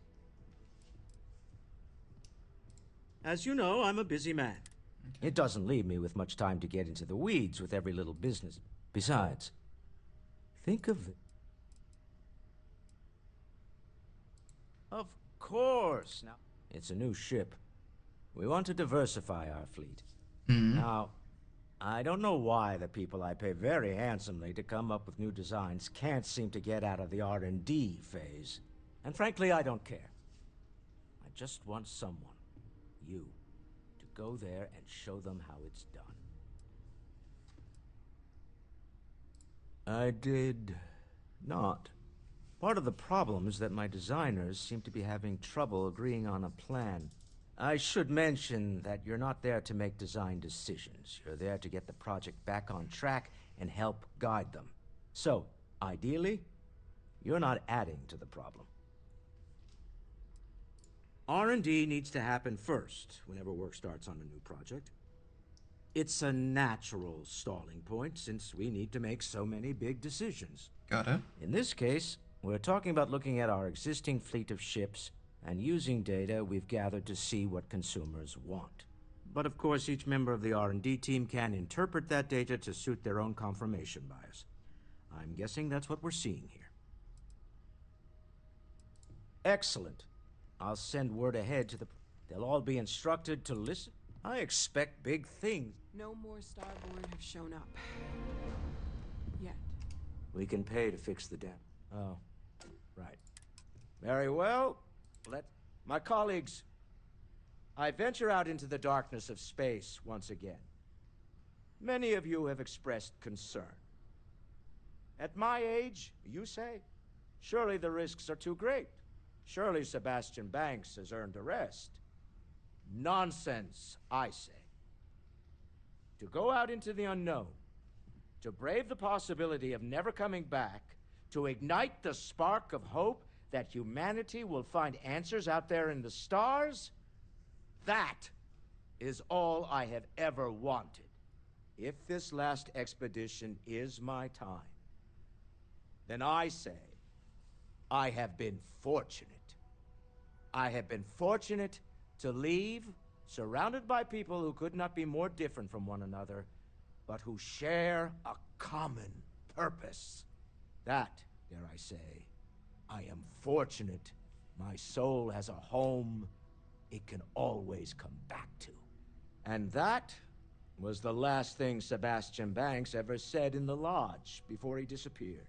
As you know, I'm a busy man. Okay. It doesn't leave me with much time to get into the weeds with every little business. Besides, think of it. Of course. Now, it's a new ship. We want to diversify our fleet. Now, I don't know why the people I pay very handsomely to come up with new designs can't seem to get out of the R&D phase. And frankly, I don't care. I just want someone, you, to go there and show them how it's done. I did not. Part of the problem is that my designers seem to be having trouble agreeing on a plan. I should mention that you're not there to make design decisions. You're there to get the project back on track and help guide them. So, ideally, you're not adding to the problem. R&D needs to happen first whenever work starts on a new project. It's a natural stalling point since we need to make so many big decisions. Got it. In this case, we're talking about looking at our existing fleet of ships and using data we've gathered to see what consumers want. But of course, each member of the R&D team can interpret that data to suit their own confirmation bias. I'm guessing that's what we're seeing here. Excellent. I'll send word ahead to the... They'll all be instructed to listen. I expect big things. No more Starboard have shown up. Yet. We can pay to fix the dam. Oh, right. Very well. My colleagues, I venture out into the darkness of space once again. Many of you have expressed concern. At my age, you say, surely the risks are too great. Surely Sebastian Banks has earned a rest. Nonsense, I say. To go out into the unknown, to brave the possibility of never coming back, to ignite the spark of hope that humanity will find answers out there in the stars? That is all I have ever wanted. If this last expedition is my time, then I say I have been fortunate. I have been fortunate to leave surrounded by people who could not be more different from one another, but who share a common purpose. That, dare I say, I am fortunate my soul has a home it can always come back to. And that was the last thing Sebastian Banks ever said in the lodge before he disappeared.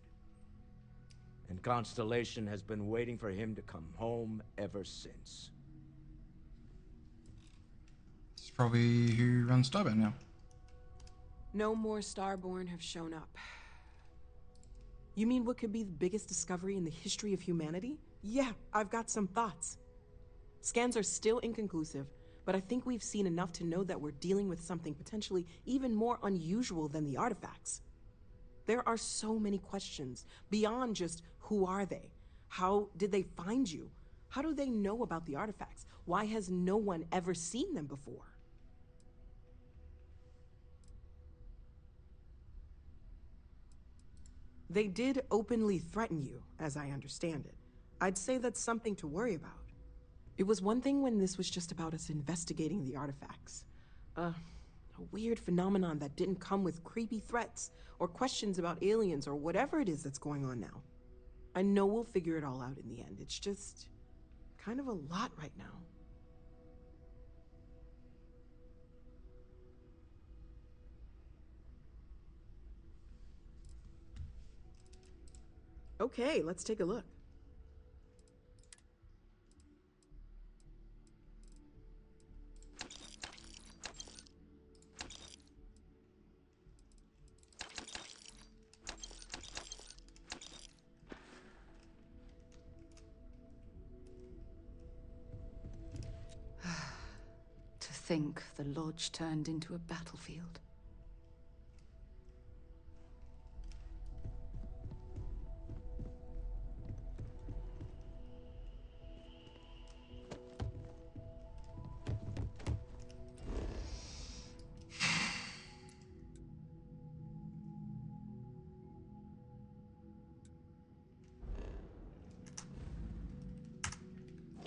And Constellation has been waiting for him to come home ever since. This is probably who runs Starbound now. No more Starborn have shown up. You mean what could be the biggest discovery in the history of humanity? Yeah, I've got some thoughts. Scans are still inconclusive, but I think we've seen enough to know that we're dealing with something potentially even more unusual than the artifacts. There are so many questions beyond just who are they? How did they find you? How do they know about the artifacts? Why has no one ever seen them before? They did openly threaten you, as I understand it. I'd say that's something to worry about. It was one thing when this was just about us investigating the artifacts. A weird phenomenon that didn't come with creepy threats or questions about aliens or whatever it is that's going on now. I know we'll figure it all out in the end. It's just kind of a lot right now. Okay, let's take a look. To think the lodge turned into a battlefield.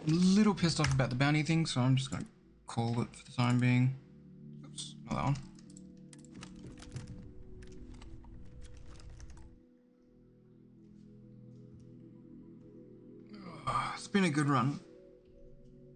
A little pissed off about the bounty thing, so I'm just gonna call it for the time being. Oops, not that one. It's been a good run.